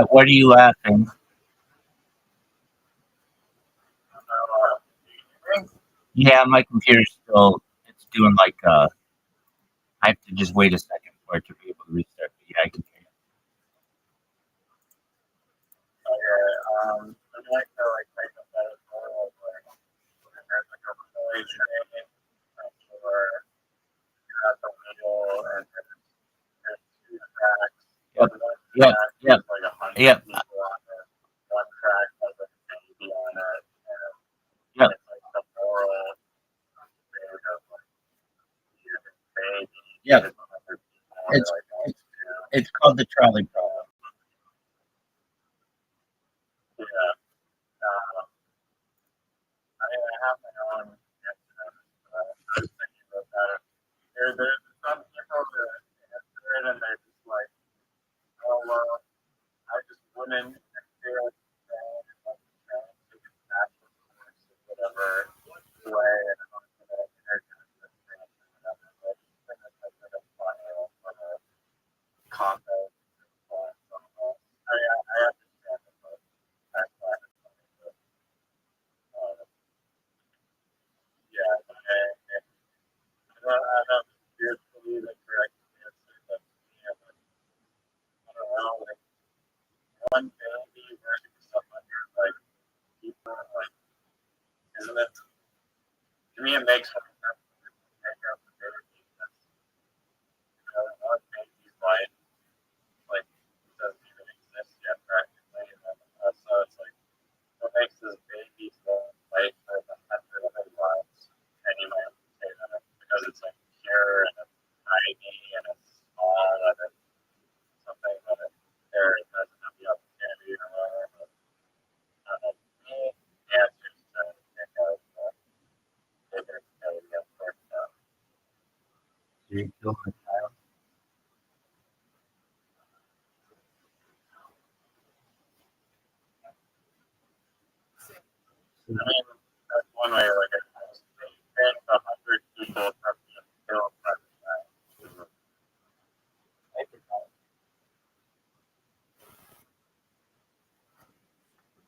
What are you laughing? Yeah, my computer's still. It's doing like. I have to just wait a second for it to be able to restart. But yeah, I can hear you. Yep. Yep. Yep. Yep. Yep. Yep. It's it's it's called the trolley problem. Do you feel my child?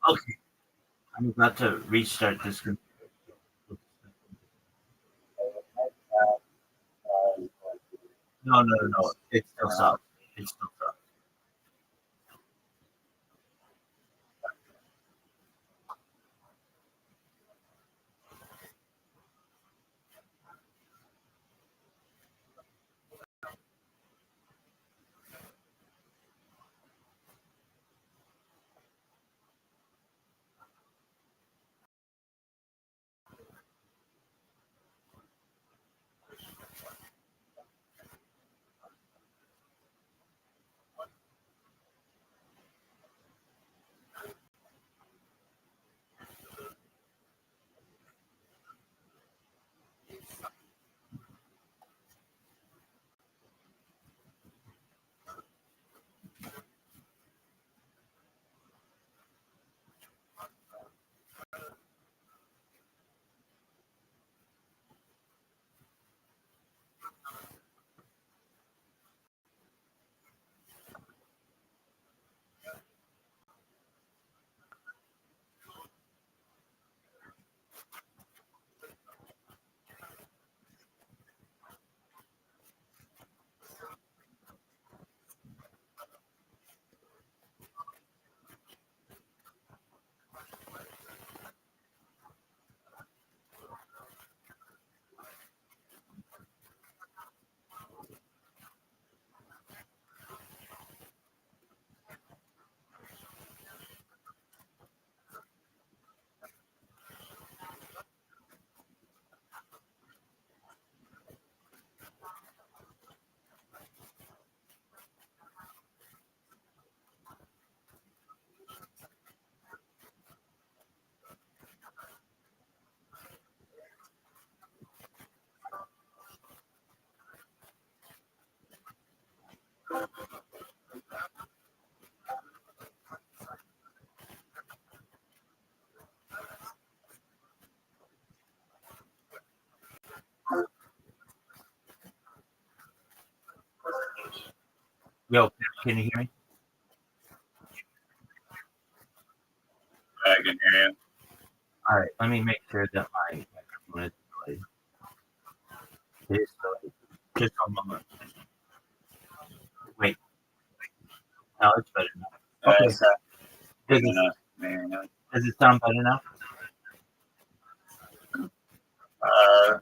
Okay, I'm about to restart this computer. No, no, no, no. It's still soft. It's still soft. Yo, can you hear me? I can hear you. All right, let me make sure that my microphone is delayed. It is delayed. Just a moment. Wait. No, it's better now. Okay. It's not Does good it, enough. Maybe not. does it sound better now? What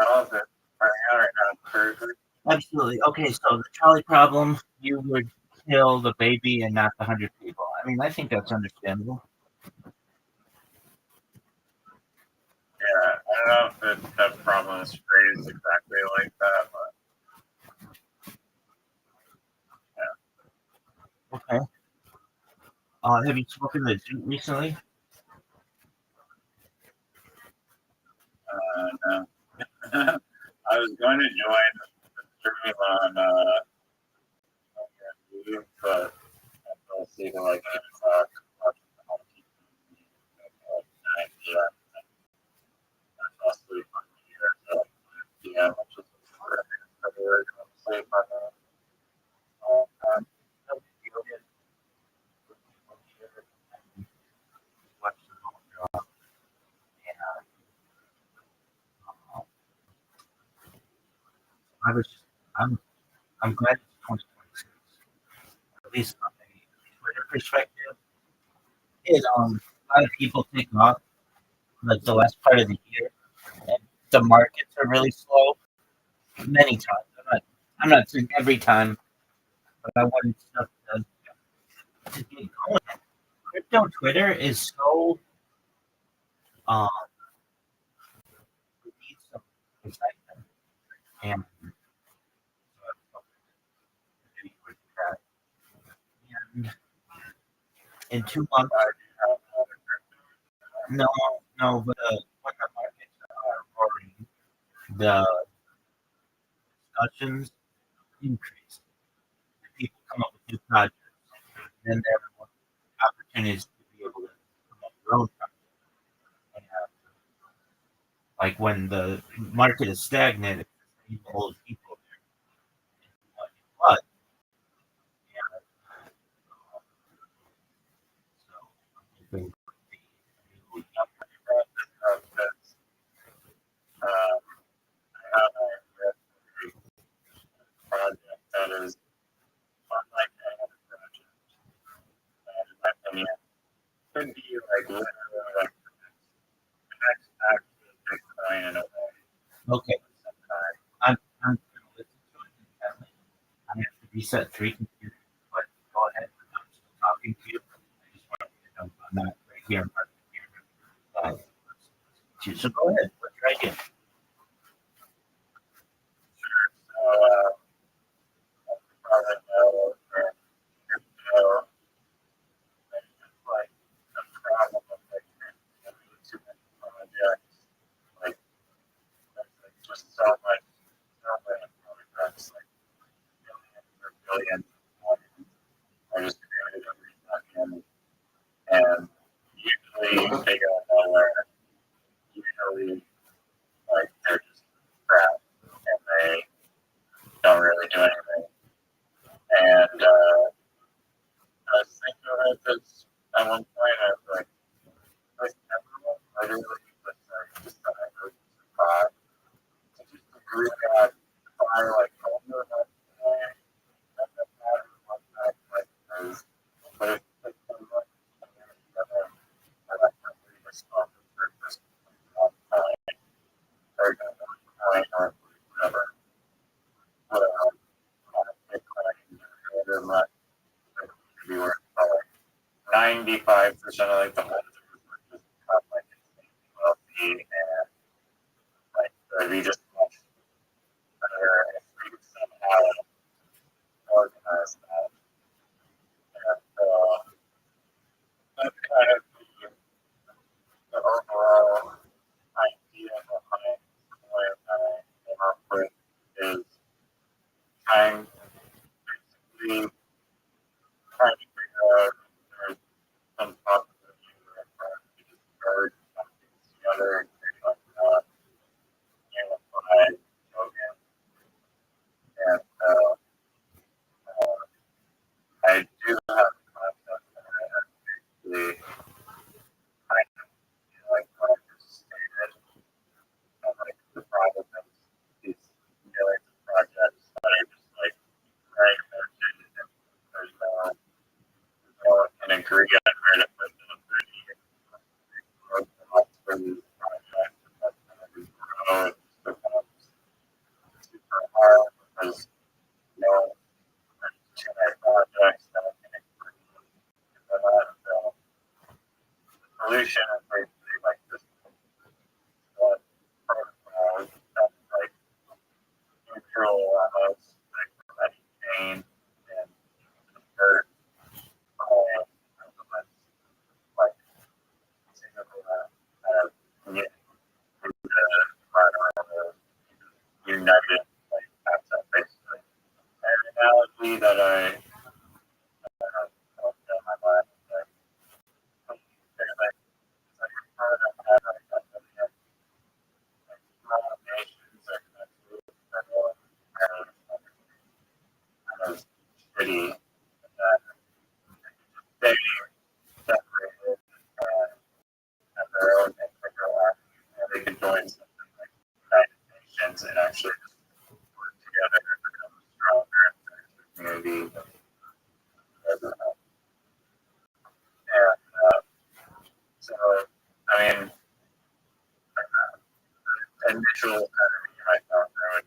else? Right now, right now, perfect. Absolutely. Okay, so the trolley problem, you would kill the baby and not the 100 people. I mean, I think that's understandable. Yeah, I don't know if that problem is phrased exactly like that, but yeah. Okay. Have you spoken to Zoot recently? No. I was going to join the stream on YouTube, but I fell asleep at like 8 o'clock watching the whole TV at 9 p.m. I fell asleep on here, so 9 p.m. I'm just going to sleep on that. Watch the whole job. And, I was, I'm glad it's 2026. At least from a Twitter perspective. A lot of people take off like the last part of the year, and the markets are really slow. Many times, I'm not saying every time, but I wanted stuff to get going. Crypto Twitter is so um, it needs some excitement, and and in 2 months, no, no, but when the markets are roaring, the discussions increase. People come up with new projects, and there are more opportunities to be able to come up with your own projects. And, like when the market is stagnant, it's the same old people there. But yeah, so I think the new I have a project that is unlike any other project. And in my opinion, could be like literally like the next actual Bitcoin in a way. okay, Sometime. I'm gonna listen to it intently. I have to reset 3 computers, but go ahead. I'm still talking to you. I just want you to know I'm not right here in front of the computer. So go ahead. What's your idea? Sure. So, probably know that crypto is like a problem of like too many projects. Like, there's like just so many projects, like billions or billions of coins are just created every second. And usually they go nowhere. Usually, like, they're just crap and they don't really do anything. And I was thinking of it this at one point. I was like, everyone literally just survive. To just agree that fire like over that day, doesn't matter what that place is. But if someone together are like really responsible for just one time, they're going to point or whatever. Whatever. Bitcoin or whatever to be worth probably 95% of like the holders just have like insanely wealthy and like they'd be just much better if we could somehow organize that. And that's kind of the overall idea behind the way that I came up with is trying basically trying to figure out if there's some possibility where we just merge some things together and create like a unified token. And I do have a concept that I basically basically that I in my mind like nations are kind of shitty that they separated and have their own integral actions. They can join something like the United Nations and actually just work together and become stronger community. And so, I mean, initial kind of I thought that would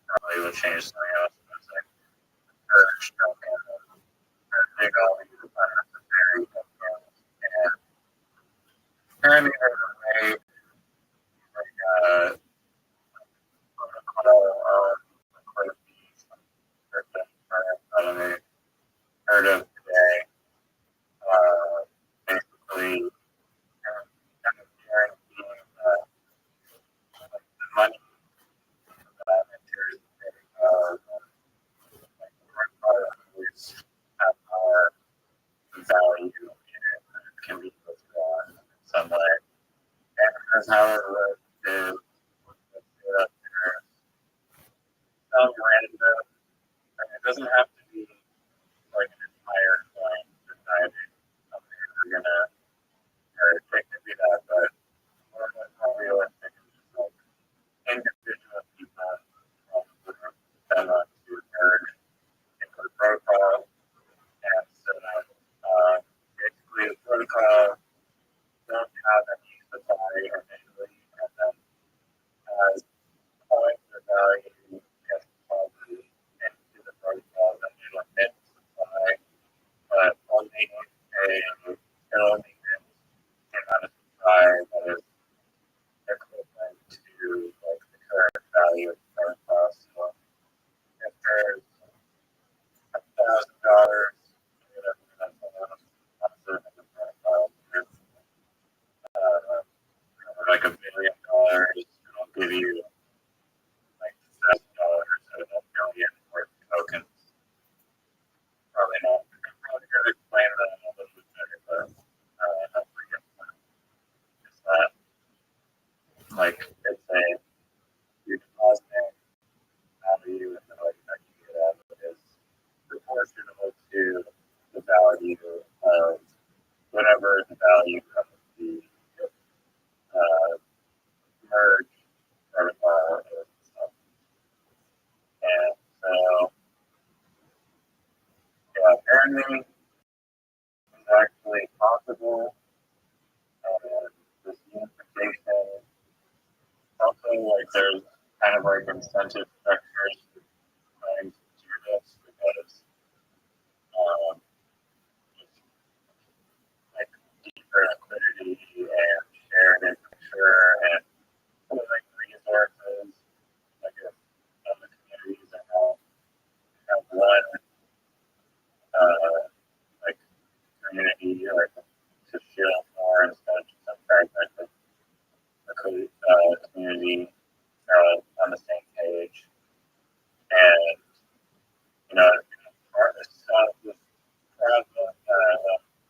probably would change something else. But it's like urge and big all these unnecessary things. And apparently there's a way like protocol of liquidity that I heard of today. Basically kind of guaranteeing that the money that enters always have more value in it that can be withdrawn in some way. And that's how it works is there's some random, and it doesn't have to be like an entire coin deciding something you're gonna, or it could be that, but more realistic is just like individual people that want to merge into the protocol. And so basically the protocol don't have any supply initially, and then as points or value gets deposited into the protocol, then they limit supply, but only the amount of supply that is equivalent to like the current value of the protocol. So if there's $1,000, like $1 billion, it'll give you like $7 out of $1 billion worth of tokens. Probably not. Probably could explain that a little bit better, but hopefully it's that like it's a you deposit value and the like that you get out of it is proportional to the value of whatever the value of the merge protocol is. And so, yeah, apparently it's actually possible. And this unification, also like there's kind of like incentive structures trying to do this because like deeper liquidity and shared infrastructure and like resources, like if the communities have one like community like to shield more instead of just a fragmented community on the same page. And you know, this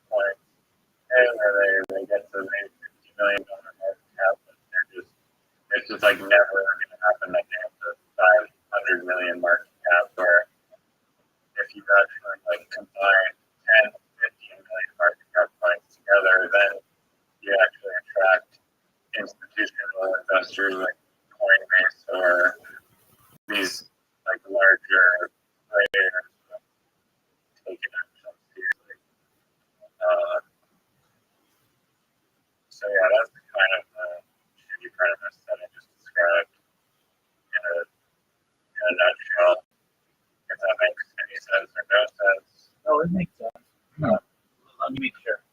point where they get to maybe $50 million market cap, but it's just like never going to happen again. The 500 million market cap, where if you actually like combine 10, 15 million market cap coins together, then you actually attract institutional investors like Coinbase or these like larger players taking action seriously. So yeah, that's the kind of shitty premise that I just described in a nutshell. If that makes any sense or no sense. No, it makes sense. No. Let me make sure.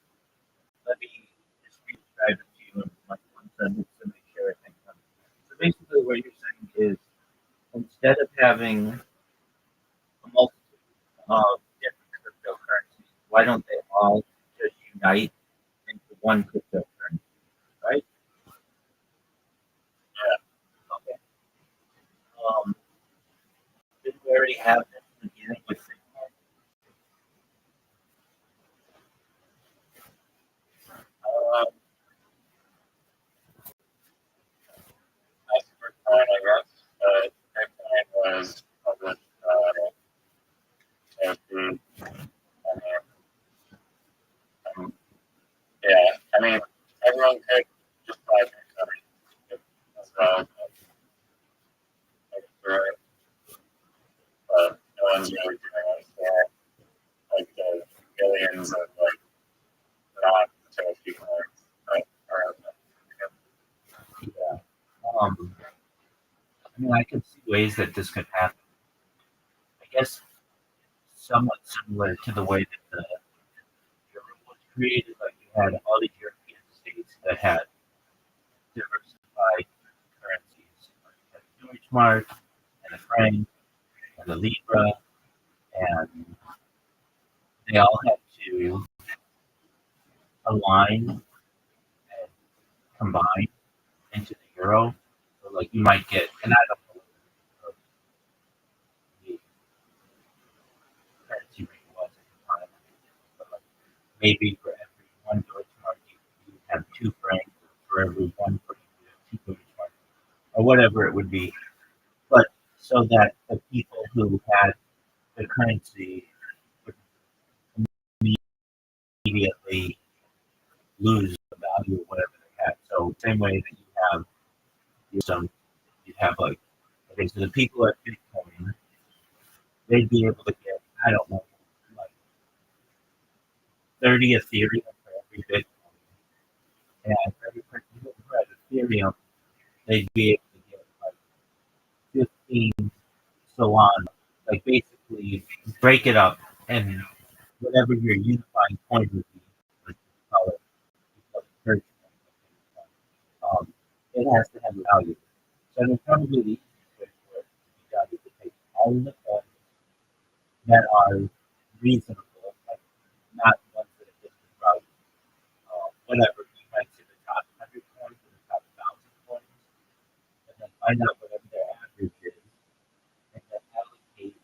Let me just re-describe it to you in like one sentence to make sure I think of it. So basically what you're saying is instead of having a multitude of different cryptocurrencies, why don't they all just unite into one cryptocurrency, right? Yeah. Okay. Did we already have this beginning with the food. Um, yeah, I mean, everyone could just buy Bitcoin as well, but no one's really doing it for like the billions of like non-utility coins that are out there. Yeah. I mean, I could see ways that this could happen. I guess somewhat similar to the way that the euro was created. Like you had all the European states that had diversified currencies. Like you had the Deutschmark and the franc and the Libra, and they all had to align and combine into the euro. So like you might get, and I don't know what the currency rate was at the time, but like maybe for every one Deutschmark you have two francs, or for every one franc you have two Deutschmark, or whatever it would be. But so that the people who had the currency would immediately lose the value of whatever they had. So same way that you have some, you have like, okay, so the people at Bitcoin, they'd be able to get, I don't know, like 30 Ethereum for every Bitcoin. And for every person who had Ethereum, they'd be able to get like 15 Solana. Like basically break it up and whatever your unifying point would be, like you call it church point, it has to have value. So there's probably the easiest way for it to be done is to take all of the coins that are reasonable, like not ones that are just about whatever. You might say the top 100 coins or the top 1,000 coins, and then find out whatever their average is, and then allocate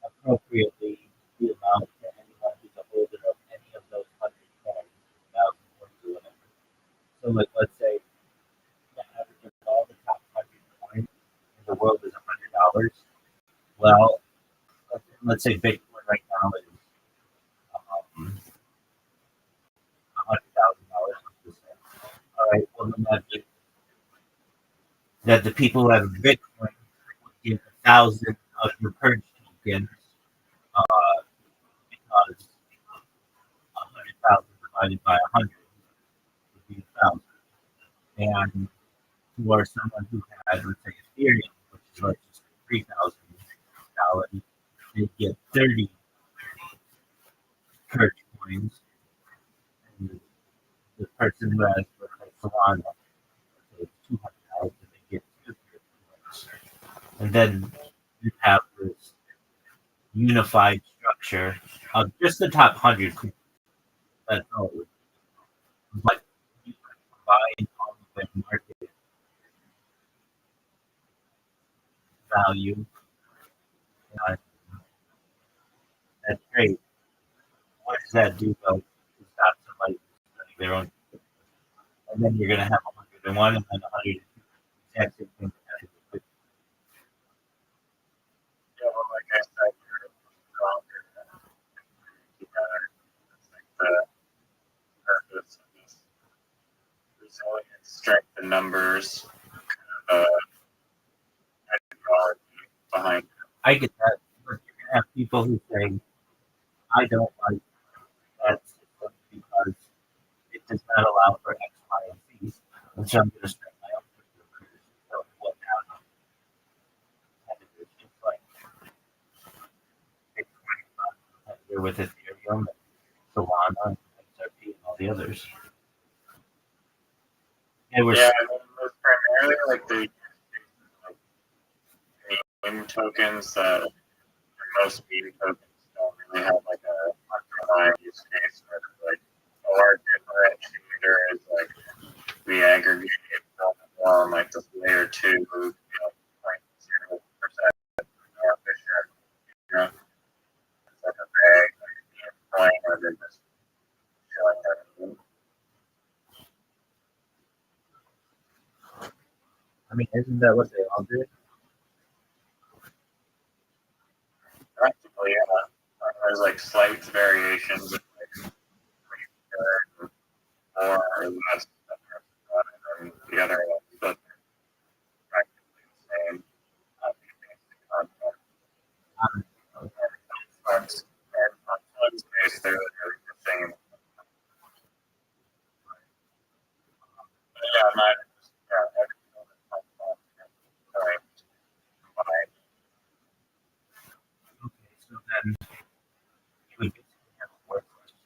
appropriately the amount to anyone who's a holder of any of those 100 coins, 1,000 coins, or whatever. So, like, let's say the average of all the top 100 coins in the world is $100. Well, let's say Bitcoin right now is $100,000. All right, well, then that the people who have Bitcoin would give 1,000 of your purge tokens because 100,000 divided by 100 would be 1,000. And for someone who had, let's say, Ethereum, which is like just $3,000, they get 30 purge coins. And the person who has, let's say, Solana, let's say, $200, and they get 2 purge coins. And then you have this unified structure of just the top 100 coins. That's all it would be. But you can combine all of the market value and that trade. What does that do though to stop somebody from spending their own? And then you're going to have 101 and then 102 exact same thing. Yeah, well, like I said, you're stronger together. It's like the purpose of this resilient strength in numbers ideology behind it. I get that, but you're going to have people who say, I don't like that system because it does not allow for X, Y, and Z. And so I'm going to spend my own cryptocurrency. So what now? It's just like Bitcoin competitor with Ethereum, Solana, XRP, and all the others. They were Yeah, I mean, it was primarily like the meme tokens that most meme tokens don't really have like a underlying use case where like our differentiator is like we aggregate on like this layer two, you know, 0.0% efficient, you know, it's like a bag, like coin where they're just showing everything. I mean, isn't that what they all did? Practically, yeah. there's like slight variations with like more or less than the other ones, but they're practically the same. On funds base, they're the same. But yeah, mine is just, everything on the sorry, combined. Okay, so then you would basically have a word question.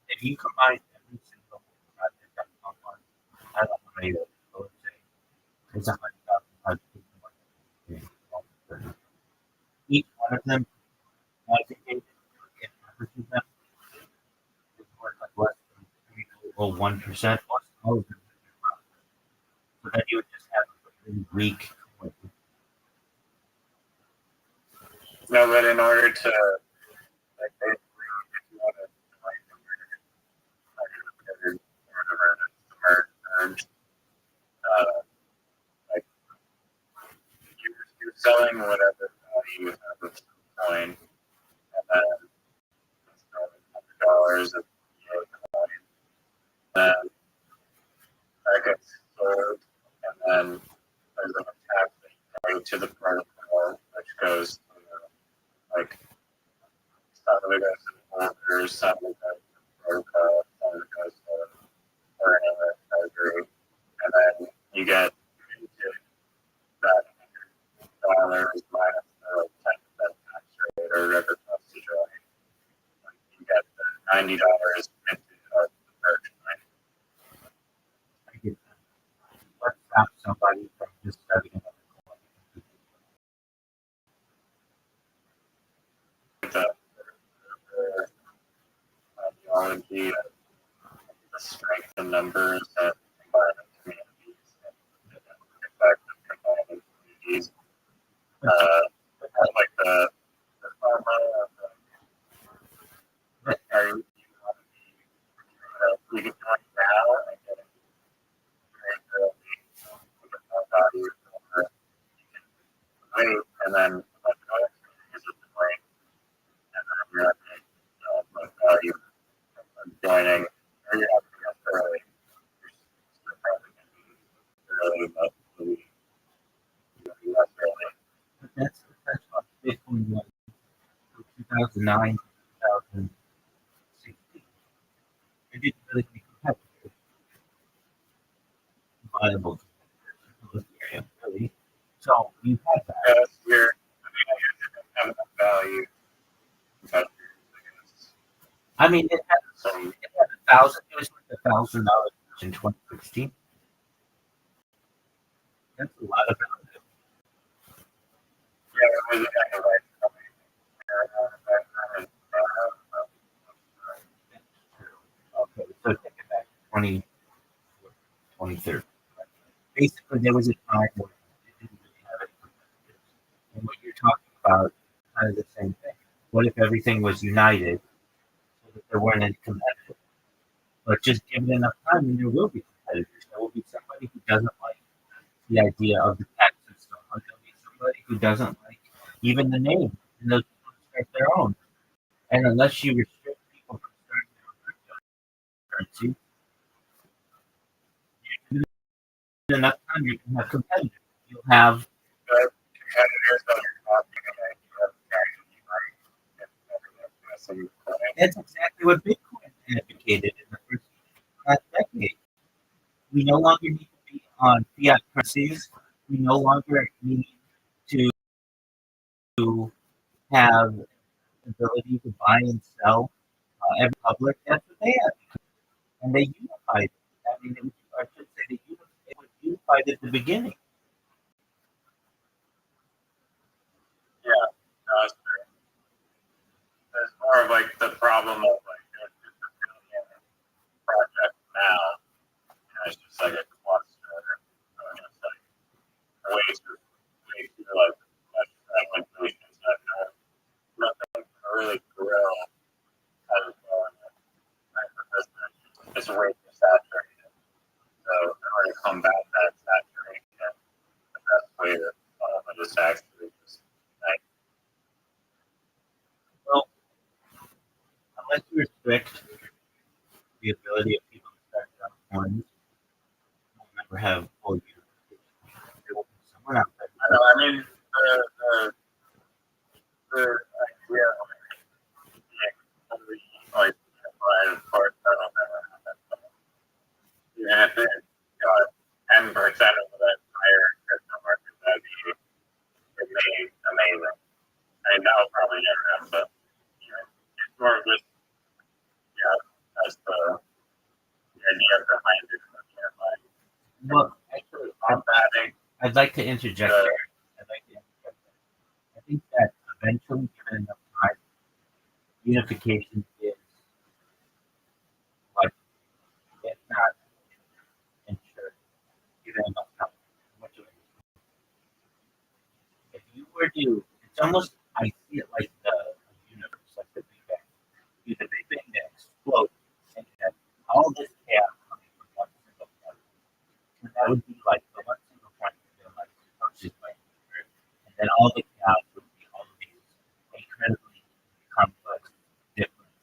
If you combine every single project that comes on, I don't know how many, so let's say there's 100,000 projects. Each one of them, aggregated, if averages them, is worth like less than 1%. Most of them. So then you would just have a really weak. No, but in order to like basically if you want to like merge, like you're selling whatever value you have of the coin, and then it's $100 of the coin. Then that gets sold, and then there's an attack that you pay to the protocol, which goes to like some of it goes to the holders, some of it goes to the protocol, some of it goes to earning a treasury, and then you get into that $100 minus the 10% tax rate or whatever it costs to join. Like you get the $90 minted of the merge coin. I get that. Let's stop somebody from just starting another coin. The ideology of the strength in numbers and environment communities and the effect of combining communities. Like the pharma of are you want to be you can join now and get it value or you can wait and then like use it to wait and then you're not getting value from joining or you're not getting up early. You're still probably going to be early, but maybe you'll be less early. But that's what Bitcoin was from 2009 to 2016. It didn't really be competitive, viable competitive, really. So you had that. Yes, you're didn't have enough value. But I mean, it had some $1,000. It was like $1,000 in 2016. That's a lot of value. yeah, it was right. Okay, so take it back to 2030. Basically, there was a time where it didn't really have any competitors. And what you're talking about is kind of the same thing. What if everything was united so that there weren't any competitors? But just give it enough time and there will be competitors. There will be somebody who doesn't like the idea of the tax system. Or there'll be somebody who doesn't like even the name. And those people start their own. And unless you restrict people from starting their own cryptocurrency, you give it enough time, you can have competitors. You'll have The competitors that are talking about some that's exactly what Bitcoin advocated in the first decade. We no longer need to be on fiat currencies. We no longer need to have the ability to buy and sell every public. That's what they had. And they unified it. I mean, I should say it was unified at the beginning. yeah, no, that's true. There's more of like the problem of like just a billion project now. And it's just like a cluster. So it's like way too like much fragmentation. It's not nothing to really grow as well in the type of business. It's way too saturated. So in order to combat that saturation, the best way to solve it is actually just like unless you restrict the ability of people to start their own coins, we'll never have full unification. There will be someone out there. I know. I mean, the idea of like part, I don't know. Even if it got 10% of the entire crypto market, that'd be amazing. I mean, that'll probably never happen, but it's more of just that's the idea behind it. Well, actually, I'd like to interject there. I think that eventually, given enough time, unification is like, if not ensured, given enough time. What do I mean? If you were to, it's almost, I see it like the universe, like the Big Bang. The Big Bang that explodes and had all this chaos coming from one single point. And that would be like the one single point would be like versus like and then all the chaos would be all of these incredibly complex, different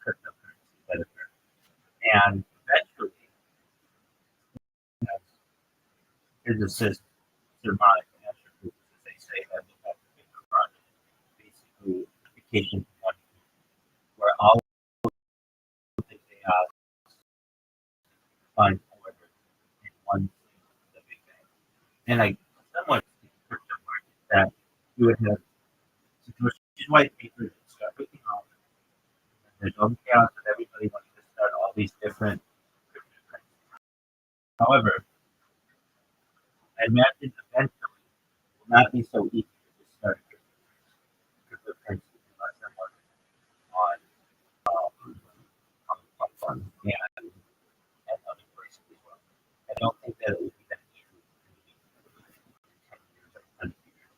cryptocurrencies that occur. And eventually, as physicists surmise, astrophysicists, they say that the fact that the project basically vacation from one where all of the chaos find order in one single the Big Bang. And I somewhat see the crypto market that you would have situations white papers that start waking up. There's all the chaos of everybody wanting to start all these different cryptocurrencies. However, I imagine eventually it will not be so easy to just start cryptocurrencies unless they're working on fun and other places as well. I don't think that it would be that easy in 10 years or 100 years.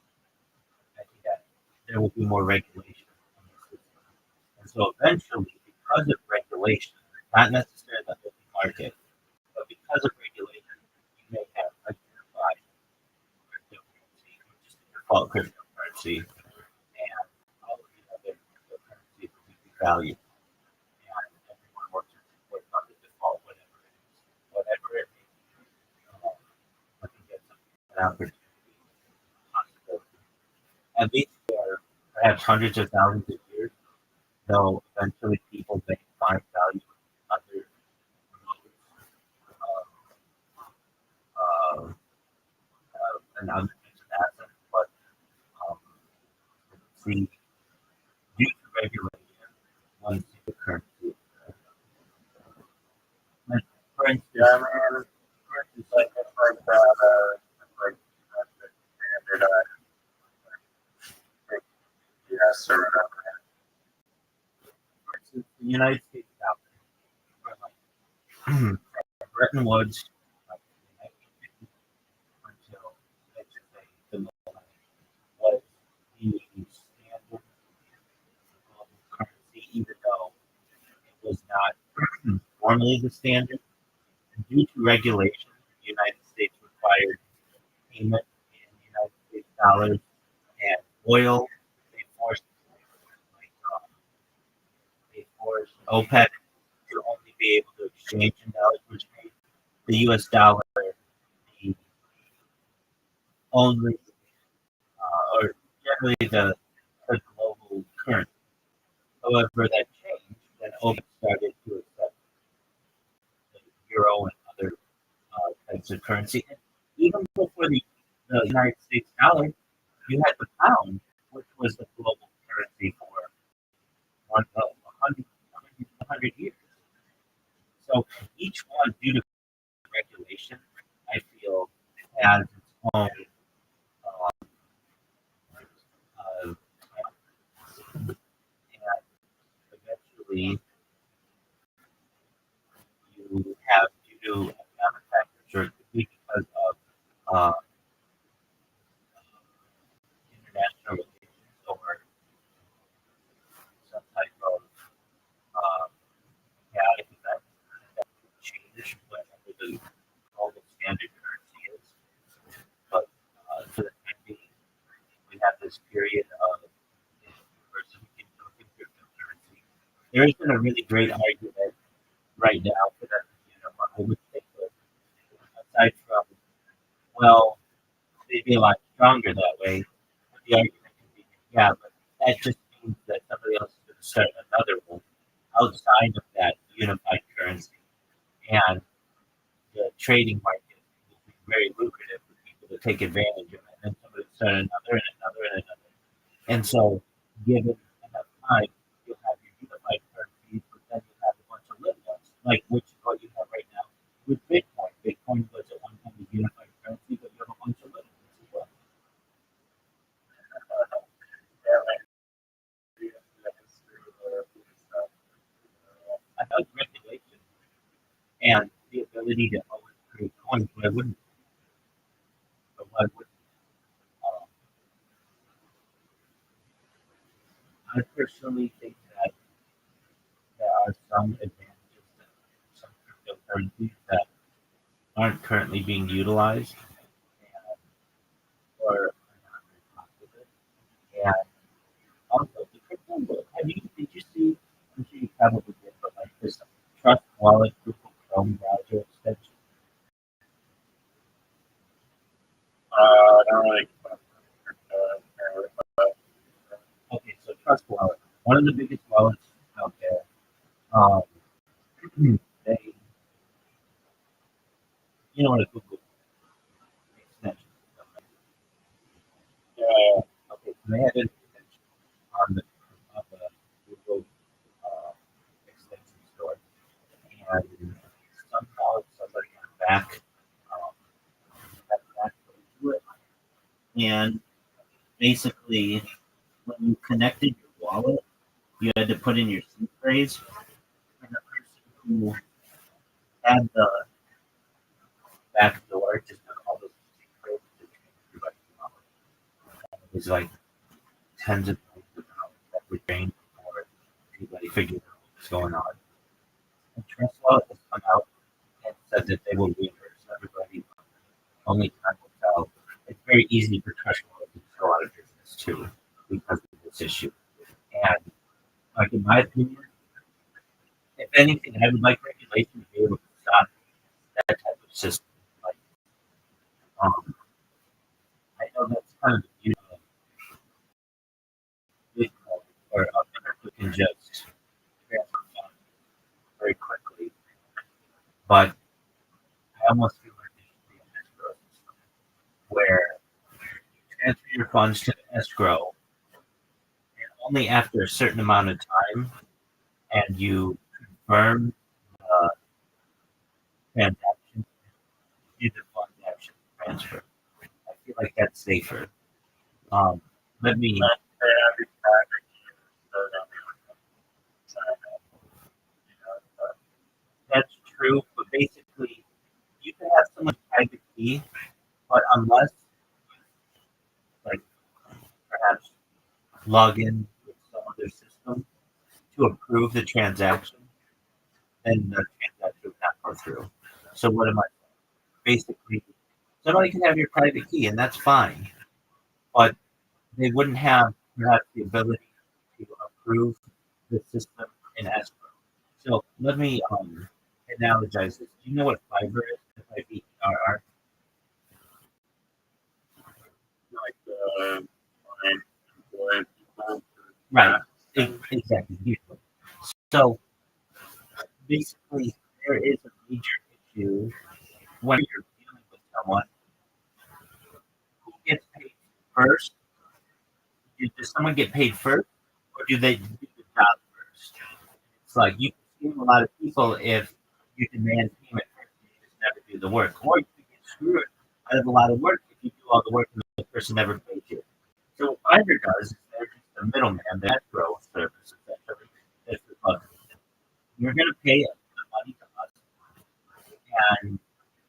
I think that there will be more regulation in the system. And so eventually, because of regulation, not necessarily the open market, but because of regulation, you may have a unified cryptocurrency, which is the default cryptocurrency, and all of the other cryptocurrencies will be devalued. And everyone works on the default, whatever it is, I think that's an opportunity, possibility. At least for perhaps hundreds of thousands of years, though eventually people may find value in other modes of, and other types of assets. But um, see, due to regulation, one single currency. Like, for instance, It's like standardized yes or whatever. for instance, the United States government, from Bretton Woods, like in 1950 until let's just say the millennium, was the standard global currency, even though it was not formally the standard. And due to regulation, the United States required payment in United States dollars and oil. They forced, like, they forced OPEC to only be able to exchange in dollars, which made the U.S. dollar the only, or generally the global currency. However, that changed when OPEC started to accept the euro and other types of currency. And even before the United States dollar, you had the pound, which was the global currency for 100 years. So each one, due to regulation, I feel has its own and eventually you have due to economic factors or it could be because of uh, international relations or some type of chaotic event that could change whatever the global standard currency is. But for the time being, we have this period of diversification of cryptocurrency. there isn't a really great argument right now for them to unify. I would think that aside from, well, they'd be a lot stronger that way. But the argument could be, yeah, but that just means that somebody else is going to start another one outside of that unified currency. And the trading market will be very lucrative for people to take advantage of it. And then somebody will start another and another and another. And so, given enough time, you'll have your unified currencies, but then you'll have a bunch of little ones, like which is what you have right now with Bitcoin. Bitcoin was at one time a unified currency, but you have a bunch of little ones as well. Yeah, like the history of stuff. I like regulation and the ability to always create coins, but I wouldn't. But I would. Um, I personally think that there are some advantages that some cryptocurrencies that aren't currently being utilized and, or are not very popular. And also, the crypto world. Did you see? I'm sure you probably did, but like this Trust Wallet Google Chrome browser extension. I don't really Okay, so Trust Wallet, one of the biggest wallets out there. Um, they, you know what a Google extension is, right? yeah, Okay, so they had an extension on the Google uh, extension store, and somehow somebody um, got back into it, and basically when you connected your wallet, you had to put in your seed phrase, and the person who had the back door just took all those seed phrases and changed everybody's wallet. And it was like tens of millions of dollars that were drained before anybody figured out what was going on. And Trust Wallet has come out and said that they will reimburse everybody. Only time will tell. It's very easy for Trust Wallet to go out of business too because of this issue. And like in my opinion, if anything, I would like regulation to be able to stop that type of system. Like, um, I know that's kind of the beauty of Bitcoin, or a crypto can just transfer funds very quickly, but I almost feel like there should be an escrow system where you transfer your funds to the escrow, and only after a certain amount of time, and you confirm the transaction, do the funds actually transfer. I feel like that's safer. Um, let me. every time so That's true, but basically, you can have someone's private key, but unless, like, perhaps log in with some other system to approve the transaction, then the transaction would not go through. So what am I basically? Somebody can have your private key, and that's fine, but they wouldn't have perhaps the ability to approve the system in escrow. So let me analogize this. Do you know what fiber is? FIBER? like line employed people. Right. Exactly. Beautiful. So basically, there is a major issue when you're dealing with someone who gets paid first. Does someone get paid first, or do they do the job first? It's like you can scam a lot of people if you demand payment first and you just never do the work, or you can get screwed out of a lot of work if you do all the work and the person never pays you. So what Fiverr does is they're just the middleman, the escrow service essentially. That's the plug. You're going to pay the money to us, and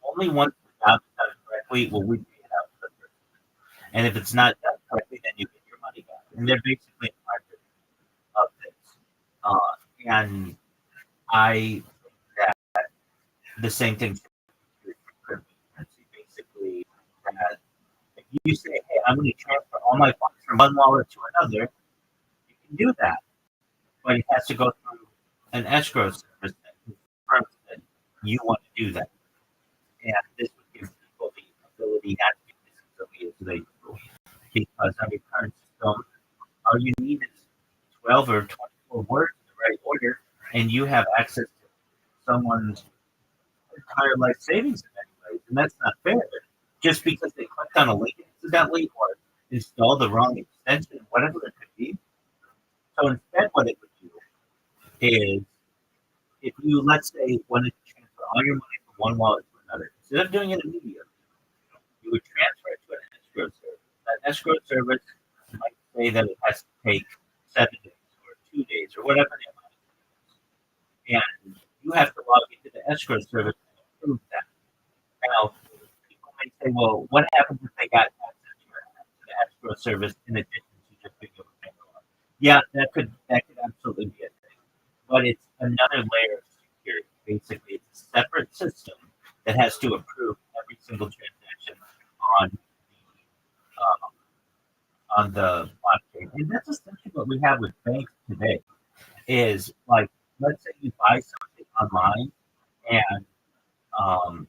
only once the job is done correctly will we pay it out to the person. And if it's not done correctly, then you get your money back. And they're basically in market of this. And I think that the same thing for cryptocurrency, basically, that if you say, hey, I'm going to transfer all my funds from one wallet to another, you can do that. But it has to go through an escrow service that confirms that you want to do that. And this would give people the ability not to be as easily as they do. Because under current system, all you need is 12 or 24 words in the right order, and you have access to someone's entire life savings in many ways. And that's not fair. Just because they clicked on a link accidentally or installed the wrong extension, whatever it could be. So instead, what it would do is if you, let's say, wanted to transfer all your money from one wallet to another, instead of doing it immediately, you would transfer it to an escrow service. That escrow service might say that it has to take 7 days or 2 days or whatever the amount is. And you have to log into the escrow service and approve that. Now, people may say, well, what happens if they got access to the escrow service in addition to just being able to pay the loan? Yeah, that could absolutely be a thing. But it's another layer of security. Basically, it's a separate system that has to approve every single transaction on the blockchain. And that's essentially what we have with banks today. Is like, let's say you buy something online and um,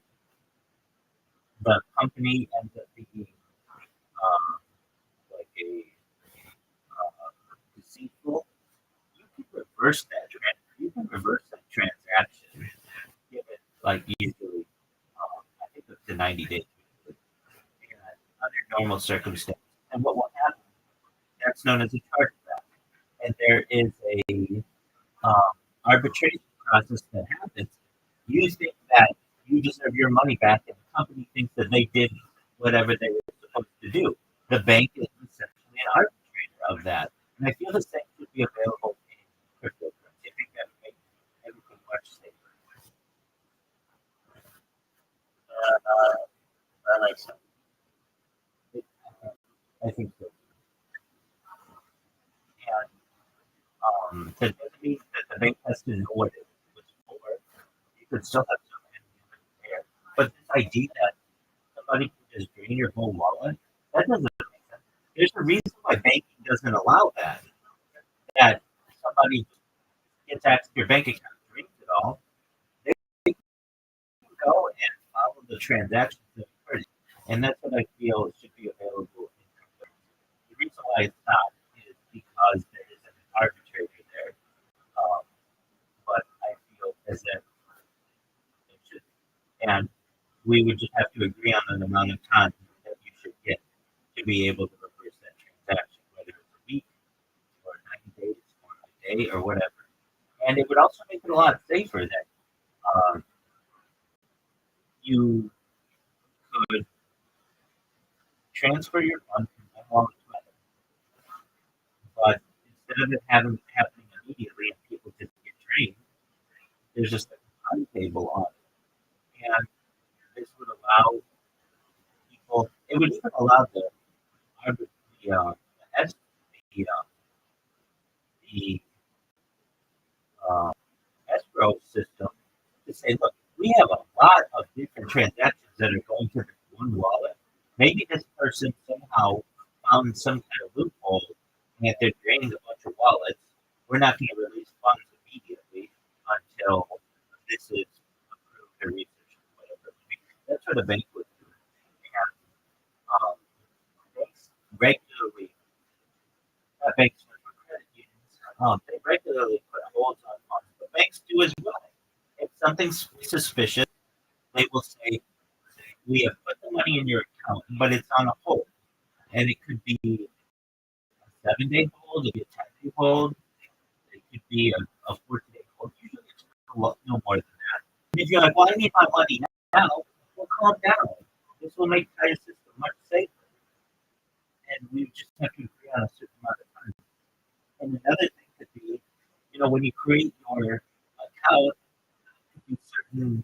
the company ends up being like a deceitful. You can reverse that transaction. Give it like usually, I think up to 90 days. And under normal circumstances. And what will happen? That's known as a chargeback. And there is a arbitration process that happens. You think that you deserve your money back, and the company thinks that they did whatever they were supposed to do. The bank is essentially an arbitrator of that. And I feel the same should be available in cryptocurrency. I think that would make everything much safer. That makes sense. I think so. And that doesn't mean that the bank has to know what it was for. You could still have some anonymity there. But this idea that somebody can just drain your whole wallet, that doesn't make sense. There's a reason why banking doesn't allow that. That somebody gets access to your bank account, drains it all. They can go and follow the transactions that occurred. And that's what I feel should be available in cryptocurrency. The reason why it's not is because there is an arbitrator there. Um, but I feel as if it should. And we would just have to agree on an amount of time that you should get to be able to reverse that transaction, whether it's a week or 90 days or a day or whatever. And it would also make it a lot safer that um, you could transfer your funds from one wallet to another. But instead of it happening immediately and people just get drained, there's just a timetable on it. And this would allow people, it would even allow the, S- the, the uh, escrow system to say, look, we have a lot of different transactions that are going to this one wallet. Maybe this person somehow found some kind of loophole and they're draining a bunch of wallets. We're not going to release funds immediately until this is approved or researched or whatever. That's what a bank would do. And banks regularly, banks or credit unions, they regularly put holds on funds, but banks do as well. If something's suspicious, they will say, we have put the money in your account, but it's on a hold. And it could be a 7 day hold, it could be a 10 day hold, it could be a 14 day hold. Usually it's no more than that. And if you're like, well, I need my money now, well, calm down. This will make the entire system much safer. And we just have to agree on a certain amount of time. And another thing could be, when you create your account, be certain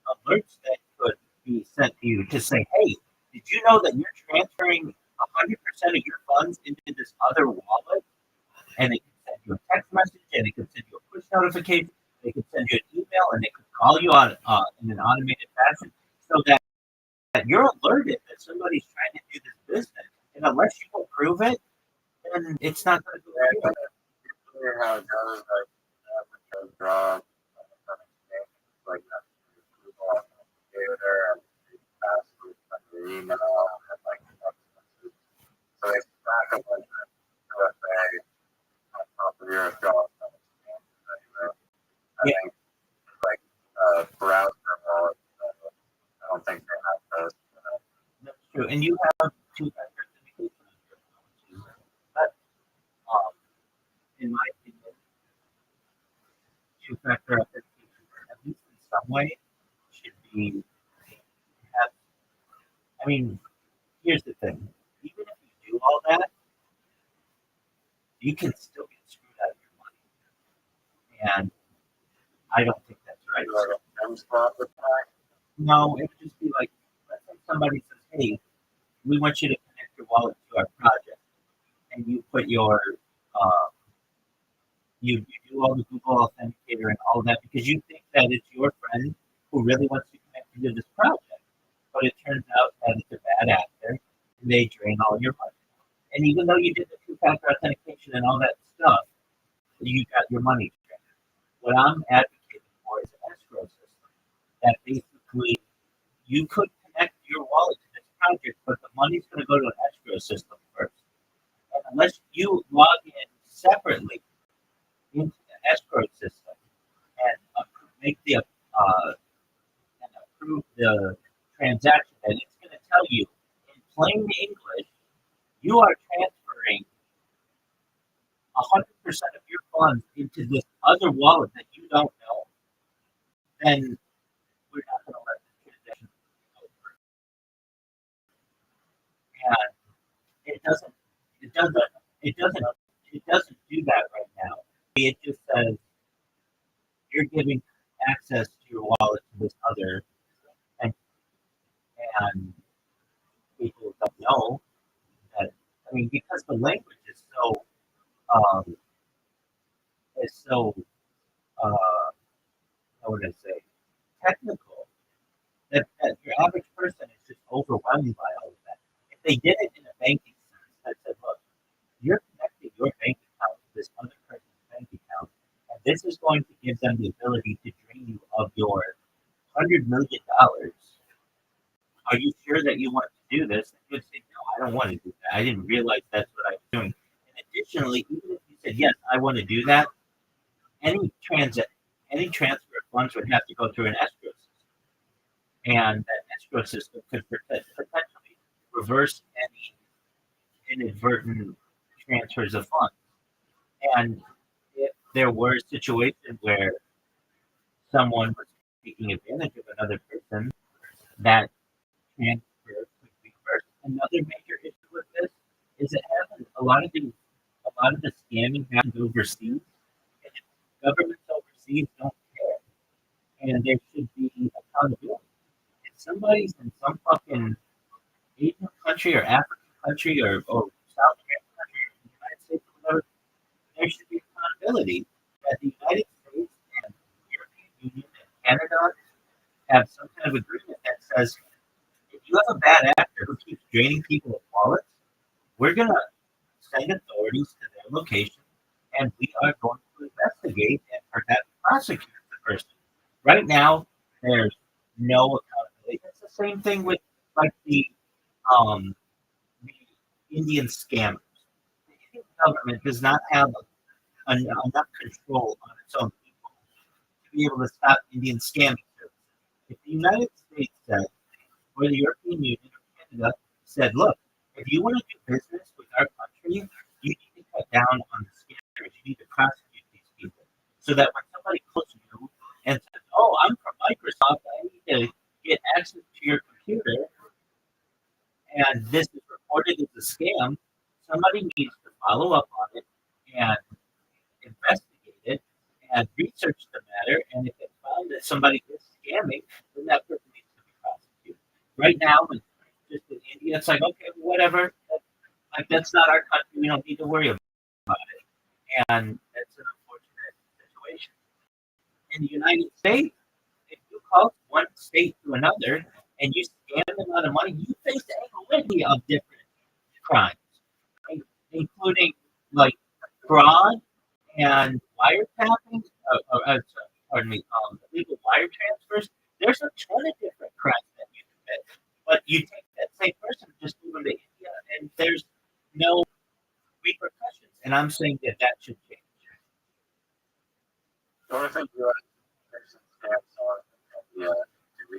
alerts that could be sent to you to say, hey, did you know that you're transferring 100% of your funds into this other wallet? And it can send you a text message, and it can send you a push notification, they can send you an email, and they can call you on in an automated fashion so that you're alerted that somebody's trying to do this business. And unless you approve it, then it's not going to go Yeah, through. clear how it goes. Like, those drugs, like that Google on the computer and passwords on your email and like text messages. So they stack a bunch of USA on top of your job. I think like browser wallet. I don't think they have those. That's true. And you have two-factor authentication on your phone too. But in my opinion, two-factor authentication, at least in some way, should be have. I mean, here's the thing: even if you do all that, you can still get screwed out of your money, and I don't think that's right. No, it would just be like, let's say somebody says, "Hey, we want you to connect your wallet to our project," and you put your you do all the Google Authenticator and all that because you think that it's your friend who really wants to connect you to this project. But it turns out that it's a bad actor and they drain all your money. And even though you did the two-factor authentication and all that stuff, you got your money drained. What I'm advocating for is an escrow system that basically you could connect your wallet to this project, but the money's going to go to an escrow system first. And unless you log in separately into the escrow system and make the and approve the transaction, and it's going to tell you in plain English, you are transferring 100% of your funds into this other wallet that you don't know, then we're not going to let the transaction go through. And it doesn't, it doesn't, it doesn't do that right now. It just says you're giving access to your wallet to this other thing, and people don't know that. I mean, because the language um, is so how would I say technical that your average person is just overwhelmed by all of that. If they did it in a banking sense, that said, look, you're connecting your bank account to this other person's bank account, and this is going to give them the ability to drain you of your $100 million. Are you sure that you want to do this? And you'd say, no, I don't want to do that. I didn't realize that's what I was doing. And additionally, even if you said, yes, I want to do that, any transfer of funds would have to go through an escrow system. And that escrow system could potentially reverse any inadvertent transfers of funds. And if there were a situation where someone was taking advantage of another person, that transfer could be reversed. Another major issue with this is it happens a lot of the scamming happens overseas, and governments overseas don't care, and there should be accountability. If somebody's in some fucking Asian country or African country or South American country or the United States or whatever, there should be accountability that the United States and the European Union and Canada have some kind of agreement that says if you have a bad actor who keeps draining people of wallets, we're going to send authorities to their location and we are going to investigate and perhaps prosecute the person. Right now, there's no accountability. It's the same thing with like the Indian scammers. The Indian government does not have enough control on its own people to be able to stop Indian scamming. If the United States said, or the European Union or Canada said, look, if you want to do business with our country, you need to cut down on the scammers. You need to prosecute these people. So that when somebody calls you and says, oh, I'm from Microsoft, I need to get access to your computer, and this is reported as a scam, somebody needs to follow up on it and investigate it and research the matter. And if it's found that somebody is scamming, then that person needs to be prosecuted. Right now, just in India, it's like, okay, whatever. Like, that's not our country. We don't need to worry about it. And that's an unfortunate situation. In the United States, if you call one state to another and you scam them out of money, you face a litany of different crimes, including like fraud and wiretapping, And I'm saying that should change. The only thing U.S. immigration stamps on India do we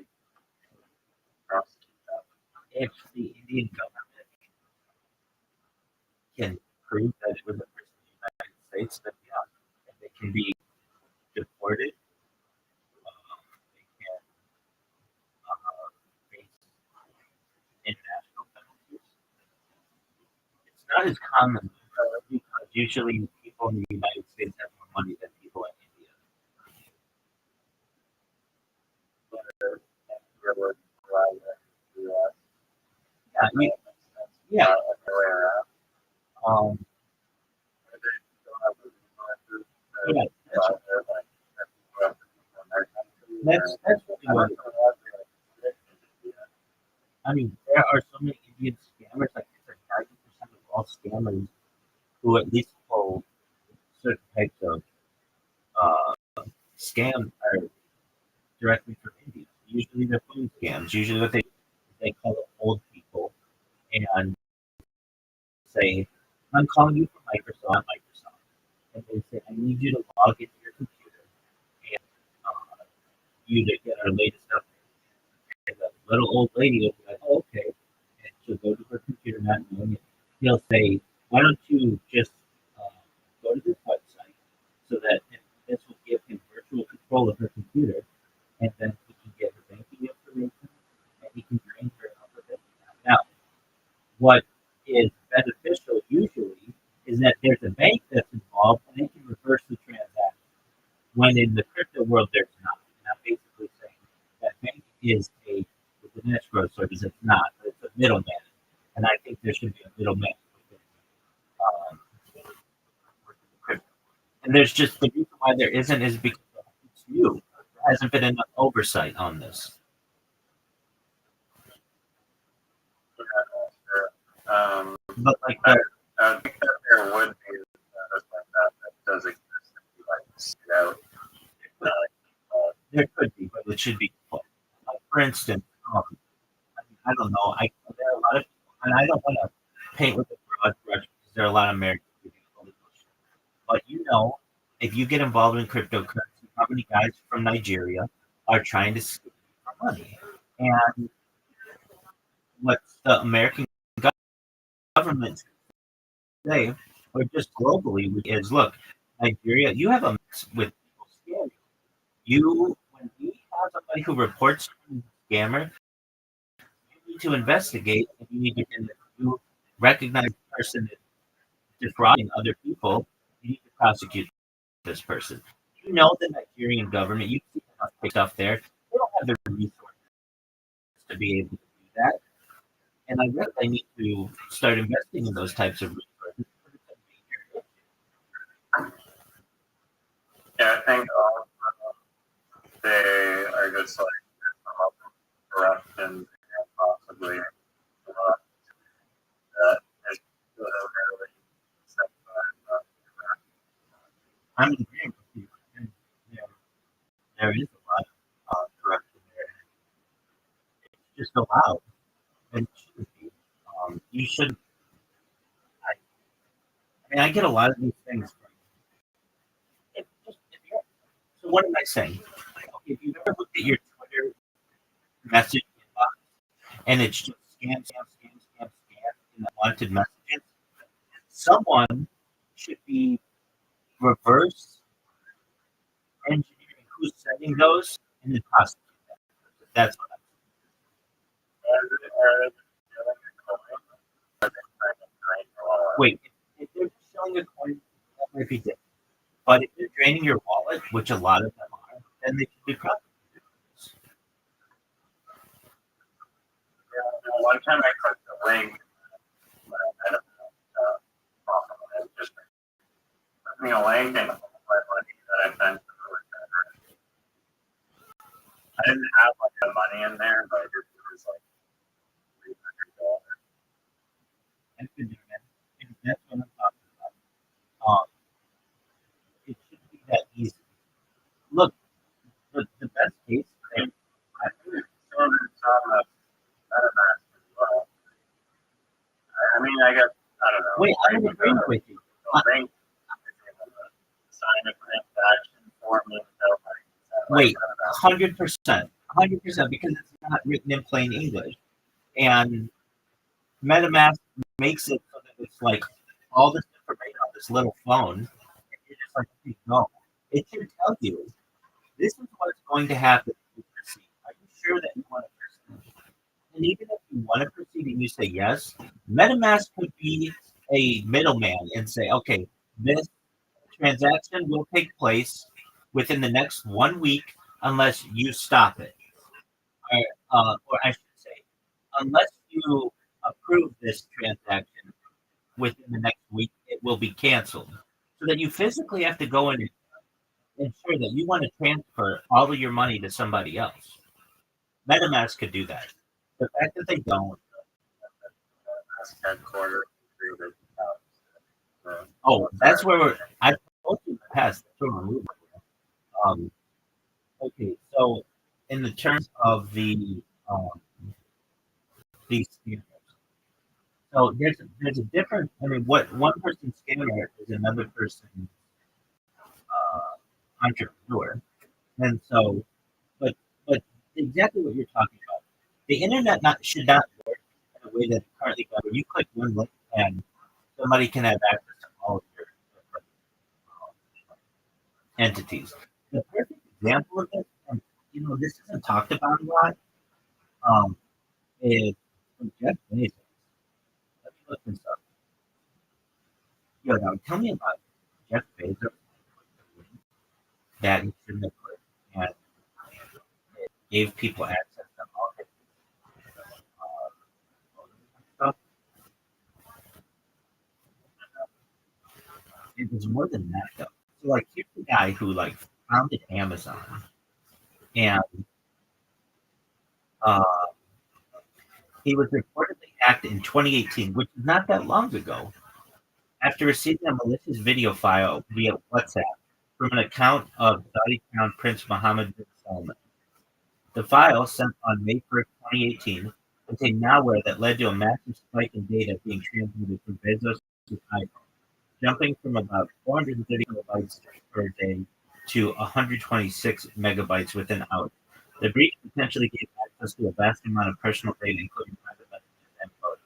prosecute them? If the Indian government can prove that it was a person in the United States, then yeah, and they can be deported. They can face international penalties. It's not as common because usually people in the United States have more money than people in India. Here would allow the U.S. Yeah, yeah. Not the other way around. Um, They don't have the resources to yeah, buy their, like, their people have to be from their country. that's really I what don't it know what they're like, India. I mean, there are so many Indian scammers. Like it's like 90% of all scammers who at least pull certain types of scam are directly from India. Usually they're phone scams. Usually what they call up old people and say, "I'm calling you from Microsoft," and they say, "I need you to log into your computer and you to get our latest update." And the little old lady will be like, "Oh, okay," and she'll go to her computer, not knowing it. He'll say, "Why don't you just uh, go to this website so that this will give him virtual control of her computer, and then he can get her banking information and he can drain her of her bank account." Now, what is beneficial usually is that there's a bank that's involved and they can reverse the transaction. When in the crypto world, there's not. And I'm basically saying that bank is with an escrow service. It's not. It's a middleman. And I think there should be a middleman within um, crypto. And there's just the reason why there isn't is because it's new. There hasn't been enough oversight on this. Yeah, sure. But like I think that there would be a service like that does exist if you like seek it out. there could be, but it should be. Like, for instance, I don't know. There are a lot of people, and I don't want to paint with a broad brush because there are a lot of Americans who do illegal shit. But if you get involved in cryptocurrency, how many guys from Nigeria are trying to steal for money? And what the American government say, or just globally, is look, Nigeria, you have a mix with people scamming. When we have somebody who reports a scammer, you need to investigate and you need to and you recognize the person is defrauding other people, you need to prosecute this person. The Nigerian government, you see enough stuff there. They don't have the resources to be able to do that. And I read they need to start investing in those types of resources. Yeah, I think they are just like come up with corruption and possibly that is really I'm agreeing with you. And there is a lot of corruption there. It's just allowed. And it shouldn't be. You shouldn't. I mean, I get a lot of these things from. So what am I saying? Okay, if you've ever looked at your Twitter message inbox and it's just scam in the wanted messages, someone should be reverse engineering who's sending those and then prosecute them. That's what wait, if they're selling a coin, that might be different. But if they're draining your wallet, which a lot of them are, then they should be prosecuted. one time I clicked the link, I don't know, it just sent me a link and all my money that I sent to the I didn't have like the money in there, but it was like $300. That's what I'm talking about. It shouldn't be that easy. Look, the best case, I think it's on the MetaMask as well. I mean, I guess I don't know. wait, I'm agreeing with you. The link Wait, 100%, 100%, because it's not written in plain English, and MetaMask makes it so that it's like all this information on this little phone. And you're just like, "Hey, no, it should tell you this is what's going to happen. If you proceed. Are you sure that you want to proceed?" And even if you want to proceed and you say yes, MetaMask could be a middleman and say, okay, this transaction will take place within the next 1 week unless you stop it. Or I should say, unless you approve this transaction within the next week, it will be canceled. So that you physically have to go in and ensure that you want to transfer all of your money to somebody else. MetaMask could do that. The fact that they don't. Headquarters created. Oh, that's where I told you in the past. That's where we're moving. Um, okay, so in the terms of um, these scammers, so there's a difference. I mean, what one person's scammer is another person's entrepreneur, and so, but exactly what you're talking about. The internet should not work in a way that it currently does. Where you click one link and somebody can have access to all of your entities. The perfect example of this, and this isn't talked about a lot, um, is from Jeff Bezos. Let me look this up. Yo, now tell me about Jeff Bezos that he shouldn't have put, and it gave people access to all his stuff. It was more than that though. So like here's the guy who like founded Amazon, and uh, he was reportedly hacked in 2018, which is not that long ago, after receiving a malicious video file via WhatsApp from an account of Saudi Crown Prince Mohammed bin Salman. The file, sent on May 1st, 2018, contained malware that led to a massive spike in data being transmitted from Bezos' iPhone, jumping from about 430 kilobytes per day to 126 megabytes within hours. The breach potentially gave access to a vast amount of personal data, including private messages and photos.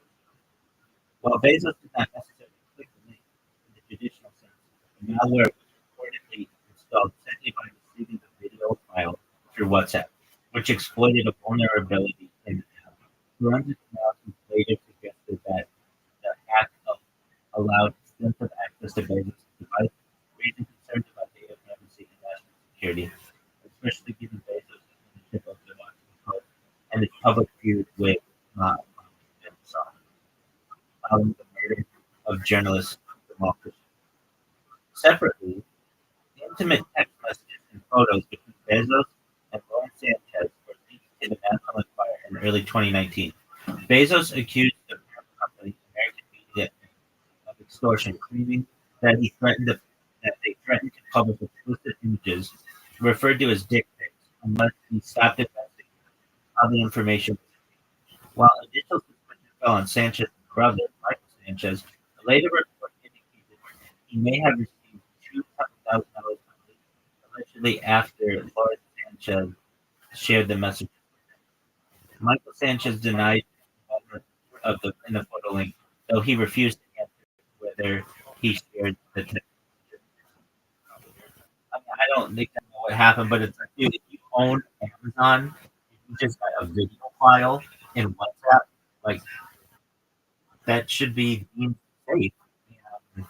While Bezos did not necessarily click the link in the traditional sense, the malware was reportedly installed simply by receiving the video file through WhatsApp, which exploited a vulnerability in the app. Forensic analysis later suggested that the hack allowed extensive access to Bezos' device, raising concerns about data privacy and national security, especially given Bezos' ownership of the Washington Post and its public feud with Amazon, following the murder of journalist Jamal Khashoggi. Separately, intimate text messages and photos between Bezos and Lauren Sanchez were leaked to the National Enquirer in early 2019. Bezos accused the parent company, American Media, of extortion, claiming that they threatened to publish explicit images referred to as dick pics unless he stopped investigating how the information was obtained. While initial suspicion fell on Sanchez's brother, Michael Sanchez, a later report indicated he may have received $200,000 allegedly after Laura Sanchez shared the message. Michael Sanchez denied involvement in the photo link, though he refused to answer whether he shared the text. I mean, I don't think I know what happened, but it's like, dude, if you own Amazon, you just got a video file in WhatsApp, like that should be deemed safe. And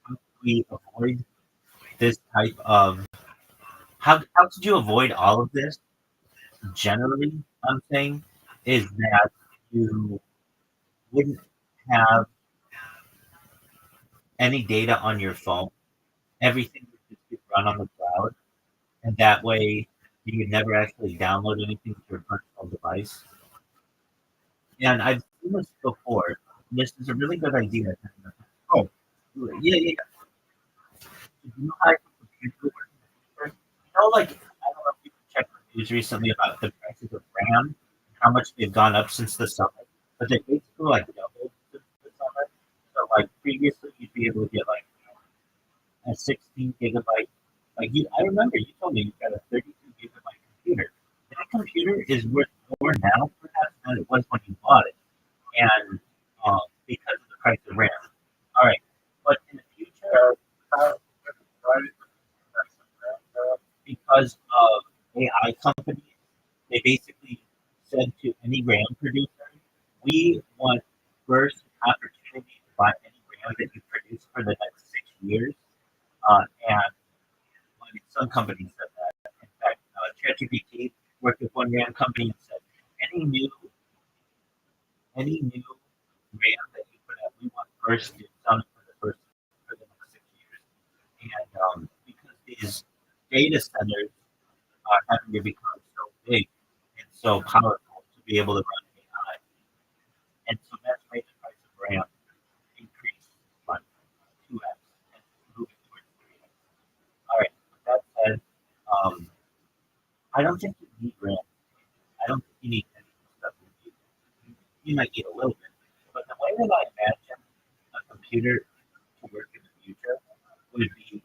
how do we avoid this type of how could you avoid all of this? Generally, I'm saying is that you wouldn't have any data on your phone. Everything would just be run on the cloud, and that way you would never actually download anything to your personal device. And I've seen this before. This is a really good idea. Oh, yeah. You know how I think computer works in the future? Like I don't know if you checked the news recently about the prices of RAM, how much they've gone up since the summer, but they basically like doubled since the summer. So like previously, you'd be able to get like a 16 gigabyte Like I remember you told me you got a 32 gigabyte computer. That computer is worth more now, perhaps, than it was when you bought it, and because of the price of RAM. All right, but in the future, So how why did you have some RAM? because of AI companies, they basically said to any RAM producer, we want first opportunity to buy any RAM that you produce for the next 6 years. And like some companies said that. In fact, ChatGPT worked with one RAM company and said, any new any new RAM that you put out, we want first dibs on it for the next 6 years. And because these data centers are having to become so big and so powerful to be able to run AI. And so that's made the price of RAM increase by 2x and moving towards 3x. All right, with that said, um, I don't think you need RAM. I don't think you need any of the stuff you need. You might need a little bit. But the way that I imagine a computer to work in the future would be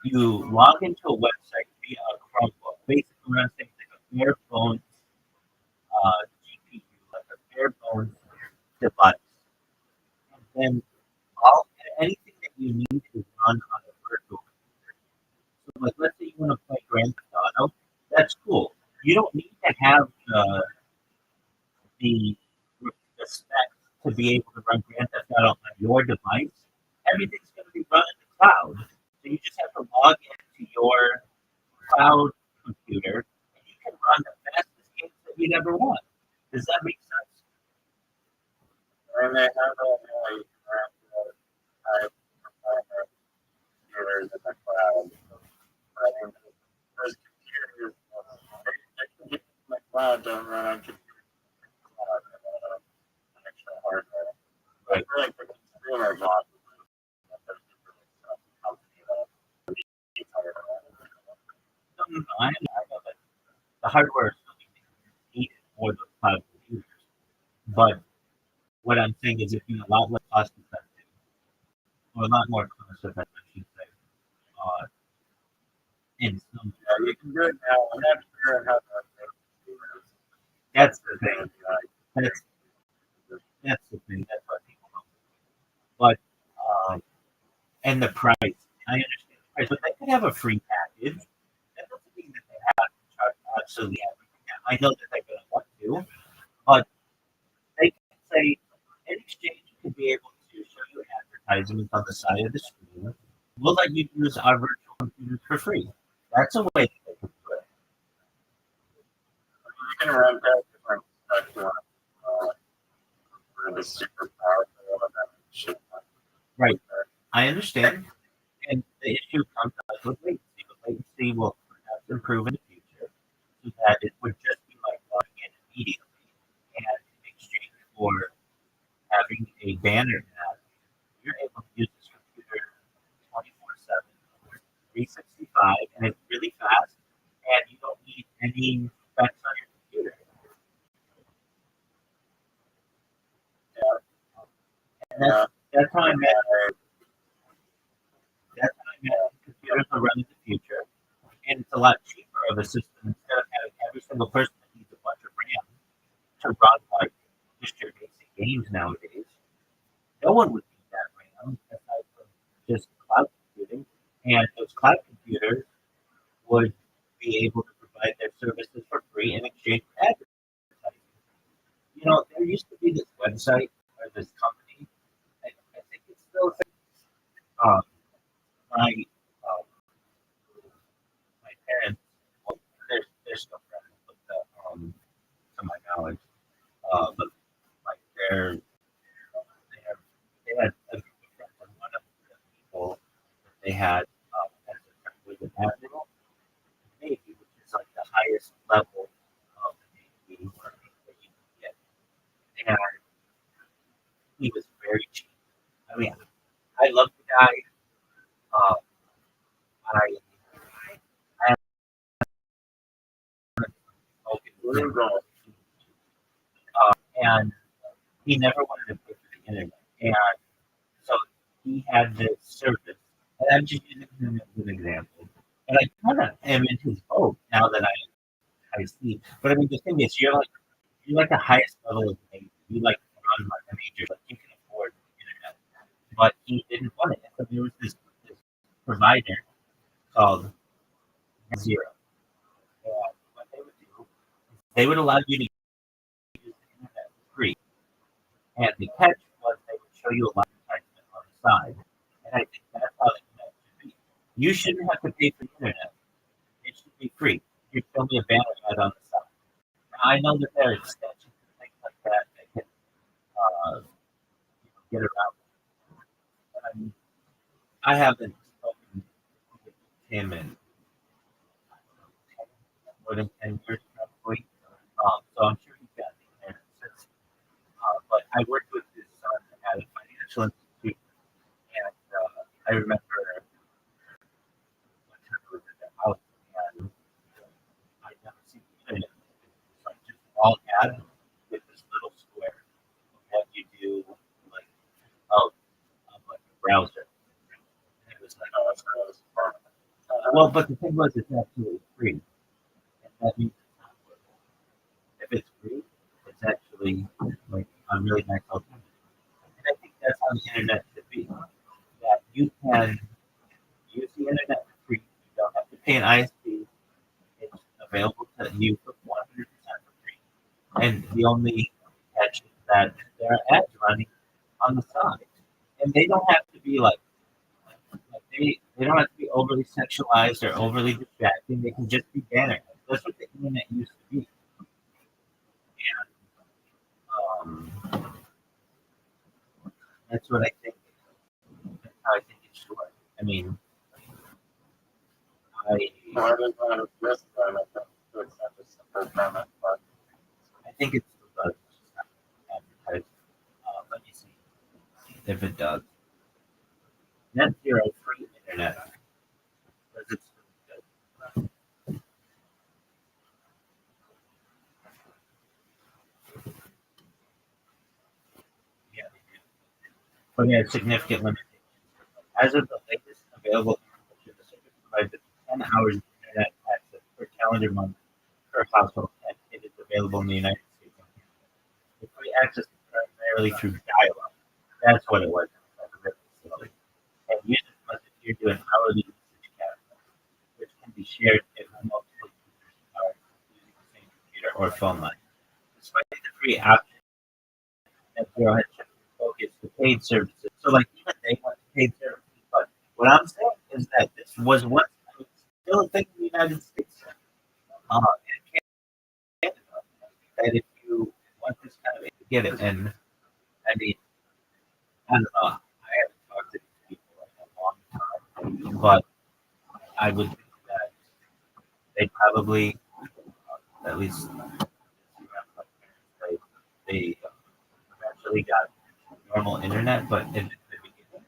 you log into a website via a Chromebook, basically what I'm saying is like a bare bones GPU, like a bare bones device. And then all anything that you need to run on a virtual computer. So like let's say you want to play Grand Theft Auto, that's cool. You don't need to have the the specs to be able to run Grand Theft Auto on your device. Everything's going to be run in the cloud. So you just have to log into your cloud computer and you can run the fastest games that you'd ever want. Does that make sense? And they have a really high performance computers in the cloud. I mean, those computers, they can get in the cloud, don't run on computers in the cloud, an extra hardware. But Right. for like the consumer box, there's really some company that needs hardware. No. I know that the hardware is still needed for the cloud computers. But what I'm saying is it'd be a lot less cost effective, or a lot more cost effective, I should say, uh, in some. Yeah, you can do it now. I'm not sure how that works. That's the thing. That's that's the thing. That's what people don't. But and the price, I understand the price, but they could have a free package. That doesn't mean that they have to charge absolutely everything. I know that they're going to want to, but they can say in exchange, you can be able to show you advertisements on the side of the screen. We'll let you use our virtual computers for free. That's a way that they can do it. You can run different stuff for the super powerful of that shit. Right. I understand. And the issue comes out with latency. But latency will perhaps improve in the future so that it would just be like logging in immediately. And in exchange for having a banner ad, you're able to use this computer 24/7, 365, and it's really fast, and you don't need any specs on your computer. Yeah. And that's how I imagine computers will run in the future. And it's a lot cheaper of a system instead of having every single person that needs a bunch of RAM to run like just your basic games nowadays. No one would need that RAM aside from just cloud computing. And those cloud computers would be able to provide their services for free in exchange for advertising. You know, there used to be this website or this company. I think it's still um, my um, my parents. Well, they're still friends, but to my knowledge, but like they had a group of friends, and one of the people that they had as a friend was an admiral in the Navy, which is like the highest level of the Navy that you can get. And he was very cheap. I mean, I love the guy. Um, I I haven't spoken with him, and he never wanted to pay for the internet. And so he had this service, and I'm just using him as an example. but I kind of am in his boat now that I see. But I mean, the thing is, you're like the highest level of things. You like run like a major, like you can afford the internet. But he didn't want it. So there was this provider called Zero. And what they would do is they would allow you to use the internet for free. And the catch was they would show you a lot of advertisement on the side. And I think that's how the internet should be. You shouldn't have to pay for the internet. It should be free. You show me a banner ad on the side. Now, I know that there are extensions and things like that that can get around. But I mean, I haven't spoken with him in more than 10 years probably. So I'm sure he's got the internet since. But I worked with his son at a financial institute, and I remember one time I was at their house, and I'd never seen the internet. It's like just all ads with this little square that you do like oh like a browser. And it was like Oh, that's fun. well, but the thing was, it's absolutely free, and that means it's not worth it. If it's free, it's actually like a really nice alternative. And I think that's how the internet should be. That you can use the internet for free. You don't have to pay an ISP. It's available to you for 100% for free. And the only catch is that there are ads running on the side, and they don't have to be they don't have to be overly sexualized or overly distracting. They can just be banner ads. That's what the internet used to be. And that's what I think. That's how I think it should work. I mean, I No, I didn't want to risk that. I think it's not just a first comment, but I think it still does. It's just not advertised. Let me see if it does. Net zero free internet. Does it still good? Yeah, they do. But yeah, significant limitations. As of the latest available information, the service provides up to 10 hours of internet access per calendar month per household, and it is available in the United States. The free access is primarily through dial-up. That's what it was. And users must adhere to an hourly usage cap, which can be shared if multiple users are using the same computer or phone line. Despite the free option, Net Zero has shifted focus to paid services. So, like, even they want paid services. But what I'm saying is that this was once still a thing in the United States and Canada, that if you want this kind of to get it. And I mean, I don't know. I haven't talked to these people in a long time, but I would think that they probably, at least they eventually got normal internet, but in the beginning,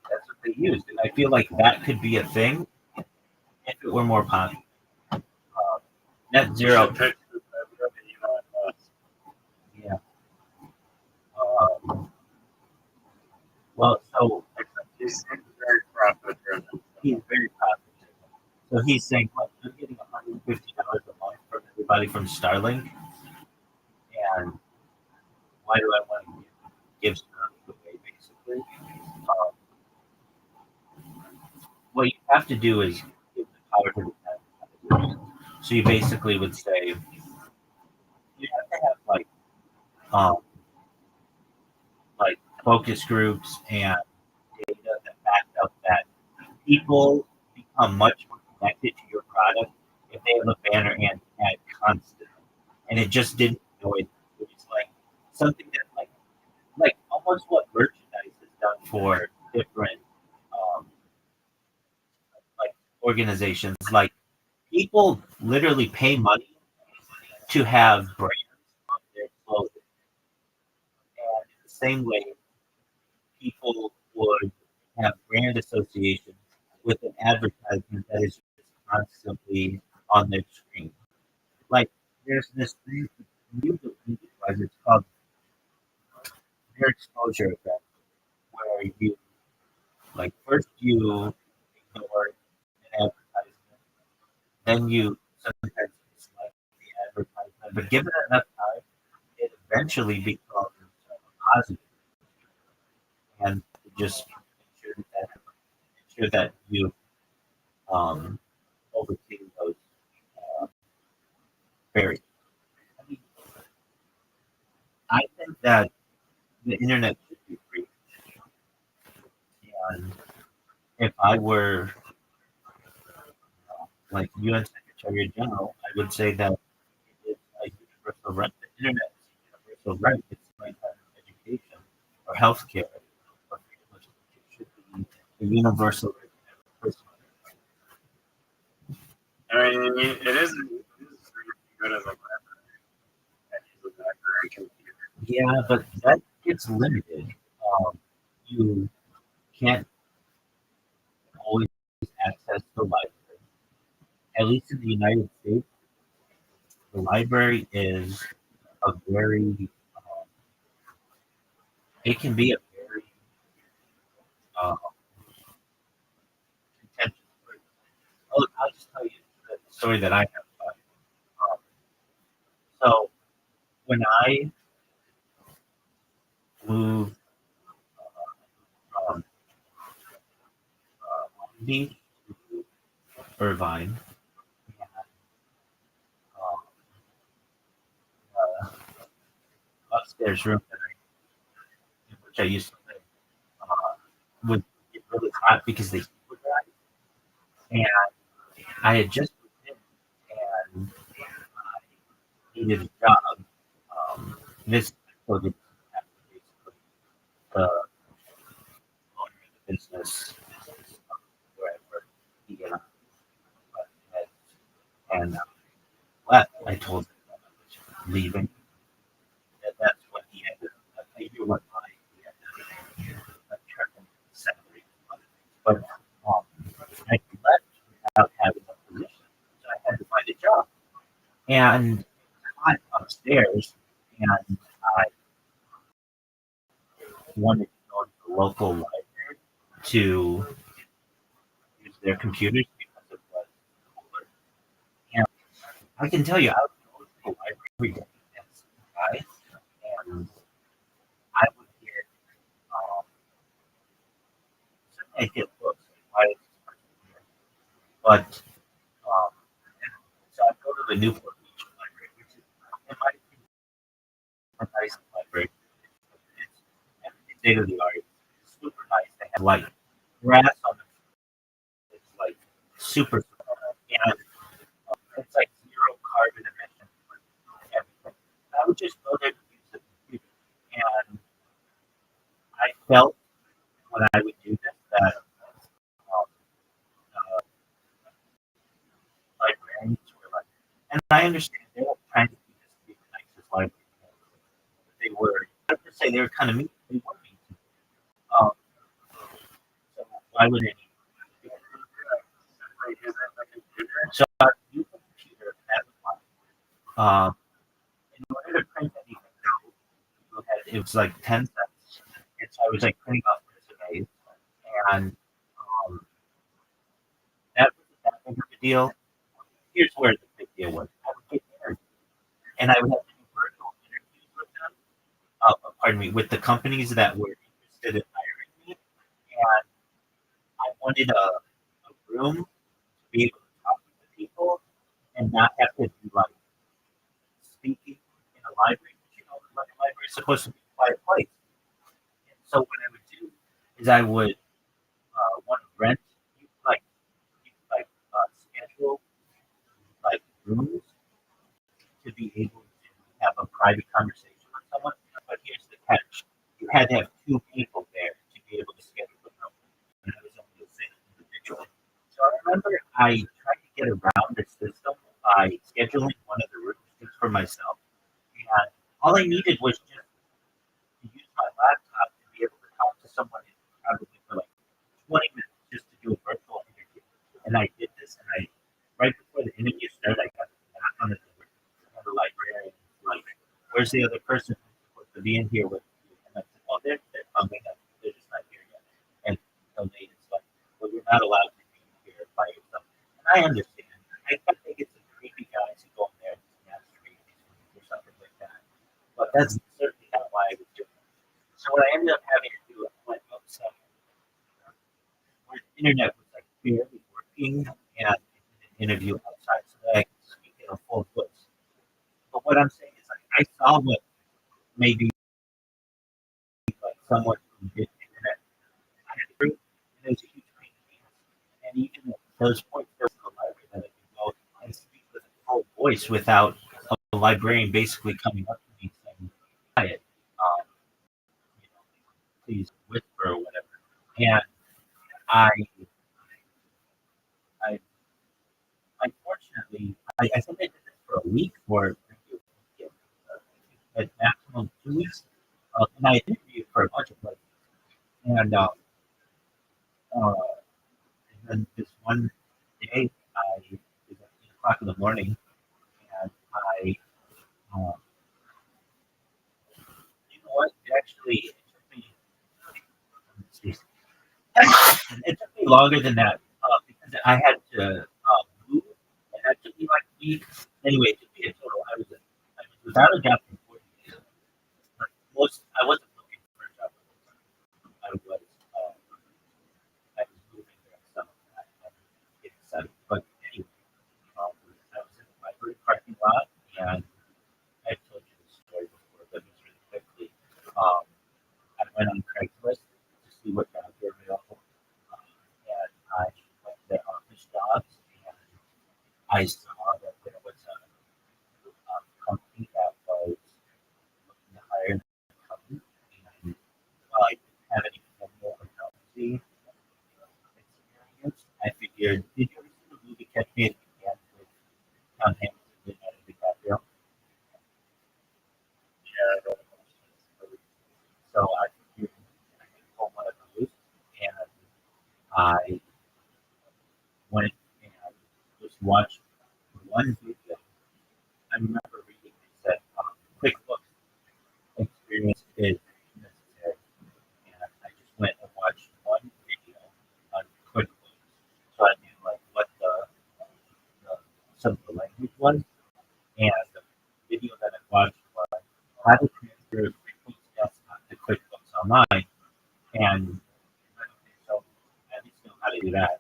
that's what they used. And I feel like that could be a thing if it were more popular. Net you zero, should take this idea that Elon Musk. yeah. Um, well, so He seems very profit driven. he's very popular. So he's saying, "Look, I'm getting $150 a month from everybody from Starlink, and why do I want to give Starlink away, basically?" Um, what you have to do is give the power to the advertisers. So you basically would say you have to have um, like focus groups and data that back up that people become much more connected to your product if they have a banner and ad constantly. And it just didn't annoy them. It was like something that like almost what merchandise has done for different um, like organizations. Like people literally pay money to have brands on their clothing. And in the same way, people would have brand associations with an advertisement that is just constantly on their screen. Like there's this thing it's called their exposure effect, where you like first you ignore an advertisement then you sometimes dislike the advertisement. But given it enough time, it eventually becomes positive, and just ensure that you um, overcame those uh, barriers. I mean, I think that the internet should be free, and if I were like UN Secretary General, I would say that it is a universal right. The internet is a universal right. It's like education or healthcare or freedom of speech. It should be a universal right for every person. I mean, it is good as a library. And use a library computer. Yeah, but that gets limited. You can't always access the library. At least in the United States, the library is a very, it can be a very uh, contentious place. I'll just tell you the story that I have about it. So when I moved from Long Beach to Irvine, we had, um, upstairs room in which I used to live would get really hot because the heat would rise. And I had just moved in and I needed a job. This so the basically the owner of the business where I worked, he and left. I told him that I was leaving. And that's when he had to, I knew what money he had to turn in salary and other things. But I left without having a position. So I had to find a job. And I'm upstairs and I wanted to go to the local library to use their computers because it was cooler. And I can tell you, I would go to the library every day as a guy, and I would get, um, certainly I'd get books, like, why is this person here? But, um, and so I'd go to the Newport Beach Library, which is, in my opinion, a nice library. It's everything state of the art. It's super nice. They have like grass on the it's like super, and it's like zero carbon emissions for everything. I would just go there to use the computer, and I felt when I would do this that uh, librarians were like, and I understand they were trying to do this to be the nicest library. They were, I have to say, they were kind of mean. They were mean to me. Um, so why would any? Like, is it the computer? So I use the computer at the time. In order to print anything, it was like 10 cents. And so I was like printing off resumes, and that wasn't that big of a deal. Here's where the big deal was. I would get interviewed, and I would have to do virtual interviews with them. Pardon me, with the companies that were interested in hiring me, and I wanted a room to be able to talk to the people and not have to do like speaking in a library. You know, like a library is supposed to be a quiet place. And so what I would do is I would want to rent, like, schedule like rooms to be able to have a private conversation with someone. But here's the catch: you had to have two people there to be able to schedule the room, and I was only a single individual. So I remember I tried to get around the system by scheduling one of the rooms just for myself, and all I needed was just to use my laptop to be able to talk to someone in probably for like 20 minutes just to do a virtual interview. And I did this, and right before the interview started, I got a knock on the door, and the librarian was like, "Where's the other person who's supposed to be in here with you?" And I said, "Oh, they're coming. They're just not here yet." And the lady's like, "Well, you're not allowed to be here by yourself." And I understand. I kept that's certainly not why I was doing it. So what I ended up having to do, I went outside where the internet was like barely working, and I did an interview outside so that I could speak in a full voice. But what I'm saying is, like, I saw what maybe like someone who did internet had to bring, and it was a huge pain in the ass. And even at those points, there was a library that I could go and speak with a full voice without a librarian basically coming up to me saying, "Quiet, um, you know, please whisper or whatever." And I, I unfortunately, I think I did this for a week or at maximum 2 weeks. And I interviewed for a bunch of places. And, uh, and then this one day, it was at 8 o'clock in the morning, and uh, you know what? It took me, it took me longer than that because I had to move, and that took me like weeks. Anyway, it took me a total. I was without a job for 40 days. Like I wasn't looking for a job. I was, uh, I was moving there and stuff like that. And but anyway, I was in the library parking lot, and I've told you this story before, but just really quickly. Um, I went on Craigslist to see what jobs were available, and I went to office jobs, and I saw that there was a company that was looking to hire an accountant, and I didn't have any formal accountancy experience. I figured, did you ever see the movie Catch Me If You Can with Tom Hanks and Leonardo DiCaprio? Yeah, So I figured I could pull one of those, and I went and just watched one video. I remember reading it said QuickBooks experience is necessary, and I just went and watched one video on QuickBooks, so I knew like what the some of the language was, and the video that I watched was how to transfer QuickBooks Desktop to QuickBooks Online, and so I at least know how to do that.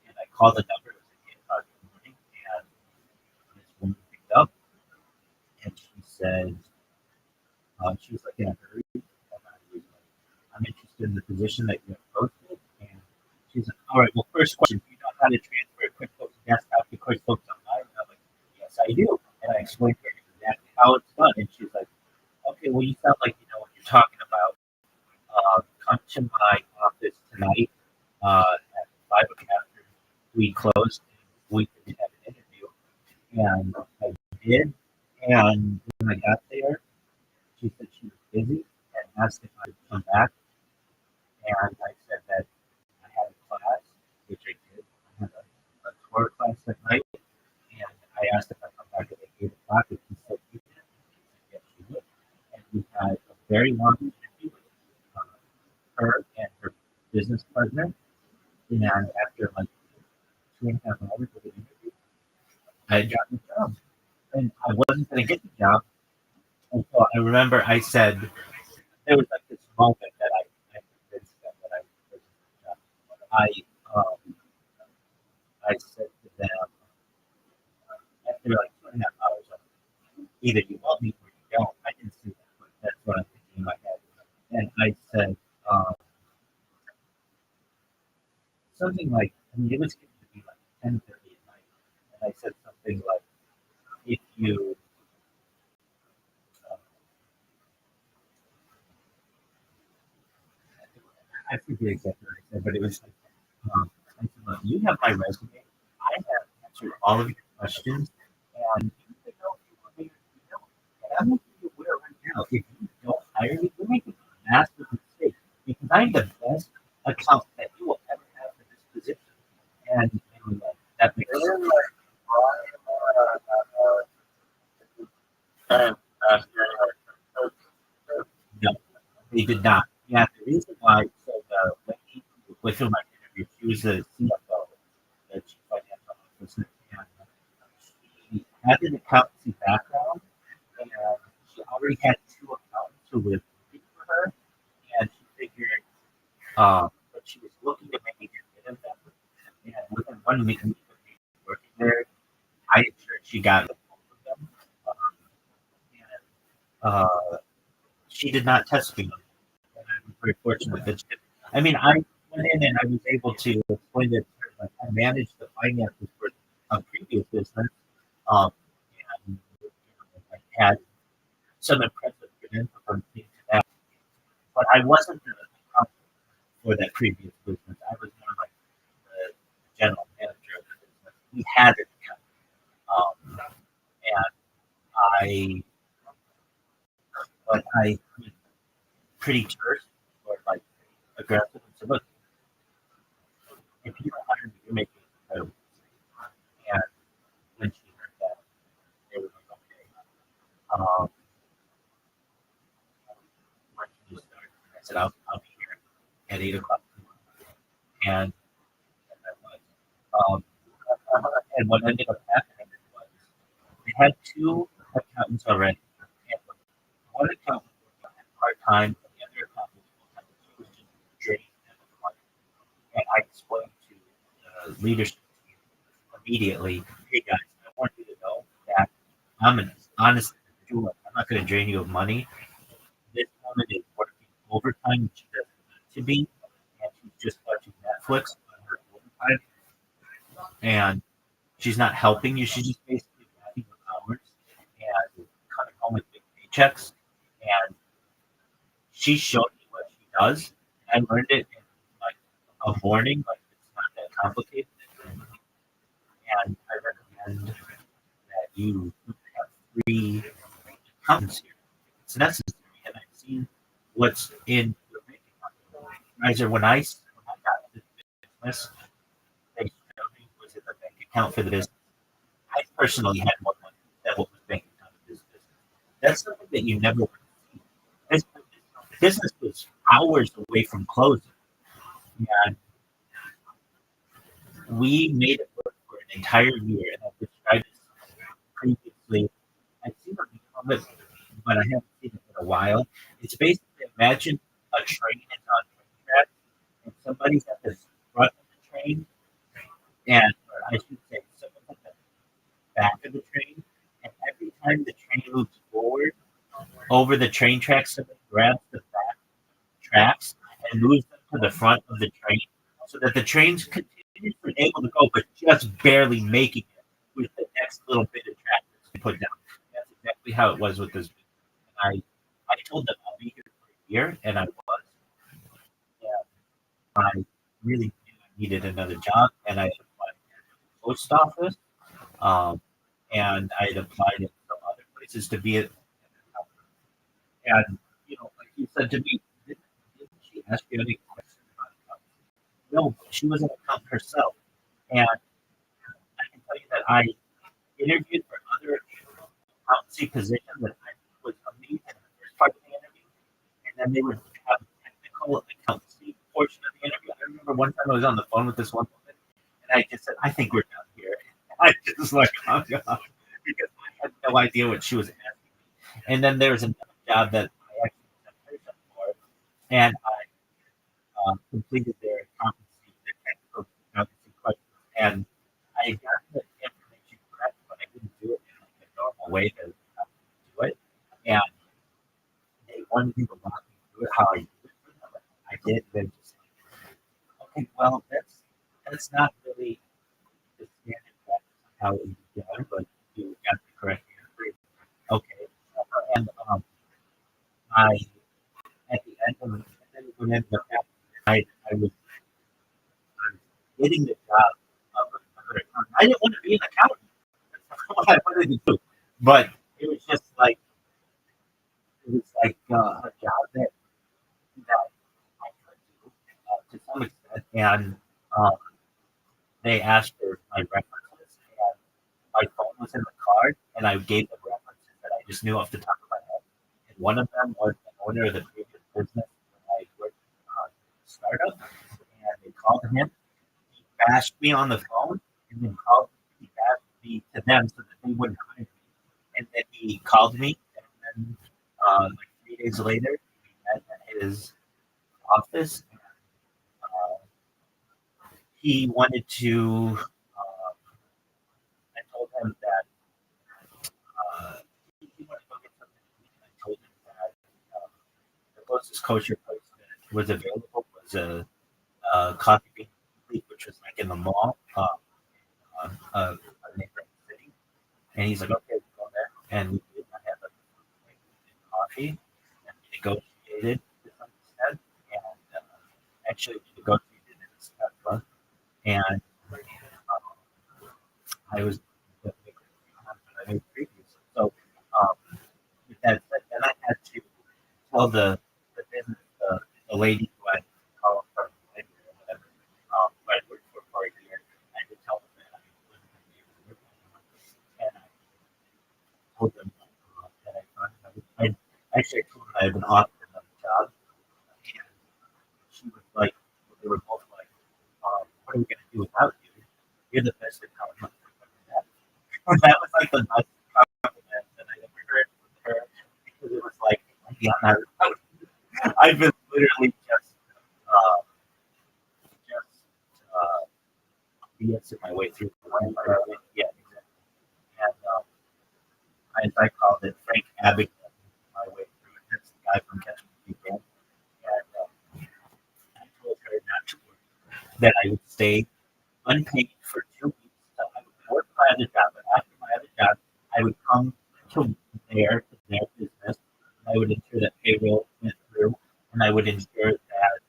And I called the number. It was at 8 o'clock in the morning, and this woman picked up, and she said, she was like in a hurry, and I was like, I'm interested in the position that you have posted. And she's like, all right, well, first question, do you know how to transfer QuickBooks Desktop to QuickBooks Online? And I'm like, yes, I do. And I explained to her exactly how it's done. And she's like, okay, well, you sound like you know what you're talking about. Come to my office tonight at 5 o'clock after we closed. We could have an interview. And I did. And when I got there, she said she was busy and asked if I would come back. And I said that I had a class, which I did. I had a tour class that night. And I asked if I come back at 8 o'clock if she said you did. She said yes, she would. And we had a very long interview with her and her business partner. And after like 2.5 hours of the interview, I had gotten the job. And I wasn't going to get the job. And so I remember I said, there was like this moment that I convinced them that I was the job. Um, I said to them, after like 2.5 hours, either you love me or you don't. I didn't say that, but that's what I'm thinking in my head. And I said something like, I mean, it was getting to be like 10:30 at night. And I said something like, if you, uh, I forget exactly what I said, but it was like, I said, look, you have my resume. I have answered all of your questions, and you can know if you want me or you don't. And I'm making you aware right now, if you don't hire me, you're making a massive mistake because I'm the best accountant that you will ever have for this position. And that makes sense. really like and No, they did not. Yeah, the reason why, so the lady with whom I interviewed, she was the CFO, the chief financial officer, and she had an accountancy background, and she already had two But she was looking to maybe get rid of them. And within 1 week of me working there, I ensured she got both of them. Um, and she did not test me. And I'm very fortunate that she did. I mean, I went in and I was able to explain it. Like, I managed the finances for a previous business, um, and I had some impressive credentials from to that. But I wasn't the accountant for that previous business. I was more like the general manager of the business. We had an accountant, and I, but I was pretty terse or like aggressive and said, "Look, if you don't hire me, you're making it incredible." And when she heard that, they were like, "Okay, um, when can you start?" I said, "I'll be here at 8 o'clock." And I was. Um, and what ended up happening was they had two accountants already. And one accountant was part time, and the other accountant was full time. She was just draining them of money. And I explained to the leadership team immediately, "Hey guys, I want you to know that I'm an honest individual. I'm not going to drain you of money. This woman is working overtime, and she doesn't need to be, and she's just watching Netflix on her overtime, and she's not helping you. She's just basically working her hours and coming home with big paychecks. And she showed me what she does. I learned it in like a morning. Like it's not that complicated. And I recommend that you have 3 accountants here. It's necessary. And I've seen what's in your bank account. Riser, when I got this business, they showed me was in the bank account for the business. I personally had more money than what was bank account of this business. That's something that you never would see. This business was hours away from closing, and we made it work for an entire year. And I've described this previously. I've seen it become it, but I haven't seen it in a while. It's basically imagine a train is on train track, and somebody's at the front of the train, and or I should say, someone's at the back of the train, and every time the train moves forward over the train tracks, somebody grabs the back tracks and moves them to the front of the train so that the train's continuously able to go, but just barely making it with the next little bit of track that's been put down. That's exactly how it was with this. I told them I'll be here for a year, and I was. Yeah, I really knew I needed another job, and I applied at the post office, um, and I had applied at some other places to be at. And like you said to me, didn't she ask you any questions about accounting? No, she was an accountant herself. And I can tell you that I interviewed for other accountancy positions that I was amazing in the first part of the interview. And then they would have a technical accountancy portion of the interview. I remember one time I was on the phone with this one woman, and I just said, "I think we're done here." I just like hung up because I had no idea what she was asking me. And then there was another job that I actually sent her for, and I completed their competency, their technical competency questions, and I got the information correct, but I didn't do it in like the normal way that do it. And they wanted me to walk me through it, how I did it for them. I did. They just like, "Okay, well, that's not really the standard practice of how it would be done, but you got the correct answer." Okay, and I at the end of it, and then when ended up happening, I was getting the job of another accountant. I didn't want to be an accountant. That's not what I wanted to do. But it was just like a job that I could do to some extent. And um, they asked for my references, and my phone was in the card, and I gave them references that I just knew off the top of my head. And one of them was the owner of the previous business when I worked on a startup, and they called him. He bashed me on the phone and then he bashed me to them so that they wouldn't hire me. And then he called me, and then like 3 days later, we met at his office. he wanted to. I told him that he wanted to go get something to eat. And I told him that the closest kosher place that was available was a coffee bean, which was like in the mall, a neighboring city. And he's like, okay, we'll go there. And we did not have like coffee, and we negotiated to some extent, and actually we negotiated in a Tesla, and I was the I made previously. So with that said, then I had to tell the business, the lady who I call from the library or whatever, who I worked for a year. I had to tell them that I wasn't going to be able to work anymore, and I told them that I thought I actually told them I had been offered another job, and she was like, they were both like, "What are we going to do without you? You're the best at telling us." That was like the best compliment that I ever heard from her because it was like, yeah, I've been literally uh, just BSing my way through the one. Yeah, exactly. And as I called it, Frank Abbott my way through it. That's the guy from Catch Me If You Can. And I told her not to worry, that I would stay unpaid for 2 weeks. So I would work my other job, but after my other job, I would come to their business. And I would ensure that payroll went through, and I would ensure that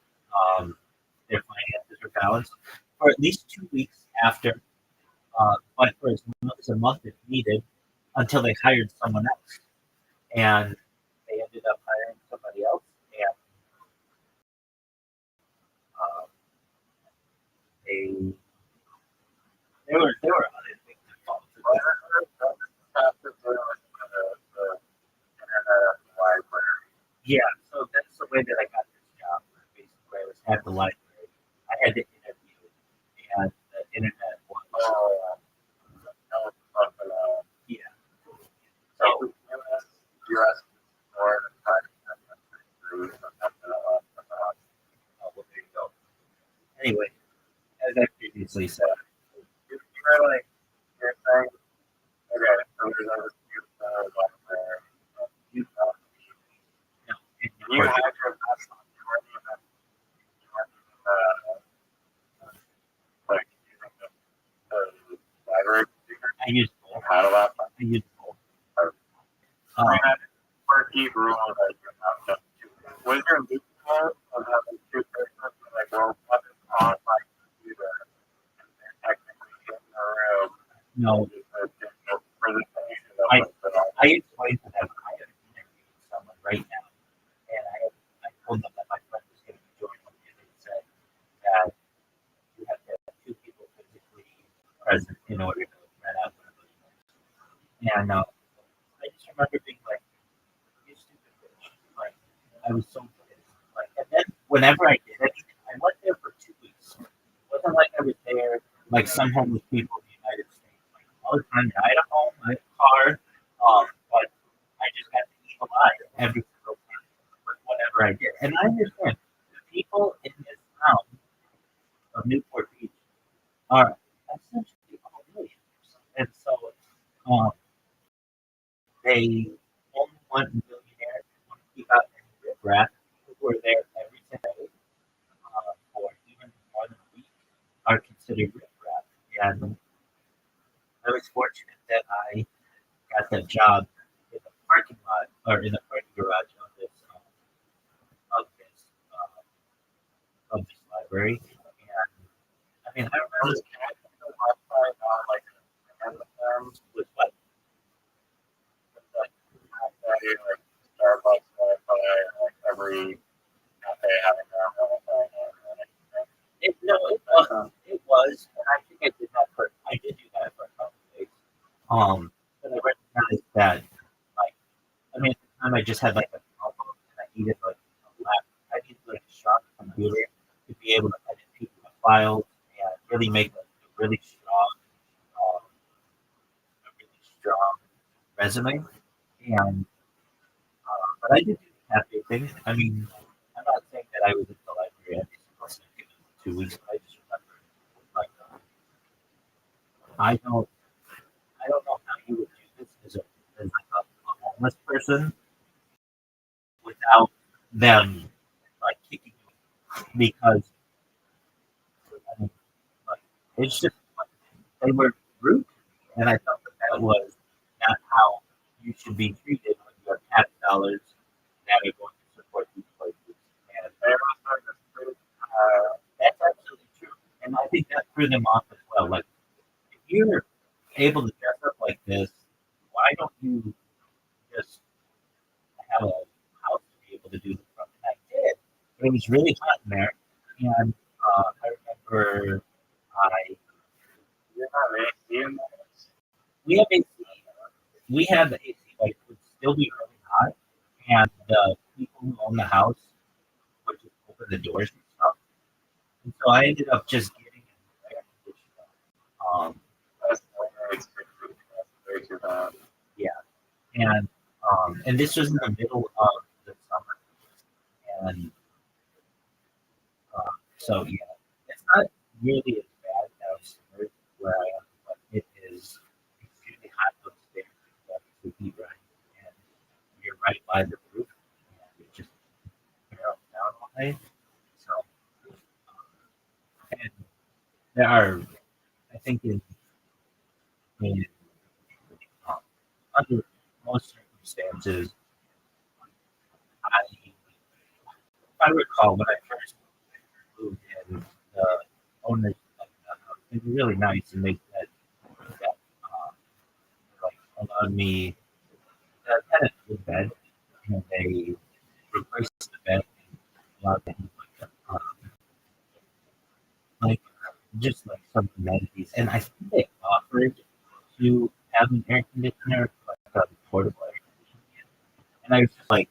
their finances were balanced for at least 2 weeks after, but for as much as a month if needed, until they hired someone else. And they ended up hiring somebody else, and uh, they there were other things involved. Yeah, so that's the way that I got this job. Basically, I was at the library. I had to interview, and the internet was yeah. So well, there you go. Anyway, as I previously said, you know, in You your had market, your like library I use both. had a laptop. I use both. I mean, that's quirky rule that you have to do. Was your loophole of having two persons like, well, what is on my computer? And they're technically in the room. No, Presentation I of what's on. I explained to them I am interviewing someone right now, and I told them that my friend was going to be joining me, and they said that you have to have two people physically present in order to rent out one of those rooms. And I just remember being like, "You stupid bitch!" Like I was so pissed. Like, and then whenever I did it, I went there for 2 weeks. It wasn't like I was there like some homeless people in the United States. Like all the time, I had a home, I had a car, but I just got to eat alive every single time with whatever I did. And I understand the people in this town of Newport Beach are essentially all millionaires, and so um, they only want millionaires who want to keep out any riffraff who are there every single day or even more than a week are considered riffraff. And I was fortunate that I got that job in the parking lot or in the parking garage of this of this library. And I mean, I remember The website on like Amazon with what like like Starbucks Wi-Fi, like every cafe having their own Wi-Fi and it. No, it was, and I think I did do that for a couple of days. But I recognized that, like, I mean, at the time I just had like a notebook, and I needed like a lap. I needed like a sharp computer to be able to edit PDF files and really make a uh, really strong resume. And but I did do the cafe thing. I mean, I'm not saying that I was at the library every single second of the 2 weeks. I just remember. I don't I don't know how you would do this as a homeless person without them like kicking you because I mean, like, it's just like, they were rude, and I felt that that was not how you should be treated when you have tax dollars that are going to support these places. And that's absolutely true, and I think that threw them off as well. Like if you're able to dress up like this, why don't you just have a house to be able to do this from? And I did. But it was really hot in there, and I remember I You're not making we have AC. We had the AC, like it would still be really hot, and the people who own the house would just open the doors and stuff. And so I ended up just getting an air conditioner. that's way too bad. Yeah, and this was in the middle of the summer, and so yeah, it's not really as bad downstairs where I am, but it is extremely hot upstairs. The heat right, and you're right by the roof, and it just barrels down all night. So, and there are, I think, in um, under most circumstances, I recall when I first moved in, the owners of the house, they were really nice, and they said that like allowed me had a good bed, and they replaced the bed and allowed me like just like some amenities, and I think they offered to have an air conditioner, like a portable air conditioner. And I was just like,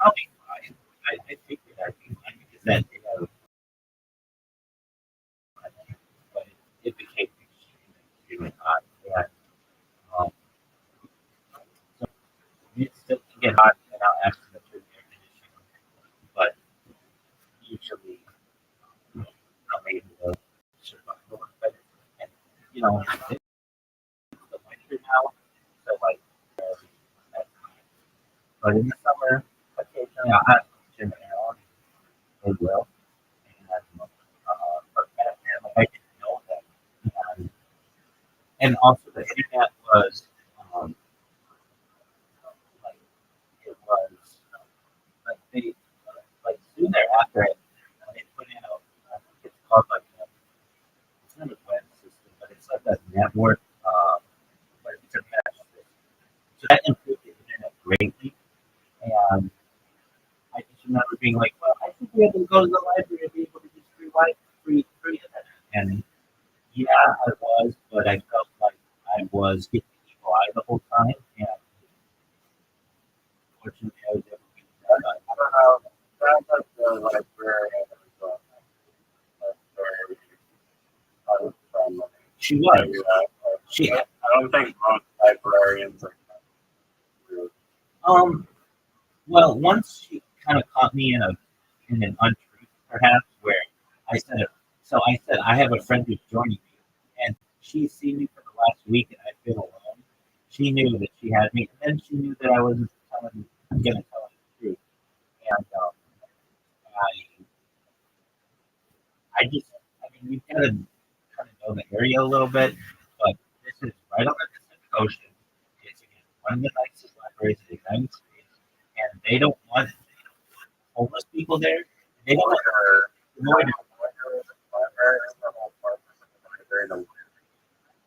I'll be fine. I figured I'd be fine because that day I was fine. But it became extremely hot. And um, so it still can get hot, and I'll ask them to turn the air conditioner on. But usually I'm able to survive. But, and, you know, it's the winter now, so like, uh, but in the summer, occasionally I'll have to turn the air on. They will. And, but back then, like, I didn't know that. And also the internet was um, like it was like they like soon thereafter they put in I think it's called like it's not a web system but it's like a network but it's a mesh system. So that improved the internet greatly. And I just remember being like, well, I should be able to go to the library and be able to just free internet. And yeah, I was, but I felt like I was getting evil eye the whole time. And fortunately, I was able to get it done. I don't know. Sounds like the librarian was very unfriendly. She was. She I don't think most librarians are rude. um well once she kind of caught me in an untruth perhaps where I said I have a friend who's joining me and she's seen me for the last week and I've been alone. She knew that she had me and then she knew that I wasn't gonna tell her the truth. And I just I mean you've got to kind of know the area a little bit, but this is right on the Pacific Ocean. It's again one of the nicest libraries in the United States, and they don't want homeless people there. They don't want loitering.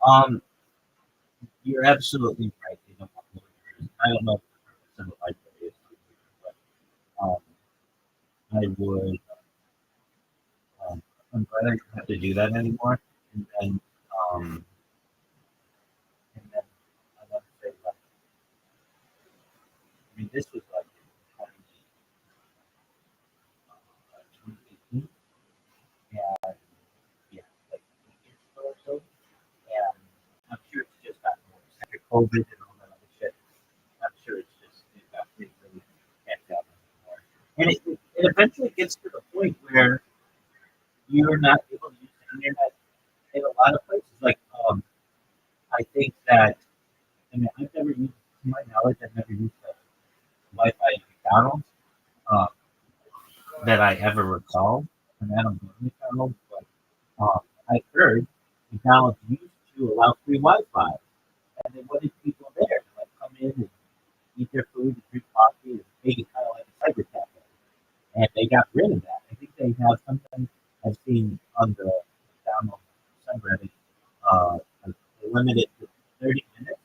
Um, you're absolutely right. They don't want loiterers. I don't know what the purpose of the library is, but I would. I'm glad I don't have to do that anymore. And then, um, and then I want to say, like, I mean, this was like in 2018, and yeah, like 8 years ago or so. And I'm sure it's just gotten worse after COVID and all that other shit. I'm sure it's just it got really, really backed up more. And it eventually gets to the point where you're not able to use the internet in a lot of places. Like that I mean, I've never used, to my knowledge, I've never used the Wi-Fi at McDonald's uh, that I ever recall. And I don't go to McDonald's, but I heard McDonald's used to allow free Wi-Fi, and they wanted people there to like come in and eat their food and drink coffee and make it kind of like a cyber cafe. And they got rid of that. I think they have something I've seen on the McDonald's subreddit. Like they limit it to 30 minutes.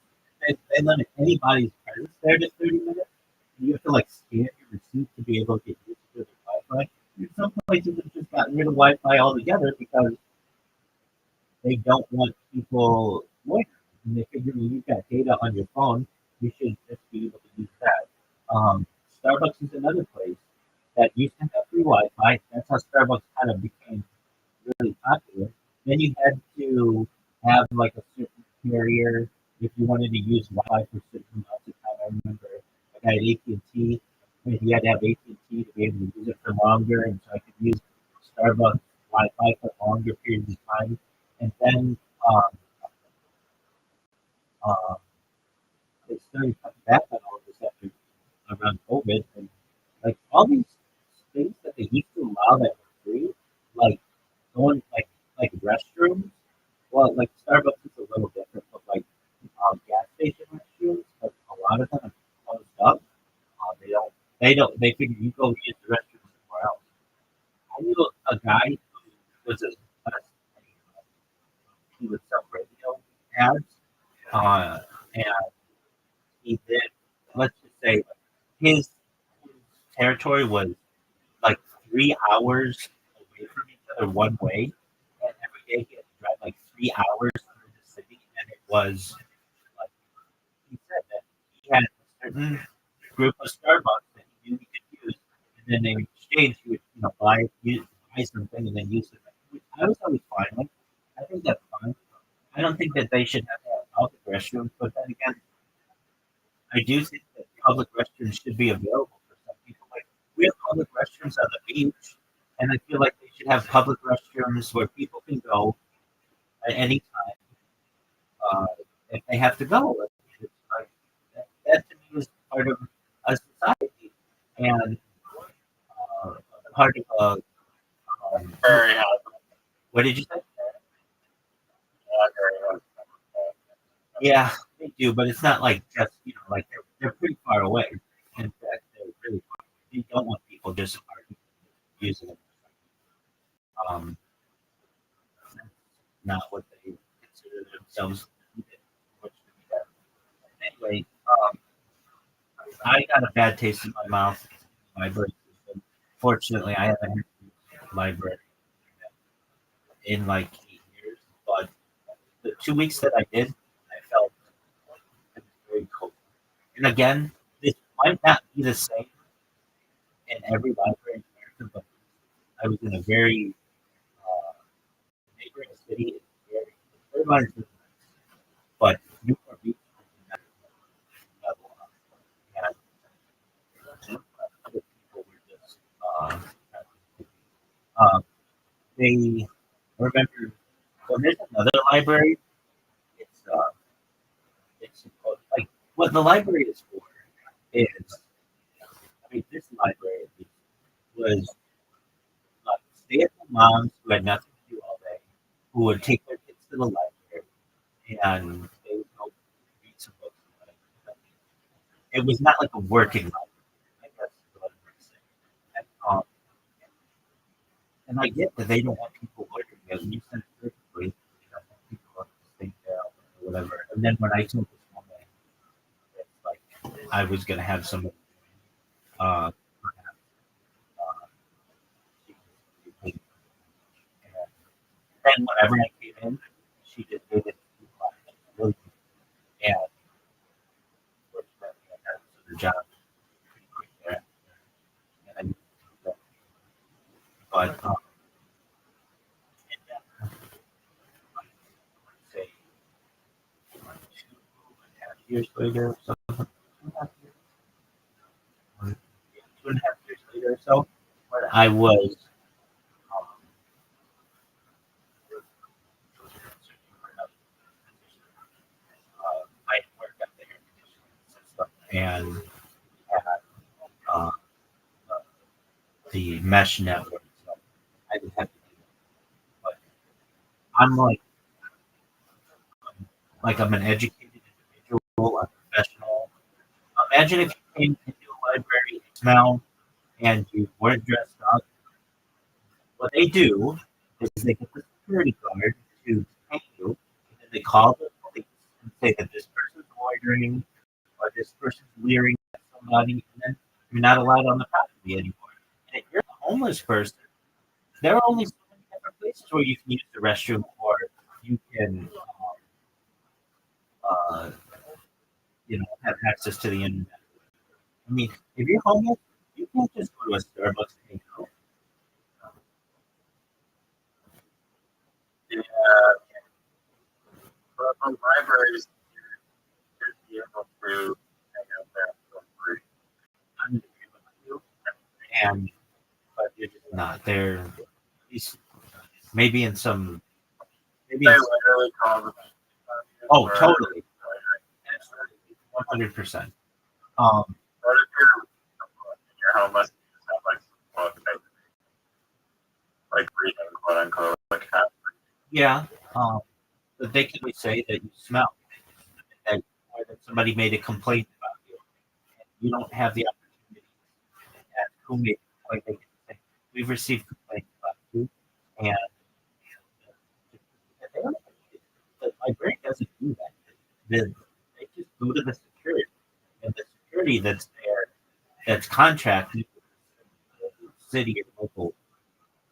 They limit anybody's presence there to 30 minutes. You have to like scan your receipt to be able to get used to the Wi-Fi. In some places, have just gotten rid of Wi-Fi altogether because they don't want people loitering. And they figure when you've got data on your phone, you should just be able to use that. Starbucks is another place that used to have free Wi-Fi. That's how Starbucks kind of became really popular. Then you had to have like a certain carrier if you wanted to use Wi-Fi for certain amounts of time. I remember like I had AT&T, and you had to have AT&T to be able to use it for longer, and so I could use Starbucks Wi-Fi for longer periods of time. And then um, uh, they started cutting back on all of this after around COVID, and like all these things that they used to allow that were free, like going like restrooms. Well, like Starbucks is a little different, but like gas station restrooms, like a lot of them are closed up. They figure you go use the restroom somewhere else. I knew a guy who was he would sell radio ads, and he did. Let's just say his territory was like 3 hours away from each other one way, and every day he had to drive like 3 hours through the city, and it was like he said that he had a certain group of Starbucks that he knew he could use, and then they would exchange. He would buy something and then use it. Which I was always fine with. I think that's fine. I don't think that they should have to have public restrooms, but then again, I do think that public restrooms should be available for some people. Like we have public restrooms on the beach, and I feel like they should have public restrooms where people can go at any time if they have to go. It's like, that to me is part of a society and uh, part of Very happy. what did you say? Very happy. Yeah, they do, but it's not like just like they're pretty far away. In fact, they're really far. They don't want people just using it. Um, not what they consider themselves. Which anyway, I got a bad taste in my mouth. Library system. Fortunately, I haven't had a library in like 8 years, but the 2 weeks that I did, I felt it was very cold. And again, this might not be the same in every library in America, but I was in a very neighboring city. It's very, everybody's really nice, but Newport Beach was another level up. And other people were just, uh, they remember, well, there's another library. It's, it's supposed, like, what the library is for is, I mean, this library at least was stay-at-home moms who had nothing to do all day, who would take their kids to the library and they would go read some books. It was not like a working library, I guess is what I'm trying to say. And, and I get that they don't want people working there. You said it perfectly. They don't want people to stay there or whatever. And then when I told this woman, it's like I was going to have some, perhaps, she was really, and whenever I came in, she just did it really, and fortunately I got another job pretty quick there. And I, but and then, say 2.5 years later, so 2.5 years, yeah, 2.5 years later or so, when I was um, and had uh, the mesh network. So I didn't have to do that. But I'm like I'm an educated individual, a professional. Imagine if you came into a library now and you weren't dressed up. What they do is they get the security guard to detain you, and then they call the police and say that this person's loitering or this person's leering at somebody, and then you're not allowed on the property anymore. And if you're a homeless person, there are only so many different places where you can use the restroom or you can, uh, have access to the internet. I mean, if you're homeless, you can't just go to a Starbucks and hang out. Yeah, but libraries should be able to hang out there for free. I'm in agreement with you, and but you're just not. They're at least maybe in some maybe They in, literally call them. oh totally, absolutely, 100%. What if you're homeless and you just have like some book that like reading quote unquote like half. Yeah, but they can say that you smell, that or that somebody made a complaint about you. You don't have the opportunity to ask who made the complaint. They can say, we've received complaints about you, and they don't, the librarian doesn't do that. They just go to the security, and the security that's there, that's contracted with the city or local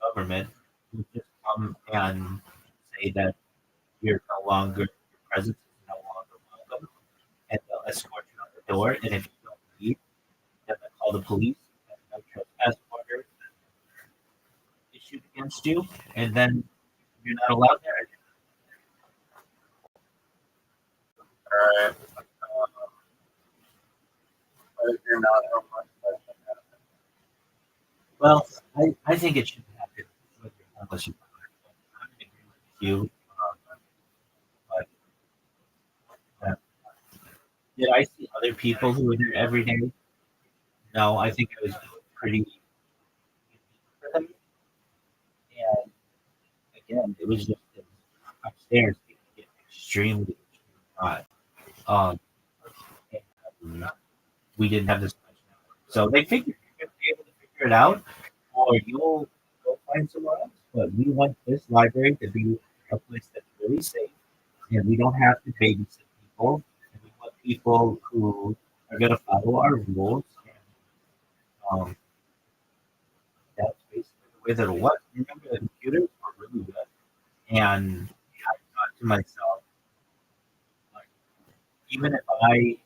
government, will just come and say that you're no longer, your presence is no longer welcome, and they'll escort you out the door. And if you don't leave, then they'll call the police, and no trespass order issued against you, and then you're not allowed there again. Alright. But if you're not homeless, that can happen. Well, I think it should happen with your homeless. I'm in agreement with you. But did I see other people who were there every day? No, I think it was pretty easy for them. And again, it was just upstairs. It could get extremely hot. Um, and we didn't have this much network. So they figured you're going to be able to figure it out, or you'll go find somewhere else. But we want this library to be a place that's really safe, and we don't have to babysit people. And we want people who are going to follow our rules. And that's basically the way that it was. Remember, the computers were really good. And I thought to myself, like, even if I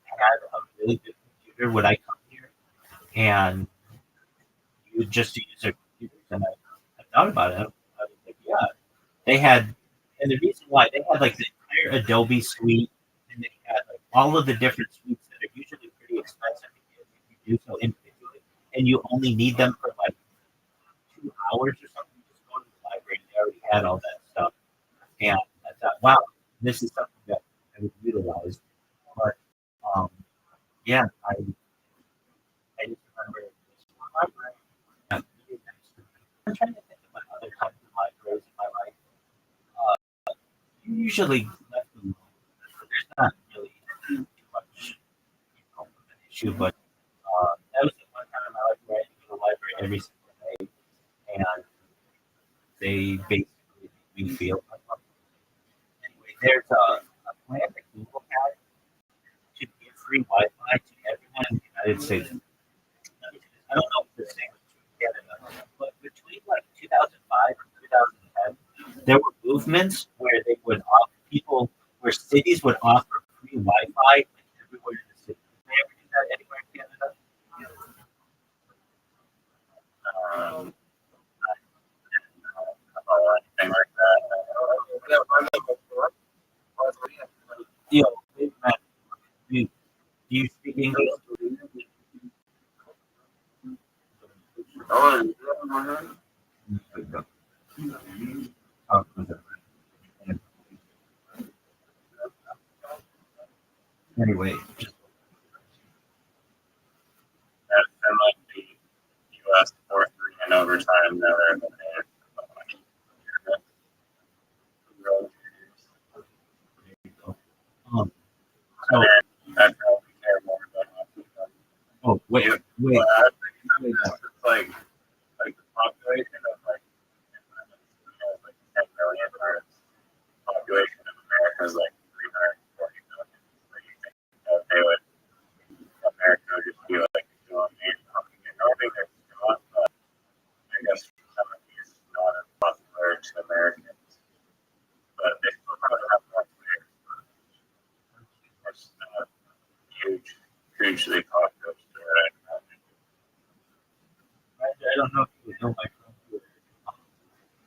had a really good computer, would I come here and use just to use their computers? And I thought about it. I was like, yeah, they had, and the reason why they had like the entire Adobe suite, and they had like all of the different suites that are usually pretty expensive if you do so individually, and you only need them for like 2 hours or something. You just go to the library and they already had all that stuff. And I thought, wow, this is something that I would utilize. But yeah, I just remember this one library. That really nice to me. I'm trying to think of my other kinds of libraries in my life. Usually left alone. There's not really too much of an issue, but that was the one time in my life where I had to go to the library every single day, and they basically made me feel uncomfortable. Anyway, there's a plan that Google had to give free Wi-Fi to everyone in the United States. I don't know if the same is true in Canada, but between like 2005 and 2010, there were movements where they would offer people, where cities would offer free Wi-Fi like everywhere in the city. Did they ever do that anywhere in Canada? Um, or anything like that. You know, Matt, do you speak English? Oh, Anyway, just And like the U.S. 4-3 in overtime, now they're in the game. there you go. So, That's how we care more about hockey. oh, wait. But I think it's like the population of like 10 million, whereas the population of America is like 340 million. So you think that they would, America would just be like doing main hockey. And normally they're not, but I guess some of these not as popular to Americans. But they still probably have more players. It's not hugely popular right now. I don't know if you know my friend who is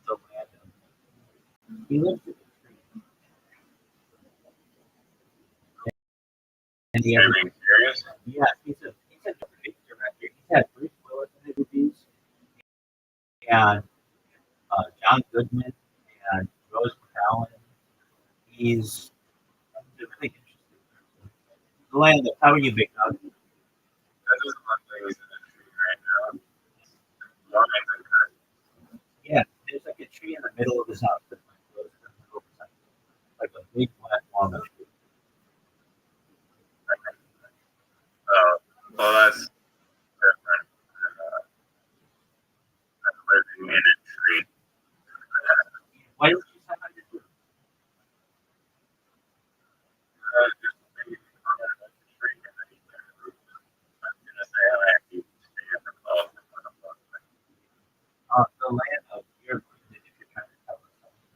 so random. He lives in the tree, and he has, Are you being serious? yeah, he's a great director. He's had Bruce Willis in the movies, and John Goodman, and Rose McGowan. He's a really interesting person. Lando, how are you, Big Dog? That is one thing is in the tree right now. Lawman's in her. Yeah, there's like a tree in the middle of his house that's like close to the middle of his house. Like a big flat walnut tree. Well, that's different than living in a tree. Why don't you sign on to do it? Just maybe comment about the tree and then you can move. I'm going to say I have to stay in the call. The land of your if you're trying to tell us something.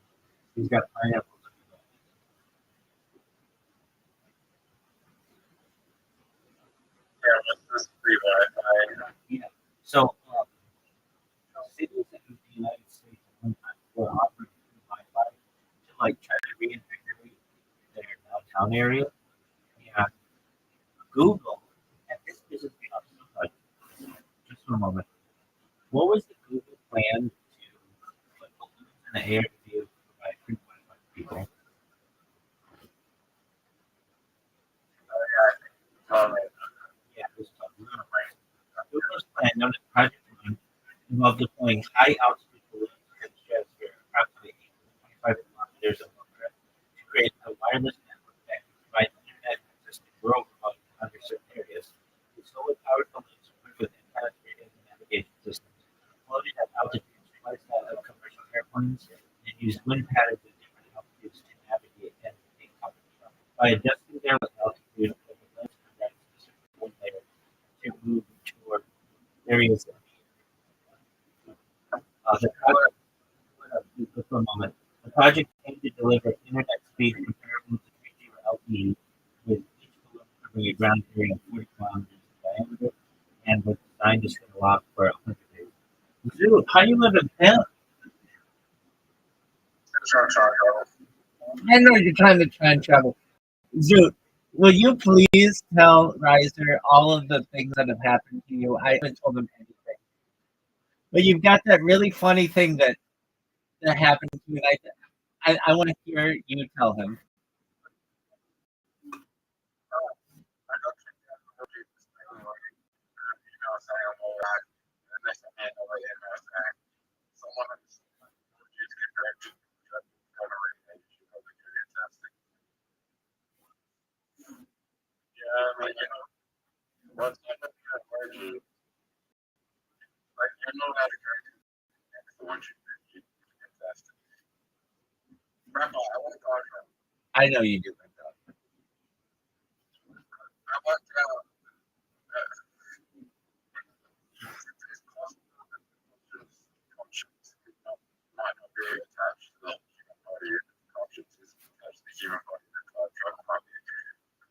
He's got pineapples. Yeah, what's this free Wi-Fi? Yeah. So, cities in the United States at one time were offering free Wi-Fi to like try to reinvigorate their downtown area. And Google, and this pisses me off so much. Just for a moment. What was the Google plan to put balloons in the air to be able to provide free Wi-Fi to people? Oh, Yeah, it was called Lunar Plan. Google's plan, known as Project Moon, involved deploying high altitude balloons in the stratosphere approximately 25 kilometers above Earth to create a wireless network that can provide internet access to rural, remote, and underserved areas. The solar powered balloons equipped with antennas for air navigation systems floated at altitudes twice that of commercial airplanes and used wind patterns at different altitudes to navigate and make coverage. By adjusting their altitude, the balloons could specific wind layers to move toward areas of the project. For a moment, the project aimed to deliver internet speed comparable to 3G or LTE, with each balloon covering a ground area of 40 kilometers in diameter, and was designed to stay aloft for 100 days. Dude, how do you live in Penn? I know you're trying to time travel. Zoot, will you please tell Riser all of the things that have happened to you? I haven't told him anything. But you've got that really funny thing that happened to you, and I want to hear you tell him. Yeah, like, once I know how to argue, like, you know how to drink, and if you want you fantastic. Rabbi, I want to talk to him. I know you do. I want to, it's possible that conscience is not, might not be attached to the human body, and conscience is attached to the human body, that drug might be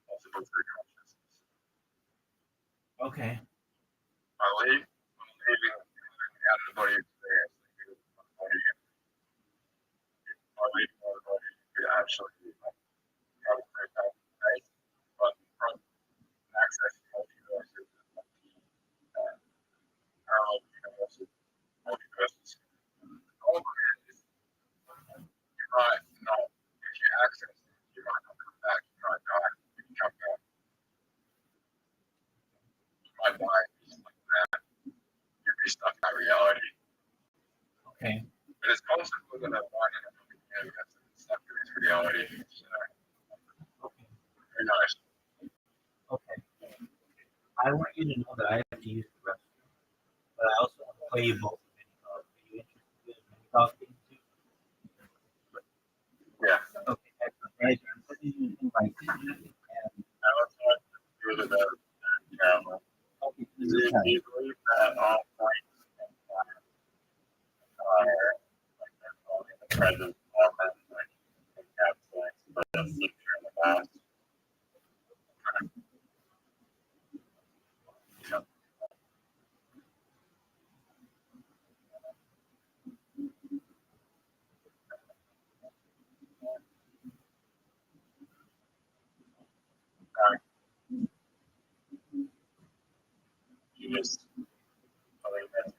possible through consciousness. Okay. I leave, I'm leaving out of the body experience, I leave my body to actually have a great time, right? But from access to multiverses, parallel universes, multiverses, all of it is, you might not, if you access it, you might not come back, you might die, you come back. looking at one and it's not reality. Okay. Very nice. Okay. I want you to know that I have to use the restroom, but I also want to play you both a mini golf. Are you interested in mini golf game too? Yeah. Okay, excellent. Right, I'm putting you in invite, and I was talking to the travel. okay, Do you believe that all points in time are like there's only the present moment, like encapsulates the future and the past? You know, you just believe that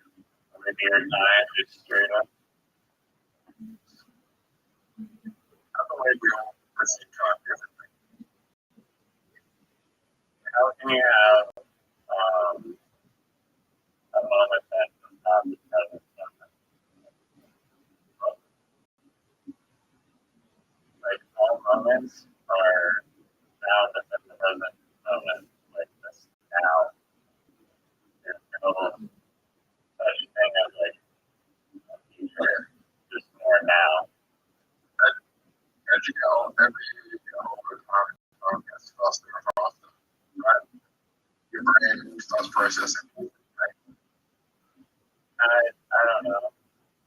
linear time is straight up. How the way we all perceive time differently? How can you have a moment that does not the present moment? Like all moments are now the present moment, like this now. There's no such thing as like a future, just more now. As you go, over time gets faster and faster, right? Your brain starts processing. Right? I don't know.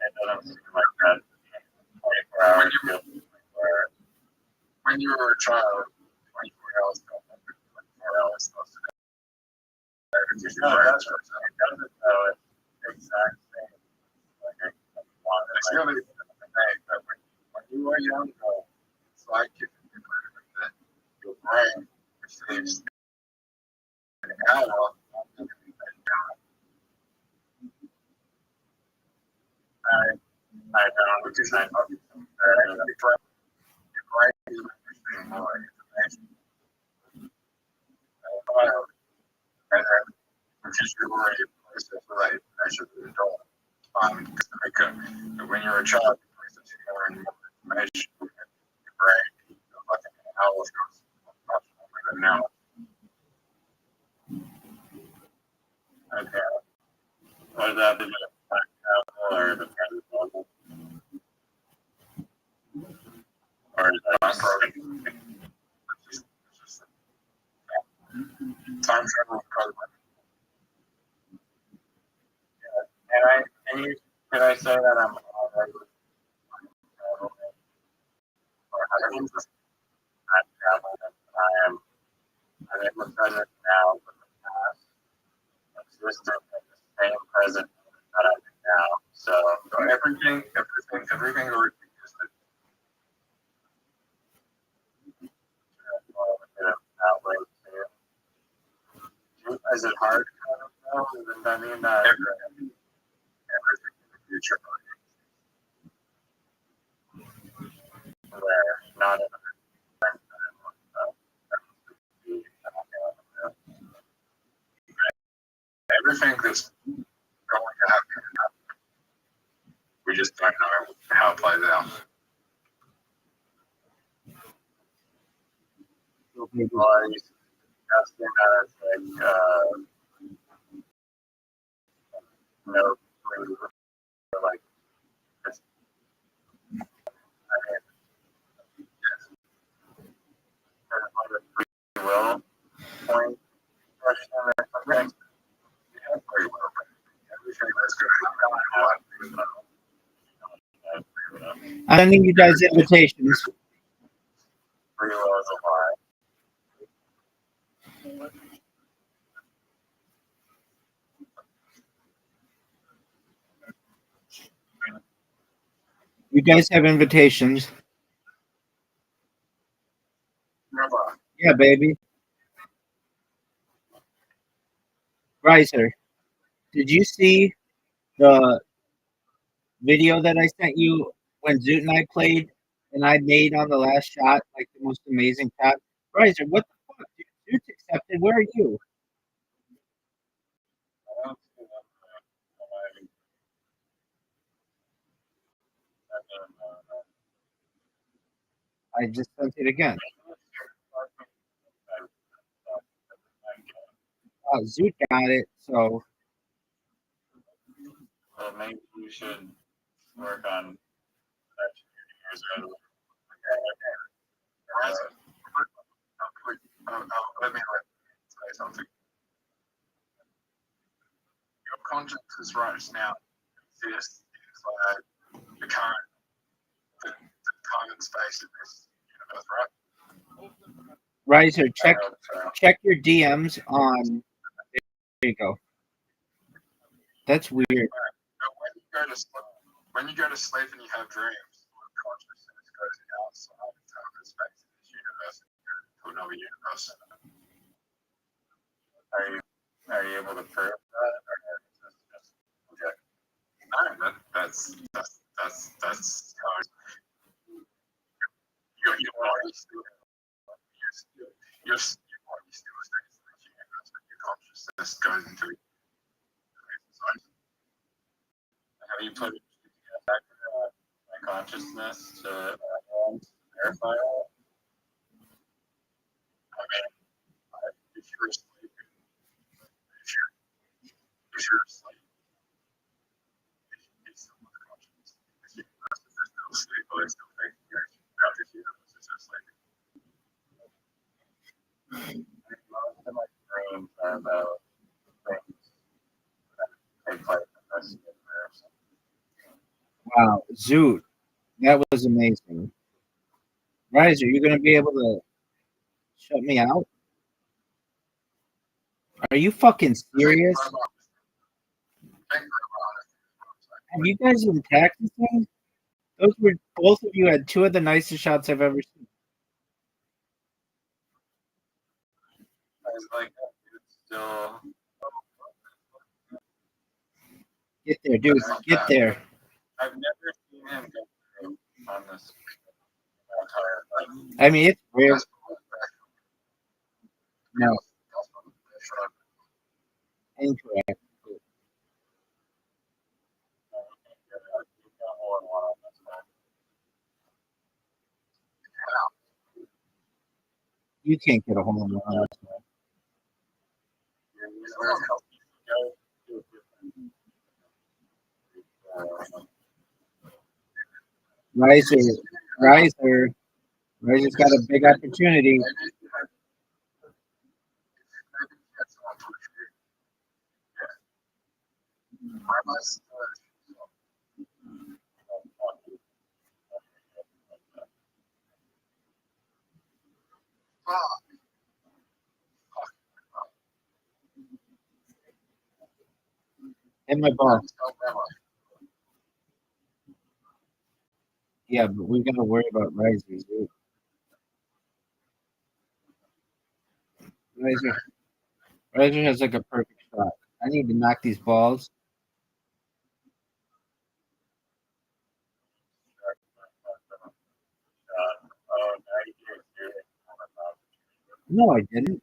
It doesn't seem like that 24 hours when you were a child, 24 hours felt like 24 hours supposed to be. No, that's what it doesn't know it's the exact same. Like it's really the thing that when you were younger, it's like that your brain receives an hour of I know, which is not your brain is receiving more information. And then, which is your way to process the right information as an adult. Quicker. But when you're a child, you process more and more information in your brain. Like an hour goes much longer than now. Okay. What is that? Is it or the present moment? Or is that time travel program? Yeah. Can I say that I'm already or I'm just not traveling? I'm in the present now, but the past existent in the same present that I'm in now. So everything already existed. Is it hard to kind of know? Does that mean that everything in the future where not in everything that's going to happen. We just don't know how it plays out. People are asking that no free like this. I mean, yes. Free will point question or something. Yeah, free will. Everything that's good. I'm sending you guys invitations. Free will is a lie. You guys have invitations. Rabbi. Yeah, baby. Riser, did you see the video that I sent you when Zoot and I played and I made on the last shot, like the most amazing shot? Riser, what the fuck? Dude, Zoot's accepted. Where are you? I don't see that. I just sent it again. Zoot got it. So Well, maybe you should work on that. Let me say something. Your consciousness right now exists inside the current space in this universe, right? Riser, check your DMs on. There you go. That's weird. When you go to sleep and you have dreams, consciousness goes outside of time and space in this universe to another universe. Are you able to prove that, or is this just okay? No, that's how your body still your body still stays in this universe, but your consciousness goes into the zone. Have you put my consciousness to verify all? I mean, if you're asleep, if you're asleep, it's still unconscious. If you're still asleep, but it's still thinking about this universe, it's just like most of my dreams are about things that take place in this universe. Wow, Zoot, that was amazing. Riser, you're gonna be able to shut me out? Are you fucking serious? Have you guys been practicing? Those were both of you had two of the nicest shots I've ever seen. Like, it's still. Get there, dude. Get there. I've never seen him go through on this entire thing. I mean, it's real. No, incorrect. You can't get a hold of one. Riser's got a big opportunity. And my ball. Yeah, but we gotta worry about Riser. Riser has like a perfect shot. I need to knock these balls. No, I didn't.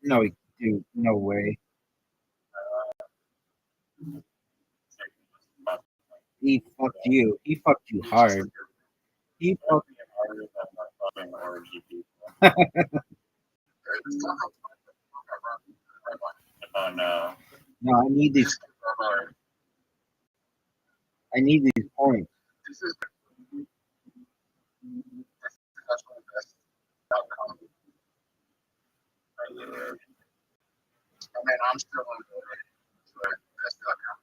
No, dude, no way. He fucked you. He fucked you hard. He fucked. Oh no. No, I need these. I need these points. This is actually the best outcome. I mean, I'm still on the best outcome.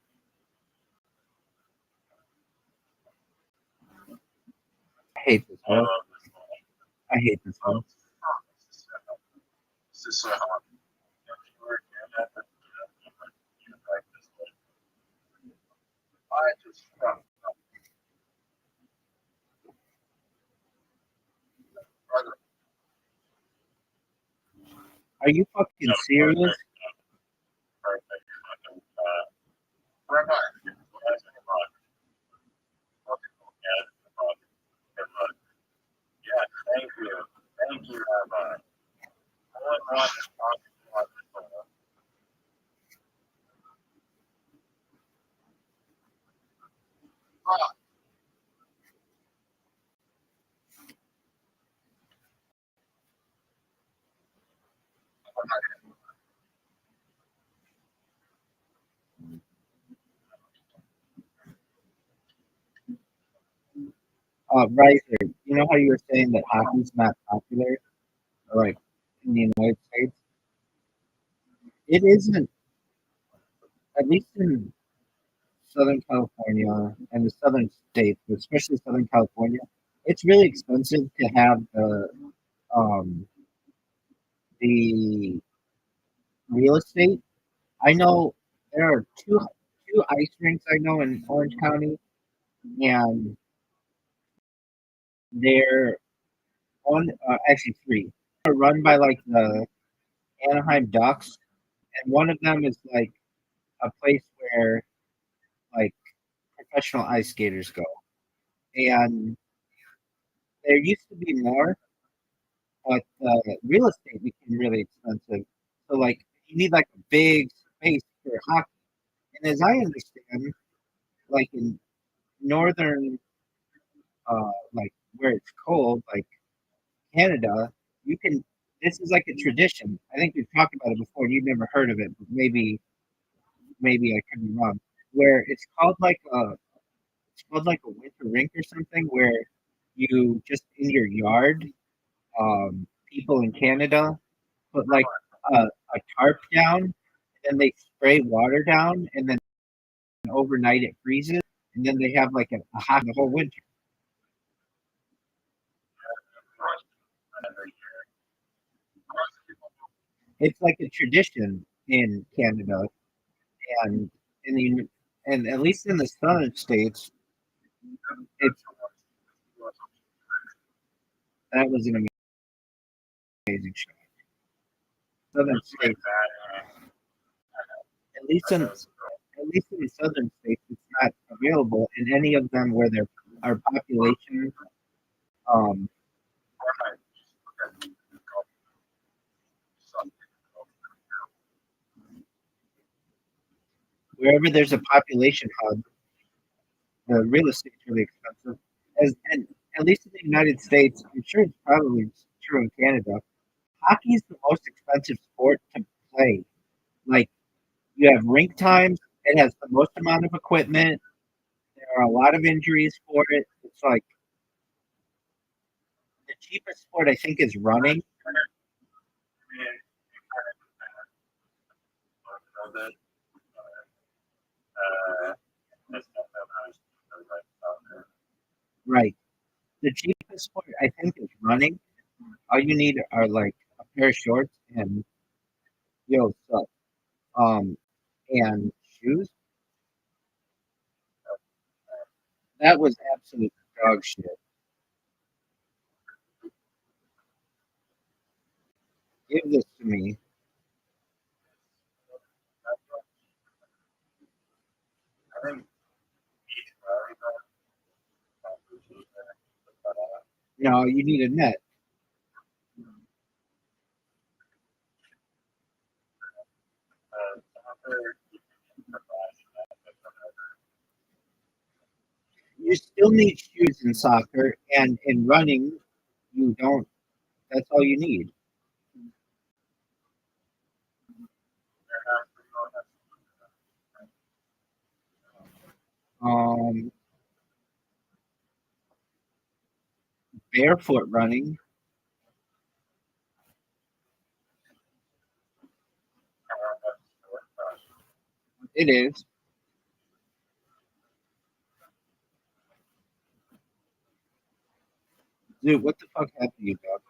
I hate this one. I hate this one. This is so hard. I just Are you fucking serious? Rabbi. Yeah, thank you. Thank you, Rabbi. Riser, you know how you were saying that hockey's not popular, like in the United States? It isn't, at least in Southern California and the southern states, but especially Southern California. It's really expensive to have um, the real estate. I know there are two ice rinks I know in Orange County, and they're on actually three. They're run by like the Anaheim Ducks, and one of them is like a place where like professional ice skaters go. And there used to be more, but real estate became really expensive. So like you need like a big space for hockey. And as I understand, like in northern, like where it's cold, like Canada, you can. This is like a tradition. I think we've talked about it before. You've never heard of it, but maybe I could be wrong. Where it's called like a winter rink or something, where you just in your yard, people in Canada put like a tarp down, and then they spray water down, and then overnight it freezes, and then they have like a hot the whole winter. It's like a tradition in Canada, and in the and at least in the southern states, it's that was an amazing show. Southern states, at least in at least in the southern states, it's not available in any of them where there are population. Um, Wherever there's a population hub, the real estate's really expensive. And at least in the United States, I'm sure it's probably true in Canada. Hockey is the most expensive sport to play. Like you have rink times, it has the most amount of equipment. There are a lot of injuries for it. It's like the cheapest sport I think is running. Right. The cheapest sport I think is running. All you need are like a pair of shorts and stuff. And shoes. That was absolute dog shit. Give this to me. No, you need a net. You still need shoes in soccer, and in running, you don't. That's all you need. Um, Barefoot running, it is. Dude, what the fuck happened to you, dog?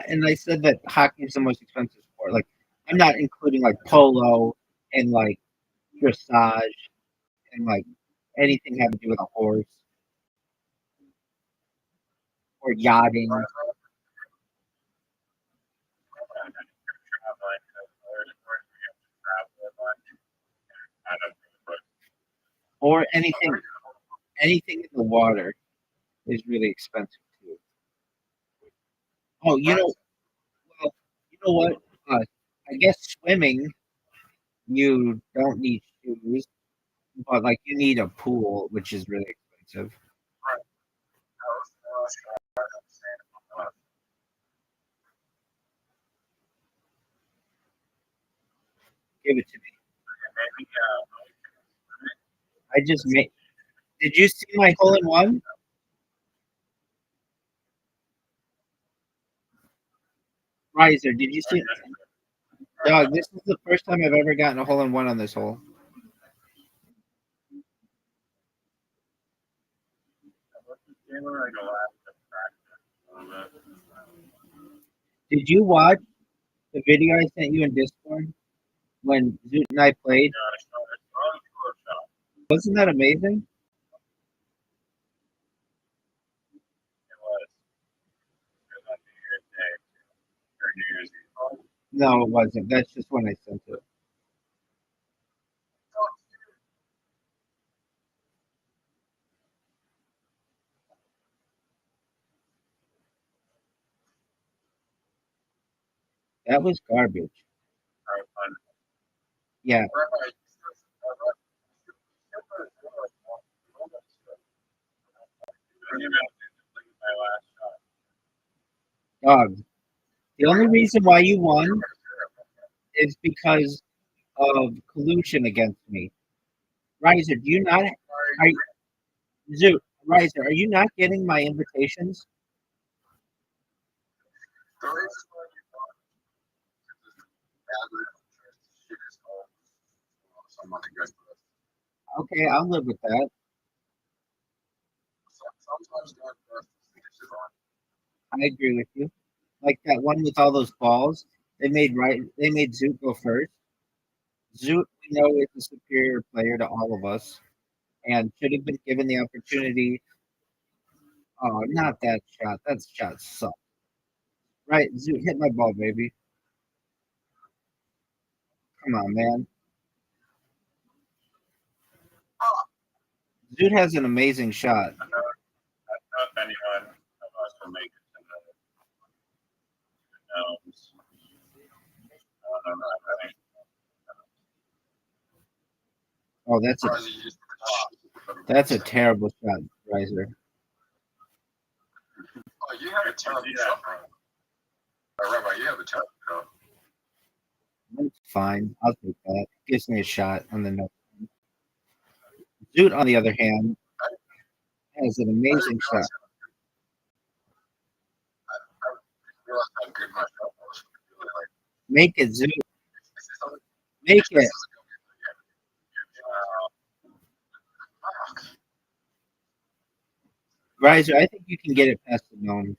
And I said that hockey is the most expensive sport. Like, I'm not including like polo and like dressage and like anything having to do with a horse or yachting or anything in the water is really expensive too. Oh, well, you know what? Uh, I guess swimming you don't need shoes, but like you need a pool, which is really expensive. Give it to me. I just made. Did you see my hole in one? Riser, did you see? Dog, this is the first time I've ever gotten a hole in one on this hole. Did you watch the video I sent you in Discord when Zoot and I played? Wasn't that amazing? No, it wasn't. That's just when I sent it. That was garbage. Yeah, dog. The only reason why you won is because of collusion against me. Riser, do you not? Are Zoot, Riser, are you not getting my invitations? Okay, I'll live with that. I agree with you. Like that one with all those balls. They made Zoot go first. Zoot, we know, is a superior player to all of us and should have been given the opportunity. Oh, not that shot. That shot sucked. Right, Zoot, hit my ball, baby. Come on, man. Zoot has an amazing shot. Oh, that's a terrible shot, Riser. That's fine. I'll take that. Gives me a shot on the next. Zoot, on the other hand, has an amazing shot. Make it, Zoot. Make it. Riser, I think you can get it past the gnomes.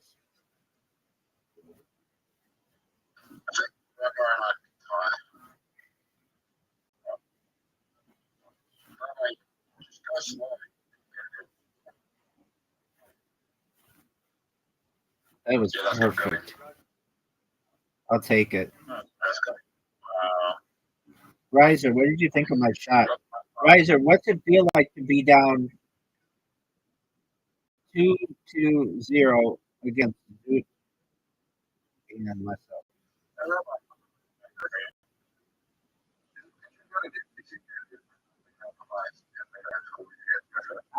That was perfect. I'll take it. Riser, what did you think of my shot? Riser, what's it feel like to be down 2-0 against Zoot and myself?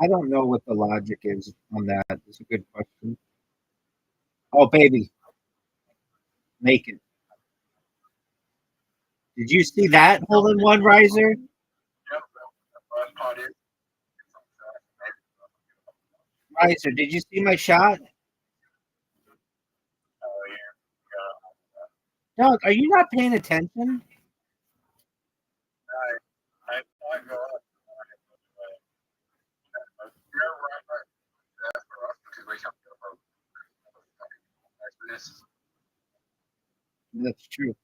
I don't know what the logic is on that. It's a good question. Oh, baby, make it. Did you see that hole in one, Riser? Riser, did you see my shot? Doug, are you not paying attention? That's true.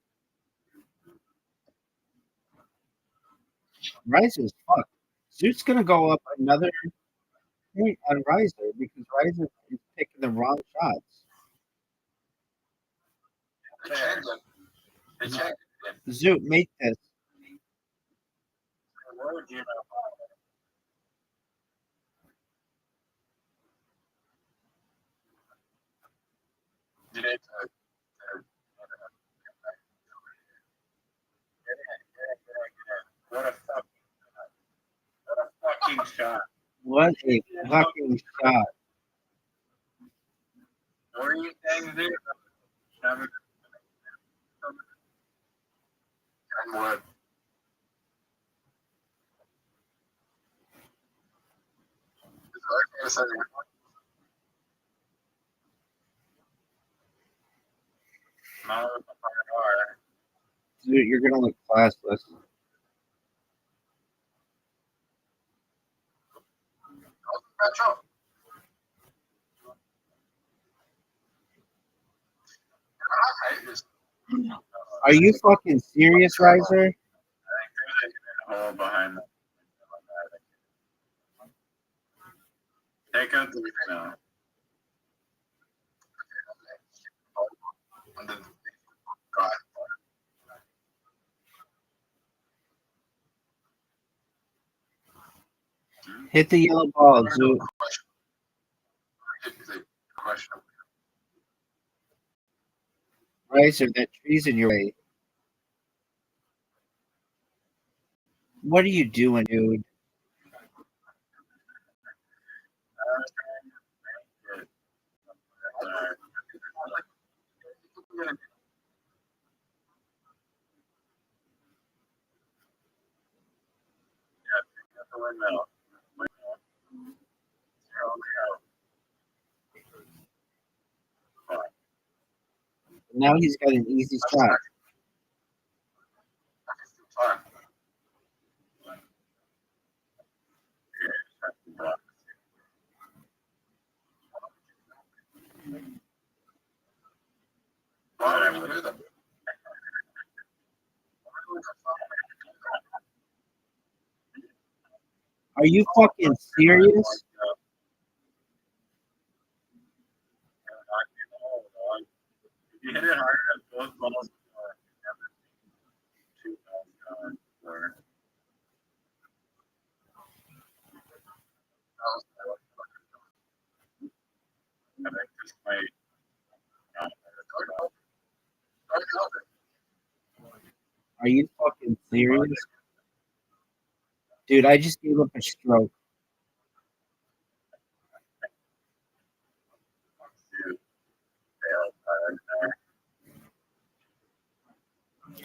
Riser's fucked. Zoot's gonna go up another point on Riser because Riser is picking the wrong shots. Zoot, make this. What a fucking shot. guess I didn't. Not with the fire. Dude, you're gonna look classless. Retro. I hate this. Are you fucking serious, Riser? I think there's a hole behind them. Take out the window. And then God. Hit the yellow ball, dude. Question. Riser, that tree's in your way. What are you doing, dude? Now he's got an easy shot. Are you fucking serious? You hit it hard at both balls. Are you fucking serious? Dude, I just gave up a stroke.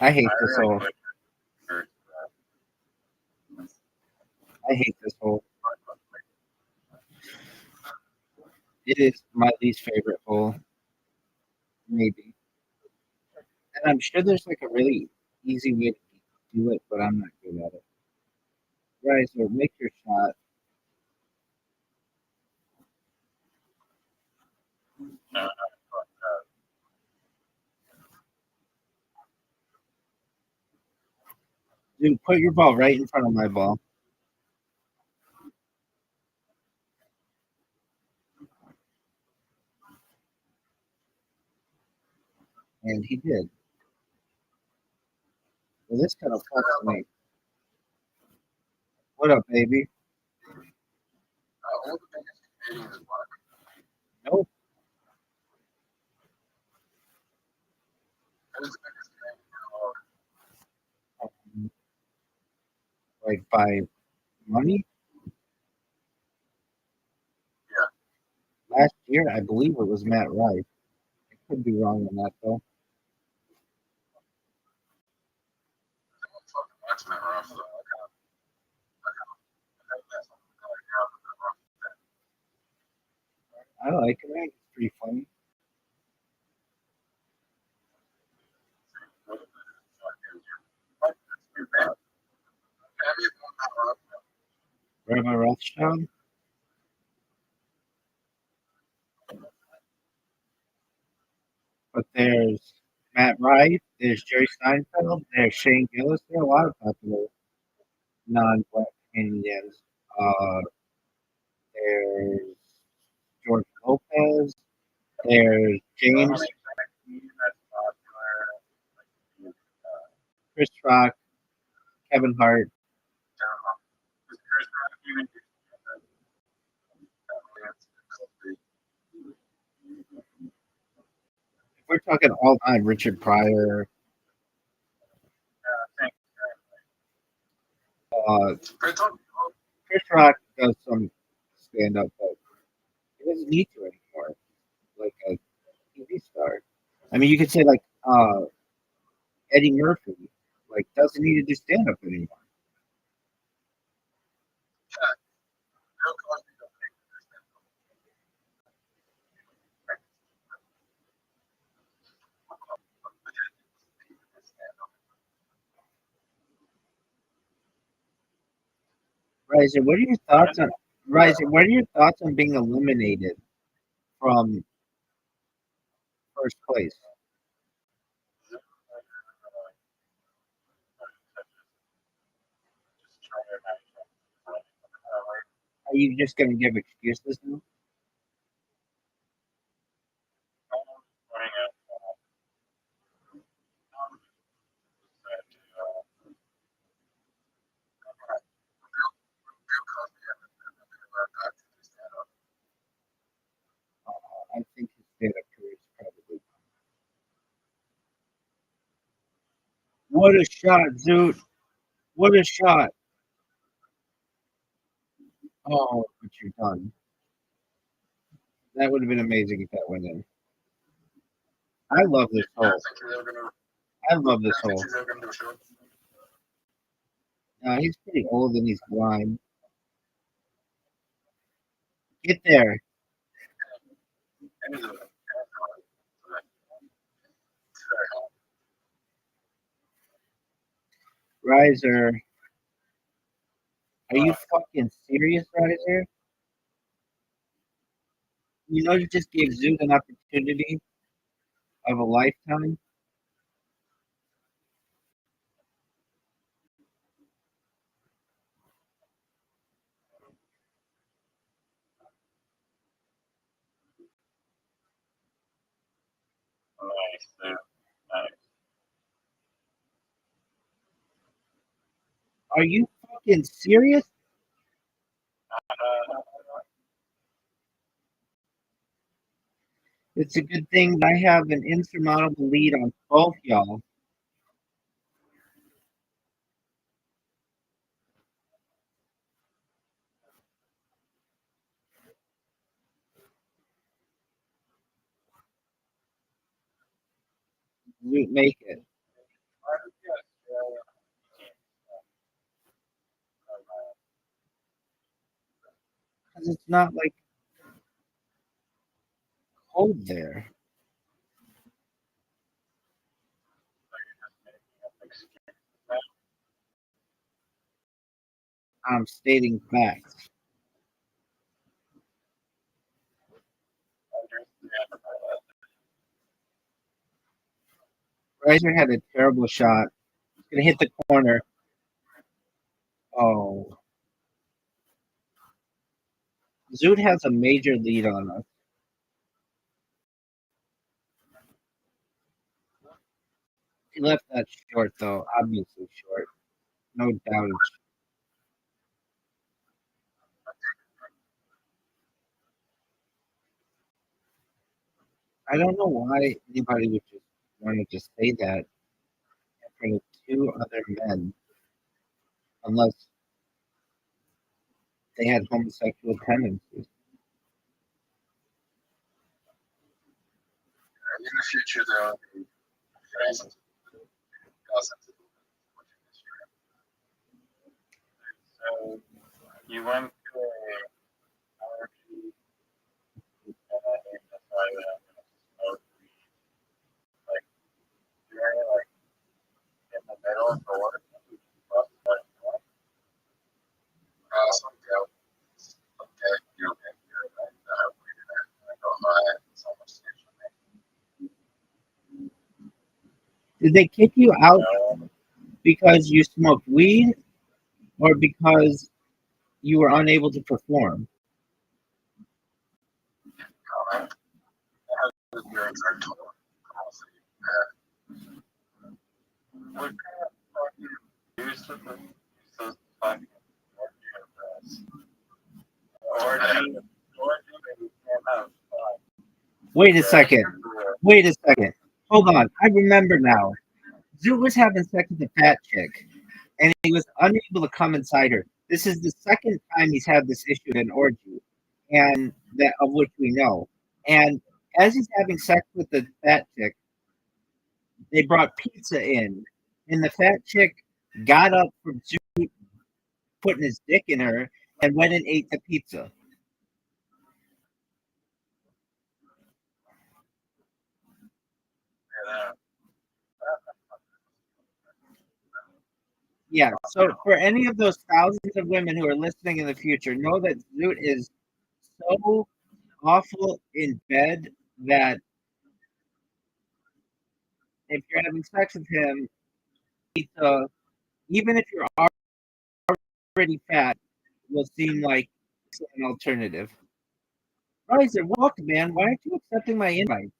I hate this hole. I hate this hole. It is my least favorite hole. Maybe. And I'm sure there's like a really easy way to do it, but I'm not good at it. Riser, make your shot. Dude, put your ball right in front of my ball. And he did. Well, this kind of fucks me. What up, baby? Nope. Like by money? Yeah. Last year, I believe it was Matt Rife. I could be wrong on that, though. That's not rough, though. I like it. It's pretty funny. Rabbi Rothschild. But there's Matt Rife, there's Jerry Seinfeld, there's Shane Gillis. There are a lot of popular non-black comedians. There's George Lopez. There's James, Chris Rock, Kevin Hart. If we're talking all time, Richard Pryor. Chris Rock does some stand up, but he doesn't need to anymore. Like a TV star. I mean, you could say like Eddie Murphy, like doesn't need to do stand up anymore. Riser, what are your thoughts Pardon? on Riser? What are your thoughts on being eliminated from first place? Is it like, just trying to imagine like, Are you just going to give excuses now? running out that I think his stand-up career is probably. What a shot, Zoot! What a shot! Oh, but you're done. That would have been amazing if that went in. I love this yeah, I hole. think they were gonna I love this I think hole. they were gonna do a show. He's pretty old and he's blind. Get there, And it's Riser. Are you fucking serious, Riser? You know you just gave Zoot an opportunity of a lifetime. nice, yeah, nice. Are you fucking serious? It's a good thing I have an insurmountable lead on both y'all. Zoot make it. Because it's not like cold there. I'm stating facts. Riser had a terrible shot. He's gonna hit the corner. Oh, Zoot has a major lead on us. He left that short though, obviously short. No doubt. I don't know why anybody would just want to just say that in front of two other men, unless they had homosexual tendencies. In the future, there will be thousands of so you went to a RV and decided I'm gonna smoke weed. Like you're like in the middle of the work. Awesome, go. Okay, you're okay. You're right. I go high. It's almost Did they kick you out no, because you smoked weed or because you were unable to perform? comment. The nerds are total. What kind of fucking use of the use those fucking orgy that you can't have fun? Wait a second. Wait a second. Hold on. I remember now. Zoot was having sex with a fat chick, and he was unable to come inside her. This is the second time he's had this issue at an orgy, and that of which we know. And as he's having sex with the fat chick, they brought pizza in, and the fat chick got up from Zoot putting his dick in her and went and ate the pizza. Yeah, Yeah. So for any of those thousands of women who are listening in the future, know that Zoot is so awful in bed that if you're having sex with him, even if you're already fat, will seem like an alternative. Riser, welcome, man. Why aren't you accepting my invite?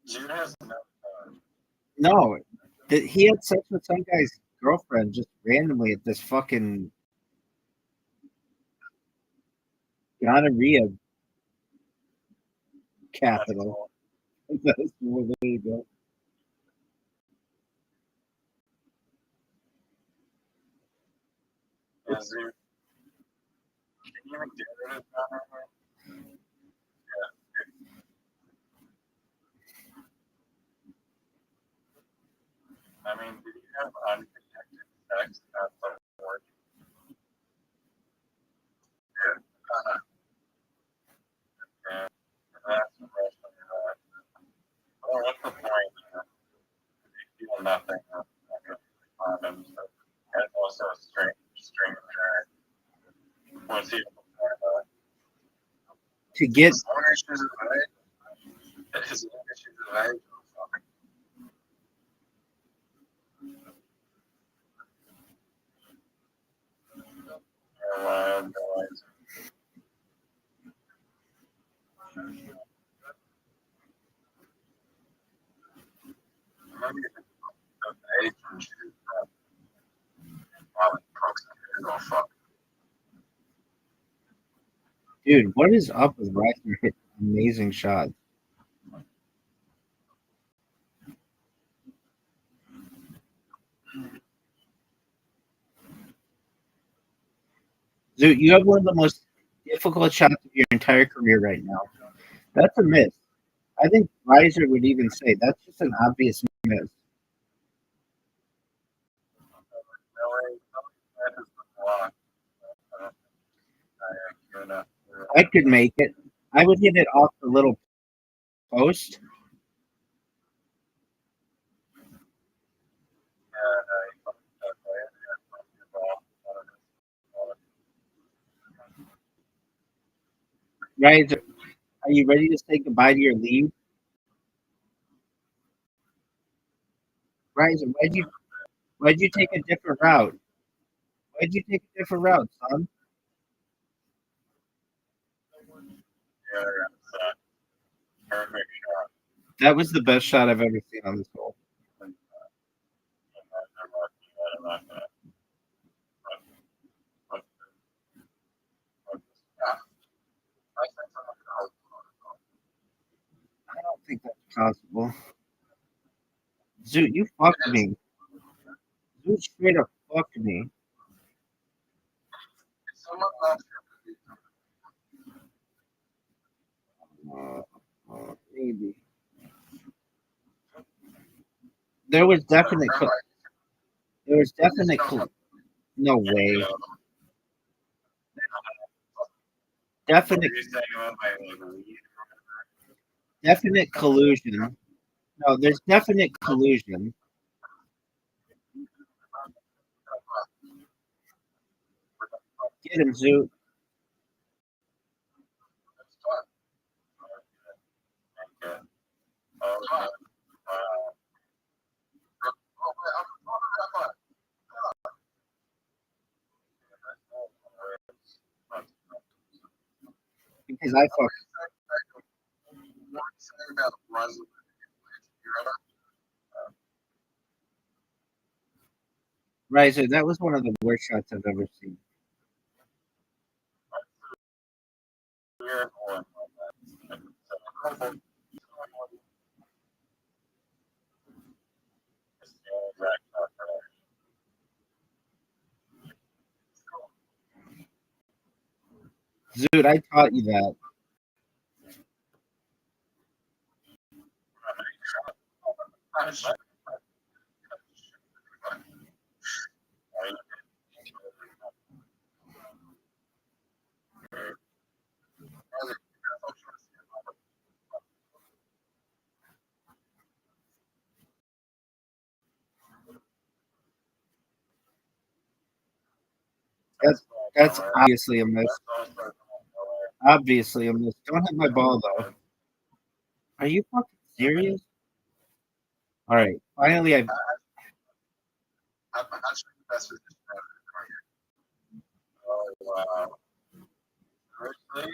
Jude has No, he had sex with some guy's girlfriend just randomly at this fucking gonorrhea capital. That's well, there you go. Is there, can you even get rid of that? I mean, did you have unprotected sex at the work? Yeah. Yeah. That's the rest of your life. Well, what's the point? You feel nothing after condoms. And also a string of drag. What's even the point of it? To get As long as she's right. As long as she's right. Maybe the age when she was probably go fuck. dude, what is up with Riser hitting amazing shots? Dude, you have one of the most difficult shots of your entire career right now. That's a miss. I think Riser would even say that's just an obvious miss. I could make it. I would hit it off the little post. Riser, are you ready to say goodbye to your leave? Riser, why'd you take a different route? Why'd you take a different route, son? Perfect shot. That was the best shot I've ever seen on this hole. I don't think that's possible. Zoot, you fucked me. Zoot straight up fucked me. Maybe. There was definite. There was definite. No way. Definite. Definite collusion. No, there's definite collusion. Get him, Zoot. Because I fucked. Riser, that was one of the worst shots I've ever seen. Zoot, I taught you that. That's obviously a miss. Obviously a miss. Don't hit my ball though. Are you fucking serious? All right. Finally, I'm not sure the best position ever. Oh, wow. Seriously?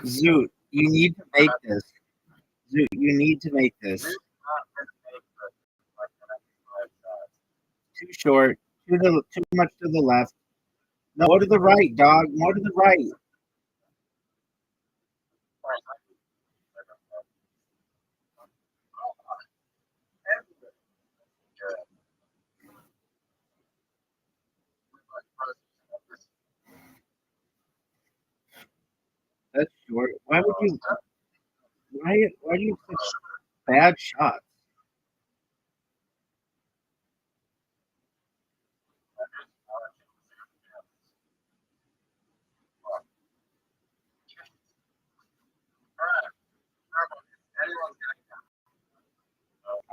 Zoot, you need to make this. Zoot, you need to make this. Too short. Too much to the left. No, more to the right, dog. More to the right. That's short. Why would you? Why do you such bad shots?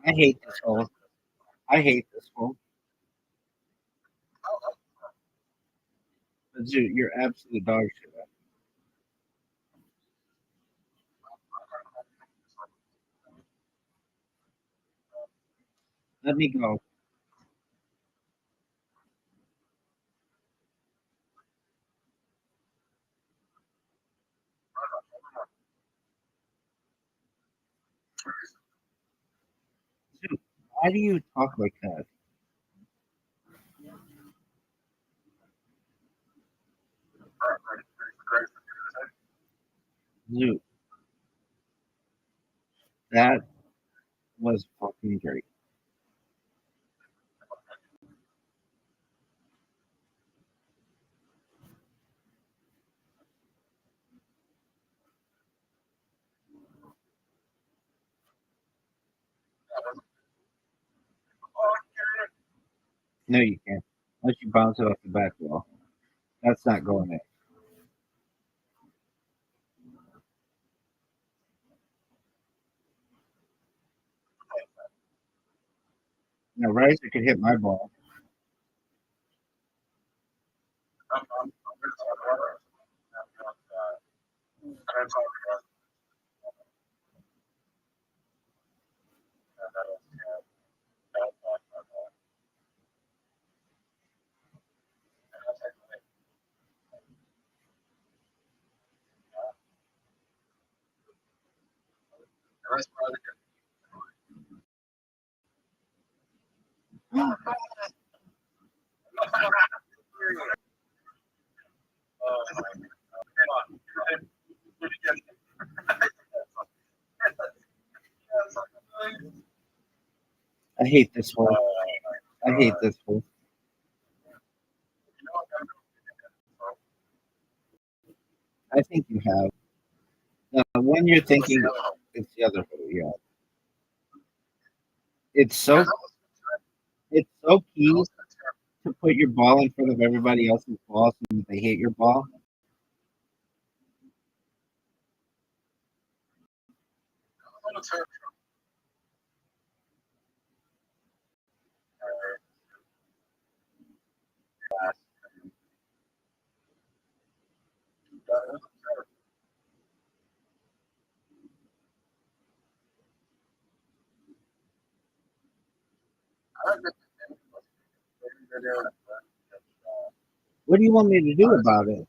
I hate this hole. I hate this hole. But Zoot, you're absolute dog shit. Let me go. Zoot, why do you talk like that? Zoot, that was fucking great. No, you can't. Unless you bounce it off the back wall. That's not going in. Now, Riser could hit my ball. I hate this hole. I hate this hole. I think you have. One you're thinking, it's the other hole. Yeah. It's so it's so key to put your ball in front of everybody else's ball so that they hit your ball. What do you want me to do about it?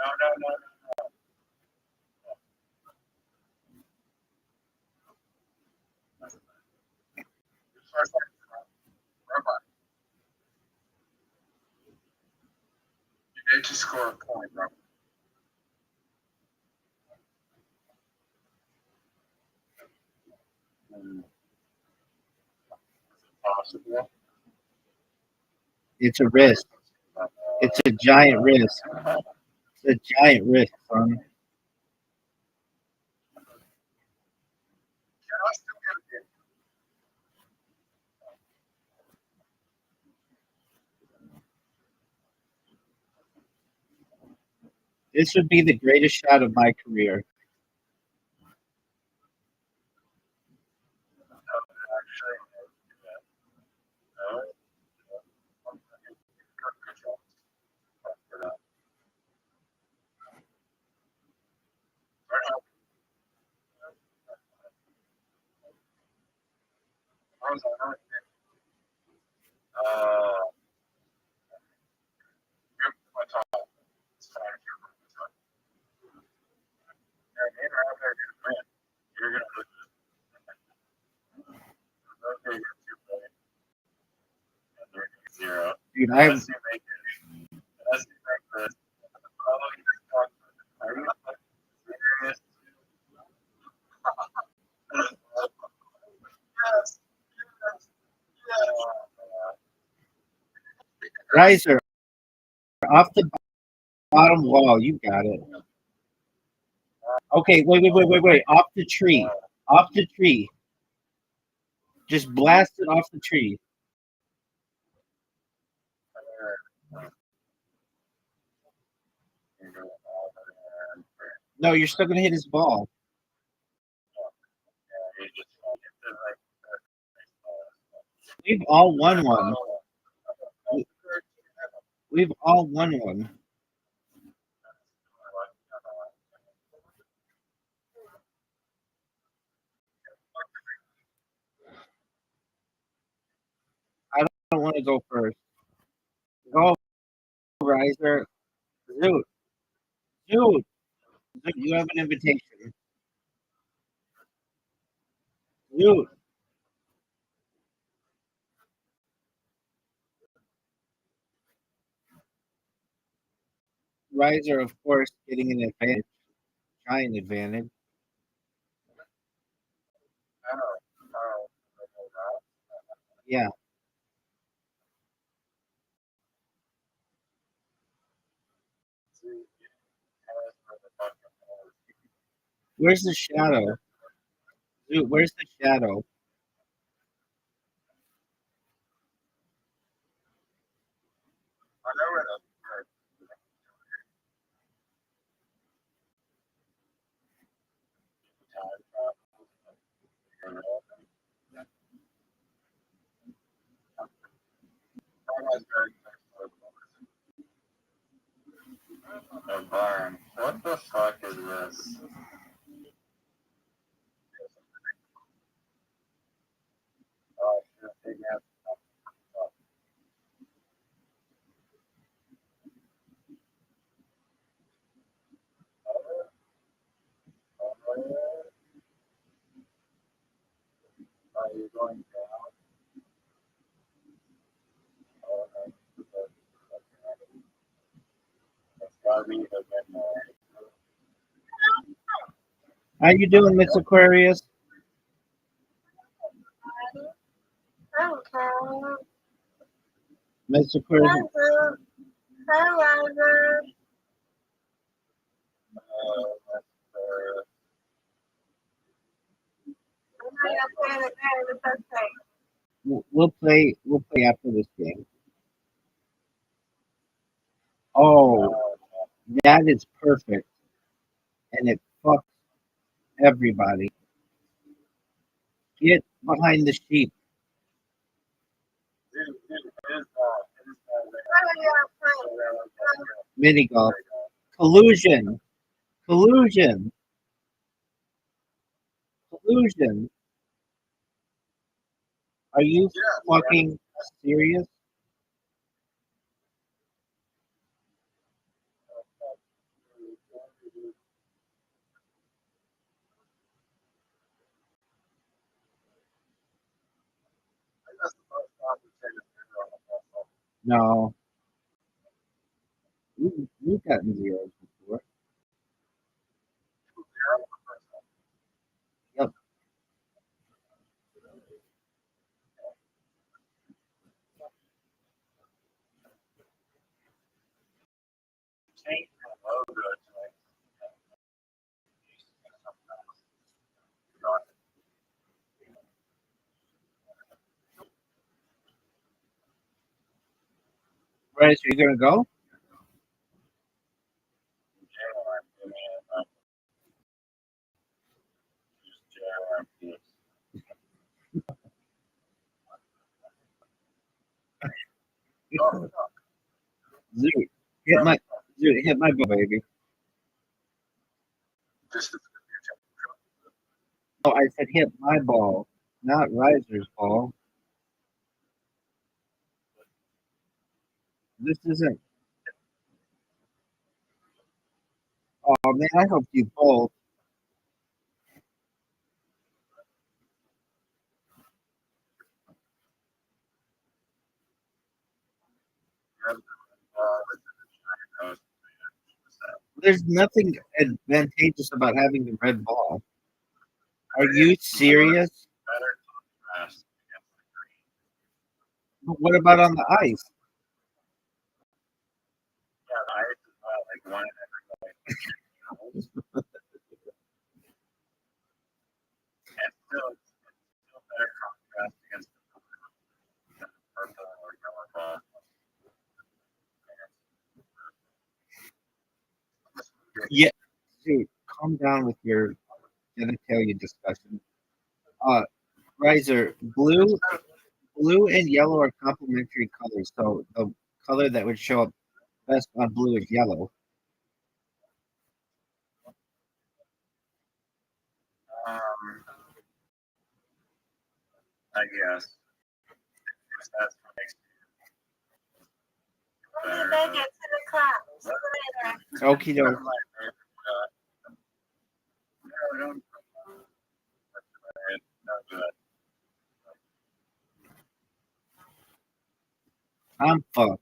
no. First, Rabbi, you need to score a point, Rabbi. Is it possible? It's a risk. It's a giant risk. It's a giant risk, son. Can I still get it? This would be the greatest shot of my career. Actually, no. You're gonna lose. Okay, you're 0. Dude, Unless you make it. Unless you make this. Oh, you're talking. Are you serious? Yes. Yes. Riser, off the bottom wall. You got it. Okay, wait. Off the tree. Off the tree. Just blast it off the tree. No, you're still gonna hit his ball. We've all won one. We've all won one. I don't want to go first. Go, Riser. Dude, dude, you have an invitation. Dude, Riser, of course, getting an advantage, giant advantage. Yeah. Where's the shadow? Dude, where's the shadow? What the fuck is this? Oh, shit, are you going down? How you doing, Miss Aquarius? Miss Aquarius. We'll play. We'll play after this game. Oh, that is perfect, and it fucks everybody. Get behind the sheep. Mini golf. Collusion. Collusion. Collusion. Are you fucking serious? No, we've gotten zeros before. Yep. Change the logo to like Right, so you're gonna go? Zoo, hit my ball, baby. Oh, I said hit my ball, not Riser's ball. This isn't. Oh man, I hope you both. There's nothing advantageous about having the red ball. Are you serious? But what about on the ice? Yeah, dude, calm down with your genitalia discussion. Uh, Riser, blue and yellow are complementary colors, so the color that would show up best on blue is yellow. I guess. That's what makes Okie doke. I'm fucked.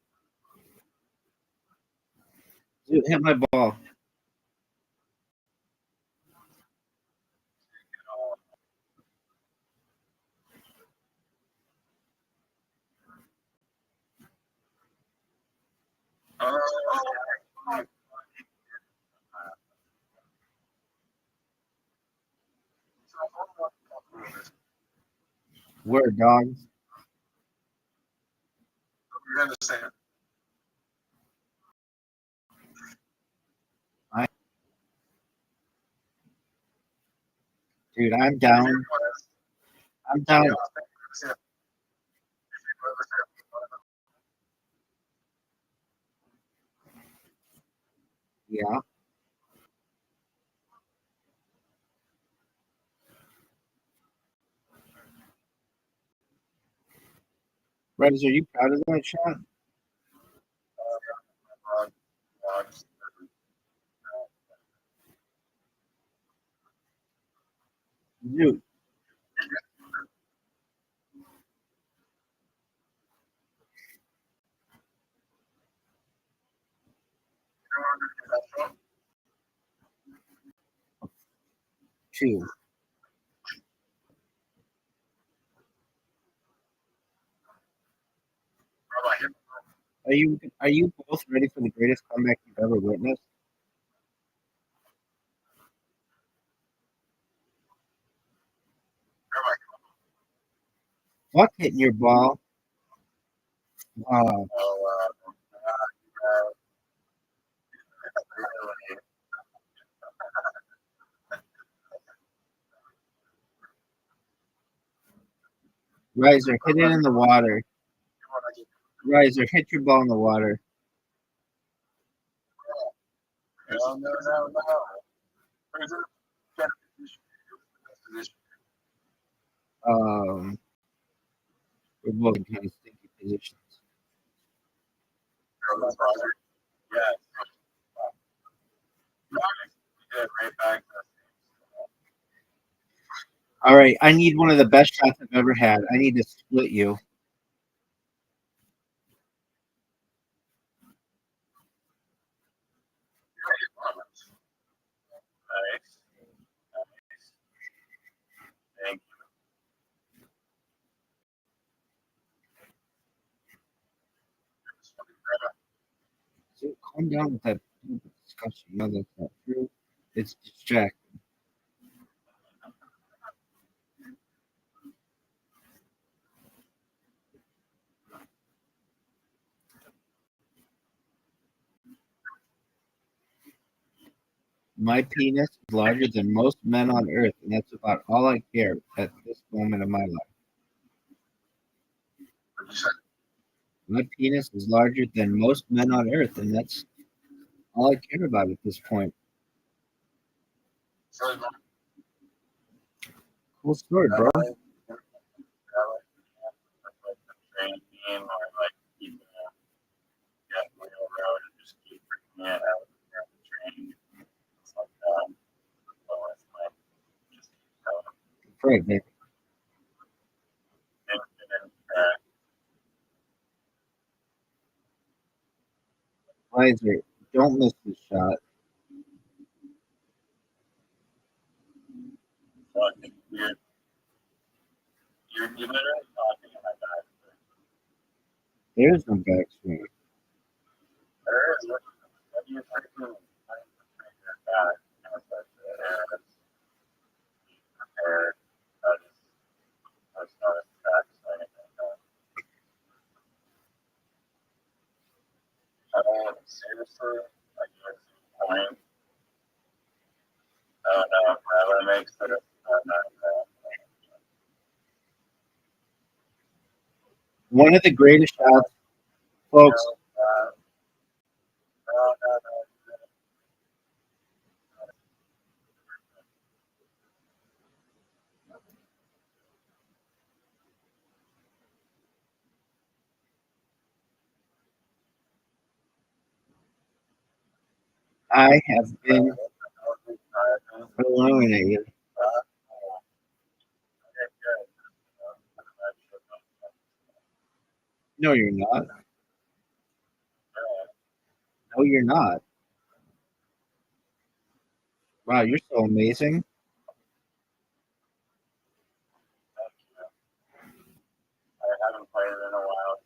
Dude, hit my ball. Word, dog. You're gonna say it. Dude, I'm down. I'm down. Yeah. Rose, are you proud of that shot? Dude, two. Are you both ready for the greatest comeback you've ever witnessed? Fuck hitting your ball. Uh, Riser, hit it in the water. Riser, hit your ball in the water. Um, we're both in kind of stinky positions. All right, I need one of the best shots I've ever had. I need to split you. I'm down with that discussion. You know that's not true. It's distracting. My penis is larger than most men on earth, and that's about all I care at this moment of my life. What you say? My penis is larger than most men on earth, and that's all I care about at this point. So, Cool story, bro. I like the train team or like keeping a jet wheel road and just keep freaking it out of the train. It's like that. So it's like just keep going. Right, baby. And Riser, don't miss the shot. so I think you're literally talking in my back. There's no backswing. There is what do you freaking your back? And it's like there is prepared. That's not a track or anything. I don't seriously like you point. Oh no, that makes it One of the greatest shots, folks. I have been eliminated. No, you're not. No, you're not. Wow, you're so amazing. I haven't played it in a while.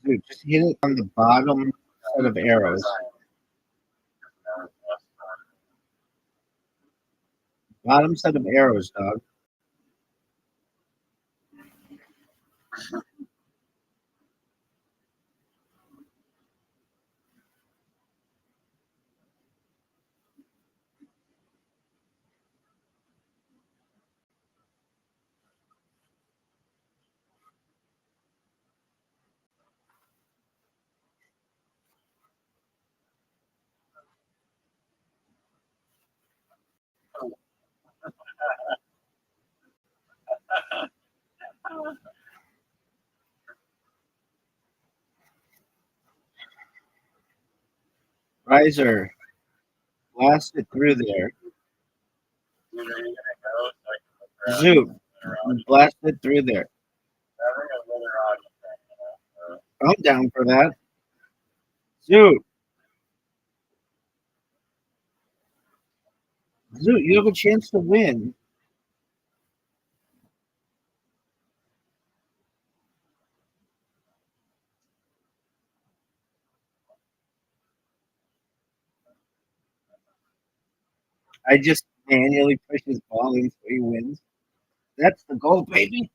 Dude, just hit it on the bottom set of arrows. Bottom set of arrows, dog. Riser, blast it through there. Zoot, blast it through there. I'm down for that. Zoot, Zoot, you have a chance to win. I just manually push his ball in so he wins. That's the goal, baby.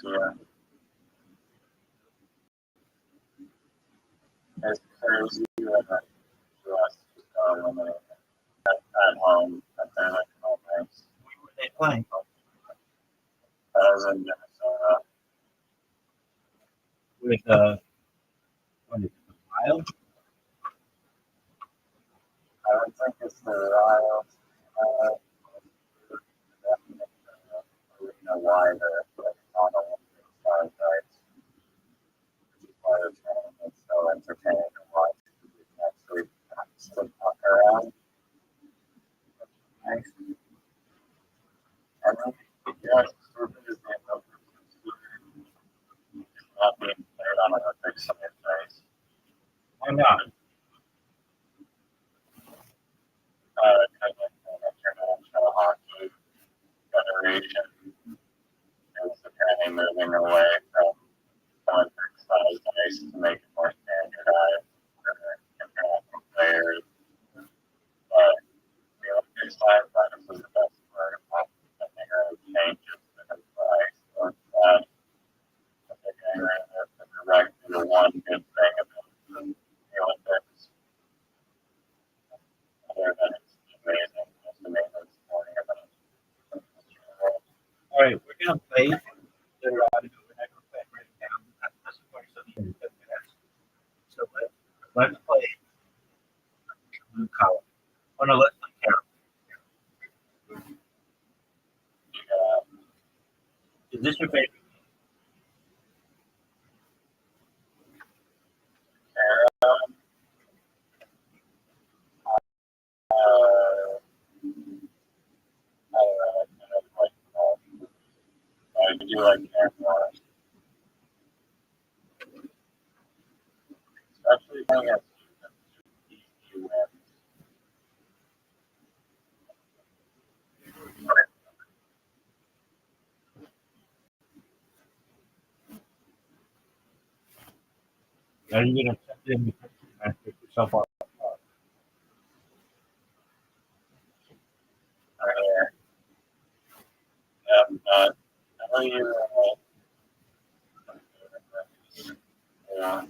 Yeah. It's crazy that I just at home at their like home base. Where were they playing? I was in Minnesota. With what is it, the Wild? I don't think it's the Royals. Definitely arena wider, but on a limited size rights. Which is why the tournament's so entertaining to watch. You can actually still puck around. Nice. And then, yeah, surfing is the Olympics. It's not being played on a big size ice. Why not? Kind of like the International Hockey Federation is apparently moving away from Olympic size ice to make it more standardized for international players. But the Olympic size ice is the best part of hockey. I think it changes the ice or that. I think I read that the director, the one good thing about the Olympics, other than it's amazing, most amazing sporting event. All right, we're gonna play. We're not gonna play right now. That's the point of the 10 minutes. So let's play blue collar. Oh no, let's play Carol. Is this your favorite? I do like camera, especially when it's easy wins. Are you gonna accept it and pick yourself up? I know you. Yeah.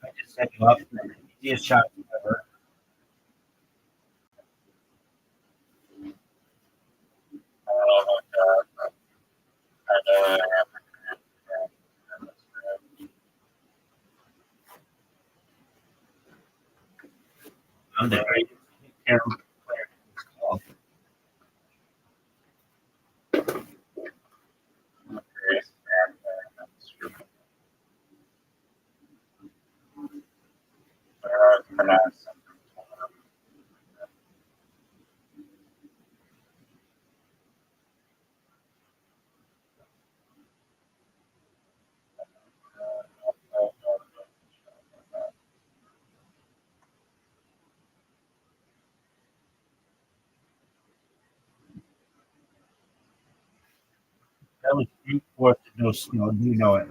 I just set you up for the easiest shot ever. Oh my God. I know I have I'm the greatest Carol player in this call. That was 3/4 no snow. You know it.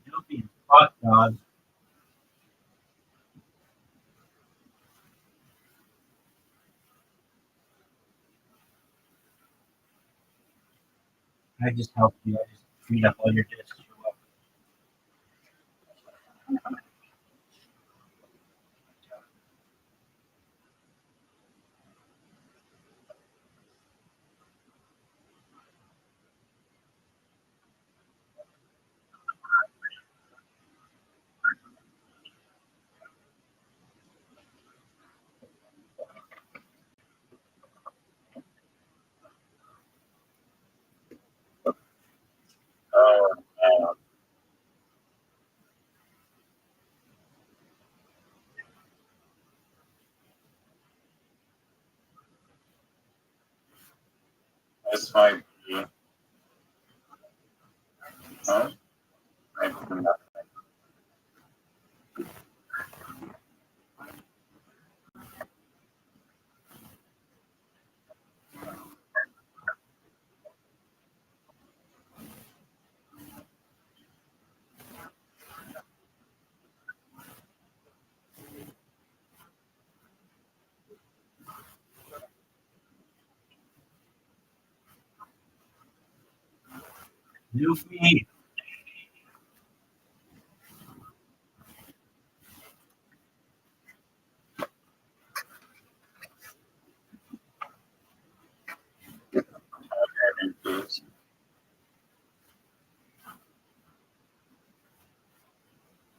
You'll be hot dog. I just helped you. I just freed up all your discs. You're welcome. Oh, man. This might be, huh? Might be nothing. New feed. Okay, boots.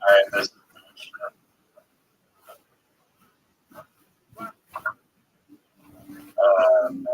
All right, this is um,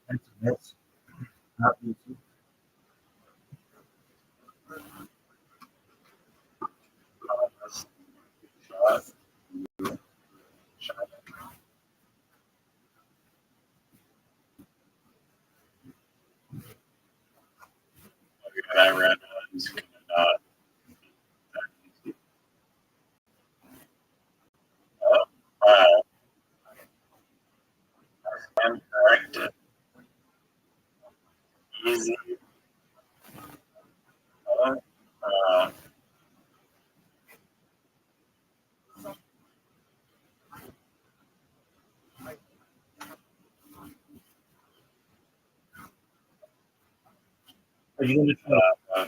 That's a miss. Not easy. shot. Shot. Okay, I read it's gonna not. Oh, wow. I'm corrected. Easy. Uh, uh, Are you gonna try? uh,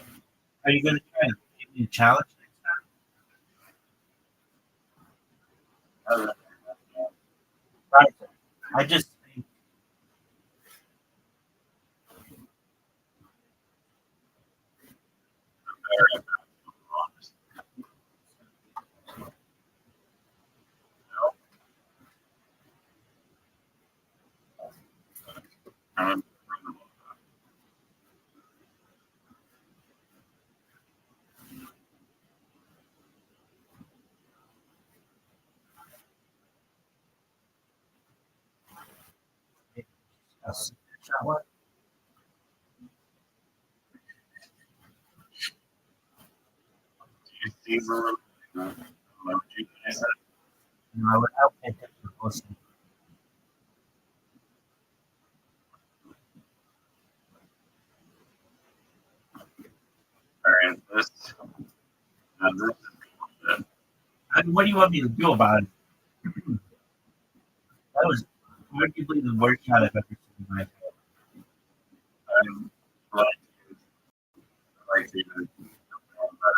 Are you gonna try and give me a challenge next uh, time? Right. I just think um, a shot one. do you see the emoji I said? No, I would help pay attention to listening. All right, this is bullshit. I mean, what do you want me to do about it? That was arguably the worst shot I've ever seen in my life. I'm like to do better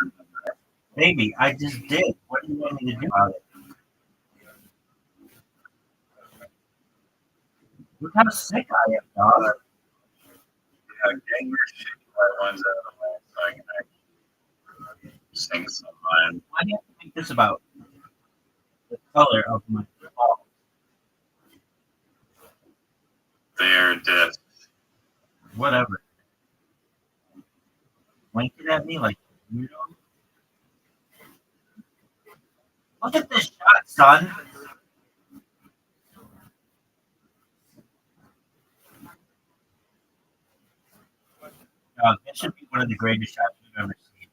than that. Maybe I just did. What do you want me to do about it? Look how sick I am, dog. Yeah, getting your shitty ones out of the way so I can actually sing some line. Why do you have to make this about the color of my ball? They're dead. Whatever. Winking at me like you know. Look at this shot, son. This should be one of the greatest shots we've ever seen.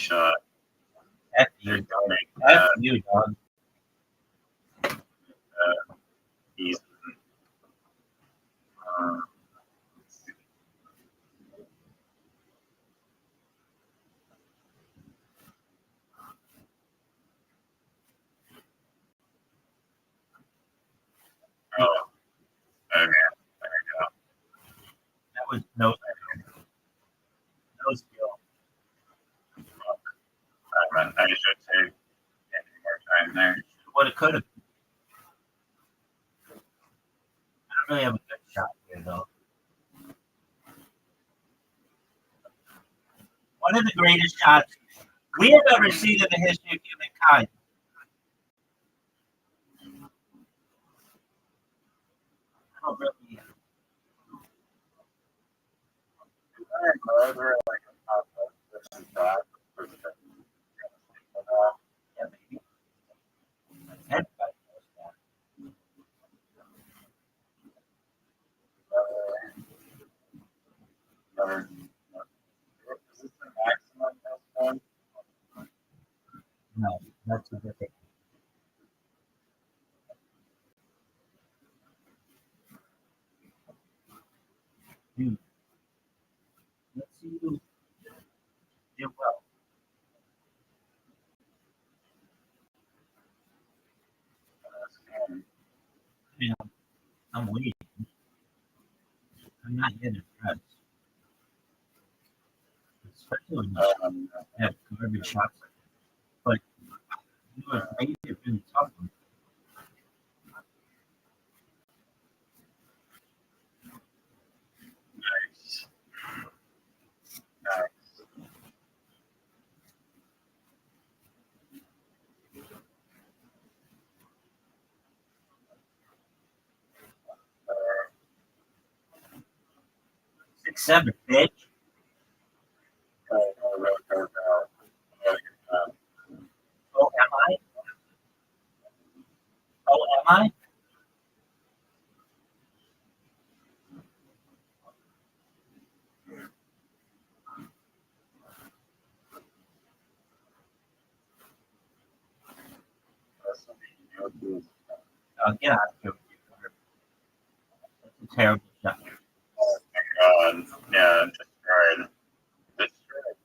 shot. F They're you, gonna make F you, dog. easy. Oh, okay. There you go. That was no skill. I should say any more time there. What it could have. I don't really have a good shot here, though. One of the greatest shots we have ever seen in the history of humankind. I don't really. Yeah, maybe. Everybody knows that. Is this the maximum this one? No, that's a different. Dude, let's see you do well. You know, I'm waiting. I'm not yet impressed. Especially when you have garbage shots like that. But you have made it really tough. Nice. Nice. 6'7", bitch. Oh, am I? Oh, am I? Get out of here with you. That's a terrible shot. Yeah, destroyed. Destroyed.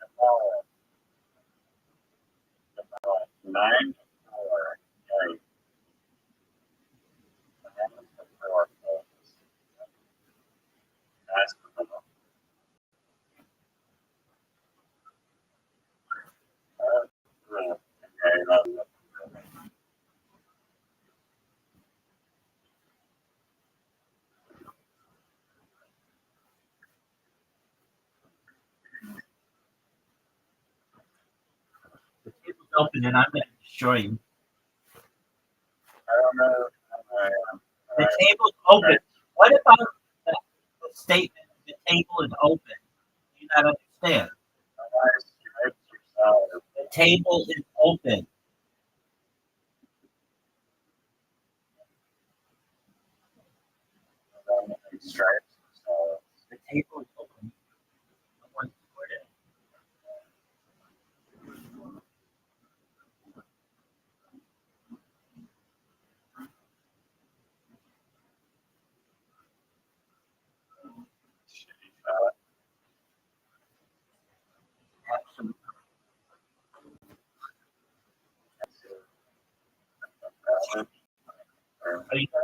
Nine to four. Right. That's The table's open and I'm going to destroy you. I don't know. The table's open. What about the statement, the table is open? Do you not understand? The table is open. Stripes. So The table is open. No one scored it. shitty shot. Absolutely. Are you done?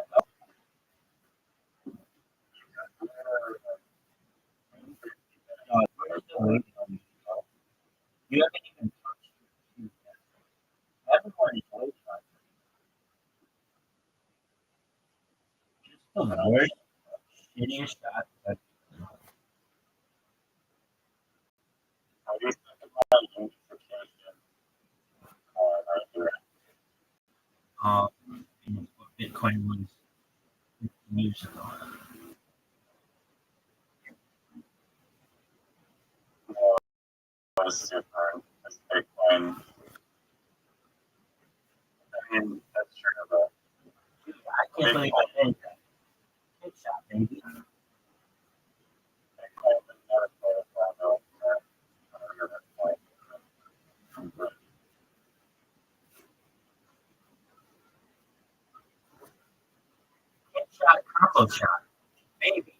Oh, no, we're still waiting on you. You haven't even touched your shoes yet. Everyone is waiting on you. Just the worst, shittiest shot. That, How do you think about unification? Right what Bitcoin was 15 years ago. was different. It's Bitcoin. I mean, that's true, but Dude, I can't believe I did that. Good shot, baby. Bitcoin was not a protocol. No, at that point. elbow shot. Maybe.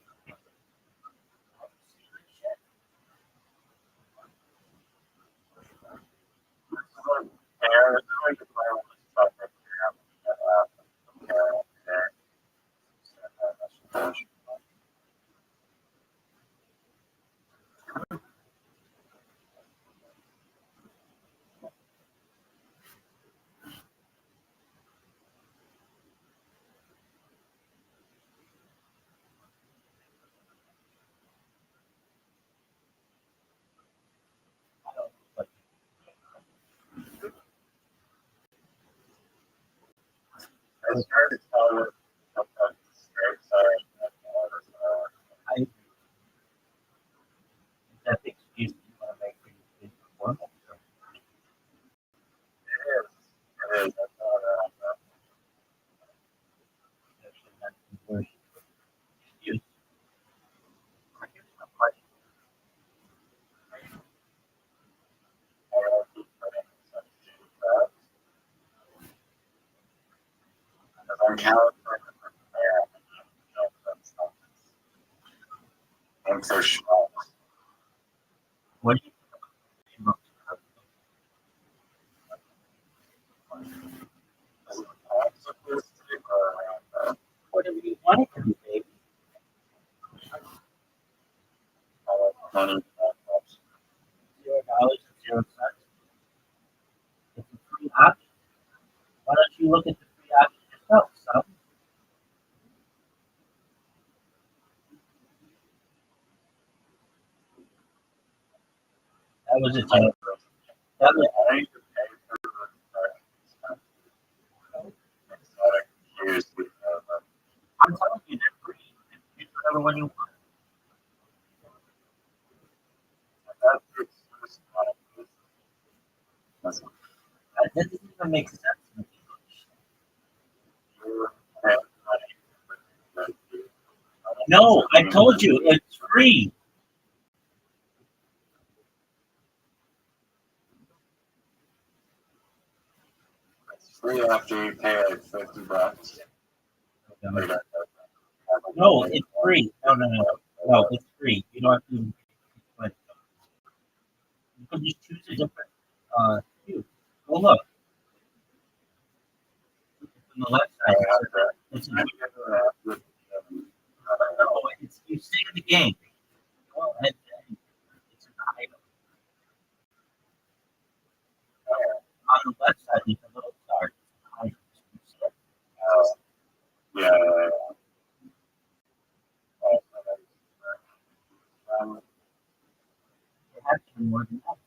It's hard to tell what sometimes the stripes are and the others are. I That's the excuse you want to make for your kid's performance. It is. That's all that. Actually, that's the worst excuse. Here's my question. I don't keep putting such huge crowds. Because I'm California for prayer. I'm so small. What do you think about Is it optimistic or whatever you want it to be, baby? money that much? $0.00. It's a free option. Why don't you look at the free option yourself, son? That was a joke. That was I need to pay for the it's not a huge I'm telling you, they're free. You can use whatever one you want. that's the excuse not a business. That doesn't even make sense in English. You have money. No, I told you, it's free. It's free after you pay like $50. No, it's free. No, it's free. You don't have to even but you can just choose a different hue. Go look. On the left side, it's a no, it's you stay in the game. Well, it's an item. On the left side, there's a little star. Item. You see it? Yeah. It has to be more than that.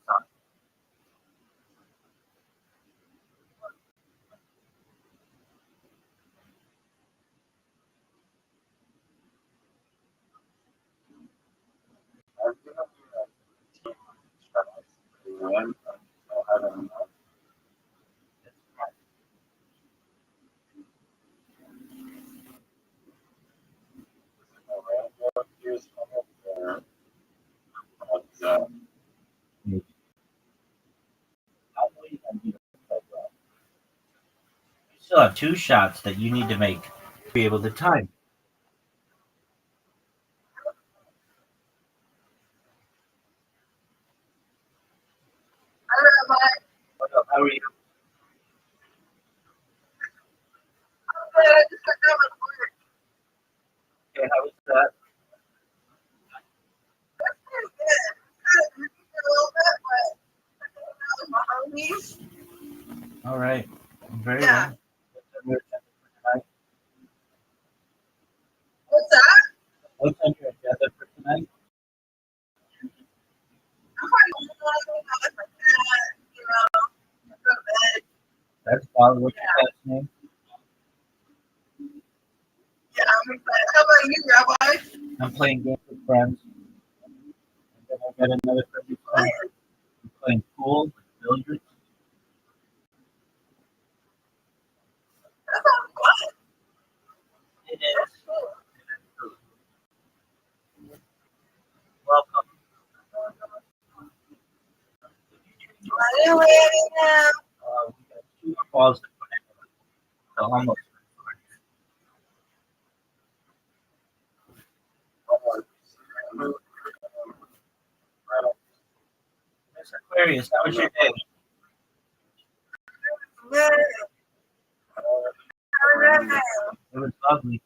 Son. Maybe. I know you can do that well. You still have two shots that you need to make to be able to time. What up? How are you? Okay, how was that? All right. Very well. What's on your agenda for tonight? That's probably what's your cat's name. I'm playing games with friends. And then I got another friend who's playing pool, billiards. It is. Welcome. We got two more balls to put in. So almost. Miss Aquarius, how was your day? It was lovely.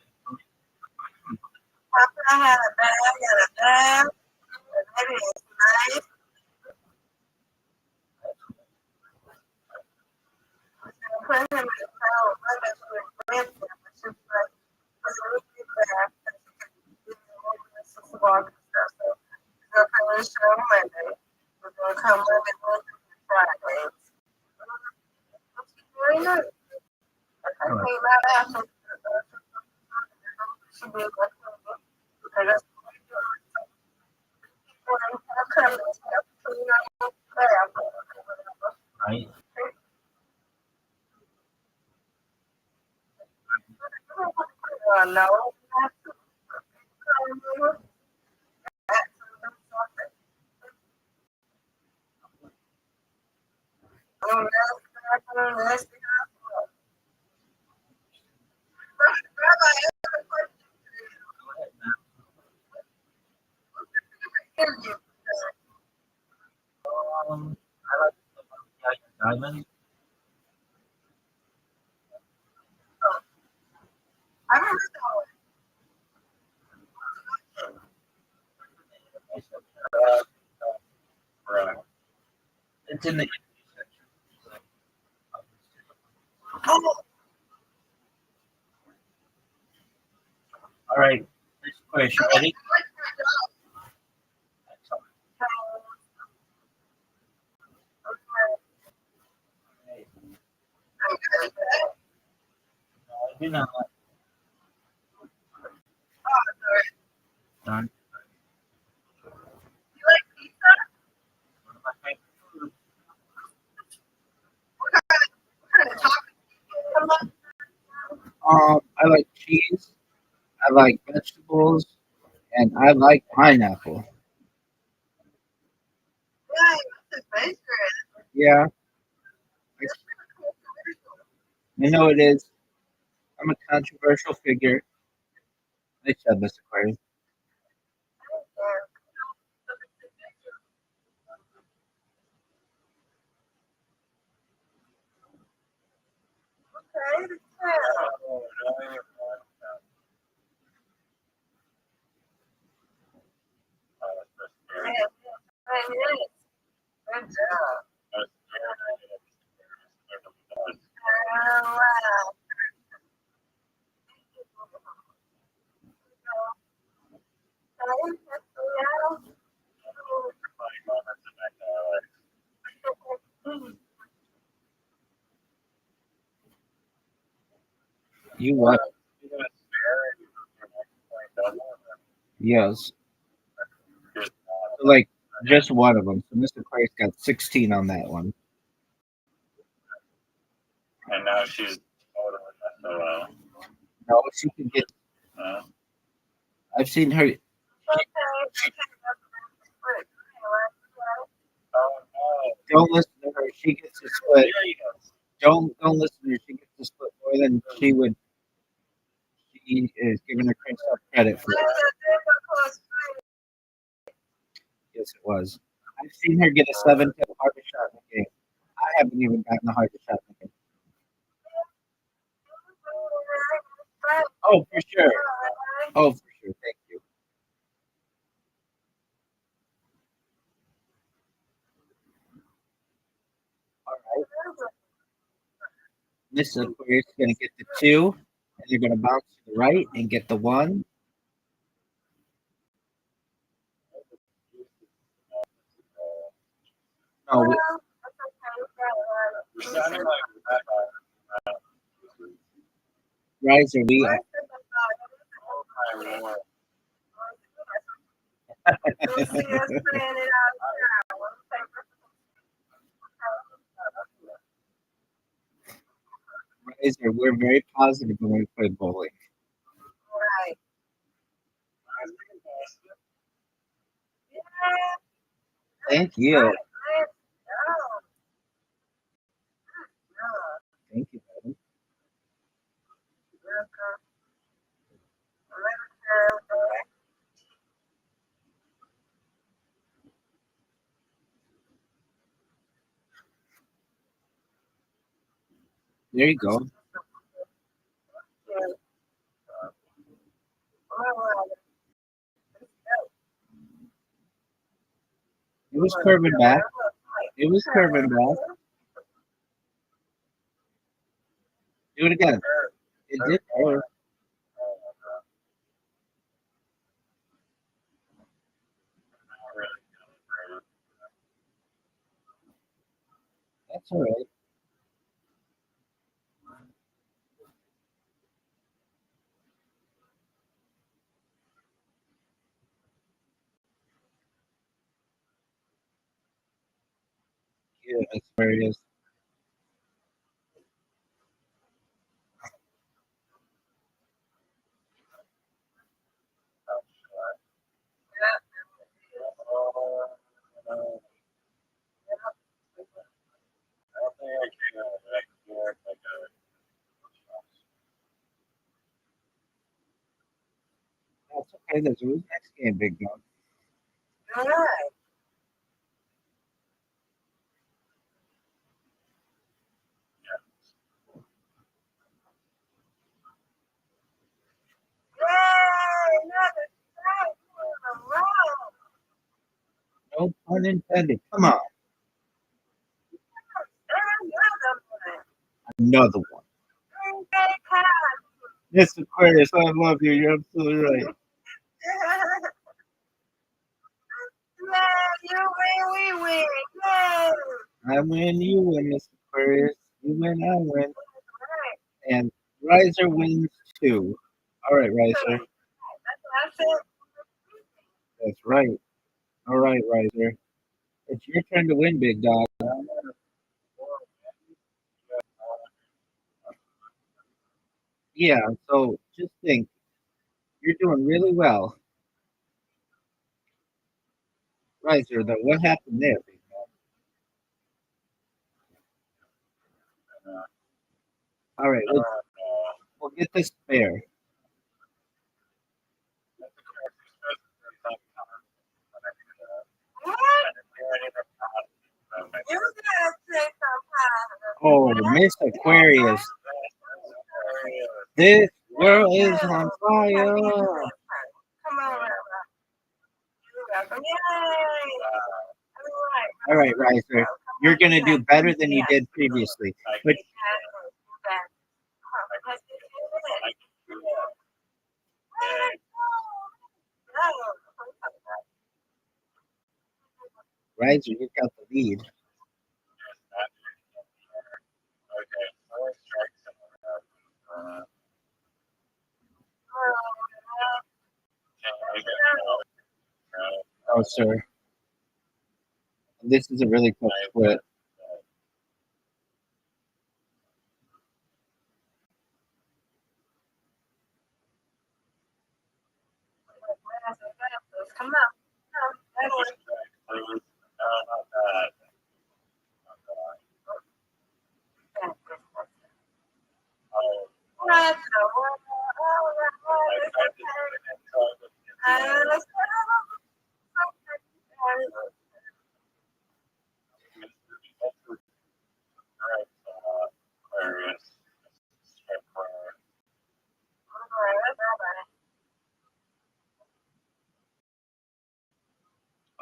Right? I like the diamond. Right. It's in the all right. Miss Aquarius, you ready? Excellent. Right. No, I do not like darn. One of my favorite foods. I like cheese. I like vegetables, and I like pineapple. Yeah, I know it is. I'm a controversial figure. I said Miss Aquarius. You what? Yes. So, like just one of them. So Mr. Aquarius got 16 on that one. And now she's totally SOL. No, she can get. Uh, I've seen her. oh Don't listen to her. She gets a no. split. There you go. Don't listen to her. She gets a split more than she would. She is giving herself credit for. Yes, it was. I've seen her get a 7 to hardest shot in the game. I haven't even gotten the hardest shot in the game. Oh, for sure. Oh, for sure. Thank you. All right. Miss Aquarius is going to get the 2, and you're going to bounce to the right and get the 1. No, You're sounding like Riser, we are. all-time war. Riser, we're very positive when we play bowling. Thank you. Thank you, madam. There you go. It was curving back. It was curving back. Do it again. It did curve. That's all right. Yeah, that's where it is. That's okay. That's who's next game, big dog. No pun intended. Come on. Another one. Yes, Aquarius, I love you. You're absolutely right. I win, you win, Miss Aquarius. You win, I win. And Riser wins too. All right, Riser. That's right. All right, Riser. It's your turn to win, big dog. Yeah, so just think, you're doing really well. Riser, though, what happened there, big dog? All right, we'll get this fair. Oh, Miss Aquarius. This world is on fire. All right, Riser. You're going to do better than you did previously. But Riser, you got the lead. Oh, sir. This is a really tough split.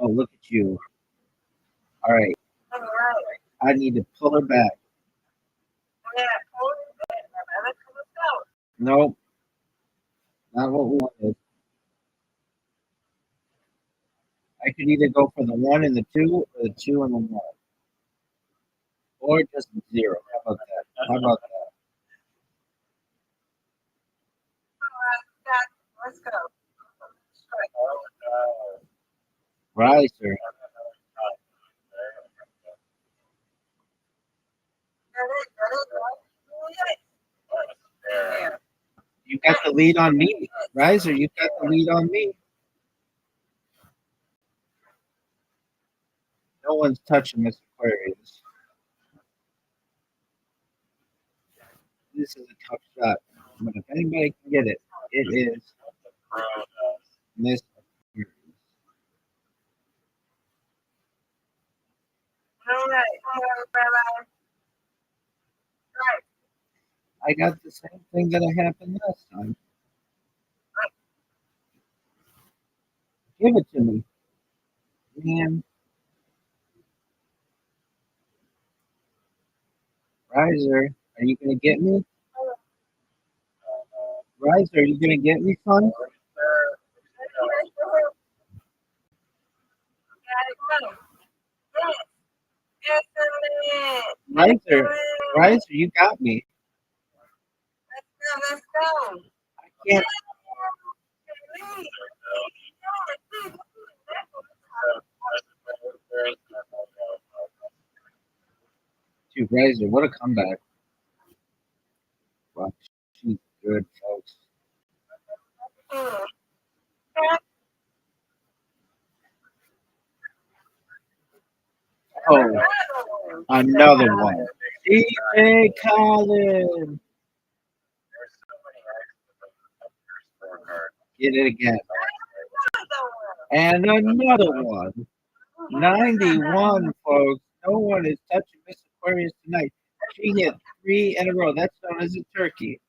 Oh, look at you. All right. I need to pull her back. Nope, not what we wanted. I could either go for the 1 and the 2 or the 2 and the 1. Or just 0. How about that? How about that? Riser. You got the lead on me. Riser, you got the lead on me. No one's touching Miss Aquarius. This is a tough shot. But if anybody can get it, it is Miss Aquarius. I got the same thing that happened last time. Give it to me. Man, Riser, are you gonna get me? Riser, are you gonna get me, son? Riser, Riser, you got me. I can't. Dude, Riser, what a comeback. Wow, she's good, folks. Oh, another one. DJ Khaled. Get it again. And another one. 91, folks. No one is touching Miss Aquarius tonight. She hit 3 in a row. That's known as a turkey.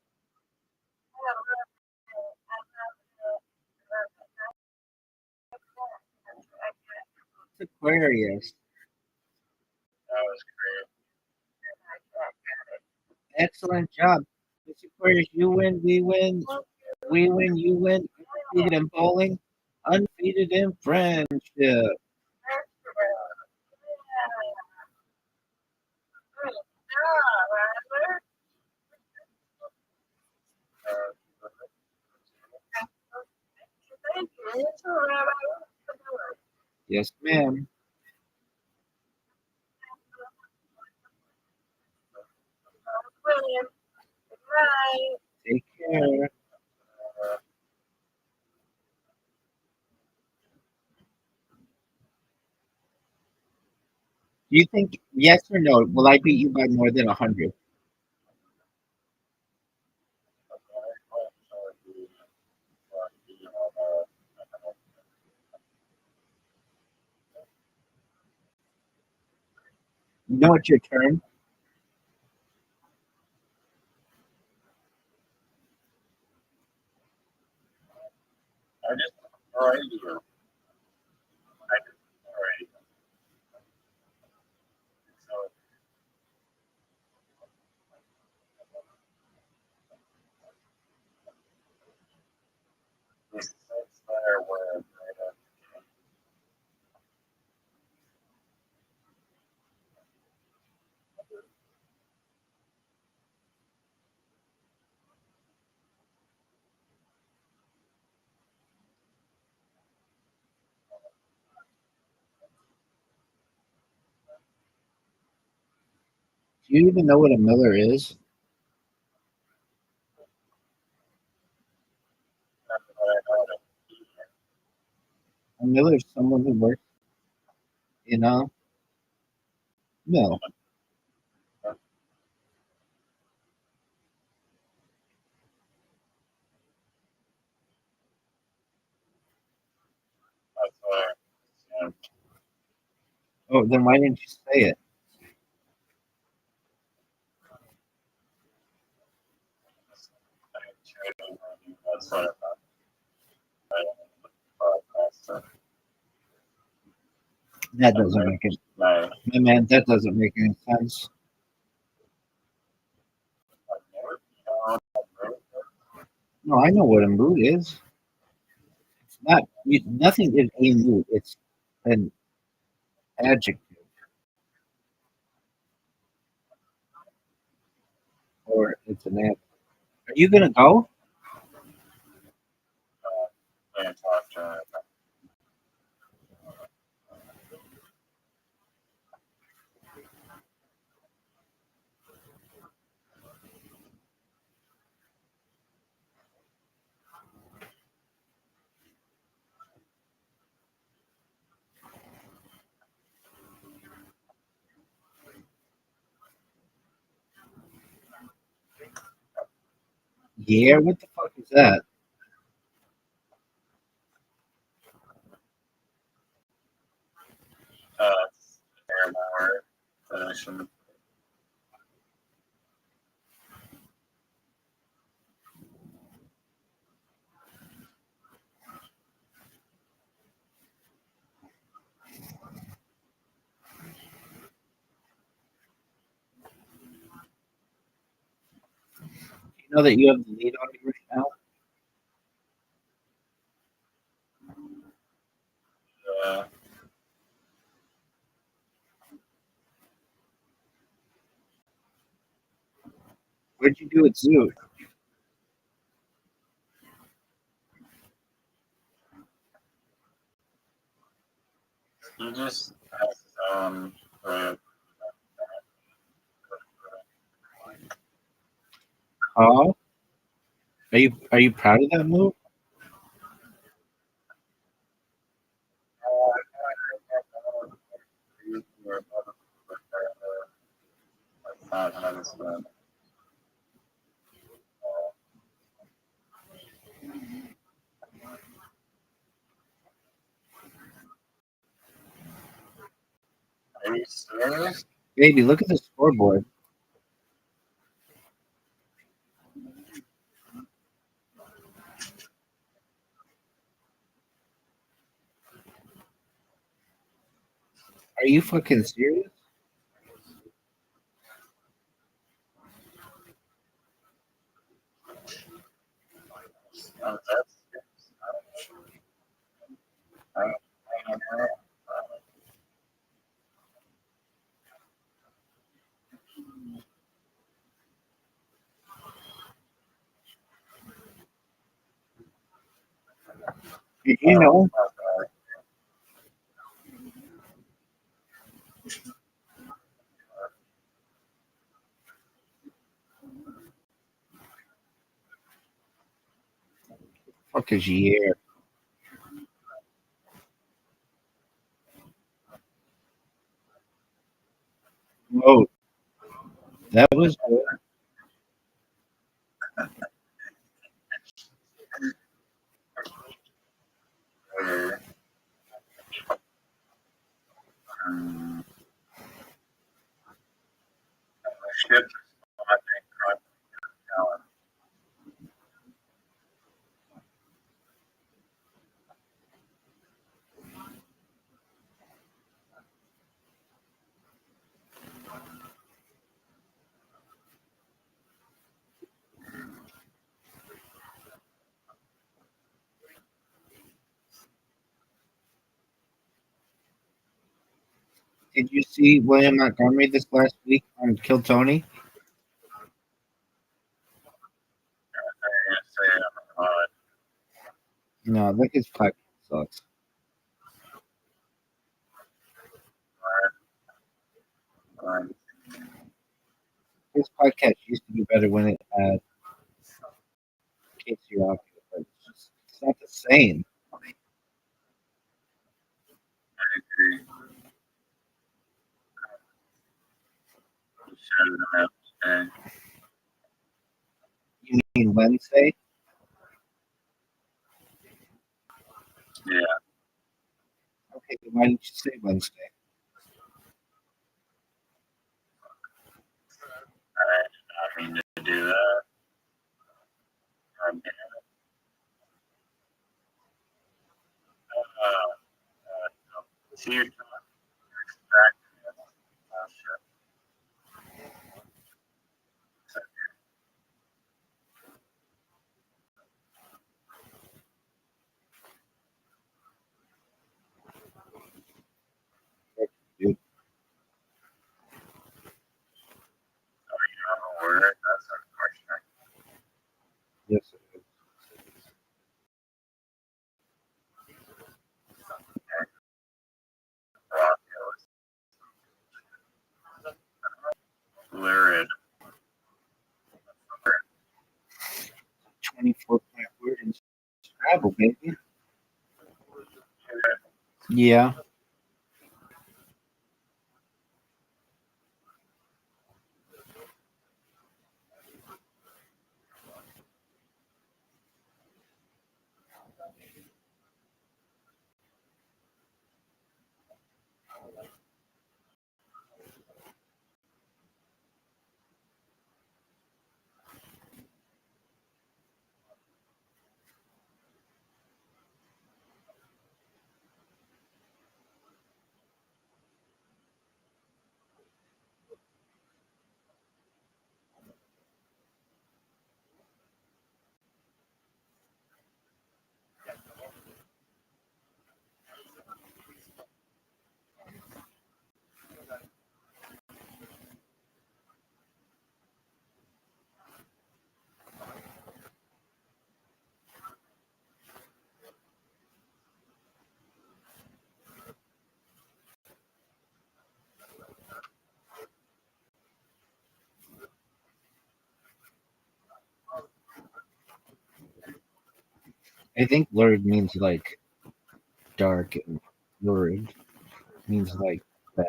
Aquarius. That was great. Excellent job. Miss Aquarius, you win, we win. We win, you win. Undefeated in bowling, undefeated in friendship. Yes, ma'am. Take care. Do you think, yes or no, will I beat you by more than 100? You know it's your turn? I just already do. I just already. So this is there where Do you even know what a miller is? A miller is someone who works in a mill. that's why Oh, then why didn't you say it? that's what That doesn't make it. my Man, that doesn't make any sense. No, I know what a mood is. It's not. Nothing is a mood. It's an adjective or it's an ad. Are you gonna go? and talk to Yeah. What the fuck is that? an hour finishing. know that you have the lead on me right now? Uh, What'd you do at Zoo? you just asked Oh, are you proud of that move? Are you serious? Baby, look at the scoreboard. Are you fucking serious? That's I don't know. Did you know? Fuck is year? Whoa, that was good. Um, ship Did you see William Montgomery this last week on Kill Tony? No, that his podcast sucks. His podcast used to be better when it had Casey Rock, but it's not the same. You mean Wednesday? Yeah, Okay, then why didn't you say Wednesday? I mean to do that. See your Dude, word. That's unfortunate. yes, Lurid. 24-point word in Scrabble, baby. Yeah. I think lurid means like dark, and lurid means like bad.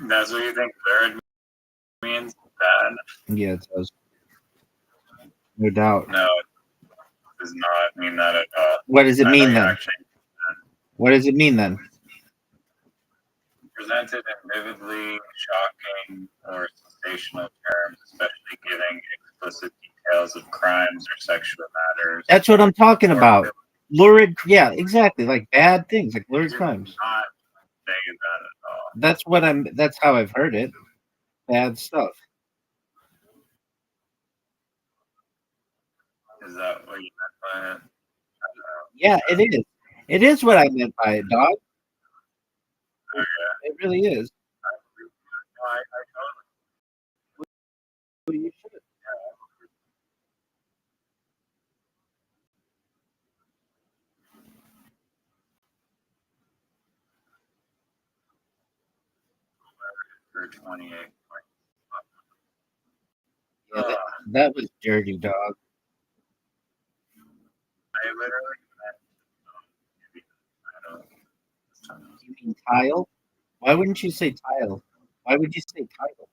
That's what you think third means? Bad? Yeah, it does. No doubt. No, it does not mean that at all. What does it I know mean you then? actually What does it mean then? presented in vividly shocking or sensational terms, especially giving explicit details of crimes or sexual matters. That's what I'm talking Or about. Lurid, yeah, exactly. Like bad things, like lurid do crimes. not say that at all. That's what I'm. That's how I've heard it. Bad stuff. Is that what you meant by it? Yeah, it is. It is what I meant by it, dog. It really is. No, I totally You should. for 28 points. Yeah, that was dirty, dog. I literally meant You mean tile? Why wouldn't you say tile? Why would you say tile?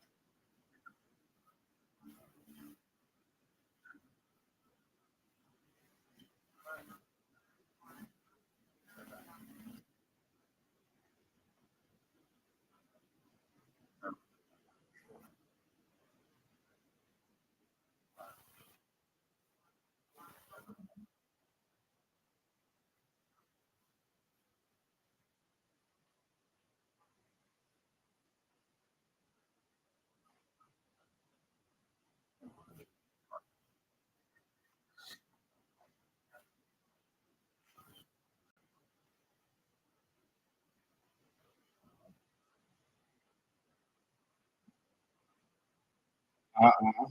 Uh-uh.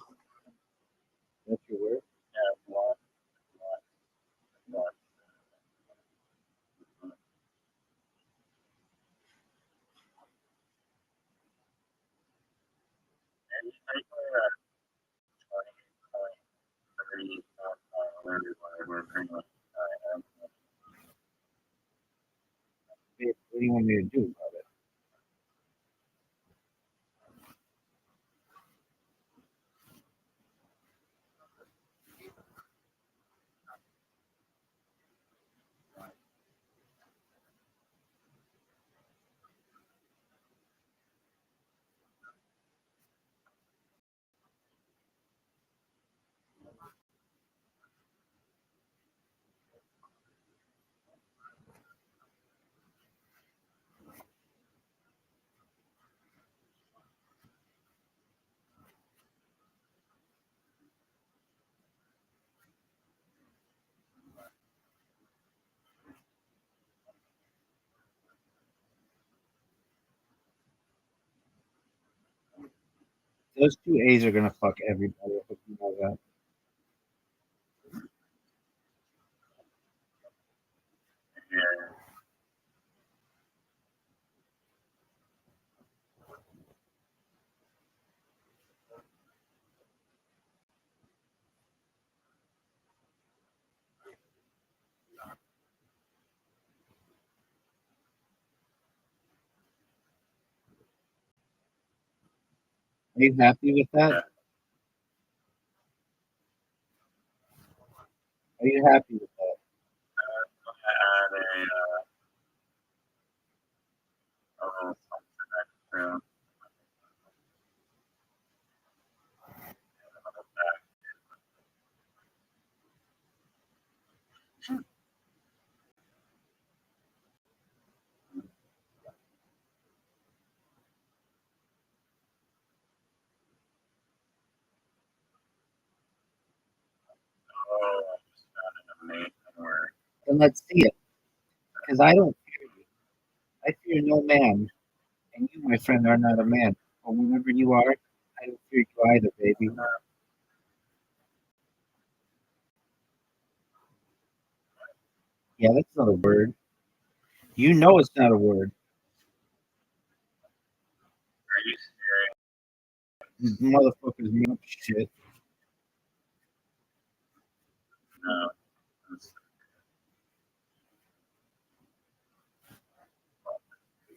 That's your word. one, one. And you take a 20.3 we're pretty much What do you want me to do about it? Those two A's are gonna fuck everybody. I hope you know that. yeah. Are you happy with that? Yeah. Are you happy with that? Add a little something extra. Oh, I just found an amazing word. Then let's see it. Because I don't fear you. I fear no man. And you, my friend, are not a man. But whenever you are, I don't fear you either, baby. Yeah, that's not a word. You know it's not a word. These motherfuckers make up shit. No.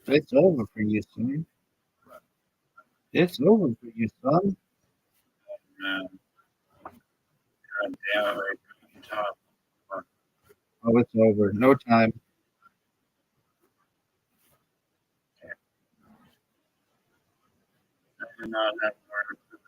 It's over for you, son. It's over for you, son. Man. God damn it, I couldn't talk. Oh, it's over. No time. I did not have words for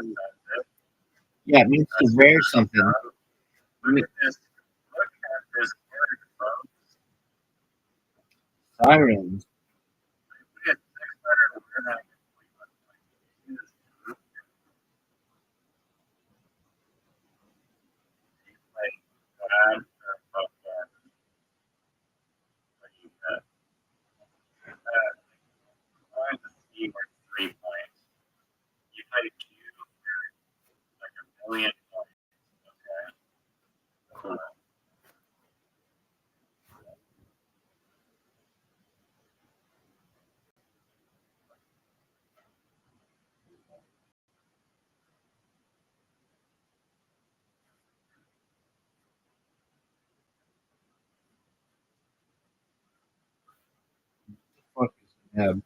that. Yeah, it means to wear something. Look at this word, folks. Sirens. We had 600 word. Like, God, fuck that. What do you got? Why is the C worth 3 points? You had a Q for like a million points. Okay. Fuck is Neb.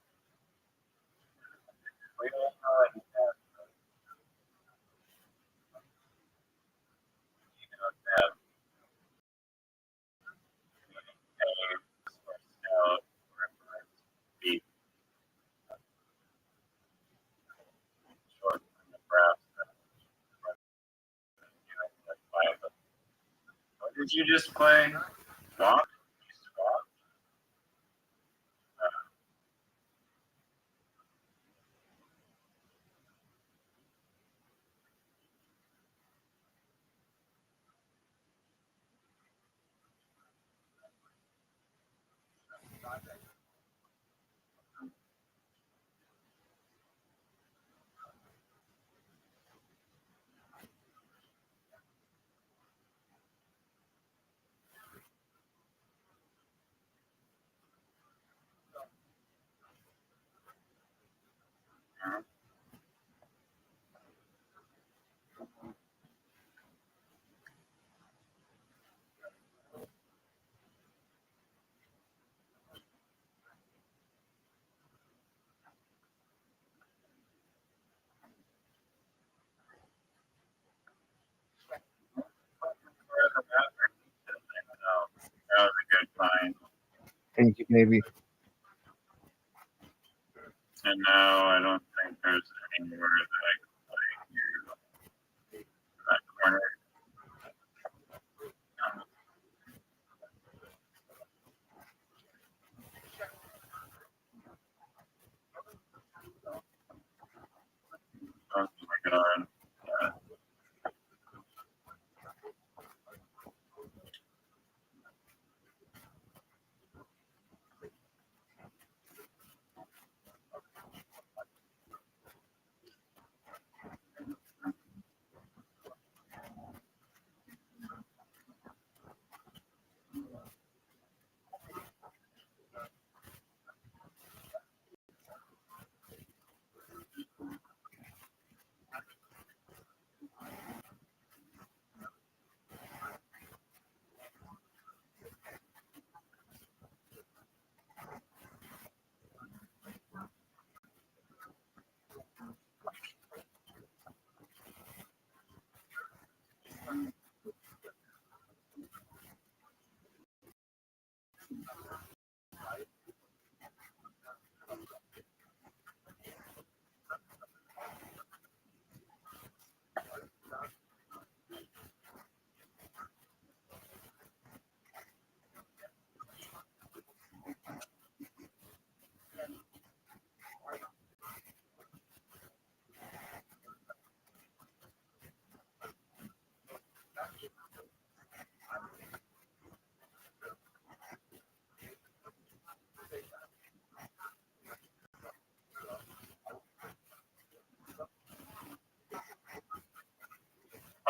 We don't know any that. You know that. Out, beat short from the Nebraska. What did you just play? Swamp? You swamp? That was a good find. Thank you, baby. And now I don't think there's anywhere that I can play here. That corner. Oh my god.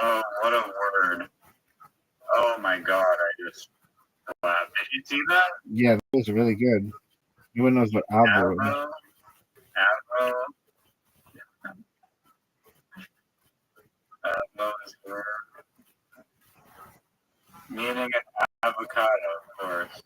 Oh, what a word. Oh my god, I just laughed. Did you see that? Yeah, that was really good. Everyone knows what Avo is. Avo, Avo, Avo is the word. Meaning an avocado, of course.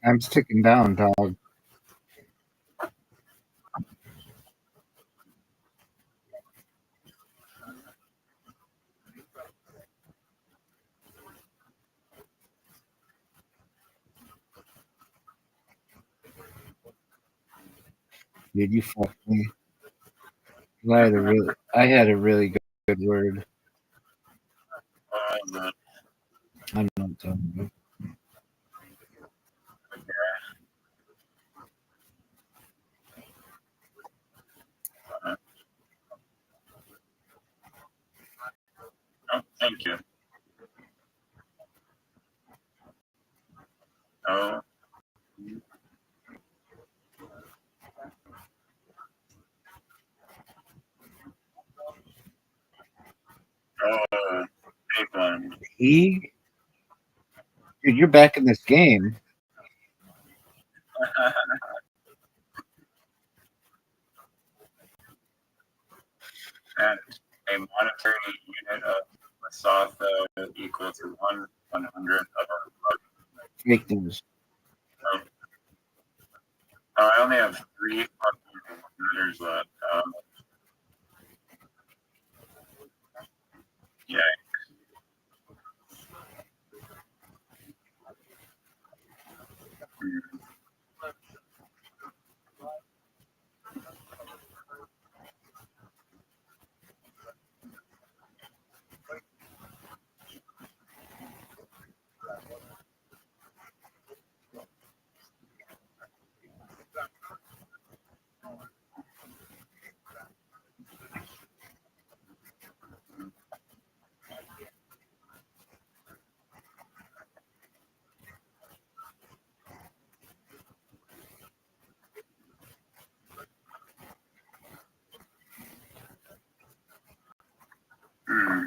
I'm sticking down, dog. Dude, you fucked me. I had a really good word. But, I'm not telling you. oh, thank you. Oh, oh, big one. Dude, you're back in this game. And a monetary unit of Masatha equal to 1/100 of a Fake news. oh, I only have 3 fucking letters left. Yeah. Hmm.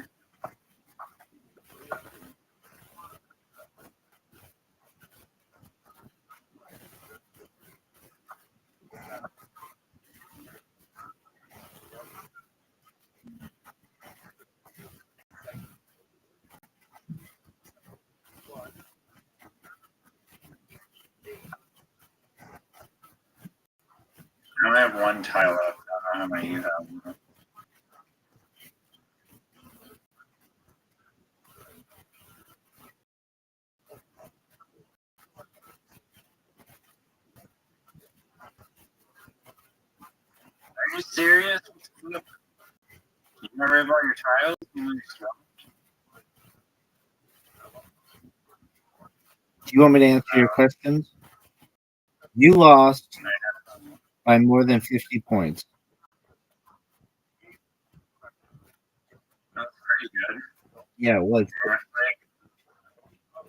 I only have 1 tile left. I don't know how many you have. Are you serious? You never have all your tiles? Do you want me to answer your questions? You lost by more than 50 points. That's pretty good. Yeah, it was. Honestly,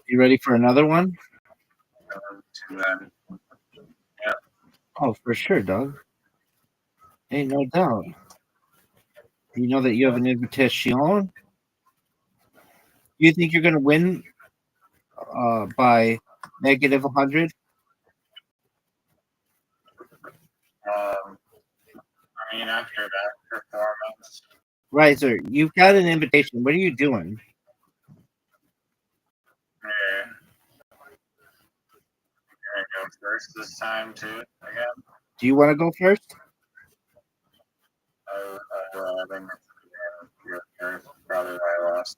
You ready for another one? to them. Oh, for sure, Doug. Ain't no doubt. You know that you have an invitation? You think you're going to win by negative 100? I mean, after that performance, Riser, you've got an invitation. What are you doing? yeah, gonna go first this time too. Again, Do you want to go first? I think you're first. Probably I lost.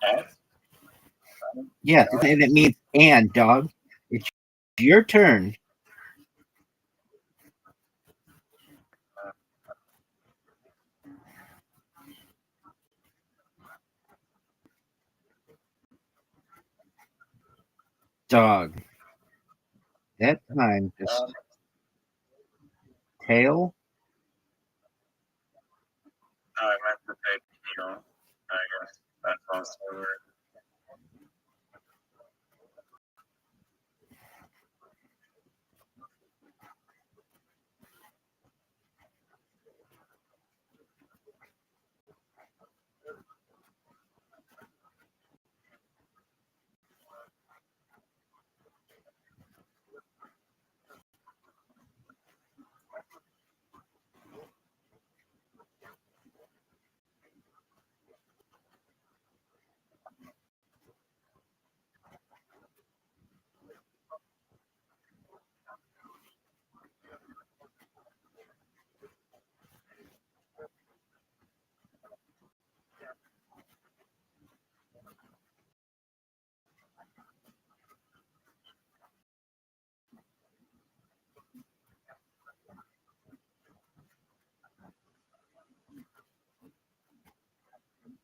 Yes. Yes, and it means and, dog. It's your turn. Dog. That time, just tail. I meant to say teal. I guess that's also a word.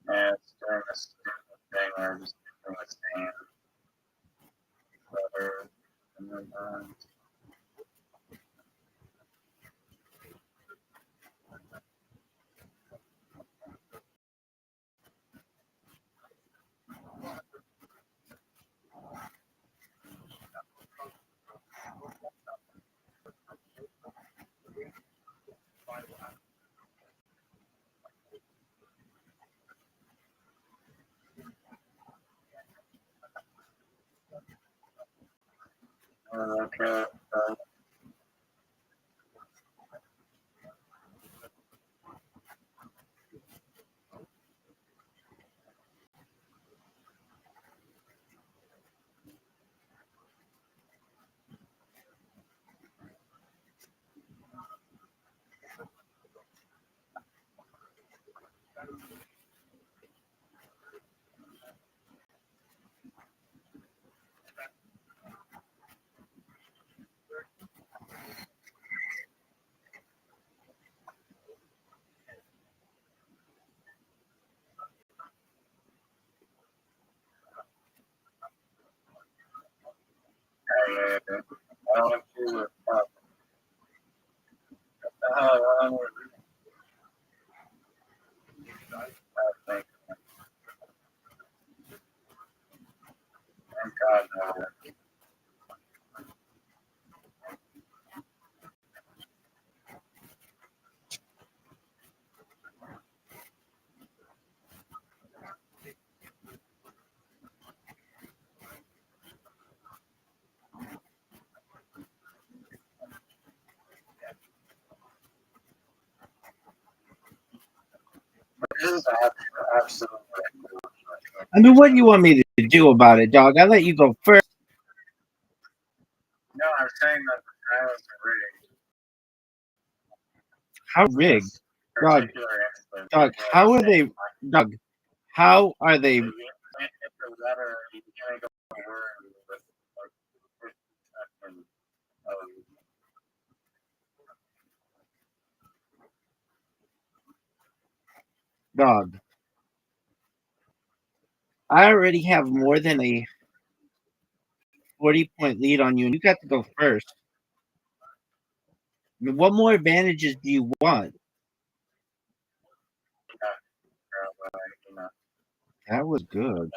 And it's doing a stupid thing where I'm just doing a stand. Butter, and then, okay. I want to I think, thank God, this is absolutely cool. I mean, what do you want me to do about it, dog? I let you go first. No, I'm saying that the tiles are rigged. How rigged, dog? Particular instance. Dog, how are they? Dog, how are they? You can't hit the letter, you can't go a word with like 50 seconds of Dog, I already have more than a 40-point lead on you, and you got to go first. I mean, what more advantages do you want? you know. That was good.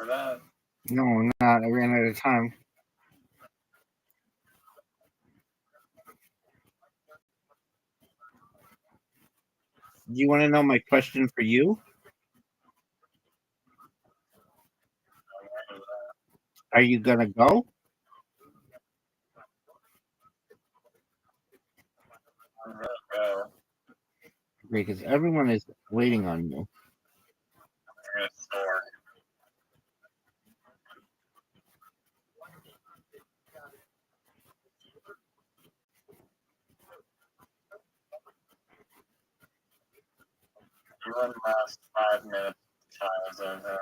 for that. No, I'm not. I ran out of time. Do you want to know my question for you? Are you gonna go? I'm gonna go. Because everyone is waiting on you. I'm gonna store. You wouldn't last 5 minutes times I've had.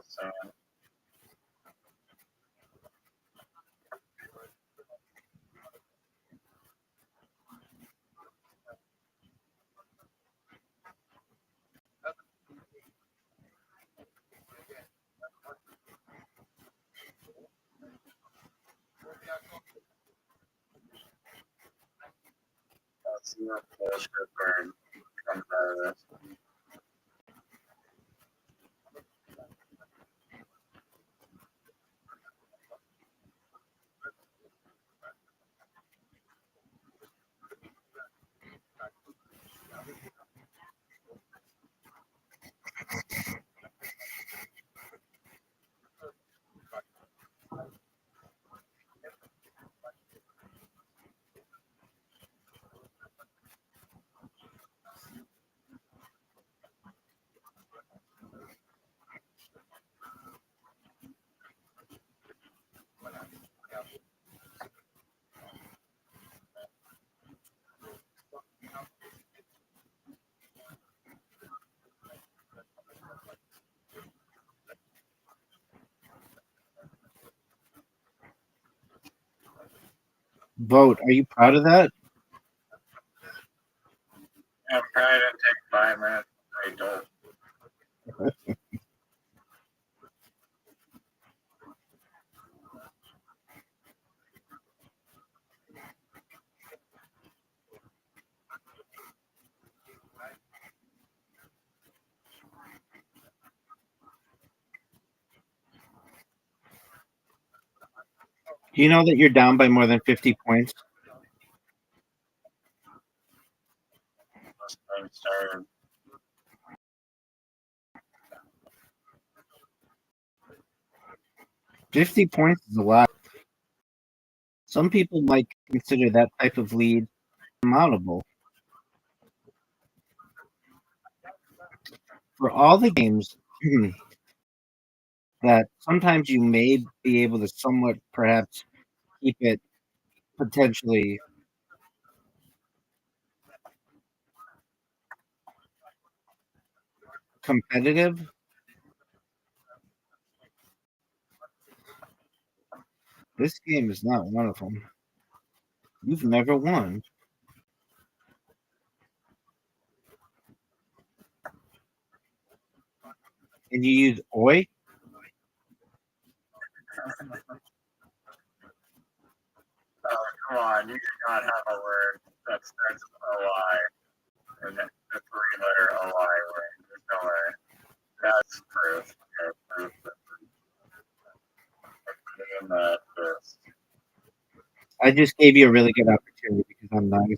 So, let's see what bullshit burn comes out of this. Vote. Are you proud of that? I'm trying to take 5 minutes. I don't. Do you know that you're down by more than 50 points? I'm started. 50 points is a lot. Some people might consider that type of lead insurmountable. For all the games that sometimes you may be able to somewhat perhaps keep it potentially competitive. This game is not one of them. You've never won. And you use Oi? Oh, come on. You cannot have a word that starts with OI and a 3-letter OI word. There's no way. That's proof. Okay, proof that I'm that first. I just gave you a really good opportunity because I'm nice.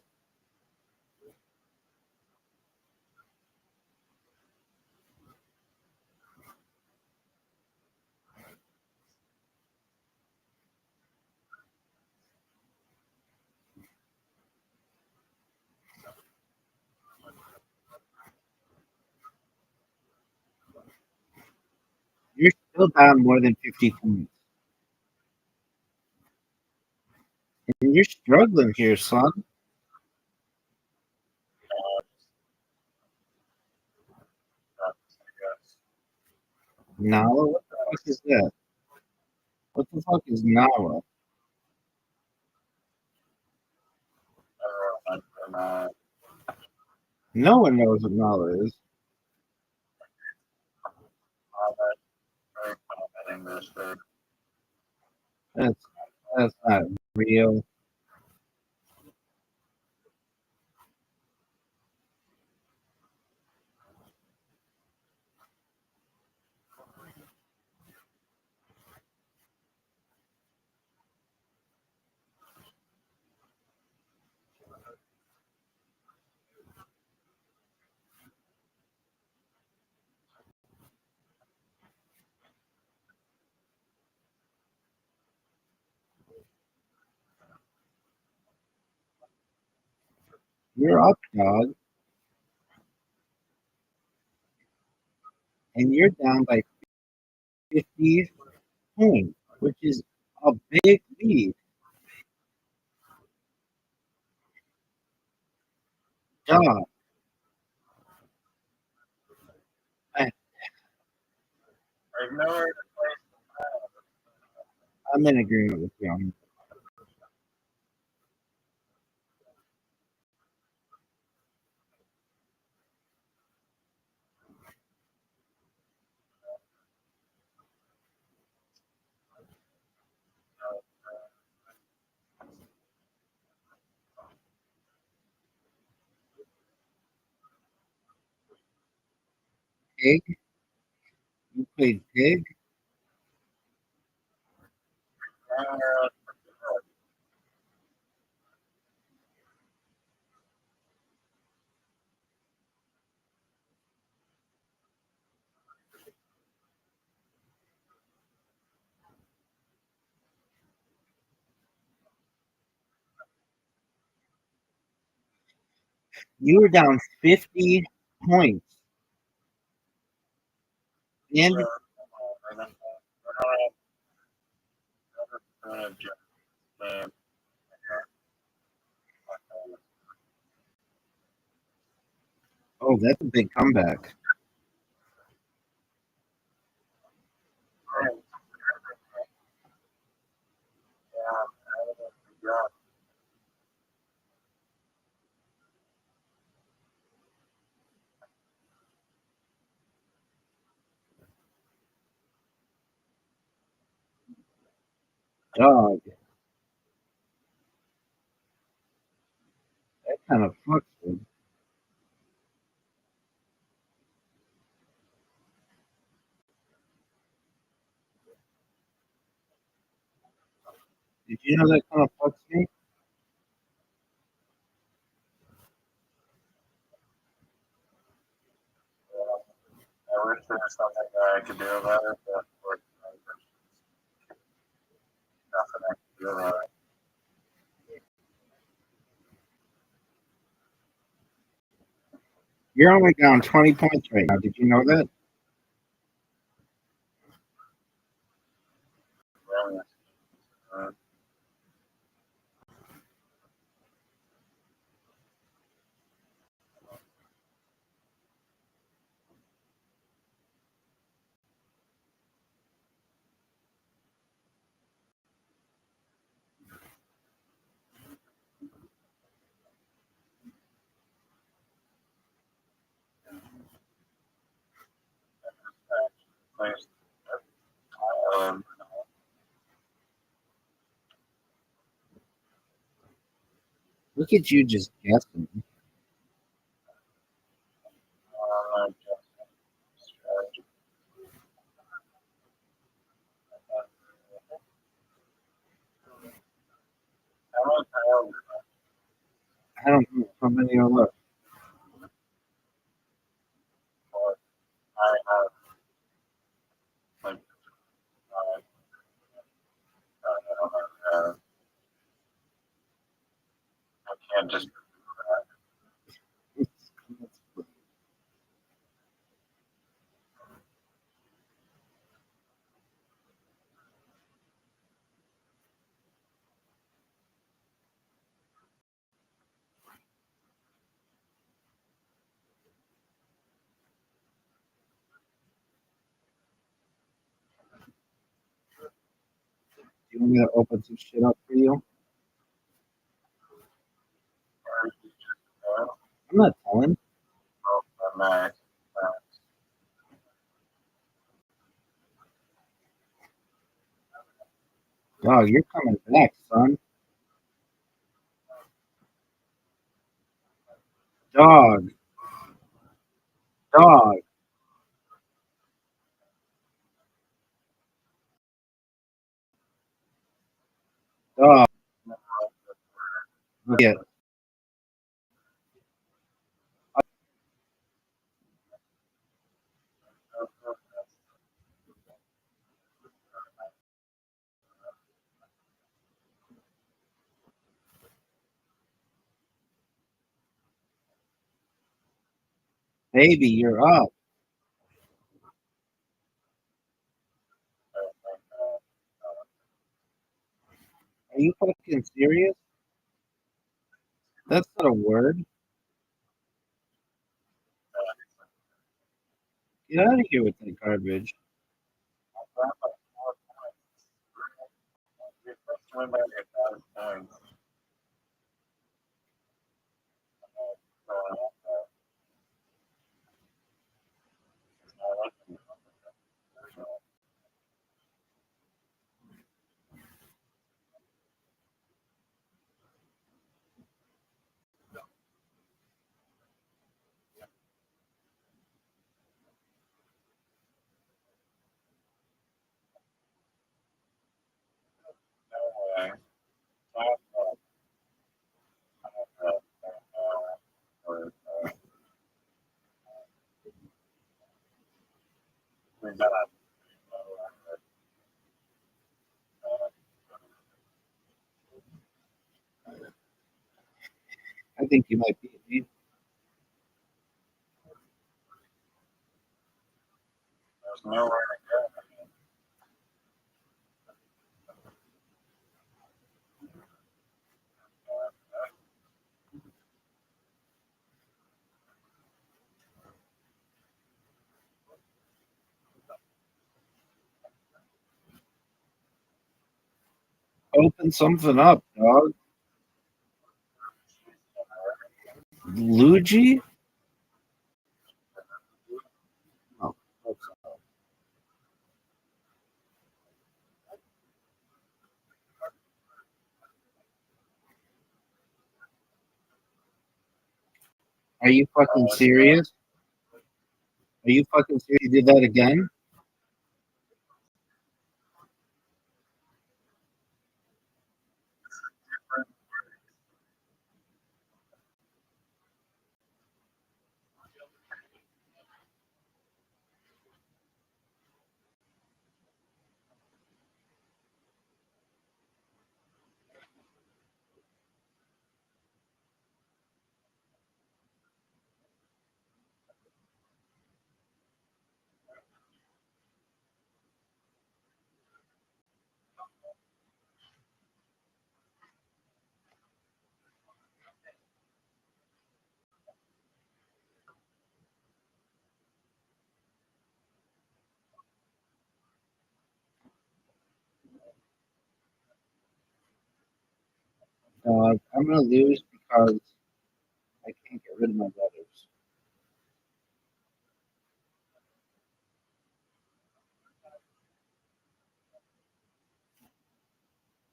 You're still down more than 50 points. And you're struggling here, son. Nala? What the fuck is that? What the fuck is Nala? No one knows what Nala is. That's not real. You're up, dog. And you're down by 50 points, which is a big lead. Dog. I've never I'm in agreement with you. Pig? You played pig? You were down 50 points. And oh, that's a big comeback. Dog. That kind of fucks with. Did you know that kind of fucks me? I wish there was something that I could do about it, but nothing I can do about it. You're only down 20 points right now. Did you know that? Really. Uh, Nice. Um, Look at you just guessing. I don't know how many are left. I have like I can't just Do you want me to open some shit up for you? I'm not telling. my Dog, you're coming back, son. Dog, dog, dog. Okay. Baby, you're up. Are you fucking serious? That's not a word. Get out of here with that garbage. I think you might beat me. There's nowhere to go. Open something up, dog. Luigi? Oh, are you fucking serious? Are you fucking serious? You did that again? Dog, I'm gonna lose because I can't get rid of my letters.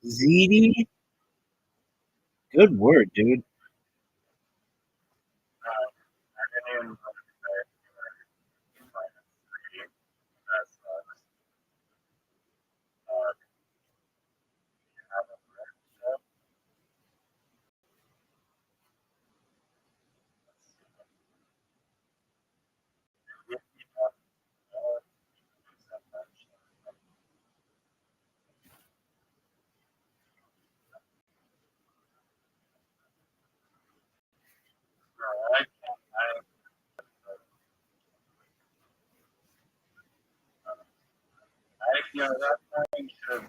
ZD? Good word, dude. I didn't even that's that thing should.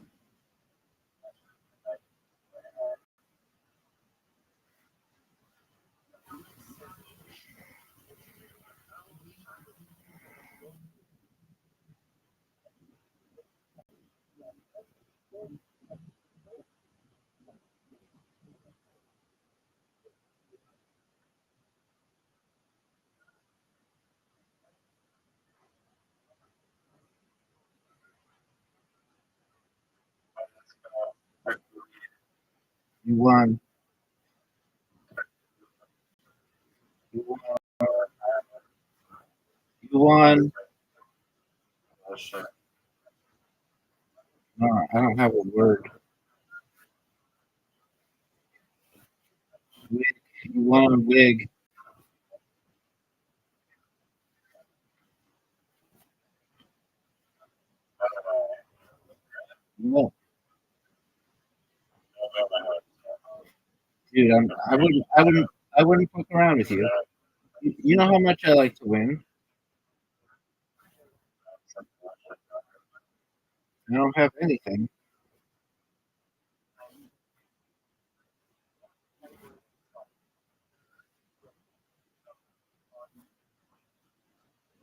You won. You won. You won. No, I don't have a word. Wig. You won a wig. No, dude, I wouldn't fuck around with you. You know how much I like to win. I don't have anything.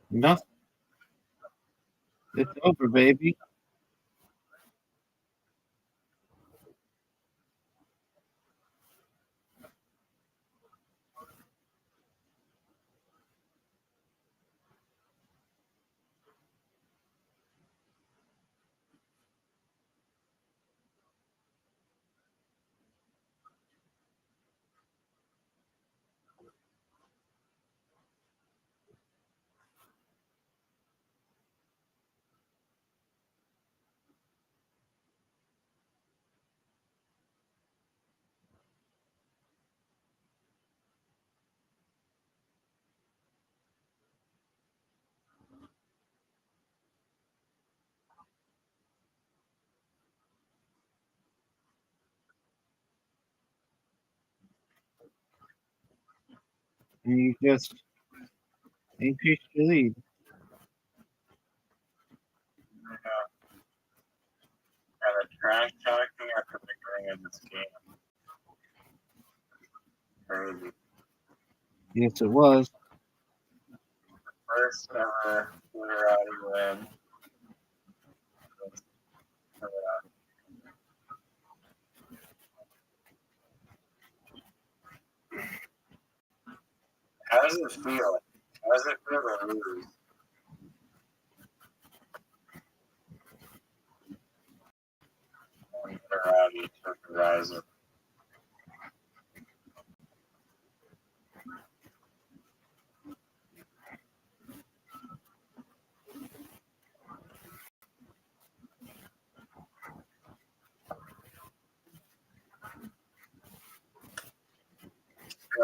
Nothing. It's over, baby. And you just increase your lead. And a trash talking at the beginning of this game. Crazy. Yes, it was. First ever Fluorati win. How does it feel? How does it feel to lose? When Fluorati took the rise of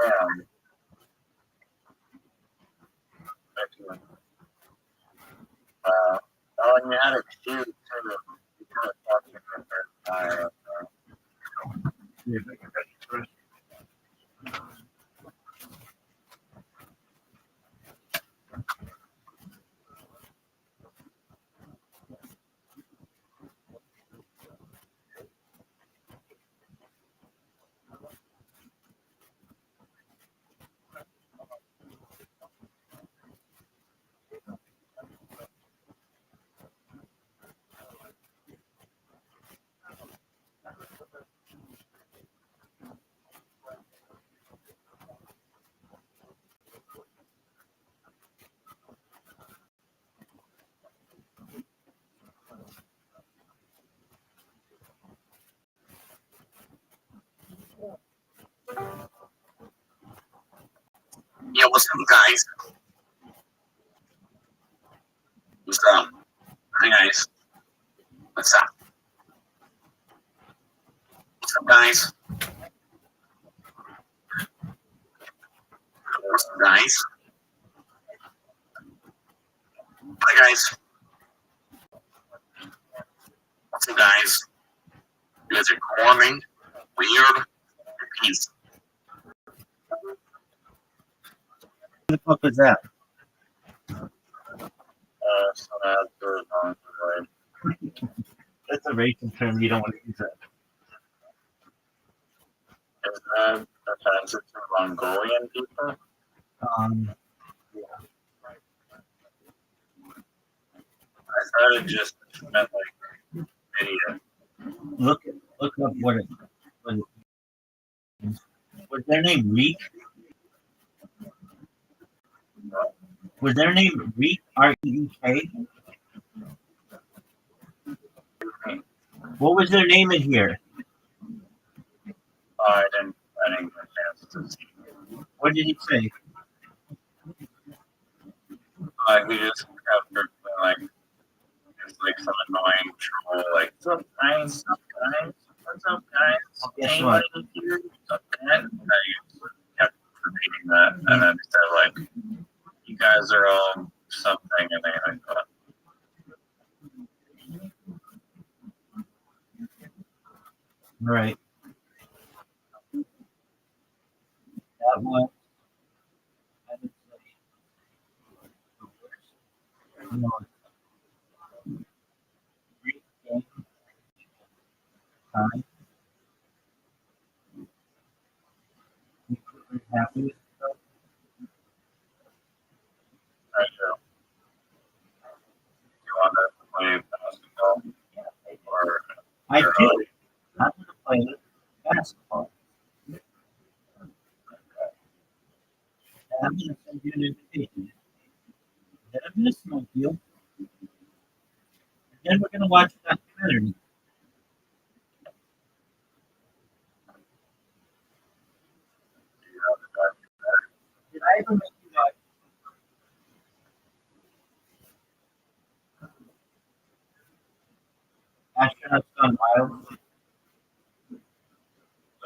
Damn. Oh, and you had a shoot too. You could have talked to the first time. Yo, what's up, guys? What's up? Hi, guys. What's up? What's up, guys? What's up, guys? Hi, guys. What's up, guys? You guys are calling weird. Peace. What the fuck was that? So that's good. That's a racist term. You don't want to use that. Is that offensive to Mongolian people? I thought it just meant like idiot. Look up what it was. Their name Reek? Was their name Reek? REEK? What was their name in here? I didn't get a chance to see. What did he say? We just kept like it's like some annoying troll like what's up guys? What's up guys? Guess Anybody here? What's up guys? And he kept repeating that and then he said like you guys are all something and then I thought Right. That one. happy with yourself? I do. You want to play basketball Yeah, or I your do. hobby? I'm going to play basketball. And I'm going to send you an invitation. Then I'm going to smoke you. And then we're going to watch a documentary. Do you have the documentary? Did I ever make you watch Astronauts Gone Wild? So,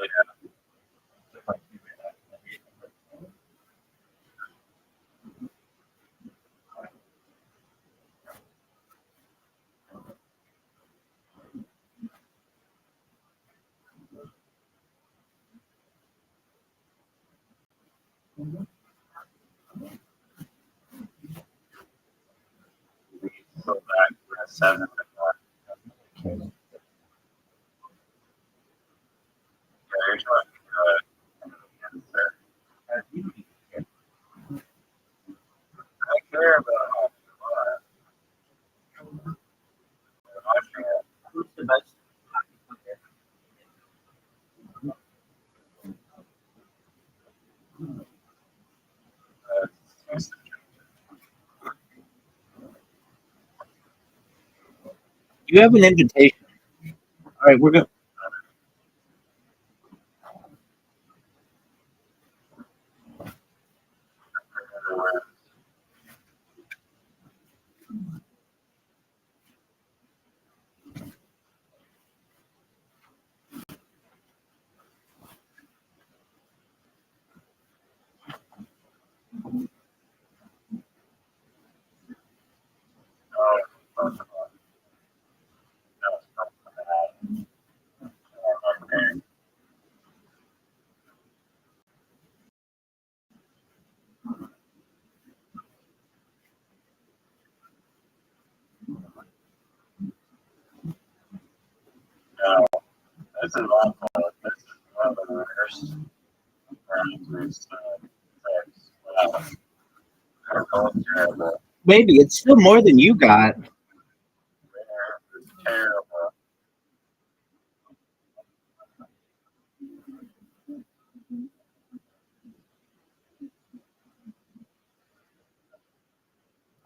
yeah, It's my favorite documentary. we go back to the 7 o'clock. Okay. Yeah, you're talking good. Answer. I care about how you are. I'm watching it. Who's the best? It's You have an invitation. All right, we're going. No, this is awful. This is one of the worst rounds. Wow. They're both terrible. Maybe it's still more than you got. They're terrible.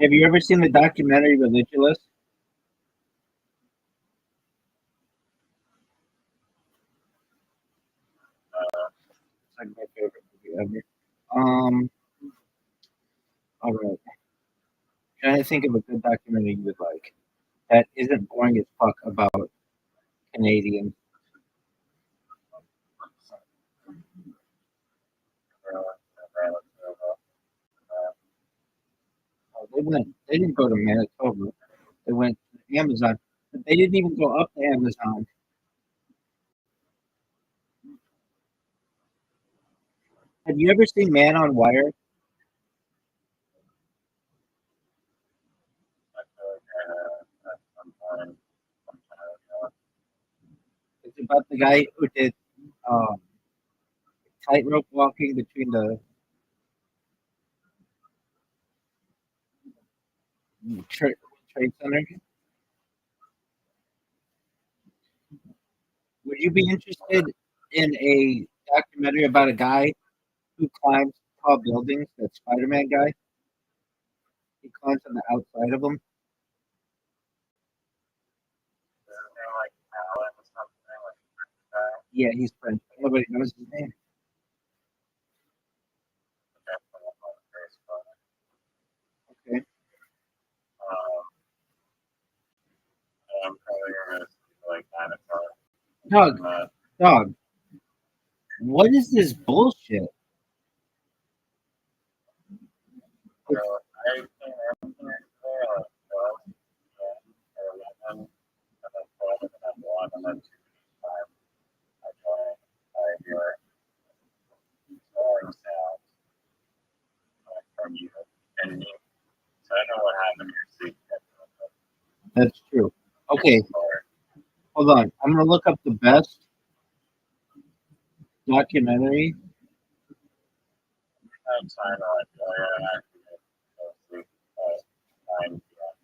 Have you ever seen the documentary Religious? It's like my favorite movie ever. All right. Trying to think of a good documentary you would like that isn't boring as fuck about Canadians. Oh, they went. They didn't go to Manitoba. They went to Amazon, but they didn't even go up to Amazon. Have you ever seen Man on Wire? It's about the guy who did um, tightrope walking between the tra- trade center. Would you be interested in a documentary about a guy who climbs tall buildings? That Spider-Man guy. He climbs on the outside of them. Yeah, he's French. Nobody knows his name. Okay. I'm probably gonna like dinosaur. Doug, Uh, Doug, what is this bullshit? so I think I'm gonna say like 12 or 11, and then 12 and then 1 and then 2 time. I join. I hear snoring sounds from you and me. So I know what happened to your sleep. That's true. Okay, hold on. I'm gonna look up the best documentary I'm trying to like go and actually go sleep at 9 p.m.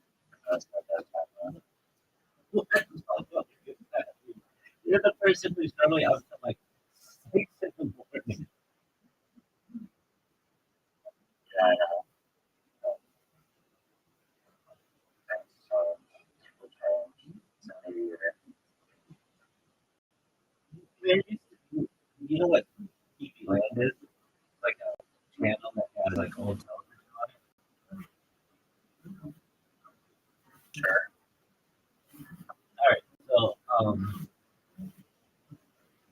That's my bedtime. You're the person who's normally up to like 6 in the morning. Yeah, I know. Thanks. So, people change. So maybe You know what TV Land is? Like a channel that has like old television on it. sure. All right, so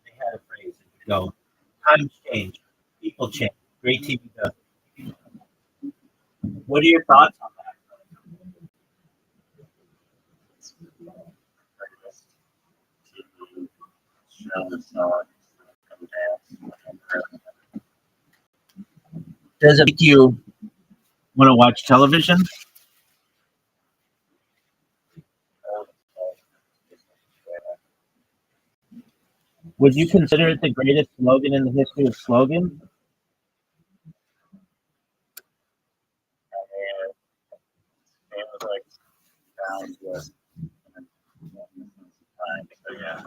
they had a phrase that would go, times change, people change, great TV does. What are your thoughts on that? Greatest TV shows on dance. Does it make you want to watch television? Would you consider it the greatest slogan in the history of slogans? It was like sounds good. So yeah.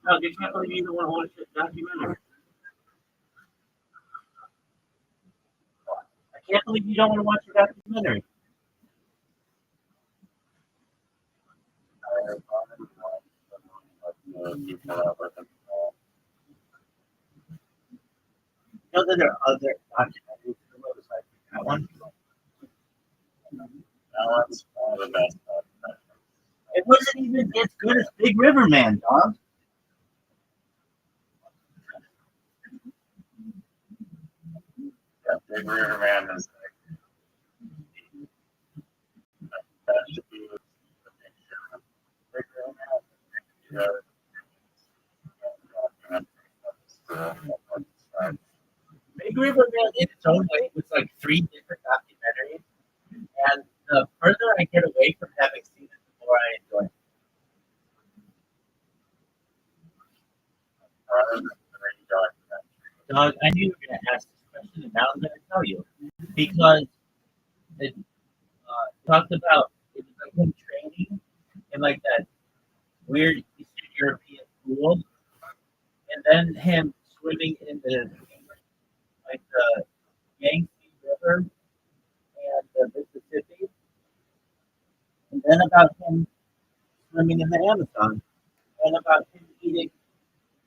No, you can't believe you don't want to watch the documentary. I can't believe you don't want to watch the documentary. You know that there are other documentaries besides that one? That one's one of the best. It wasn't even as good as Big River Man, dog. Yeah, Big River Man is like that should be the picture. Big River Man. Big River Man in its own way was like three different documentaries. And the further I get away from having seen it, the more I enjoy it. Dog, I knew you were going to ask this question, and now I'm going to tell you. Because it talked about it was like him training in like that weird Eastern European pool, and then him swimming in the like the Yangtze River and the Mississippi, and then about him swimming in the Amazon, and about him eating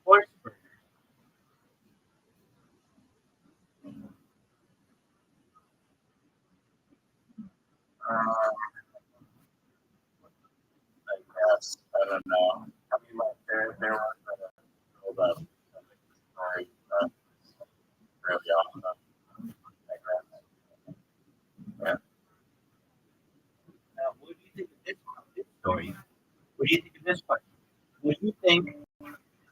horse burgers. I guess I don't know. I mean, like there was a hold up story really awesome. Like that. Yeah. Now, what do you think of this story? What do you think of this question? What do you think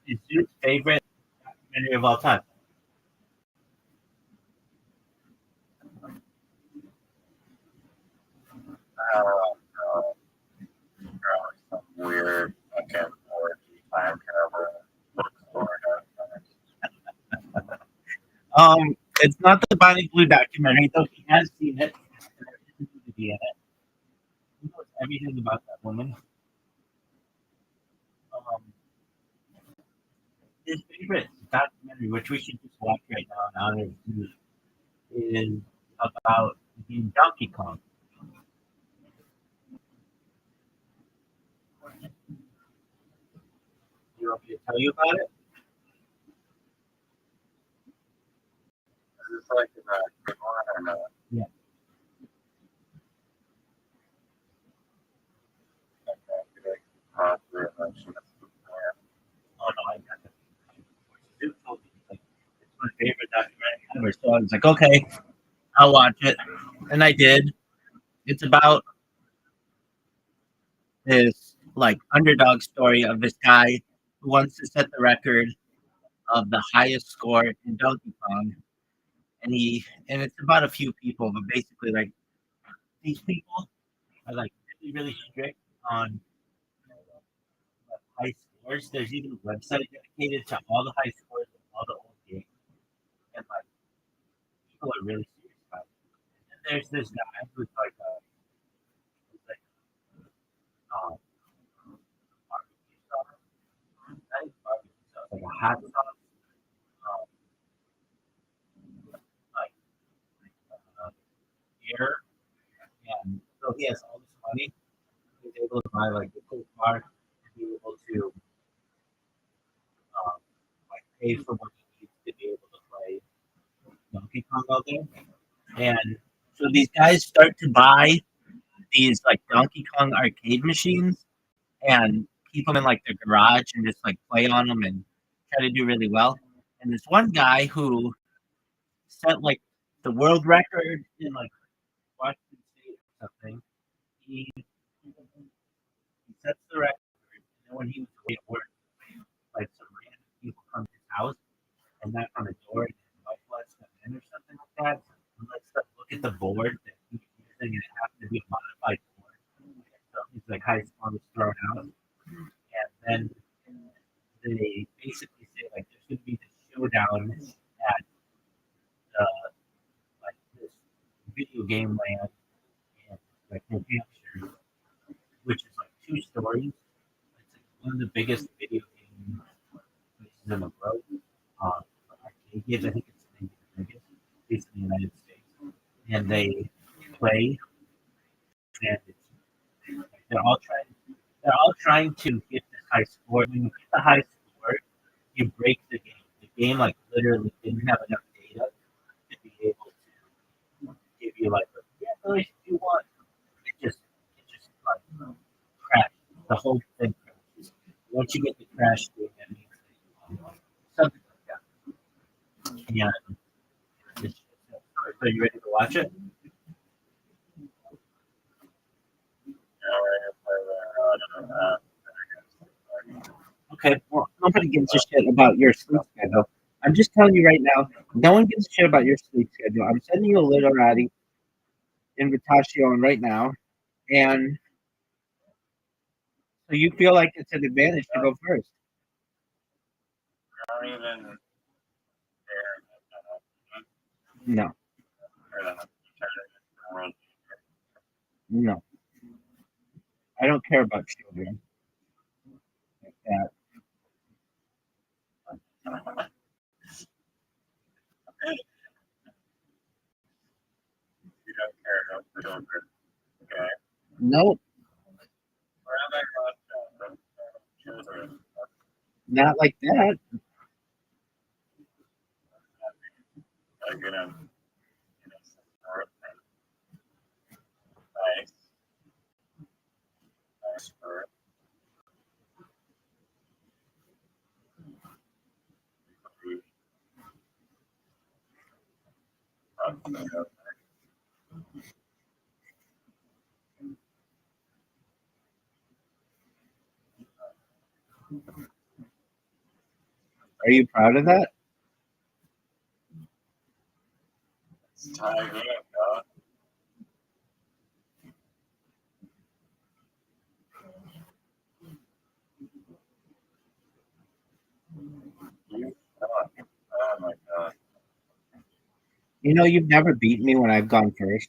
is your favorite documentary of all time? Some weird fucking orgy time travel bookstore. It's not the Bonnie Blue documentary, though he has seen it. And there is a nudity in it. He knows everything about that woman. Um, his favorite documentary, which we should just watch right now in honor of Zeus, is about being Donkey Kong. You want me to tell you about it? Is this like in a good one or no? Yeah. Okay, like possibly mention it. Oh no, I got it. Zeus told me, like, it's my favorite documentary ever. So I was like, okay, I'll watch it. And I did. It's about this like underdog story of this guy who wants to set the record of the highest score in Donkey Kong. And it's about a few people, but basically like these people are like really, really strict on high scores. scores. There's even a website dedicated to all the high scores of all the old games, and like people are really serious about it. And there's this guy who's like barbecue sauce, not even barbecue sauce, like a hot sauce, um, like beer, and so he has all this money. He's able to buy like a cool car and be able to like pay for what he needs to be able to play Donkey Kong out there. And so these guys start to buy these like Donkey Kong arcade machines and keep them in like their garage and just like play on them and try to do really well. And this one guy who set like the world record in like Washington State or something, he sets the record. And then when he was away at work, like some random people come to his house and knock on the door and his wife lets them in or something like that. And lets them look at the board that he was using and it happened to be a modified board. So he's like high score was thrown out. And then they basically say like there's gonna be this showdown at like this video game land in like New Hampshire, which is like 2 stories. It's like one of the biggest video game places in the world. For arcade games, I think it's maybe the biggest, at least in the United States. And they play, and they're all trying to get the high score. When you get the high score, you break the game. The game like literally didn't have enough data to be able to give you like the congratulations you won. It just like crashed. The whole thing crashes. Once you get the crash thing, that means that you won. Something like that. Yeah. So you ready to watch it? Okay, well, nobody gives a shit about your sleep schedule. I'm just telling you right now, no one gives a shit about your sleep schedule. I'm sending you a literati invitation right now, and so you feel like it's an advantage to go first. No, no, I don't care about children like that. You don't care about the children. Okay. No, Where am I going to children? not like that. I'm gonna, support nice, nice for Are you proud of that? time in, God. You suck. Oh my God. You know, you've never beaten me when I've gone first.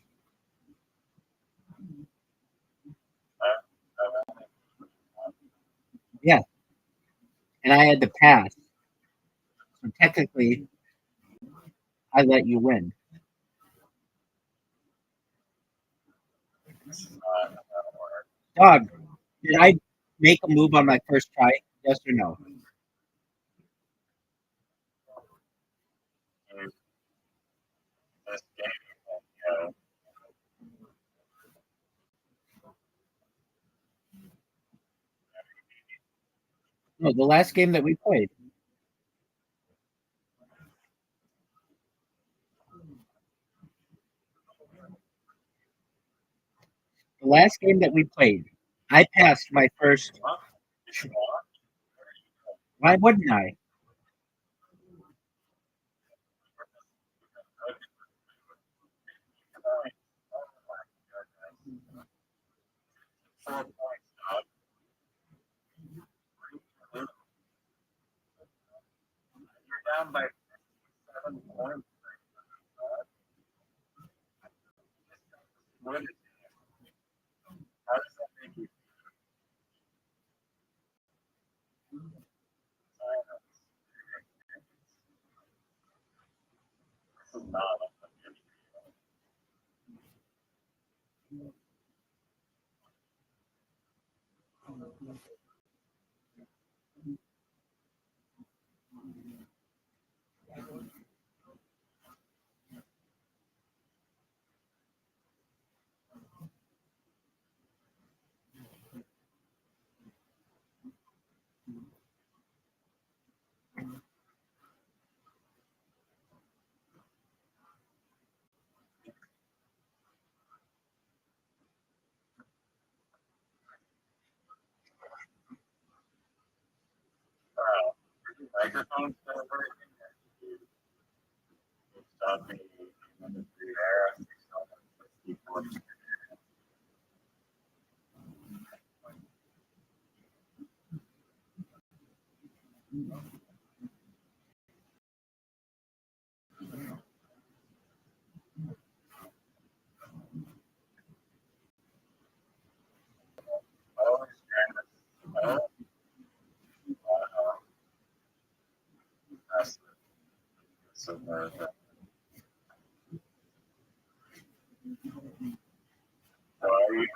Yeah, and I had to pass. So technically, I let you win. Dog, did I make a move on my first try? Yes or no? This game, No, the last game that we played. The last game that we played, I passed my first. Why wouldn't I? microphones that are working. Stop me in the free air. So, are you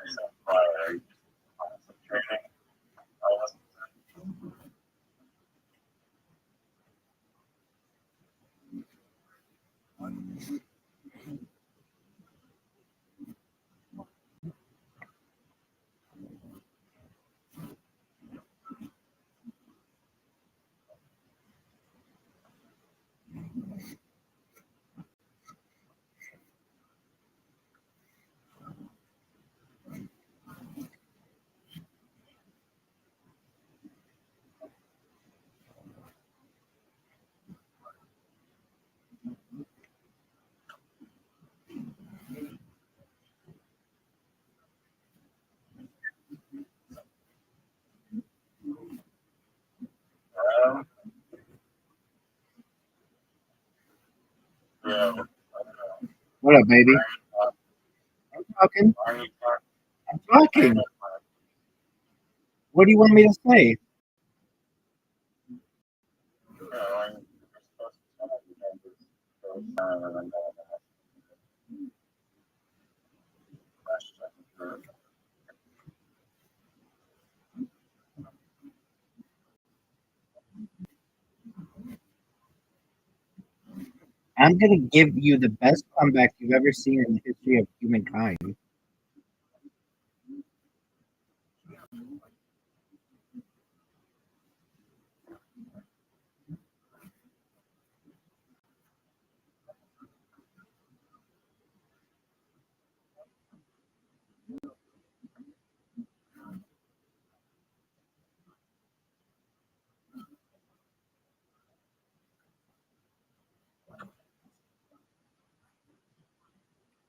concentrating? Yeah. What up, baby? I'm talking. I'm talking. What do you want me to say? I'm gonna give you the best comeback you've ever seen in the history of humankind.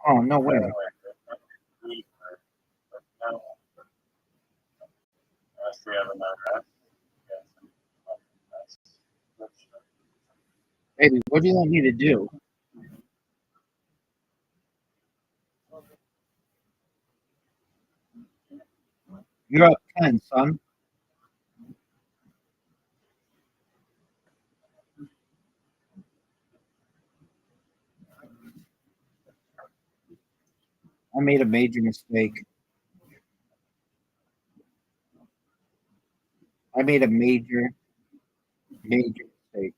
Oh, no way. Baby, what do you want me to do? You're up 10, son. I made a major mistake. I made a major mistake.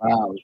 Wow.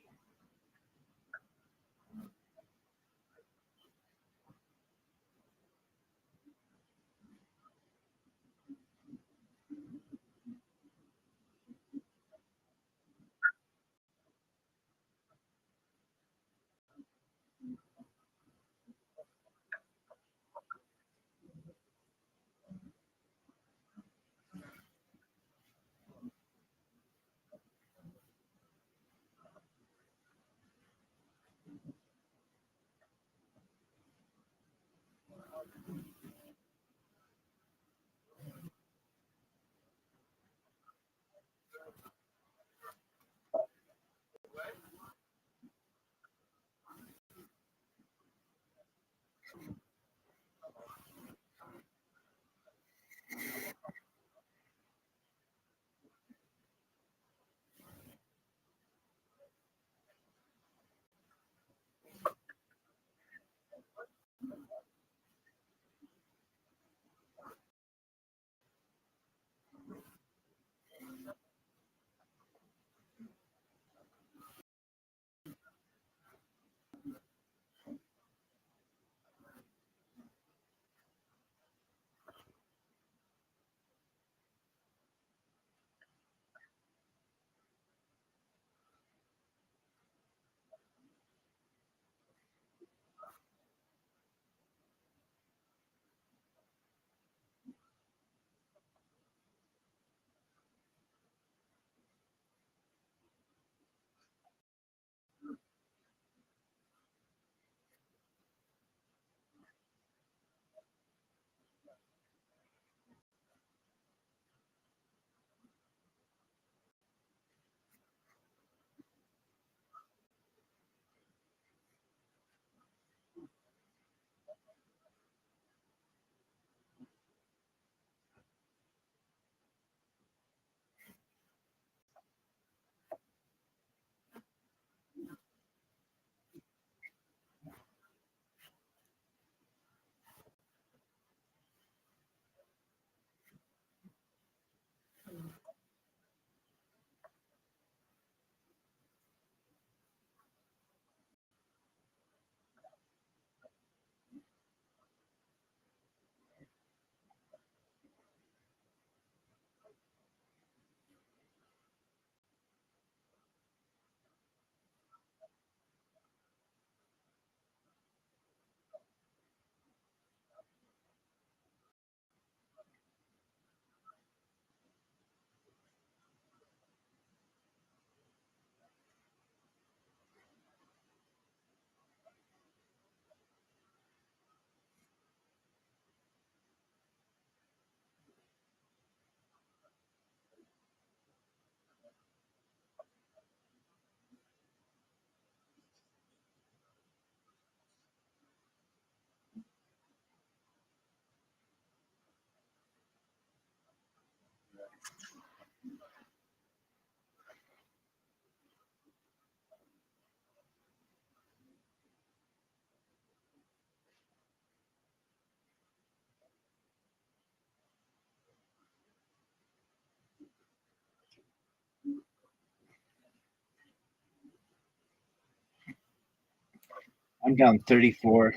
I'm down 34.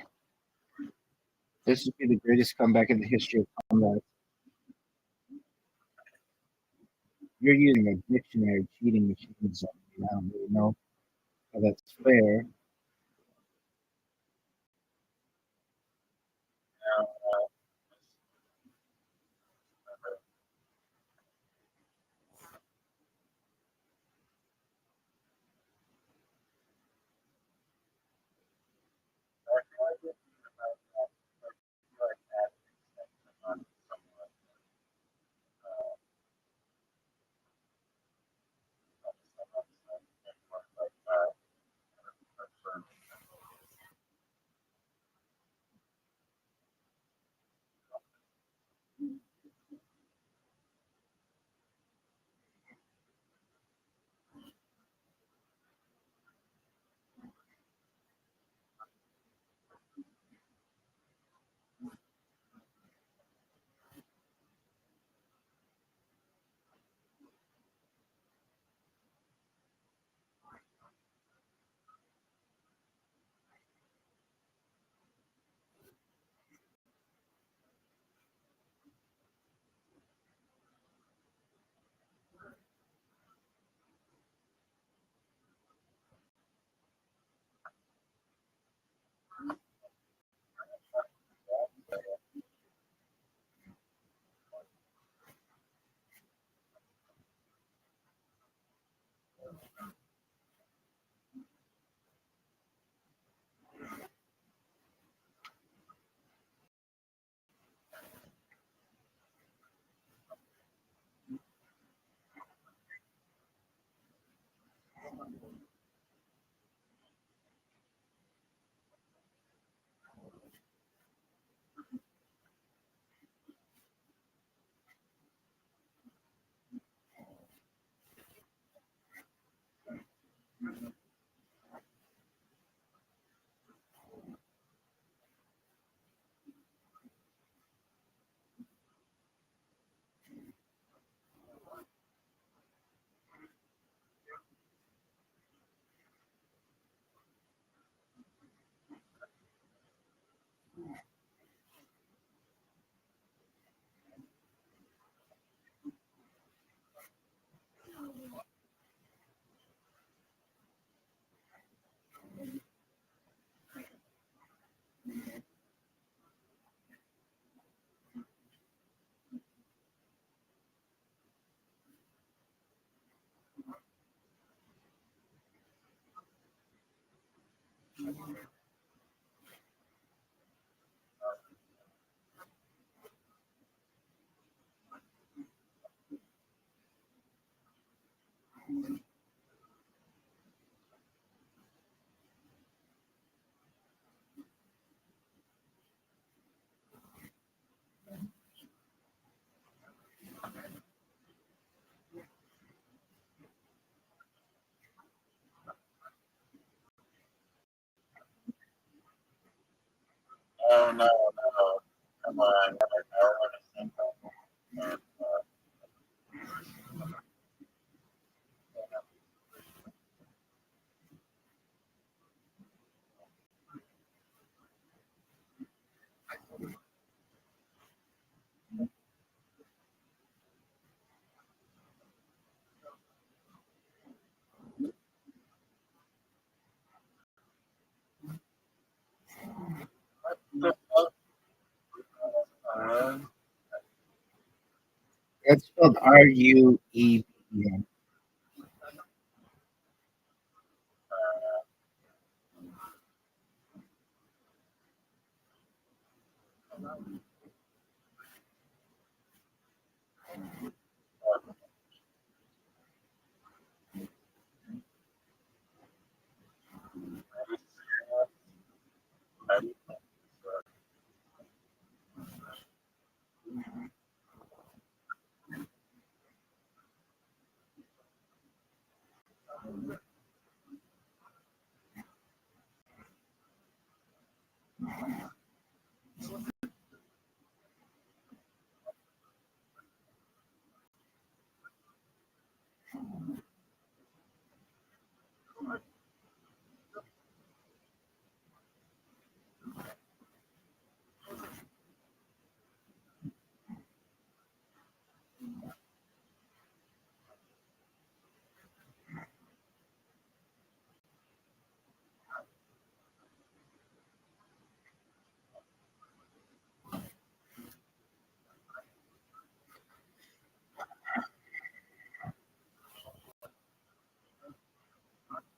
This would be the greatest comeback in the history of comebacks. You're using a dictionary cheating machine. So I don't really know how that's fair. Now, I feel like it's about that, like adding extension on someone, like that. Oh no, no, come on! I want to think of the fuck. Uh, That's spelled Rueben.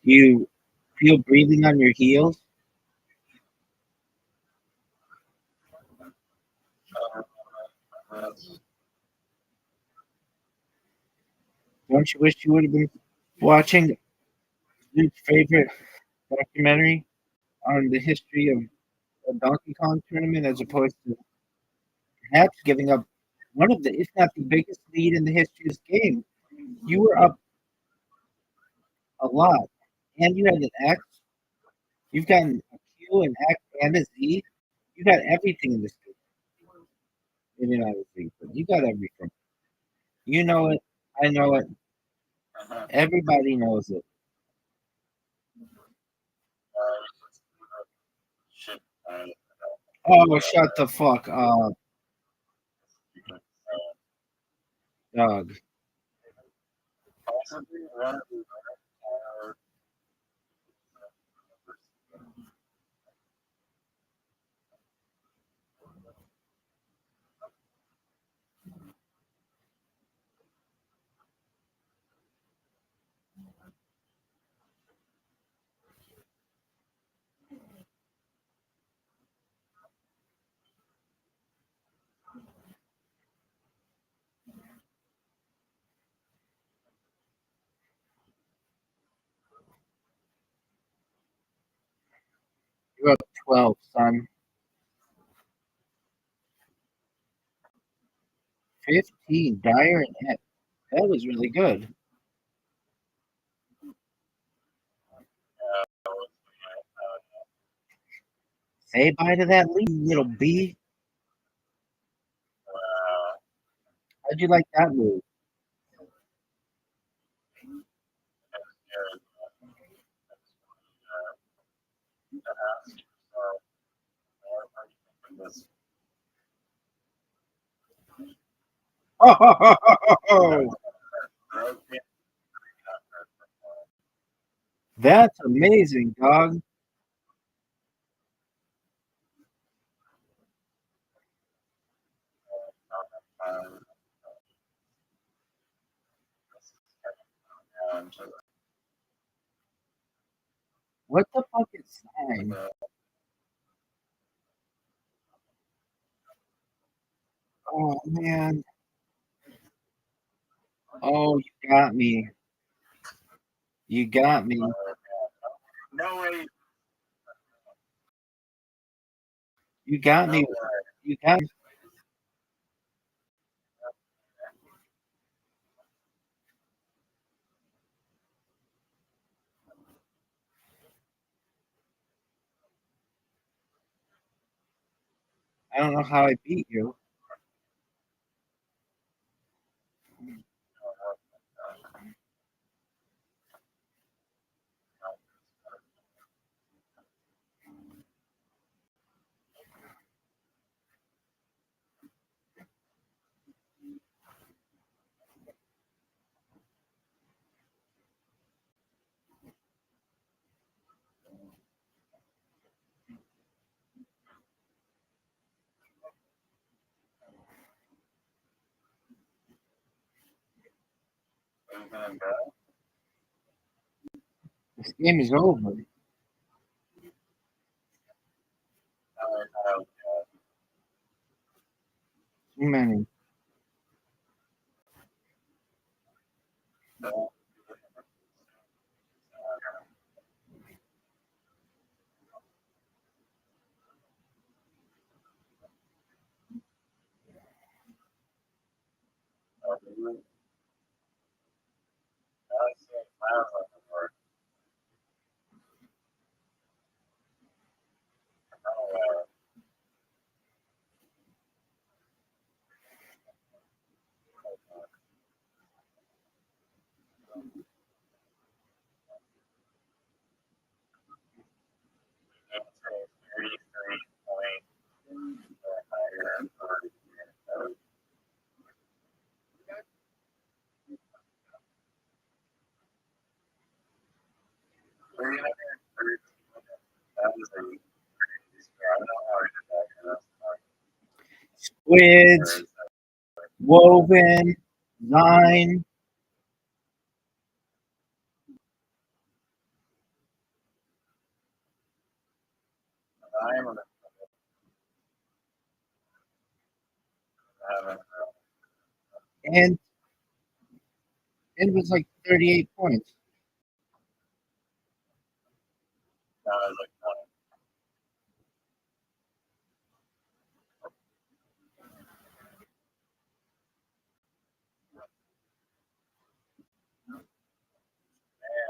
You feel breathing on your heels? Don't you wish you would have been watching your favorite documentary on the history of a Donkey Kong tournament as opposed to perhaps giving up one of the, if not the biggest lead in the history of this game? You were up a lot, and you had an X. You've gotten a Q, an X, and a Z. You got everything in this game. Maybe not a Z, but you got everything. You know it. I know it. Everybody knows it. Shit. Oh, shut the fuck up, dog. Possibly one of the You're up 12, son. 15, Dyer and X. That was really good. Say bye to that lead, little B. How'd you like that move? Oh, that's amazing, dog. What the fuck is sign? Oh man. Oh, you got me. You got me. No way. You got me. You got me. I don't know how I beat you. This game is over. Too many. Squids, woven, nine. and it was like 38 points. No, I was like,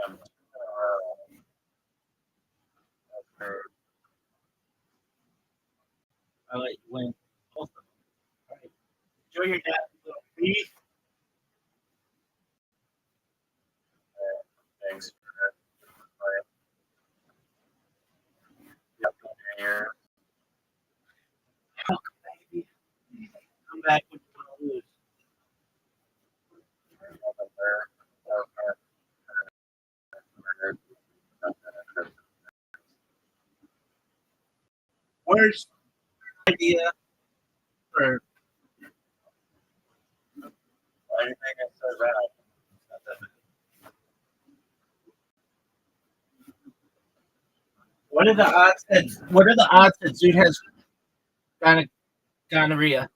damn. I let you win both of them. All right. Enjoy your nap, little beef. Thanks for playing. Yep, here. Baby. Come back when you want to lose. Worst idea for Anything that says that. what are the odds that Zoot has gonorrhea?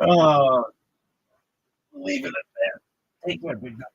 Oh, leave it at that. Take what we got.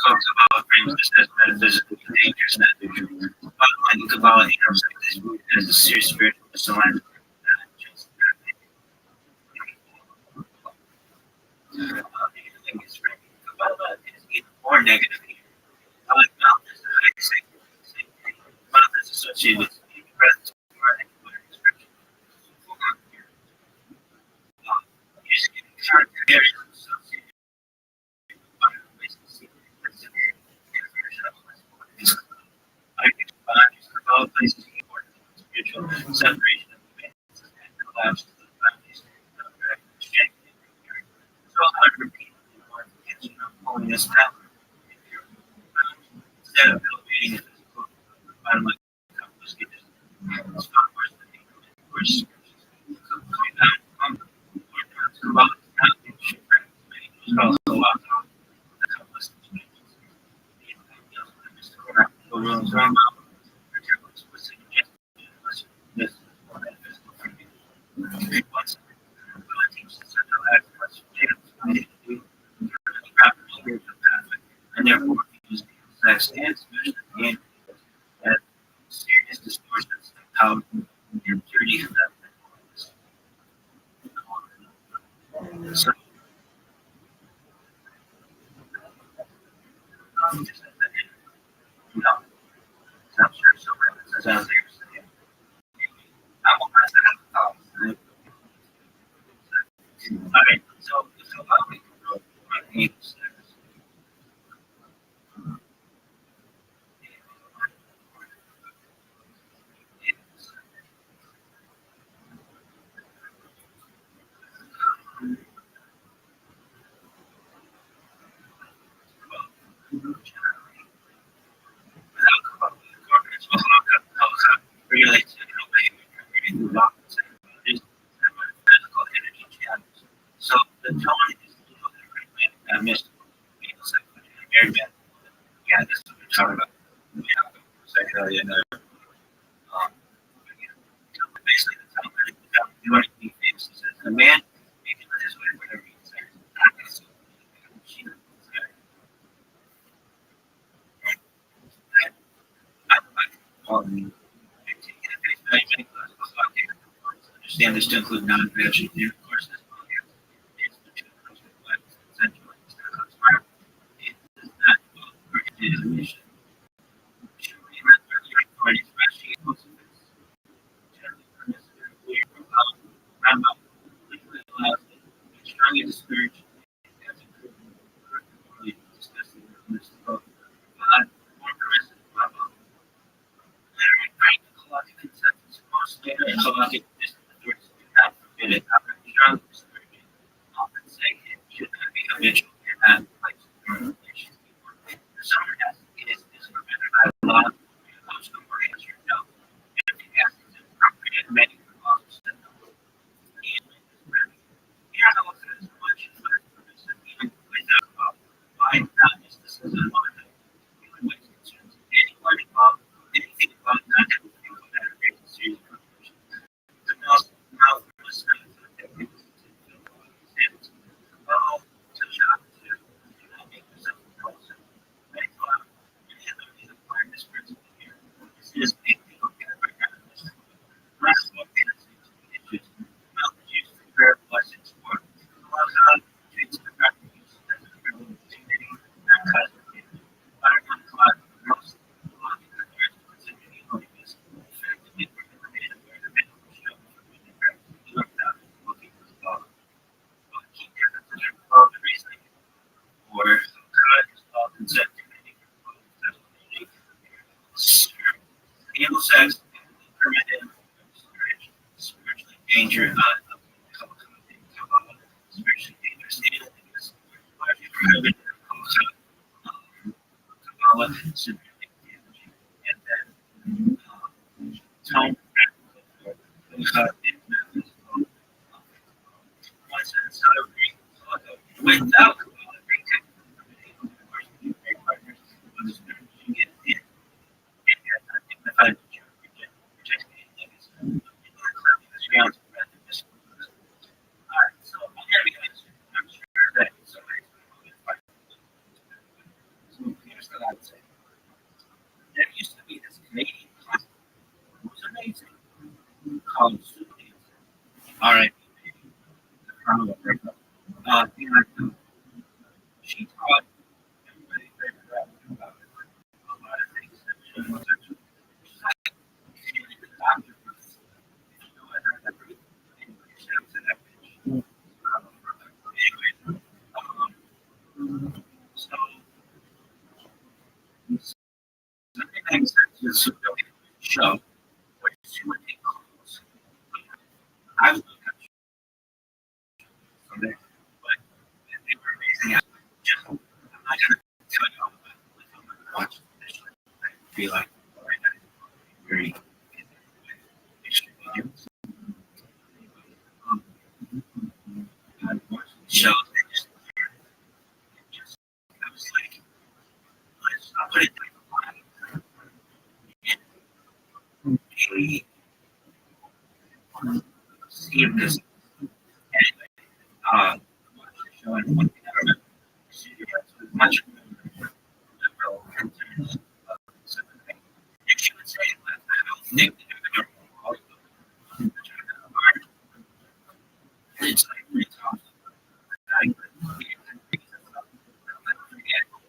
Talks about frames this as metaphysically dangerous and neutral. I think about this movie as a serious spiritual misalignment. I think it's about is even more negative here. Like mouth is the same thing. Mouth is associated with the presence of learning and expression. Music and guitar very associated I think about places important spiritual separation of the and collapse of the boundaries of strength and victory. So hard repeatedly more intention of pulling us down instead of elevating the physical bottom of the compass gives us worse than the worse. So coming down from the about not being shipwrecked, many also walk on the compass and therefore use the sex and solution and serious distortions of how impurity of that. So, no, I'm sure so. As I was saying, I'm on all right, so how we grow on each sex? generally, without corporates, regulates behavior just physical energy channels. So the tone is a little different. I missed people's very bad. Yeah, this is what we're talking about. Yeah, secondly, and basically the tone that you want to be famous. He says, a man, maybe let his wife, whatever he says, not going to see. She doesn't say. Understand this to include non-vegetarian courses. It does not prohibit admission. Strongly discouraged as a group discussing this book. More progressive level. Ecological consensus most ecological authorities do not forbid it. Strongly discouraged. Often say it should not be habitual and not place regulations. The summer has is prevented by law. Most of our answer no. If the ask is appropriate, many would also say no. Here I look at as much as even without why not mysticism on it. Even with concerns anyone involved, anything about not everything will have a great series of conclusions. The mouth was not that we oh, to shop to do not make yourself impulsive. I thought many of them need to apply this principle here. This is a legal character. Rest of issues. Mouth is used for prayer, blessings, or God treats the practice as a privilege to many, not cosmetic. Butterfly clock, most longing others, considering holiness, effectively prohibited where the medical show for many practices looked out looking for the law. But key differences are called the reasoning, or God is called consent to many Evil sex, permitted, spiritually dangerous, spiritually dangerous aliens, largely prohibited, Kabbalah, severely damaging, and then tone without Kabbalah, partners, you get dignified Alright, so I'm gonna be honest. I'm sure that somebody's going to fight. So here's what I would say. There used to be this Canadian class who was amazing called Sue Davidson. All right, the crown of breakup. And she taught everybody favorite rapping about it. A lot of things that she was actually. She's like, she was the doctor for this. If you know what I heard, anyway, she was in that bitch. Anyway, so something makes sense to Sue Davidson's show, where she would take calls. I was from there, but they were amazing. Just, I'm not gonna tell you all about it. I'm gonna watch it initially. I feel like right now, very I watched the shows. I was like, I put it see this anyway. Watch the show and one thing I remember, she was much liberal in terms of certain things. And she would say, I don't think that they're going to it's like really tough.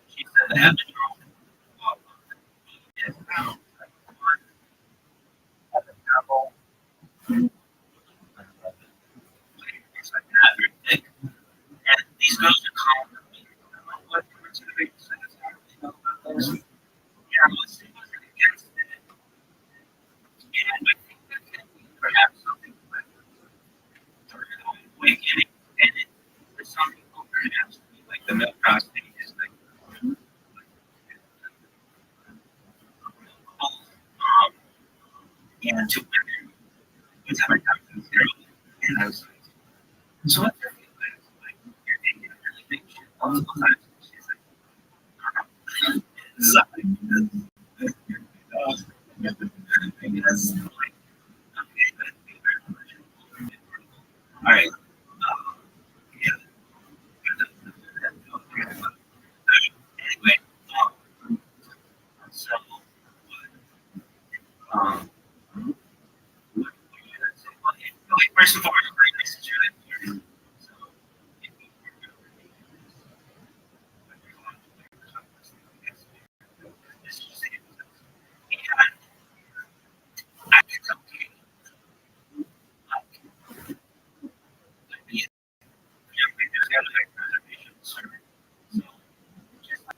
She said the average girl is about one at the double. It's like not very thick. And these girls are calling me. I'm like, what? What's the big sense? Yeah, I was against it. And I think that can be perhaps something like awakening. And it, for some people, perhaps like the milk prostate is like multiple times. She's like, sorry. Maybe that's like, okay, but all right. Yeah. Anyway, so, um, first and foremost, very nice to you. So, I think okay. Yeah, there's got to be preservation, sir. So, just like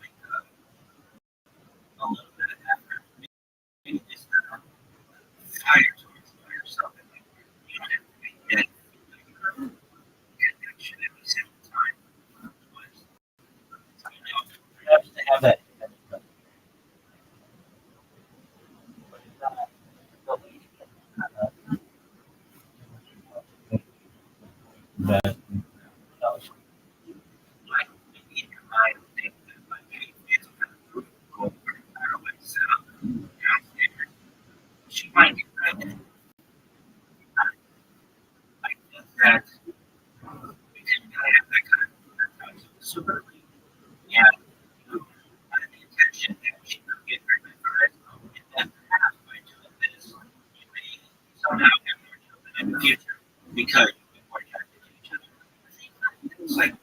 a little bit of effort. Maybe just fire towards yourself. And like, you don't have to be dead. Get action every single time. You have to have that. That like in your mind think that like hey, it's kind of go for it. I don't like set up. She might get pregnant. Like that because you gotta have that kind of so early. Yeah, you had the intention that she could get pregnant for it, and then perhaps by doing this, you may somehow have more children in the future because you've been more attracted to each other. It's like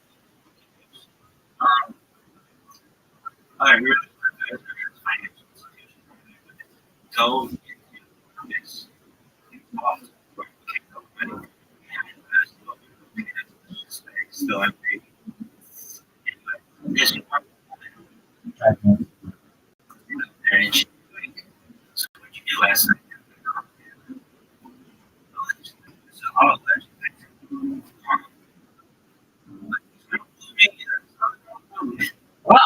all right, really quick, financial institution. Go into this. So I'm maybe this one there and she like so what you do last night. So all of that. Wow.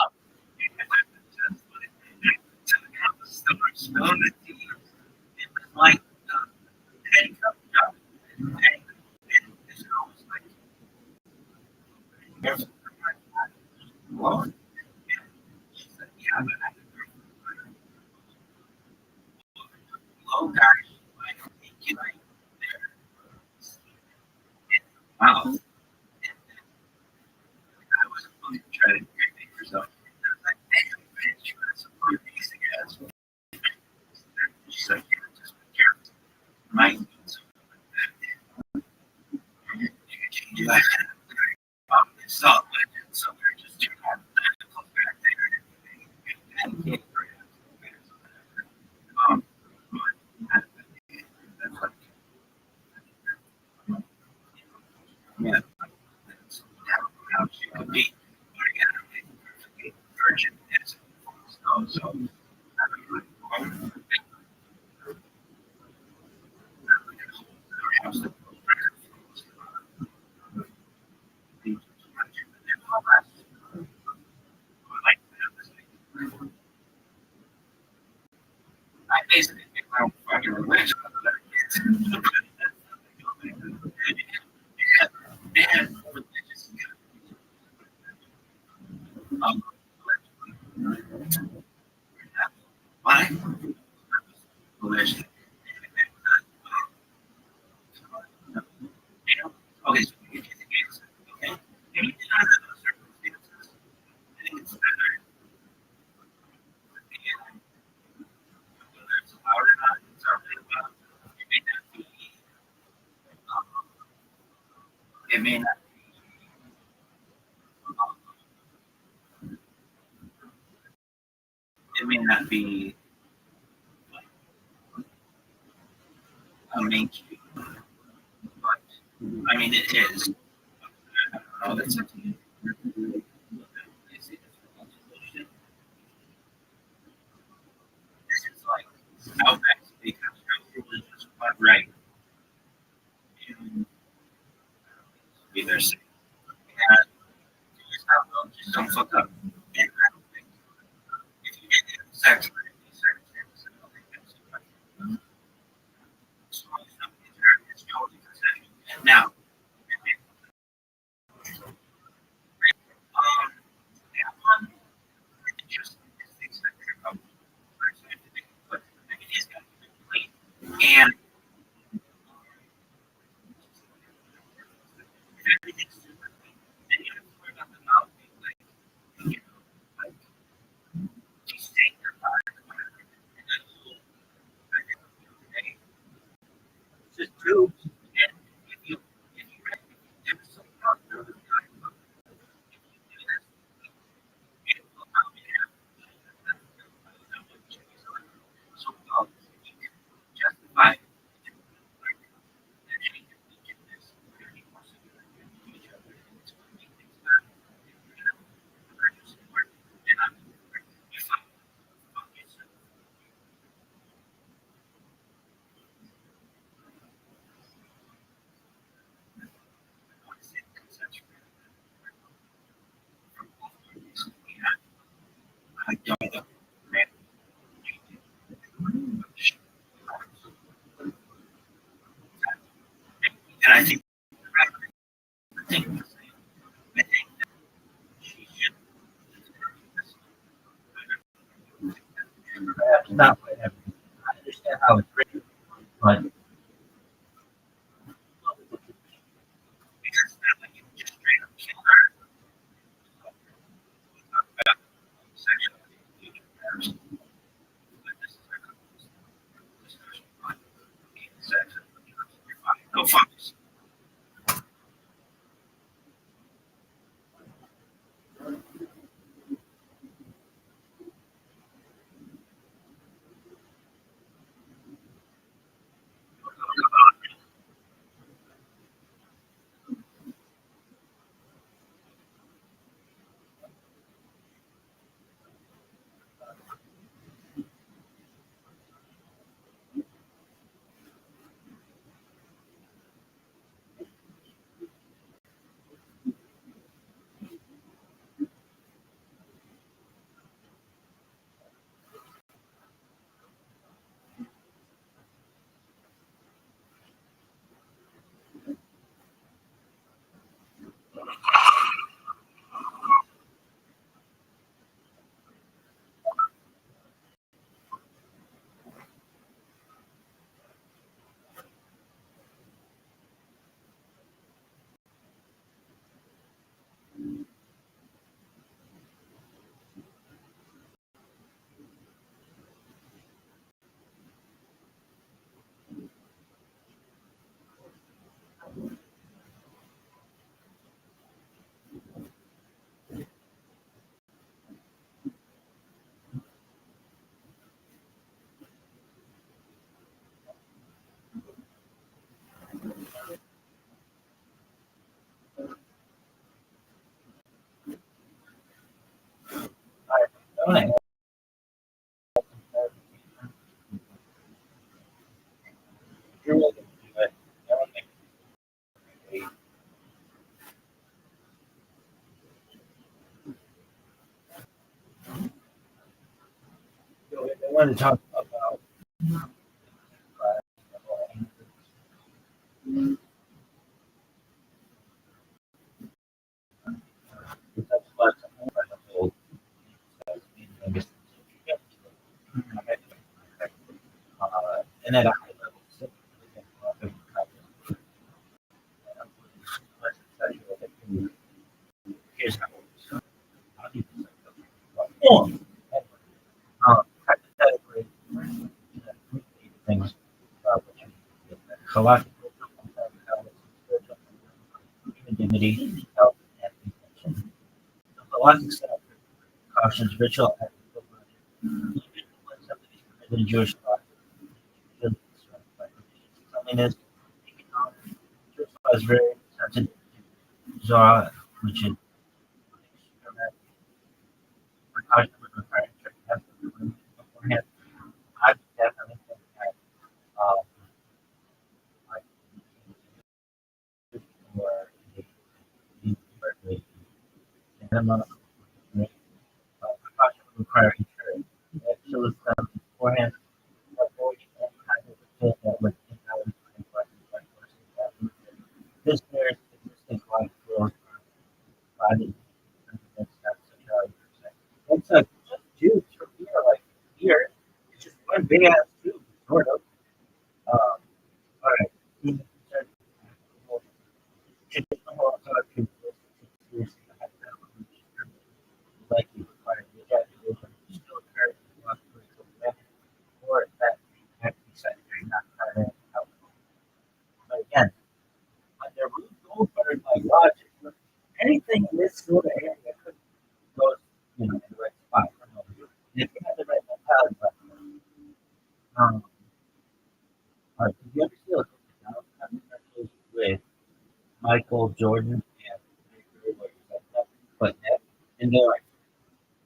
Stone the team. It was like handcuff job. And this girl was like, "Here's well, she said, yeah, but I low guy, like, he like there. Wow. And I was going to try to get me for something. I was like, damn, man, she got some good piece of gas. She's like, yeah, just be careful. Might need something like that. You can change your life. It's not legend, so they're just too hard to close back there and get but that's like, yeah, that's how she could be. But again, perfectly virgin as so I basically think my own fucking religion. Man, religious. Um, why? Religion. Okay, so you get the games. Okay, maybe not in those circumstances. I think it's better. Whether it's allowed or not, it's already allowed. It may not be. It may not. It may not be a mainstream, but I mean it is. I don't know. That's up to you. This is like Outback Steakhouse. Religious, but right. And be there safe. And just don't fuck up. And I don't think if you get into sex or any circumstances, I don't think that's right. So it's totally consensual. Now, not quite everything. I understand how it's written, but because that like you just straight up kill her. Talk about sexuality in future matters. But this is a discussion on sex and your body. Go fuck yourself. All right. You're welcome to do it. I don't think they want to talk about that's what and at a high level. So, here's how it works. I'll give you some. Hypothetically, things about what you do. Philosophical, human dignity, health, and intention. The philosophic self cautions ritual ethical in Jewish thought. Cleanliness, Jewish thought is very sensitive to Zohar, which is precaution with requiring checking beforehand. I definitely think that like for the birthday, minimum precaution with requiring checking. That shows them beforehand avoid any kind of thing that would invalidate this there's existing life rules provided that's such a it's a just Jews from here like here it's just one big ass tube sort of all right traditional like you require the ejaculation still occurs or that have to be said not kind of alcohol. But again, under Ruth Goldberg like logic, anything in this sort of area could go in the right spot. If you have the right mentality, um, all right, did you ever see a commercials with Michael Jordan and but and they're like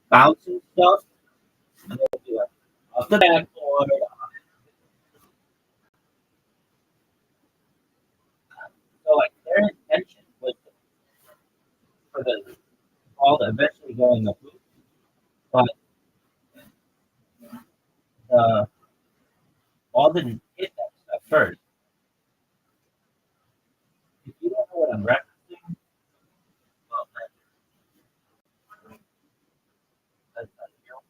bouncing stuff and they'll be like off the backboard. So like their intention was for the ball to eventually go in the hoop, but the ball didn't hit that stuff first. If you don't know what I'm referencing, well, that's, you know,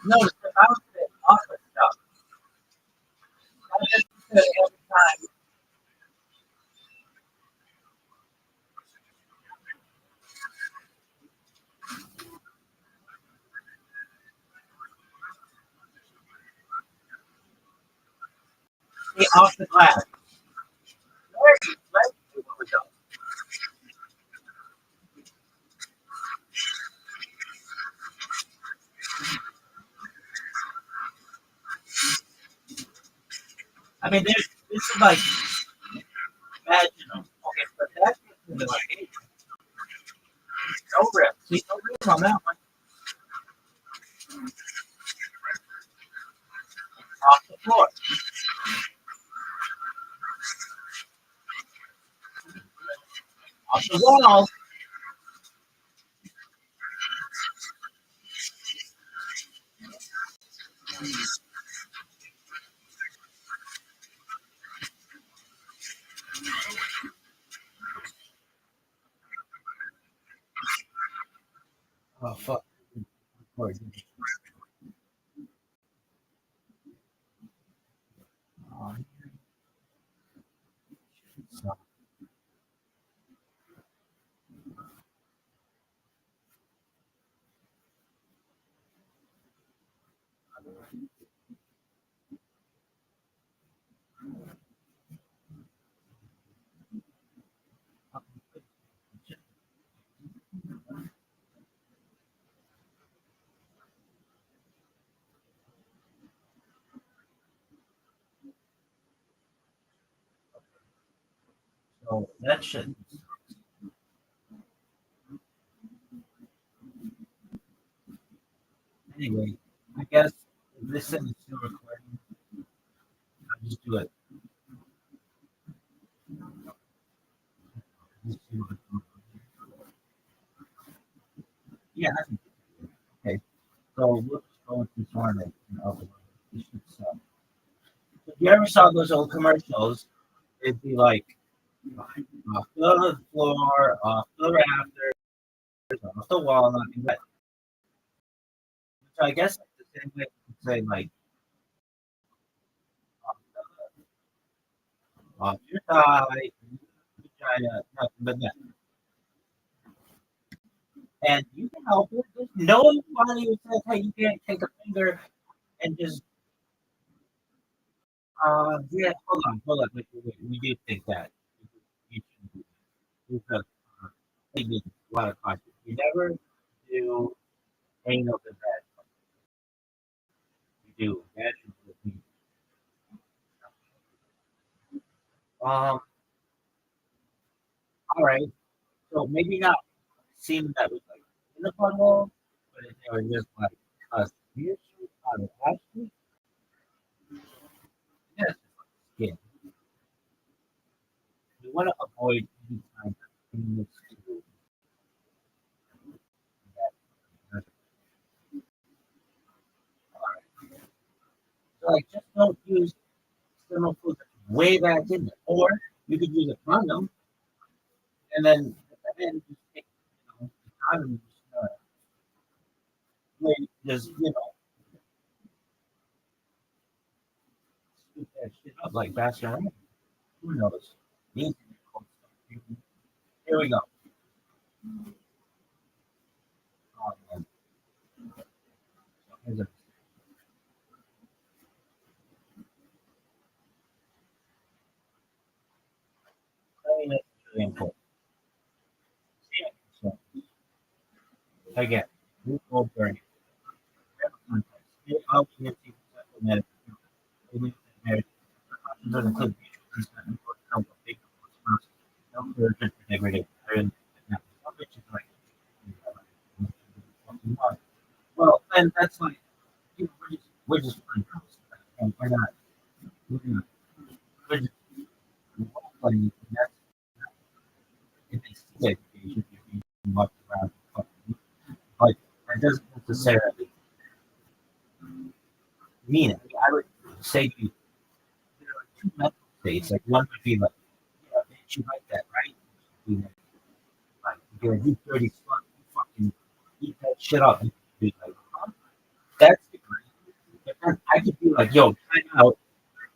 No, it's the outfit, office stuff. I just do it every time. See, off the glass. Let's see what we got. I mean, this is like vaginal. Okay, but that's like no rip. See, no rip on that one. Off the floor. Off the wall. Oh, fuck. So that shit. Anyway, I guess if this thing is still recording, I'll just do it. Just do it. Yeah, okay. So we'll just go with this one. This should suck. If you ever saw those old commercials, it'd be like off the floor, off the rafters, off the wall, nothing but. So I guess like the same way you could say like off, off your thigh, vagina, nothing but that. And you can help it. There's nobody who says, hey, you can't take a finger and just yeah, hold on, wait. We do think that you should do that. Because maybe a lot of caution. You never do anal to that. You do vaginal to the all right. So maybe not seem that was like in the butthole, but if they were just like us here on the actually, yes, skin. We want to avoid any kind of things to that. So like just don't use similar food way back in there. Or you could use a condom and then at the end just take the condom and just scoop that shit up like bachelorette. Who knows? These- Here we go. Man. Here's a cleanliness is really important. So again, we go burning. I'll be a supplement. Marriage doesn't include no big no urgent integrity. Which is like, well, then that's like, we're just playing house. And we're not, we're just role playing. And that's, it makes education if you much around. But that doesn't necessarily mean it. I would say to you, there are two mental states. Like one would be like, yeah, bitch, you like that, right? You know, like, you're a deep dirty slut, you fucking eat that shit up. And you'd be like, huh? That's the great. then I could be like, yo, time out.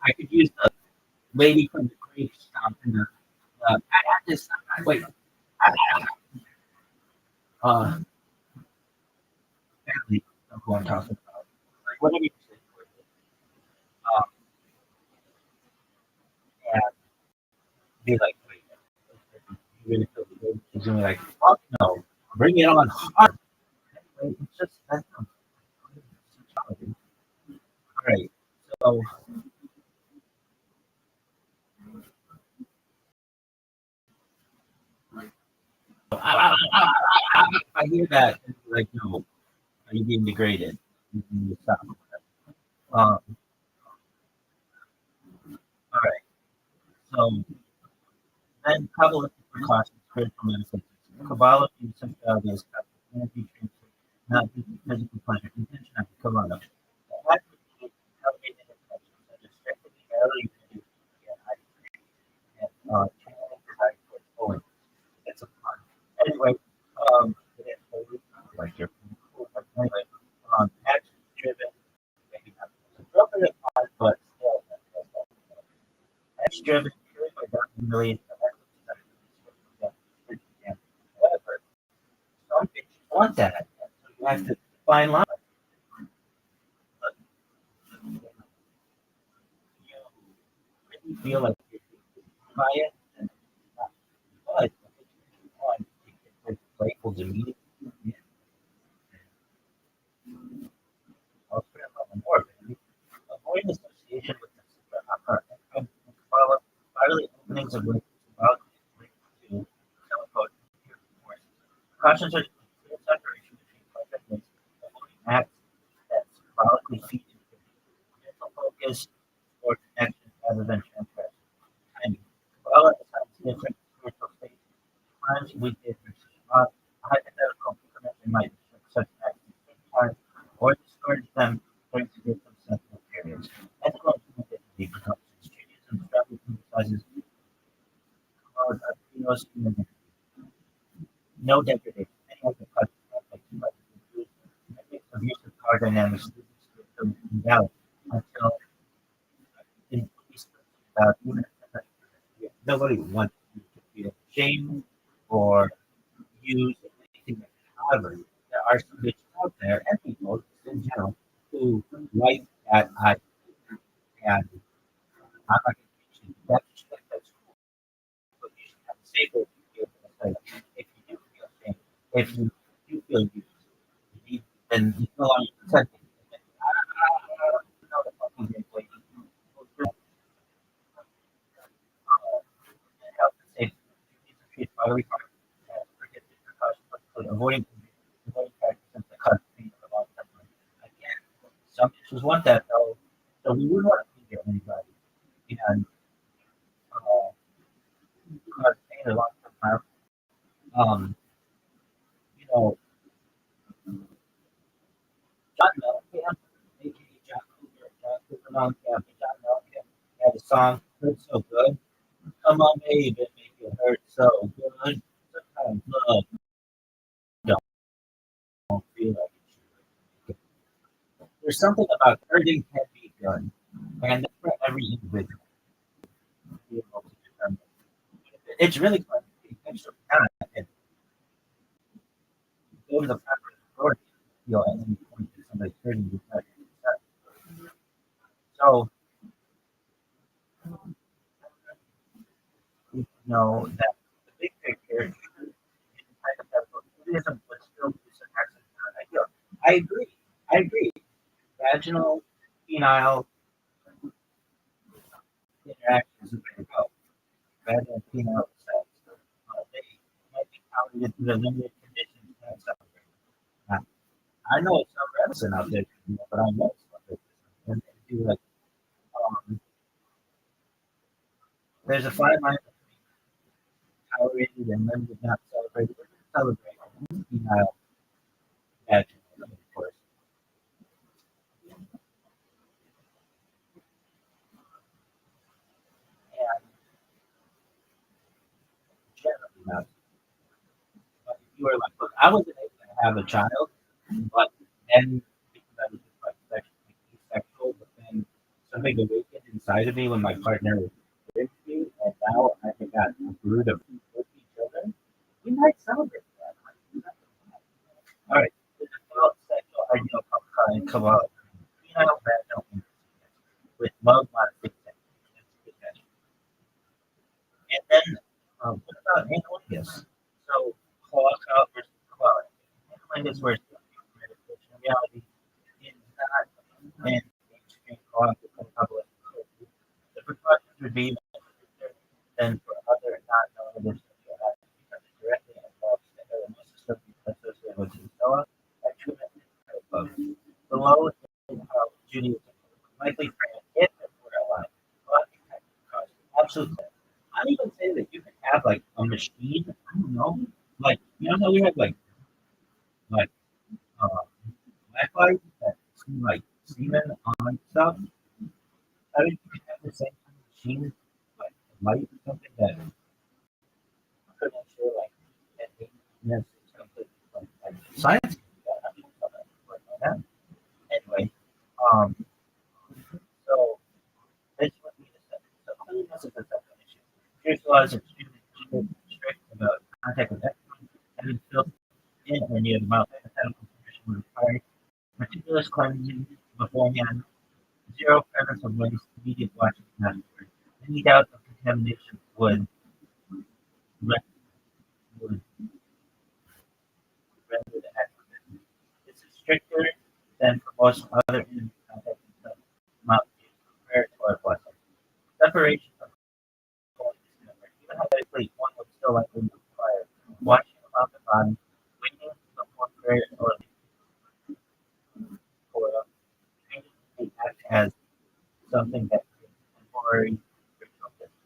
I could use the lady from the grave stomp in the. I had this. Wait. Uh, family of who I'm talking about. Like, whatever you say. Um, and be like, wait, you really feel the way? She's gonna be like, fuck no, bring it on hard. Anyway, it's just that's not sexuality. All right, so I hear that, and be like, no, are you being degraded? You need to stop. All right, so then couple of precautions, spiritual medicine. Kabbalah views sexuality as energy transfer, not just physical pleasure. Intention of Kabbalah. The act of being elevated intention, such as strengthening early unity and channeling desire towards holiness. It's a fun. Anyway, like your anyway, action driven, maybe not appropriate fun, but still action driven, purely by not humiliating the however, some bitches want that. So you have to find line. But you really feel like you're by it, and not. But if you want, you can playful demeanor. I'll put it on more. Avoid association with the follow bodily openings of which to teleport cautions are clear separation between pleasure and avoiding acts that symbolically feed into mental focus or connection rather than transgression. Timing. Well, at times different spiritual states, times weekdays versus not hypothetical information might restrict such acts at the same time or discourage them during spiritual sensitive periods. Ethical implementation becomes changes and strongly emphasizes Latinos human no degradation. Any of the abuse of power dynamics is invalid until in even nobody wants you to feel shame or use anything. However, there are some bitches out there and people in general who like that I and I'm not going to that's cool, but you should have a safer feel for the if you do feel shame, if you do feel used, then you no longer protecting. Avoiding practices that cause pain for long term. Again, some issues want that though, so we wouldn't want to injure anybody and cause pain or long term harm. Um, you know, John Mellencamp, aka John Cooper Mellencamp, and John Mellencamp had a song "Hurt So Good." Come on, baby, make it hurt so good. Sometimes love don't feel like it should. There's something about hurting can be good, and that's for every individual to be able to determine. It's really fun. Extra time and go to the proper authority. You know, at any point that somebody's hurting you. So you know that the big picture hypothetical but still do some actions not ideal. I agree. I agree. Vaginal, penile interaction is the way to go. Vaginal, penile sex. They might be counted into the limited conditions that celebrate. Now, I know it's some medicine out there, but I know it's not good. And they do like, um, there's a fine line between tolerated and limited not celebrated. We're going to celebrate penile vaginal, of course. And generally not. But if you were like, look, I wasn't able to have a child, but then because I was just like sexually asexual something awakened inside of me when my partner was with me, and now I have got a brood of 50 children. We might celebrate that. All right. The default sexual ideal come out penile vaginal intercourse with love modification. And then, what about analingus? So, cloaca versus quality. Analingus versus in reality is not an extreme cloaca public. The precautions would be than for other non-normative sexual acts because it directly involves the nervous system associated with the actually the low in Judaism likely frame if it were alive. Absolutely. I'd even say that you could have like a machine. I don't know, like you know how we have like uh, Wi-Fi that see like semen on stuff. I think you could have the same kind of machine, like light or something that could ensure like that yes, something like science. That. Anyway, um, so this would be the second. So cleanliness is the second issue. Jewish law is extremely strict about contact with everyone, having filth in or near the mouth. Hypothetical permission would require meticulous cleansing beforehand, zero presence of waste, immediate washing afterward. Any doubt of contamination would render the act forbidden. This is stricter than for most other in contact with the mouth compared to our blessing. Separation from cold is different. Even hypothetically, one would still likely require washing of the body, waiting before prayer or for the act as something that creates temporary spiritual distance.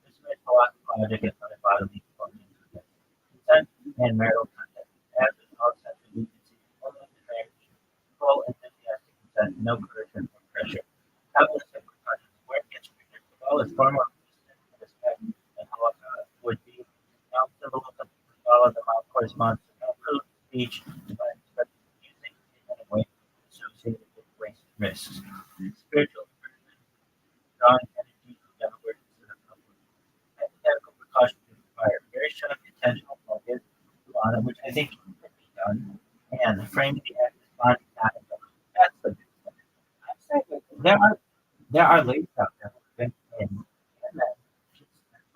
This makes philosophical logic and other bodily functions together. Consent and marital contact. As with all sexual agencies, only the marriage, full enthusiastic consent, no coercion or pressure. Capitalistic precautions. Where it gets predictable is far more consistent in respect than how would be. Now, symbolism to follow the mouth corresponds to no proof speech by expressing using in any way associated with risks. Spiritual immersion, drawing energy from downward instead of upward. Hypothetical precautions require very strong intentional focus on it, which I think can be done, and framing the act as body not that's the big thing. I'm saying that there are ladies out there who have been in that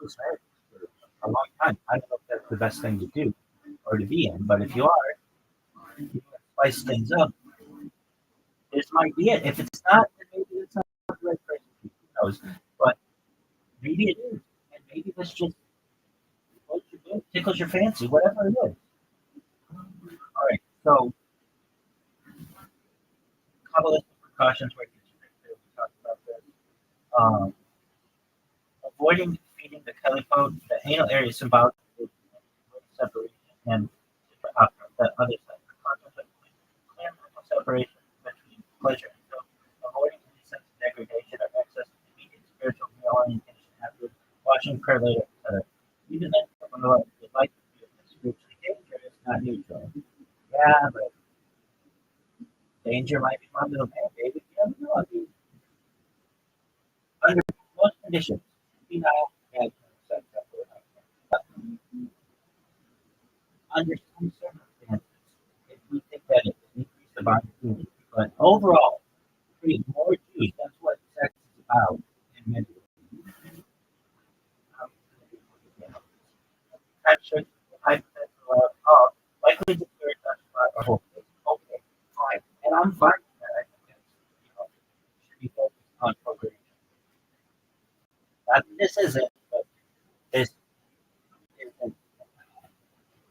just for a long time. I don't know if that's the best thing to do or to be in, but if you are, you spice things up. This might be it. If it's not, then maybe it's not the right person. Who knows? But maybe it is, and maybe this just what you do tickles your fancy, whatever it is. All right. So, Kabbalistic precautions where you we talked about this. Um, avoiding feeding the caliphate, the anal area symbolic with separation and the other side. Precautions of clear mental separation between pleasure and guilt. Avoiding any sense of degradation or excess immediate spiritual reorientation after watching prayer later, etc. Even then, someone would like to be spiritually dangerous, not neutral. Yeah, but danger might be my middle name, baby. You never know. I mean, under most conditions, you know, and under some circumstances, if we think that it will increase the bond community. But overall, create more Jews. That's what sex is about in many ways. Action, hypothetical, likely to clear touch or hope. Okay, fine. And I'm fine with that. I think that's, should be focused on procreation. Not this isn't, but this isn't.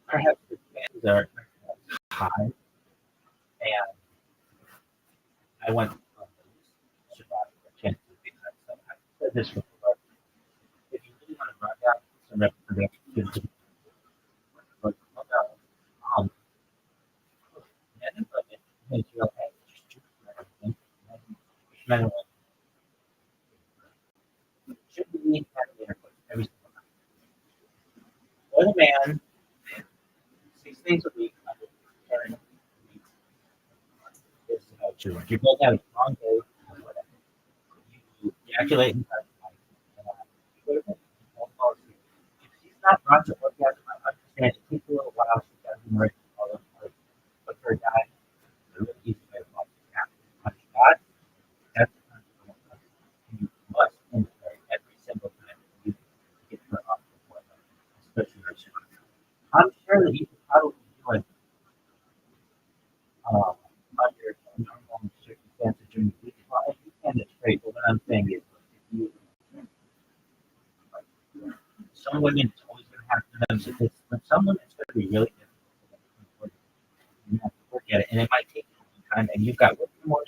Perhaps the chances are high, and I went survive the chances because I said this before. If you really want to run down some reproduction, but men and women, makes you okay. Men and women should be having intercourse every single night. When a man 6 days a week under 10 weeks is true. You both have a long day, whatever. ejaculate inside the body. Don't fall asleep. If she's not brought to orgasm, I understand it takes a little while. She's got to be ready to all those, but for a guy, the really easy way to fall asleep after you touch God, that's the time to fall asleep. You must integrate every single time you get her off the floor, especially her shoes. I'm sure that you could probably do it under normal circumstances during the week. Well, if you can, it's great. But what I'm saying is, if you, some women, it's always going to have to know. But some women, it's going to be really difficult. You have to work at it, and it might take you some time. And you've got working more,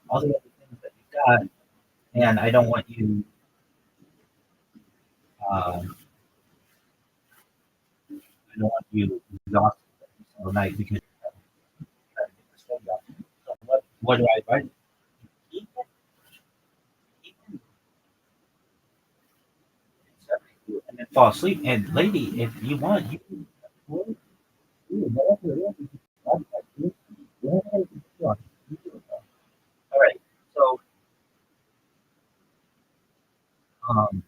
all the other things that you've got, and I don't want you. I don't want you exhausted every single night because you're trying to get the study out. So what do I advise? Even, even and then fall asleep. And lady, if you want, you can whatever it is. All right. So, um,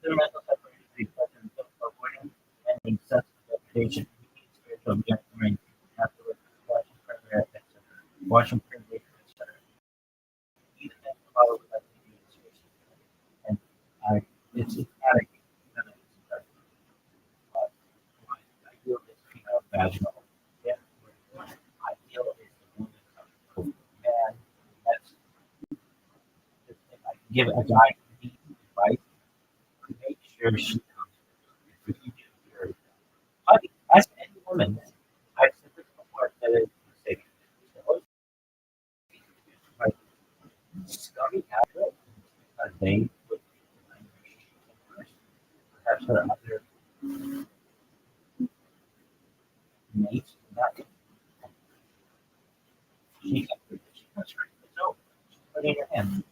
clear mental separation between pleasure and avoiding any sense of deprivation, spiritual objecting, afterwards, watching prayer, etc. Watching prayer, etc. Even if the follow with that, and it's not a I feel it's vaginal. Yeah. I feel it's the woman. And that's if I can give a guy advice, make sure she comes. If you do, you're as any woman, I've said this before, that is mistake. Like scummy habit, they would perhaps her other mates, not she comes right. So put it in your hand.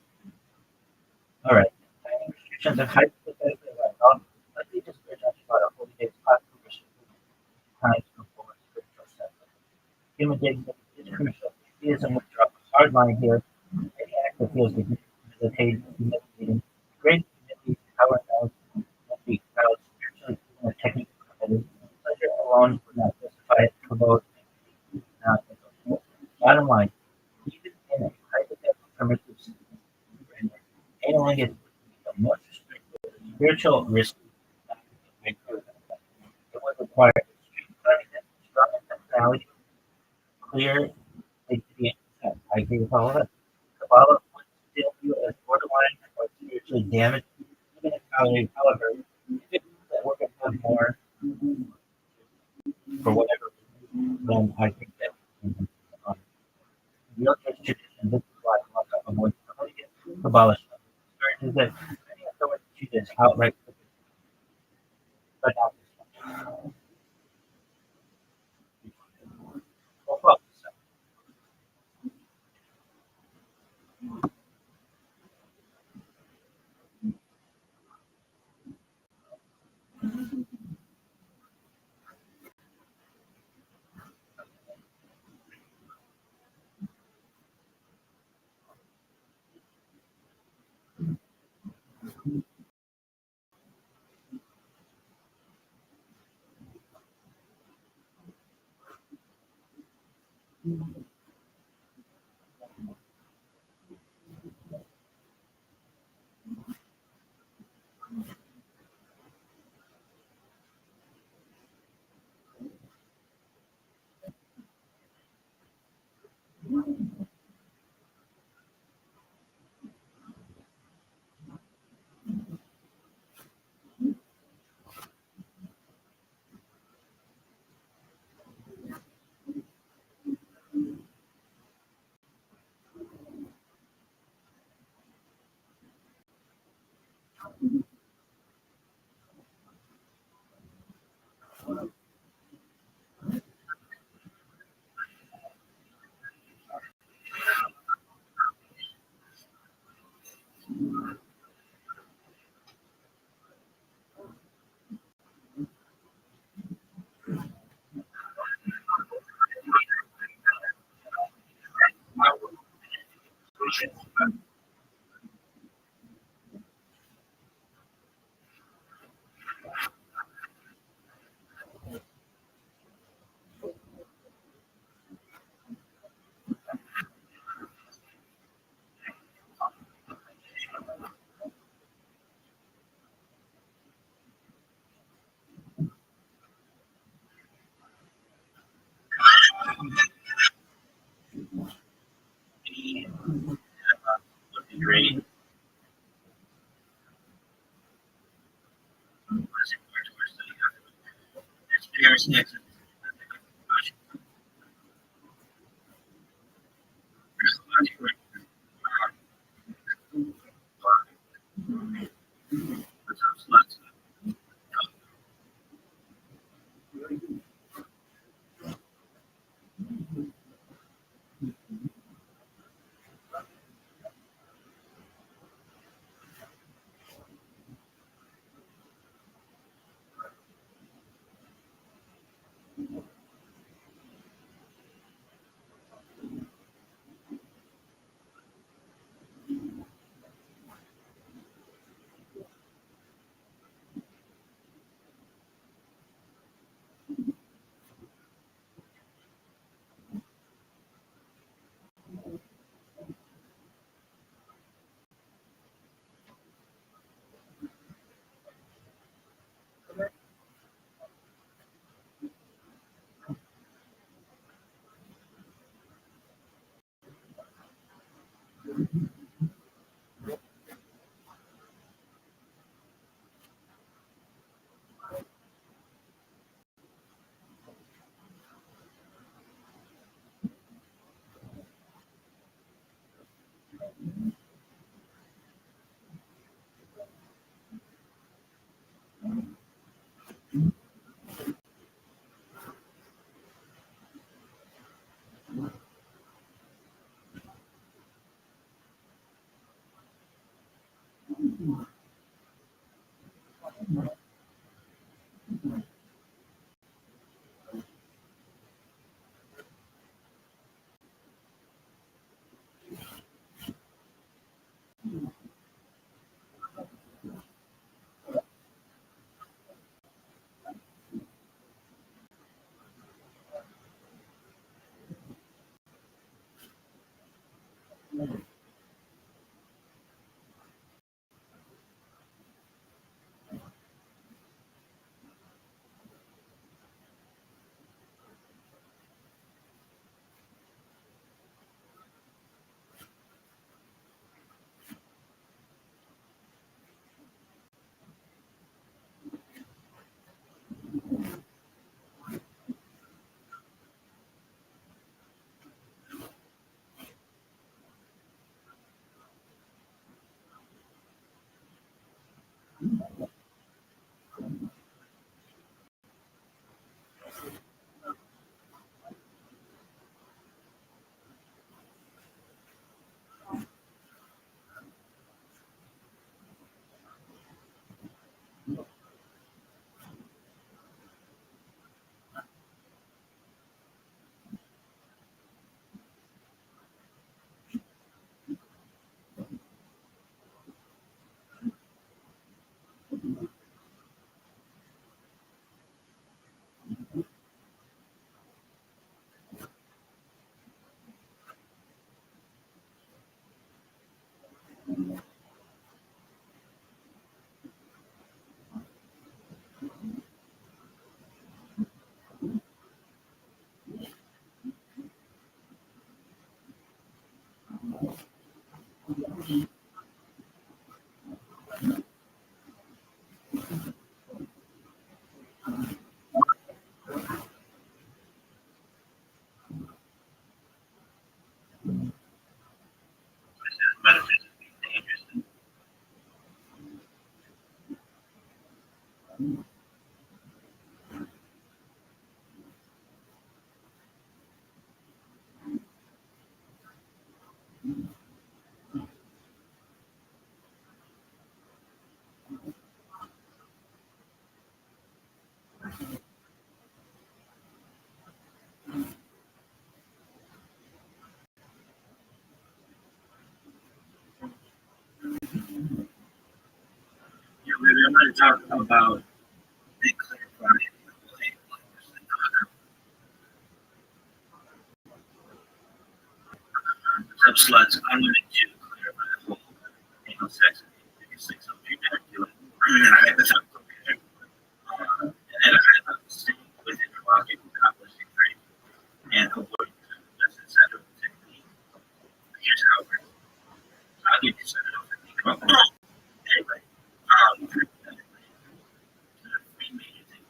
All right. Timing restrictions and hypothetically allowed. Let me just bridge about a holy day's class permission times before spiritual assessment. Human dignity is crucial. Theism would drop a hard line here. Any act that feels debilitating, humiliating, great humility, power, knowledge, must be found spiritually and technically permitted. Pleasure alone would not justify it, promote, not negotiable. Bottom line, even in a hypothetical permissive framework, analyzing is the most restrictive spiritual risk. It would require extreme cleanliness, strong intentionality, clear dignity, and consent. I agree with all of that. Kabbalah would still view it as borderline or spiritually damaged, even if, however, if it means that we're going to have more for whatever reason, then I think that um, real church tradition, this is why I love that avoid Kabbalah is that many of the chooses outright, but not this one. Well, fuck, so, Would be great. Experience. talk about they clarify sluts. I'm going to clarify the whole anal sex and sex of ejaculate. And then I hypothetical care. And then I hypothetical within the rocket accomplishing great and avoid that's etc. technique. Here's how it works. I'll give you some of the technique about that. Anyway, three major things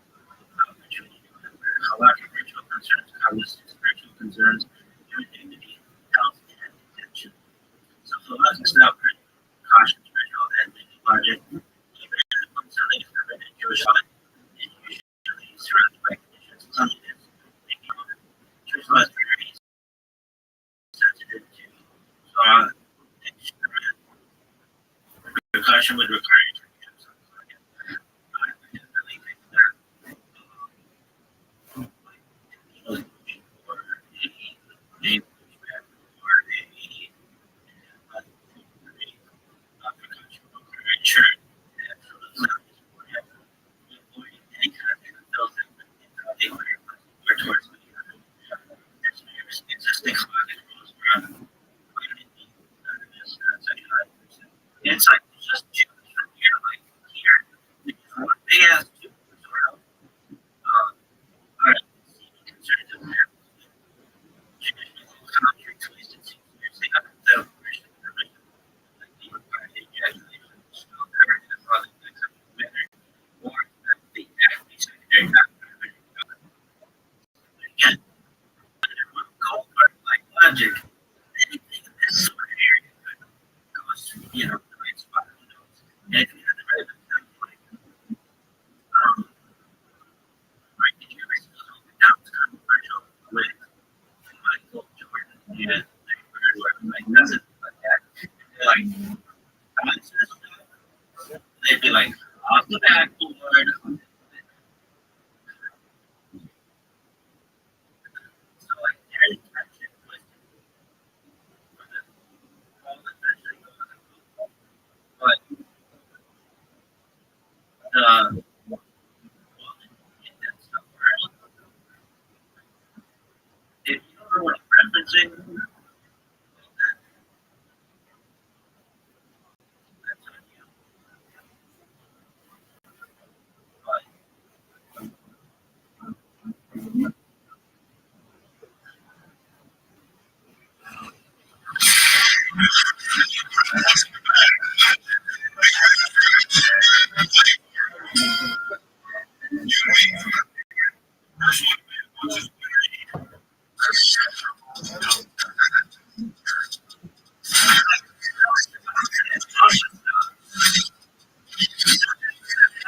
how large spiritual concerns, how listed spiritual concerns, human dignity, health, and intention. So philosophy is now caution spiritual and logic, even when something is covered in Jewish law, and usually surrounded by conditions of cleanliness, making Jewish law is very sensitive to law and precaution would require you to do something like it. I really think that or a shirt any kind of fills in towards existing climate rules around it's like just from here like here they asked you sort of all right concerns of their country twisted seems they have their permission like even by the ejaculation still there in the product except or that the actually secondary again cold hard like logic anything in this sort of area goes you know the right spot who knows and if you have the right like right did you ever see down controversial with Michael Jordan and like doesn't like that like they'd be like off the backboard so like there's tension with all the tension but if you don't know what I'm referencing, that's on you. But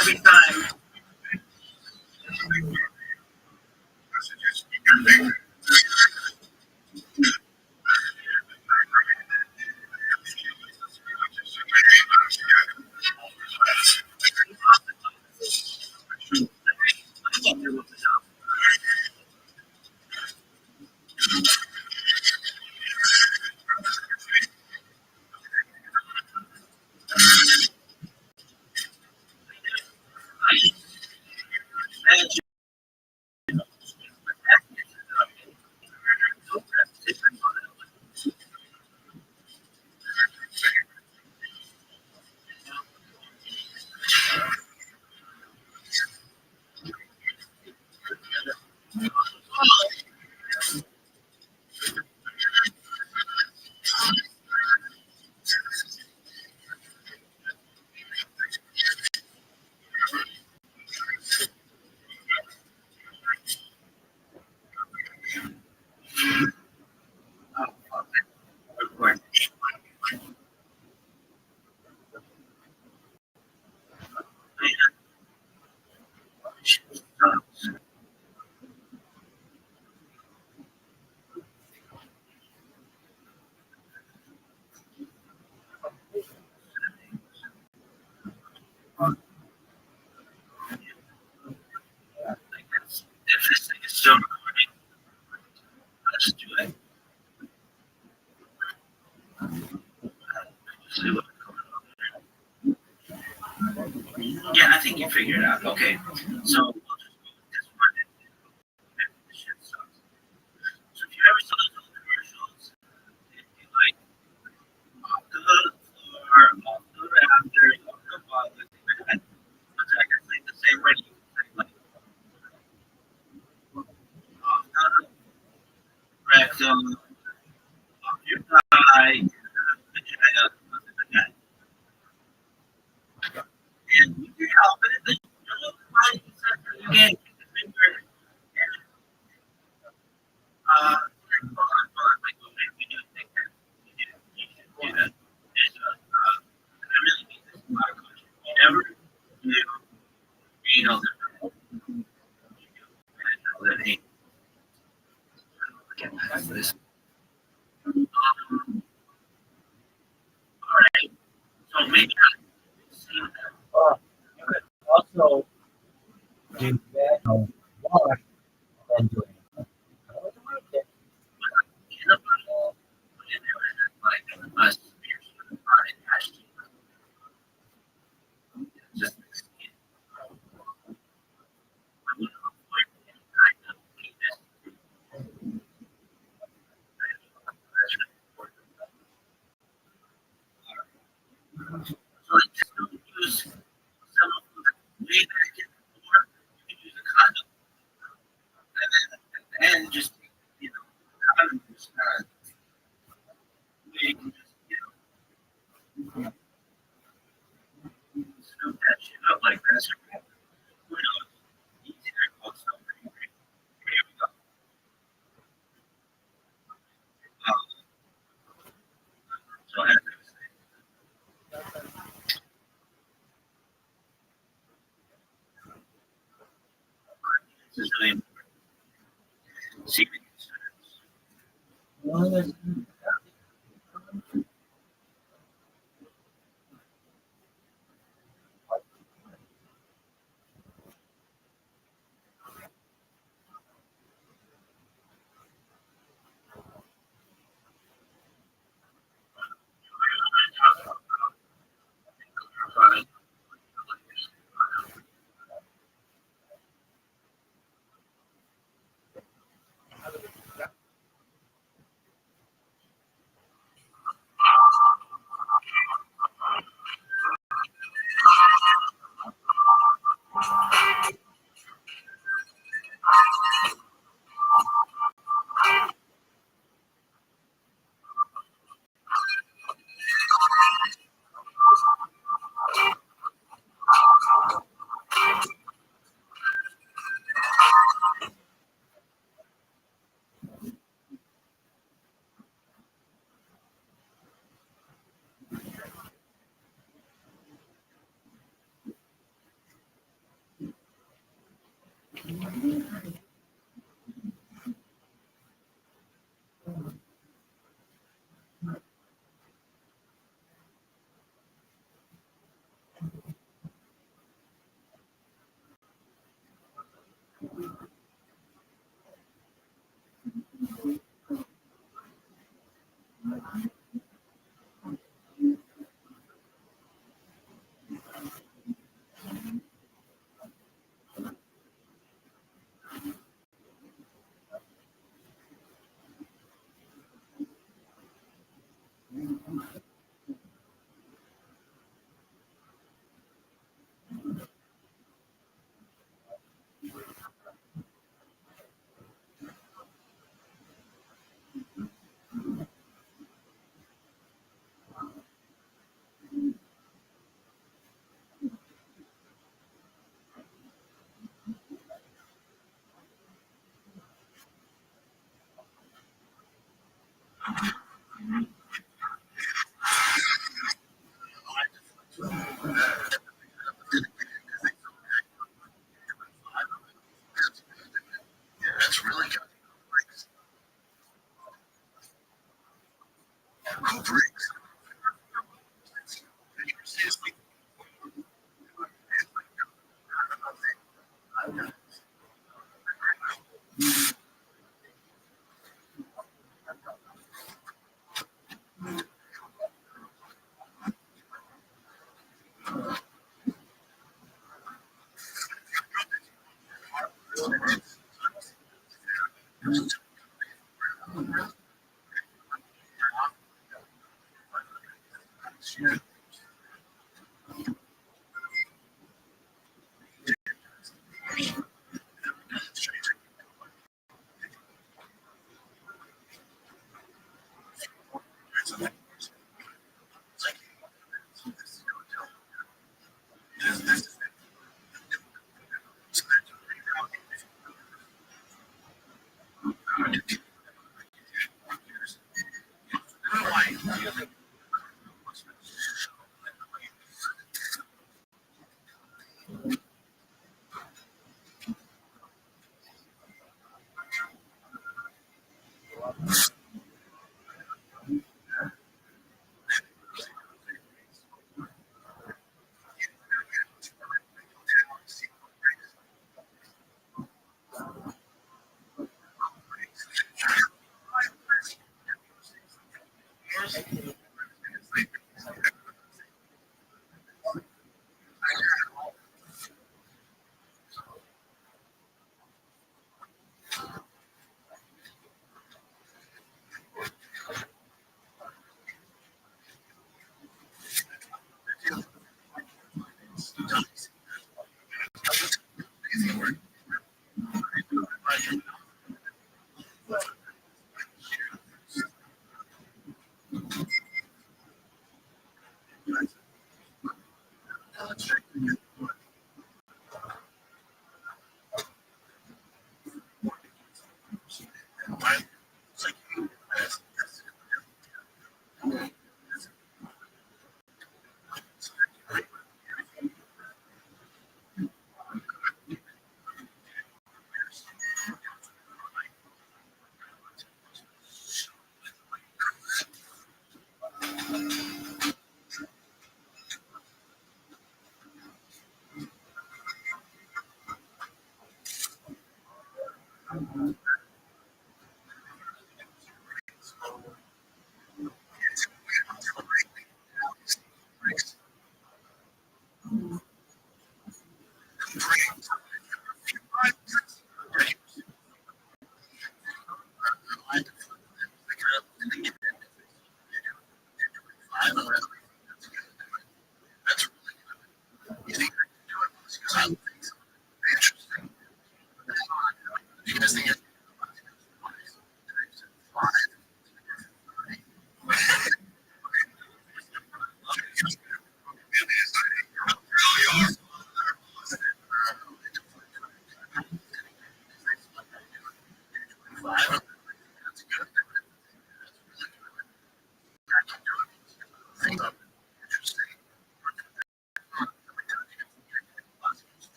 every time if this thing is still recording, let's do it. See what's going on there. Yeah, I think think you figured it out. Okay, so we'll just go with this one. This shit sucks. So if you ever saw those old commercials, it'd be like off the floor, off the rafters, off the wall, like that. But I can say the same way you can say like off the rectum, off your thigh, vagina, off the vagina. And you can help it. The little tiny sensor you get, the finger, and hold on, like, okay, we do think that you should do that. And I really mean this in a lot of countries. Whenever you know that ain't get past this. All right, so maybe I see that. You could also do that wash and do it. In a bottle, put in there and like a spear on it, hashed. Just the skin. I would avoid any kind of penis. So I just don't use some of the way that I did before. You can use a condom. And then at the end, just, you know, condom is where you can just, scoop that shit up like this. Who knows? Easier close up. Here we go. So as I was saying, this is really important. Secret concerns. Well, there's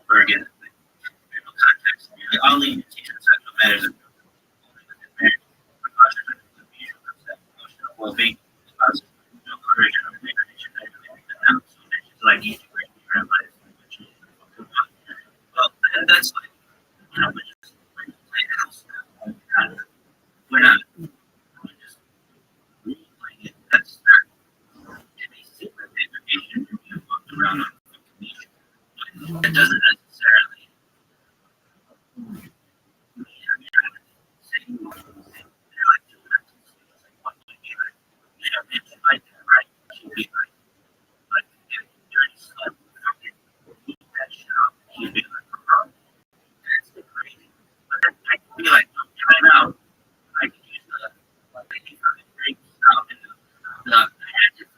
Bergen, context. I'll leave the teacher sexual matters of emotional well-being, no coercion or degradation, like easy way to your life. Well, and that's like, we're just playing house now. We're not just playing it. That's not any secret education you walk around on information. It doesn't necessarily say like two mental states, like what would be like, it's like that, right? She'd be like if dirty slut, fucking eat that shit up, she'd be like, oh, that's the crazy. But then I could be like, I'm trying out. I could use the thinking from the Greek stuff and the adjective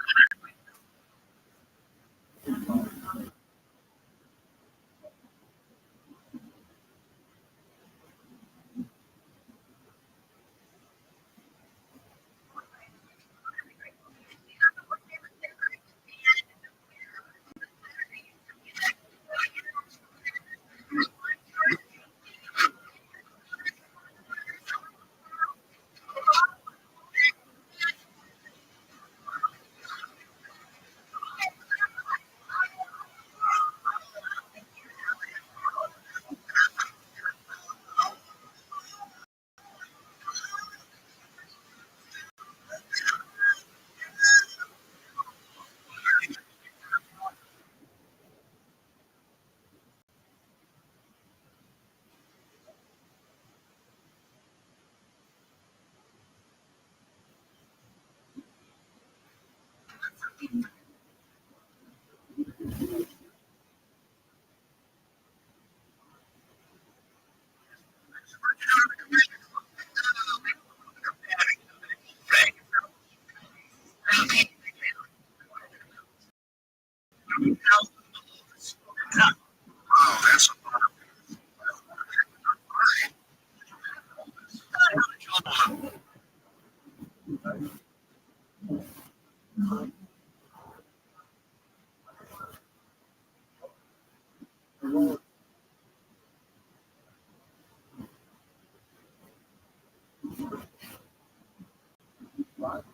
like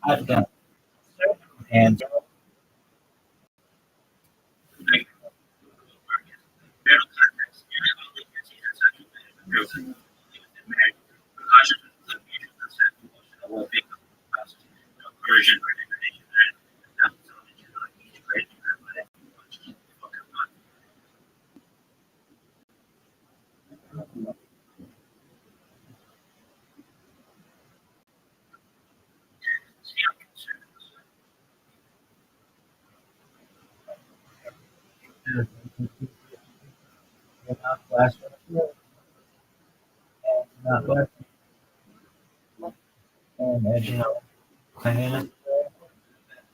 I've done. to you're not flashing and not working and as you know, clinging to the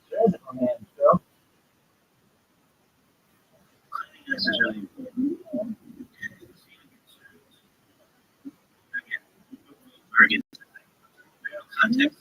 physical man still. This is really important. Again, context.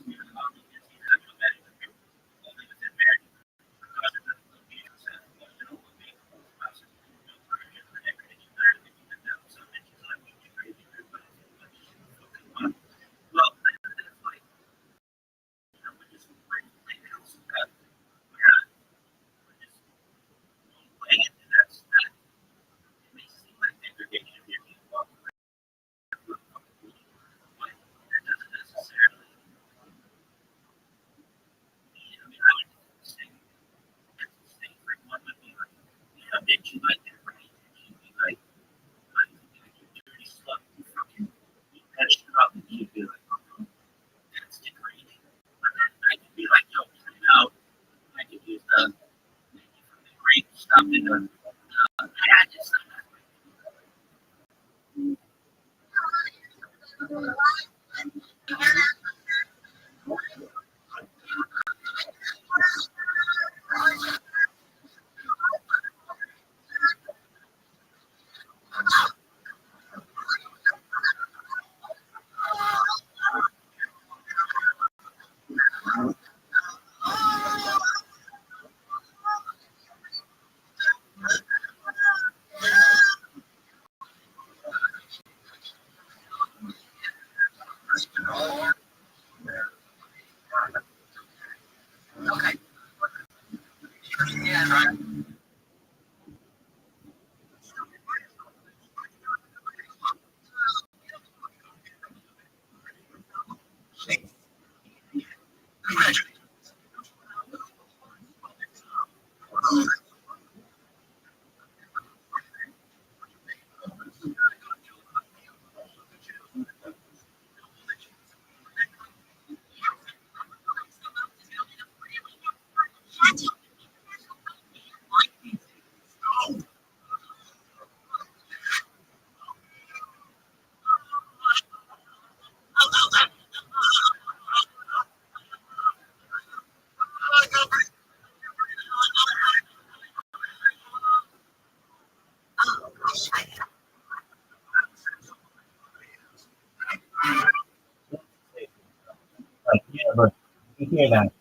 Like yeah, but you hear that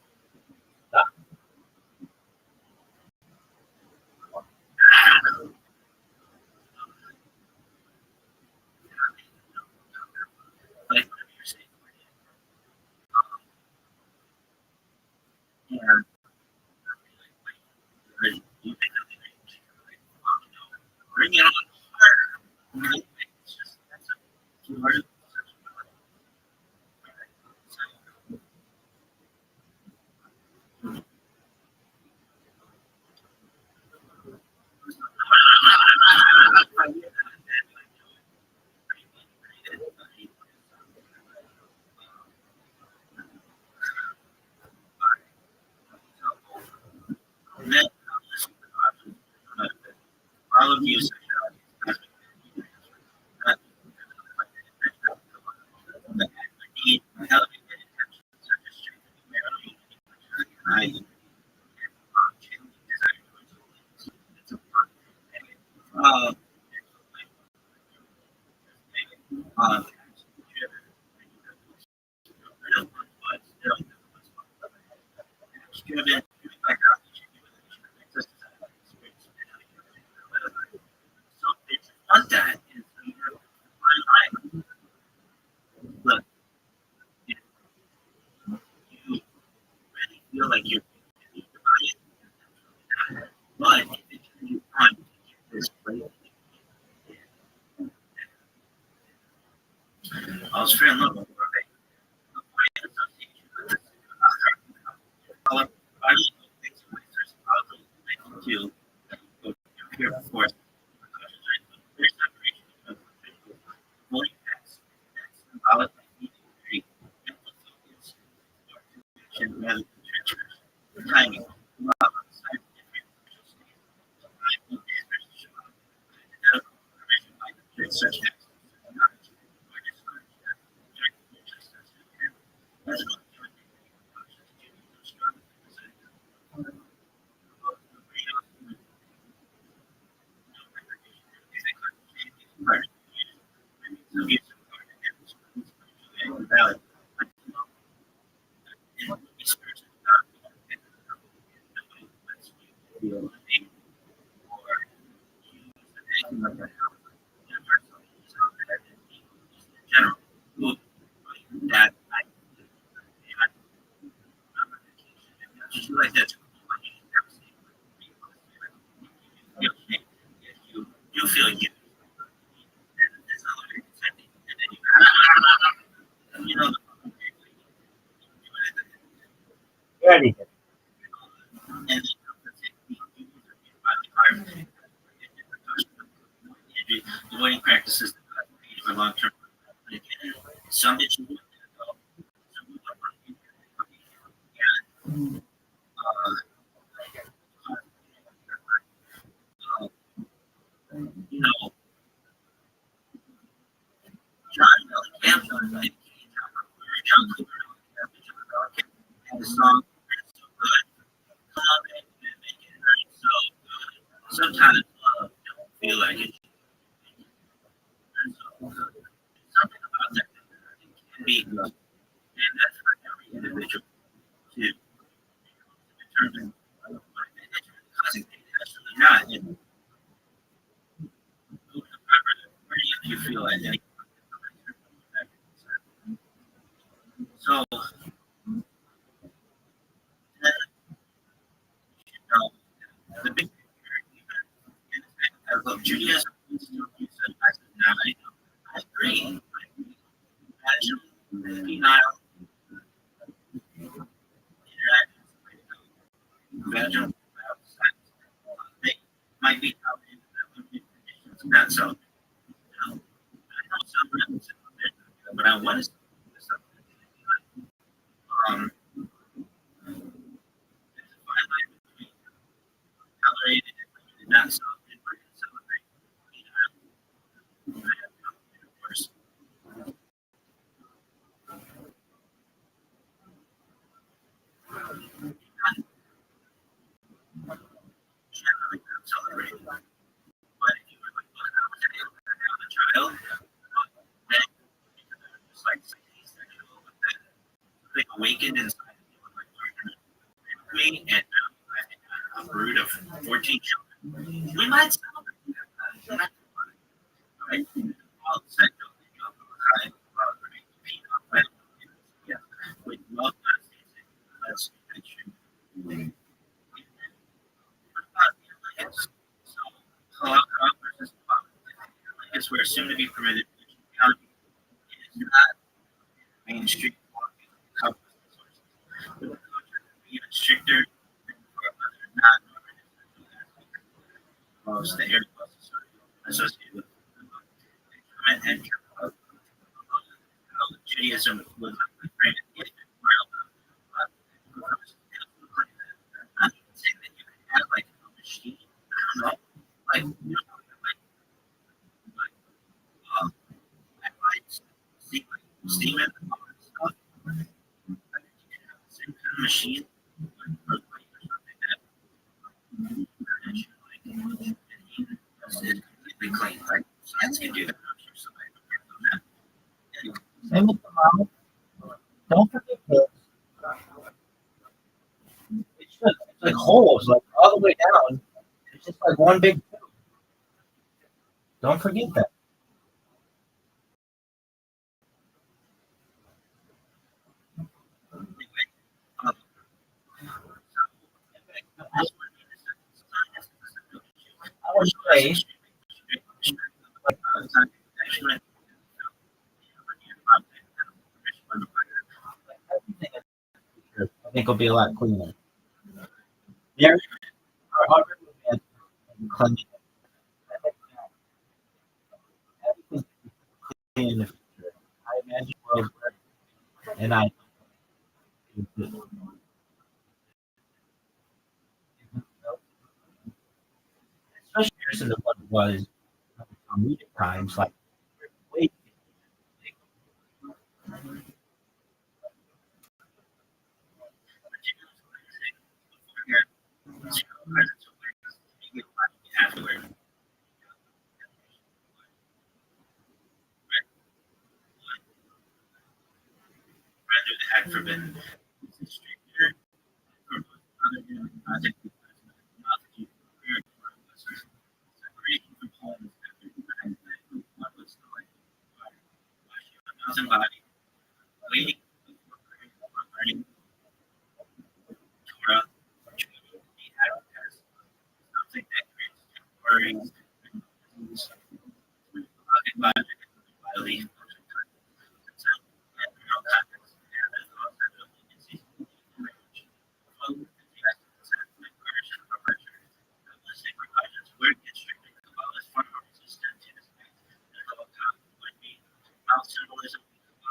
stuff. Bring it on. All of you. That is look, if you really feel like you're but if it's really fun to get this place, Australian local to go here before there's separation of fully packs. That's symbolic mental focus, rather than transfers. Timing. such valid. General, that just like that. You feel you. You know, Ready. and avoiding practices for long term. Some issues. You know, John Campbell, like, John Cooper, and the song is so good. So sometimes don't feel like it. Something about that can be, and that's for every individual to determine. Because it's really not. And where do you feel like that? So, the big I love Judaism. I agree. Imagine penile vaginal they might be not so. I know some references, but I want to um tolerated and not so celebrate. Of course, generally not celebrated. But if you were like, well, I was able to have a child, then it's like sexual, but then they awakened inside of you, like me, and a brood of 14 children. We might celebrate that. Right? All sexual, right? Right? Yeah. With love, that's true. So, is where soon to be permitted is not mainstream even stricter for other non-most the air associated with and Judaism was framed if I'm saying that you can have like a machine, I don't know, like you know, like semen and all that stuff. Same kind of machine, or something that completely clean. Like science can do that. I'm sure somebody would do that. Same with the mouth. Don't forget this. It's just it's like holes, like all the way down. It's just like one big tube. Don't forget that. I would say everything in the future, I think will be a lot cleaner. Yeah, our hundred would be cleaning. I think everything clean in the future. I imagine world and I especially years into what it was comedic times like worries, mouth symbolism,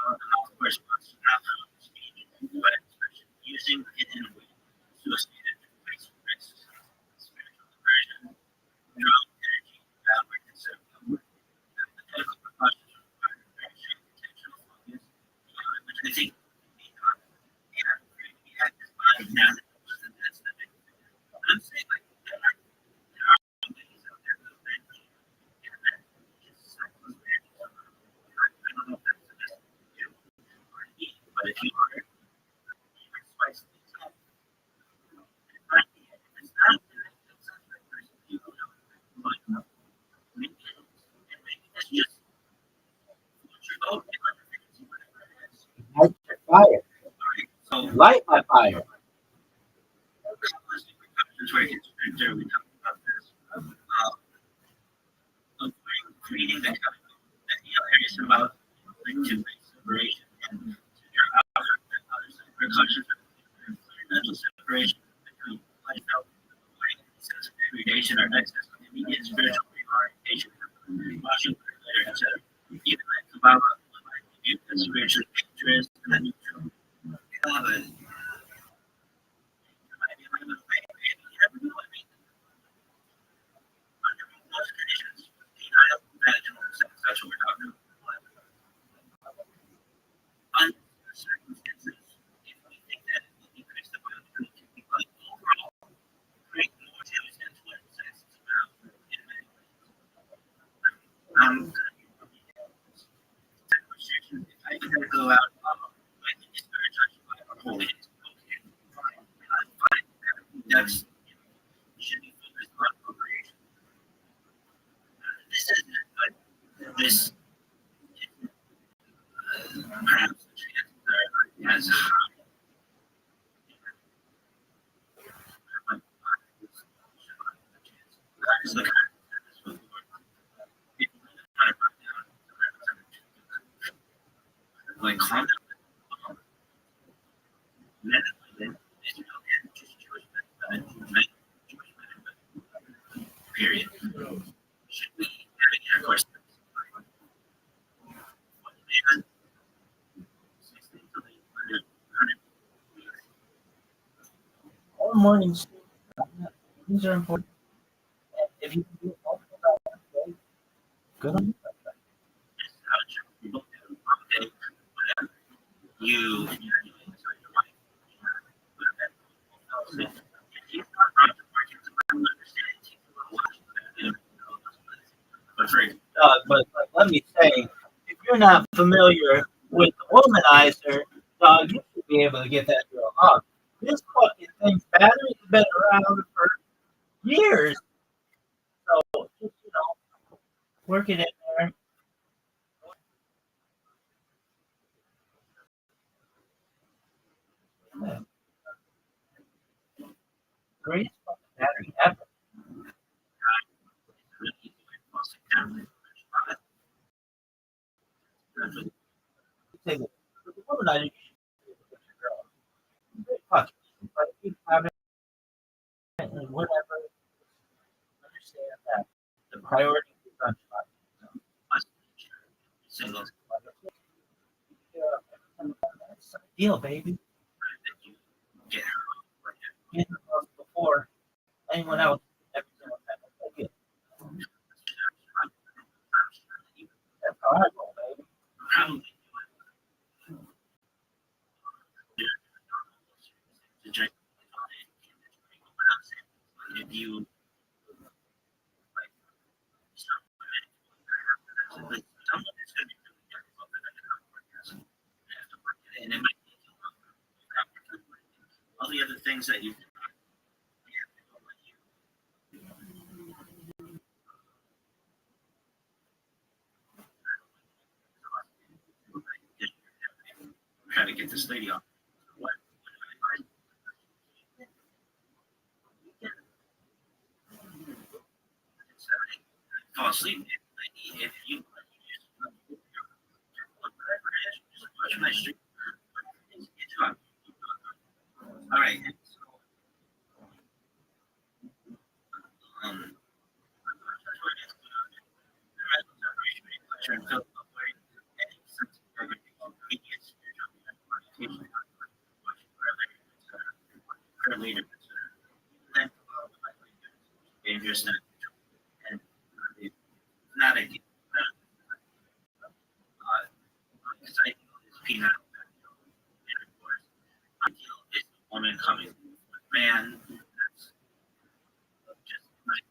the mouth corresponds to mouth speech, but expression using it in a way associated with face risks, spiritual diversion, drone energy, downward instead of upward. The medical precautions require very strict intentional focus, which I think we had this body now that that's the big thing. I'm saying like there are ways out there that are I don't know if that's the best thing to do or eat, but if you are, you can spice things up. It's not it's not the person you know, but maybe it's just what you vote in other things, whatever it is. Light your fire. All right, so Light my fire. realistic precautions where it's stricter, we talked about this. Creating that kind of areas about like two-way separation and your others precautions mental separation between life health, like sense of degradation or excess of immediate spiritual reorientation, washing later, etc. Even like Kabbalah, like view as spiritually dangerous and then neutral. But you never know. I mean, under most conditions, denial, vaginal sex, that's what we're talking about. Under circumstances, if we think that it will increase the biological like overall, create more damage than what sex is about in many ways. Restriction, if I can go out, I can discourage by our holy days. Okay, fine. I'm fine with that. That's should be focused on procreation. This isn't, but this perhaps the chances are as high. Just look at this before. People kind of run down like calm down. Men and women, Israel and just Jewish men, Jewish men, period. Should be having intercourse with one man, 16 to 100. All mornings. These are important. If you can do multiple times, good on you. Just how people do one day, whatever. You and your wife, if he's not right to work, it's about understanding. It takes a little while. But let me say, if you're not familiar with the womanizer, you should be able to get that girl up. This fucking thing's battery's been around for years. So just work it in there. Yeah. Greatest fucking battery ever. Say that. But the womanizer, you should be able to get your girl. Very fucking easy. But if you haven't, and whatever, understand that the priority is on child. Singles. That's ideal, baby. Get her before anyone else every single time. Okay. That's how I roll, baby. Probably to drink. If you like start someone is going to be really difficult to orgasm. You have to work it in. It might take you longer. All the other things that you try to get this lady off. What? fall asleep. If you just whatever it is, just watch my stream. It's fun. All right. So, um, dangerous and not a exciting peanut. And of course, ideal is the woman coming. Man, that's just like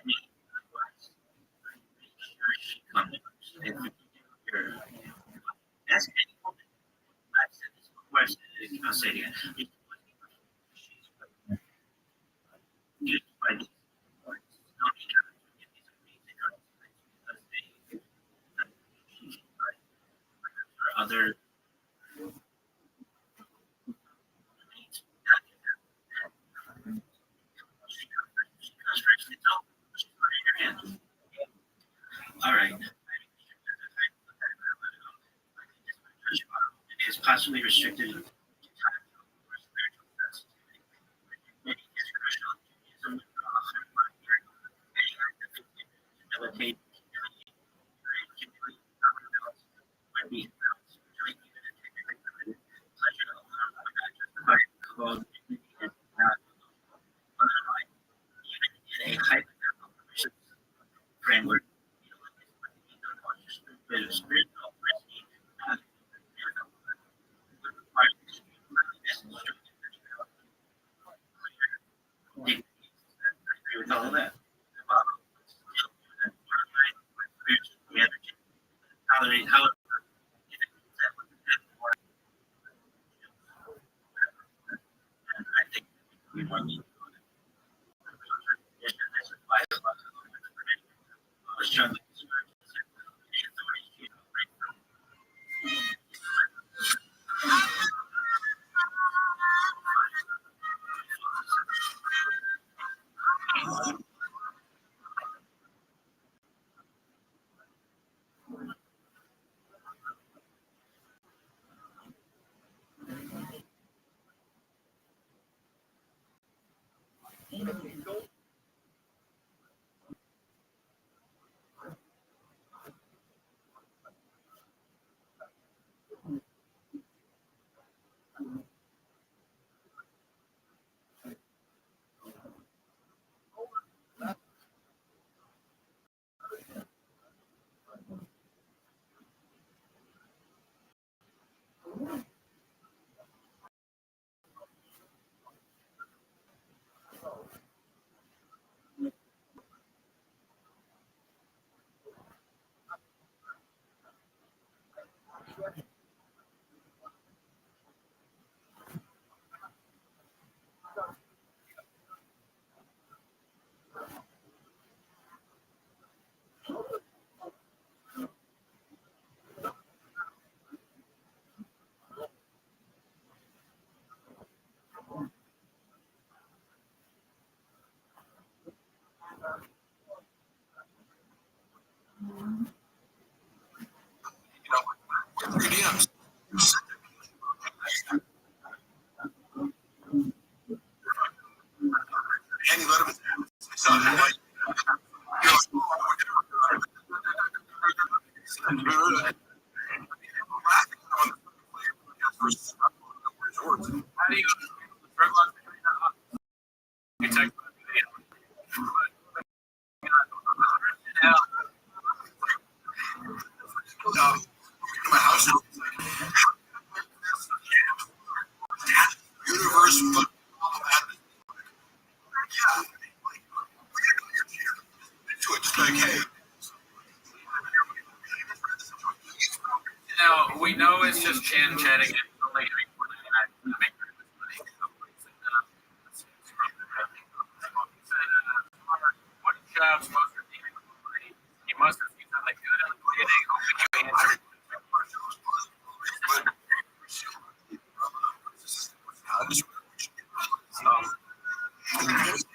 me. Otherwise, make sure she comes first. If you're asking any woman, I've said this before, I'll say it again. She's used by these words. Not each other. These amazing girls because they for other needs. She comes first. It's all she's in your hands. All right. It is possibly restricted to time or spiritual sensitivity. Many is crucial in Judaism, facilitate would be spiritually even and technically limited. Pleasure alone would not justify called dignity and not otherwise. Even in a hypothetical framework, spiritual risky would require dignity. I agree with all of that. Tolerate, however, I think we want to struggling. Now we know it's just Chan chatting. What jobs most are needed? He must have seen something good in the beginning. Hoping you answer.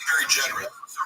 Very generous. So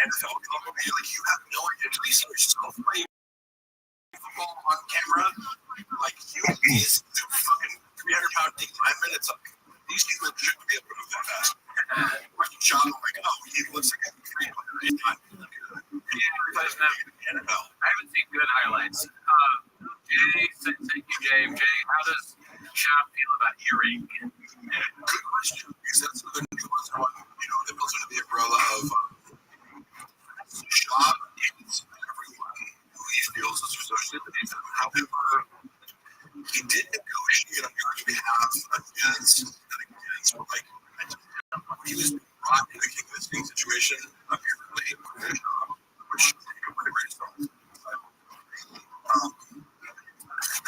NFL company, like you have no idea. Do you see yourself playing football on camera? Like you, these fucking 300-pound D linemen, it's like these people shouldn't be able to move that fast. Watching Sean, I'm like, oh, he looks like a 300. He's not good. NFL. I haven't seen good highlights. Jay, thank you, Jay. Jay, how does Sean feel about earring? Good question. Because that's the nuance one, that goes under the umbrella of Sean is everyone who he feels is associated with him. However, he did negotiate on your behalf against, but like, he was brought in the King Listing situation, apparently, which I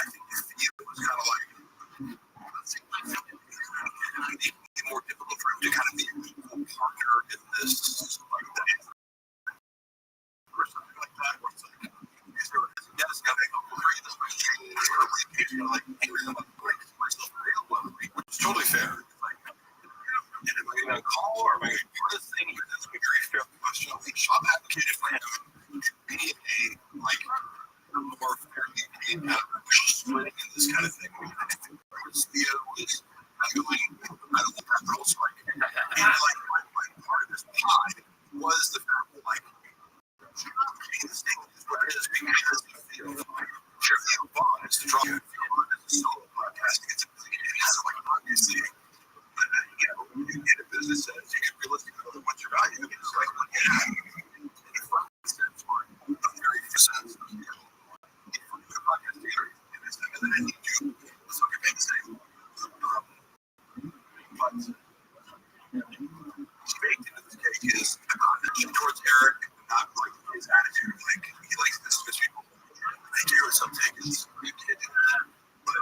think it was kind of like, it'd be more difficult for him to kind of be an equal partner in this, like, or something like that, where it's like, yeah, this guy may go for this much change, or like, hey, we're going to break myself available, which is totally fair. Like, and am I going to call, or am I going to do this thing? That's a very fair question. I think Sean advocated for him to be like, a more fairly paid splitting in this kind of thing. I think Theo was going, I don't think that girl's like, my part of this pie was the fact that, like, this thing is what it is because of Theo Vaughn. Sure, Theo Vaughn is the draw. Theo Vaun is a solo podcast. It has, like, obviously, in a business sense, you can realistically know what's your value. It's like, in a fun sense, or a very sense, podcast together, and then I need to let's look at the same. But baked into this cake is a condemnation towards Eric, not like his attitude. Like he likes to dismiss people. I do in some takes. You can't do that. But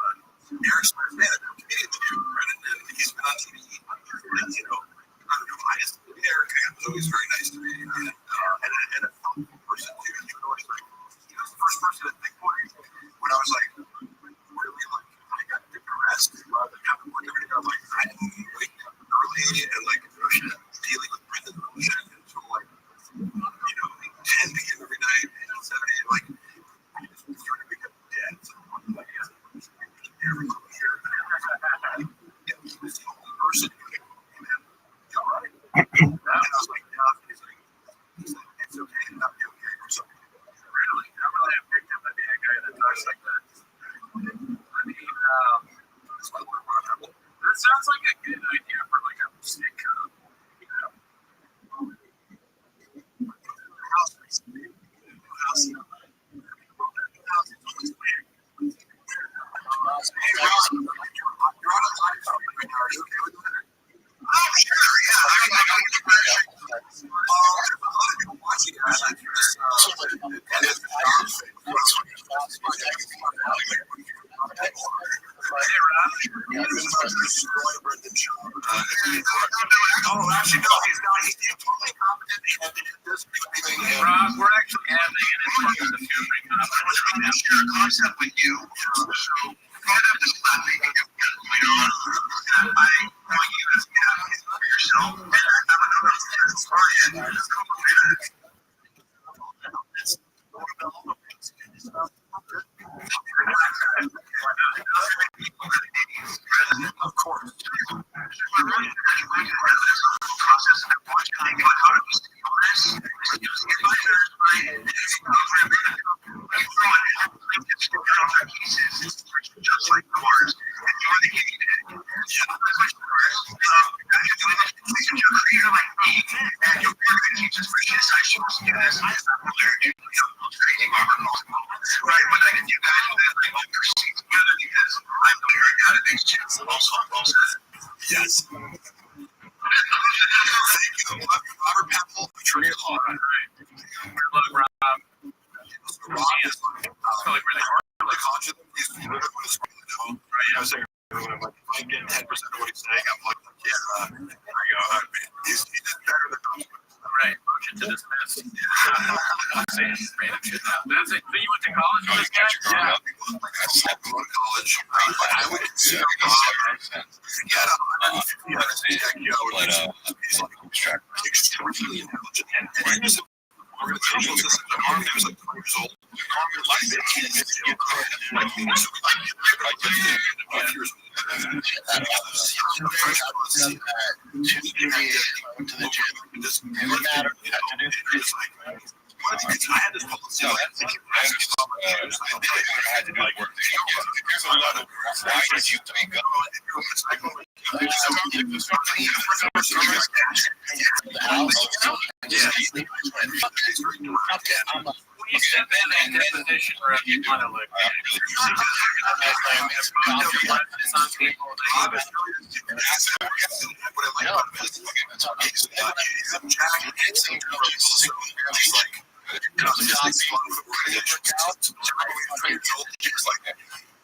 Eric's my man, I'm comedian with you, Brennan, and he's been on TV. And, I don't know, Eric was always very nice to me, and a thoughtful person too. He was the first person to think when I was like really like I got depressed rather than having like everything. I'm like I didn't wake up early and like dealing with Brendan until like 10 p.m. every night and 7 a.m. Like I just started to become dead. So I'm like every year. He was the only person who could you all right? And I was like, no, he's like it's okay to not be okay or something. Really? I really have picked up being a guy that talks like that. I mean, that sounds like a good idea for like a sitcom. House is always weird. Hey, Ross, you're on a live show right now. Are you okay with that? Oh, sure, yeah. There's a lot of people watching it. I like this. And it's oh, actually, no, he's not. He's totally competent. Rob, we're actually having an important discovery conference. I share a concept with you. So, part of this platform you put on, I want you to advocate for yourself. And I would know that it's started. It's complicated. Of course. Just like cars, and you're the idiot. You're like me, and you're going to teach us for shit. I should do this. I'm allergic. Right, but I can do that and then I will proceed together because I'm clearing out of these chits. Also, yes. Thank you. Robert Papel, attorney at law. Look, Rob. Rob is really hard. Like, he's really good at right? I was saying, if I get 10% of what he's saying, I'm like, yeah, there you go. He's better than most. Right, motion to dismiss. I'm saying random shit now. That's it. So you went to college with this guy? Yeah. I went to college. I went to college. Yeah, he's like extremely intelligent. And he's educational system. Our mom was like 20 years old. My kid gets like I get it. 5 years old. First was to the gym. This matter to do this like. I had this policy. I had to do like work. Why did you think You said that definition where you want to look at some people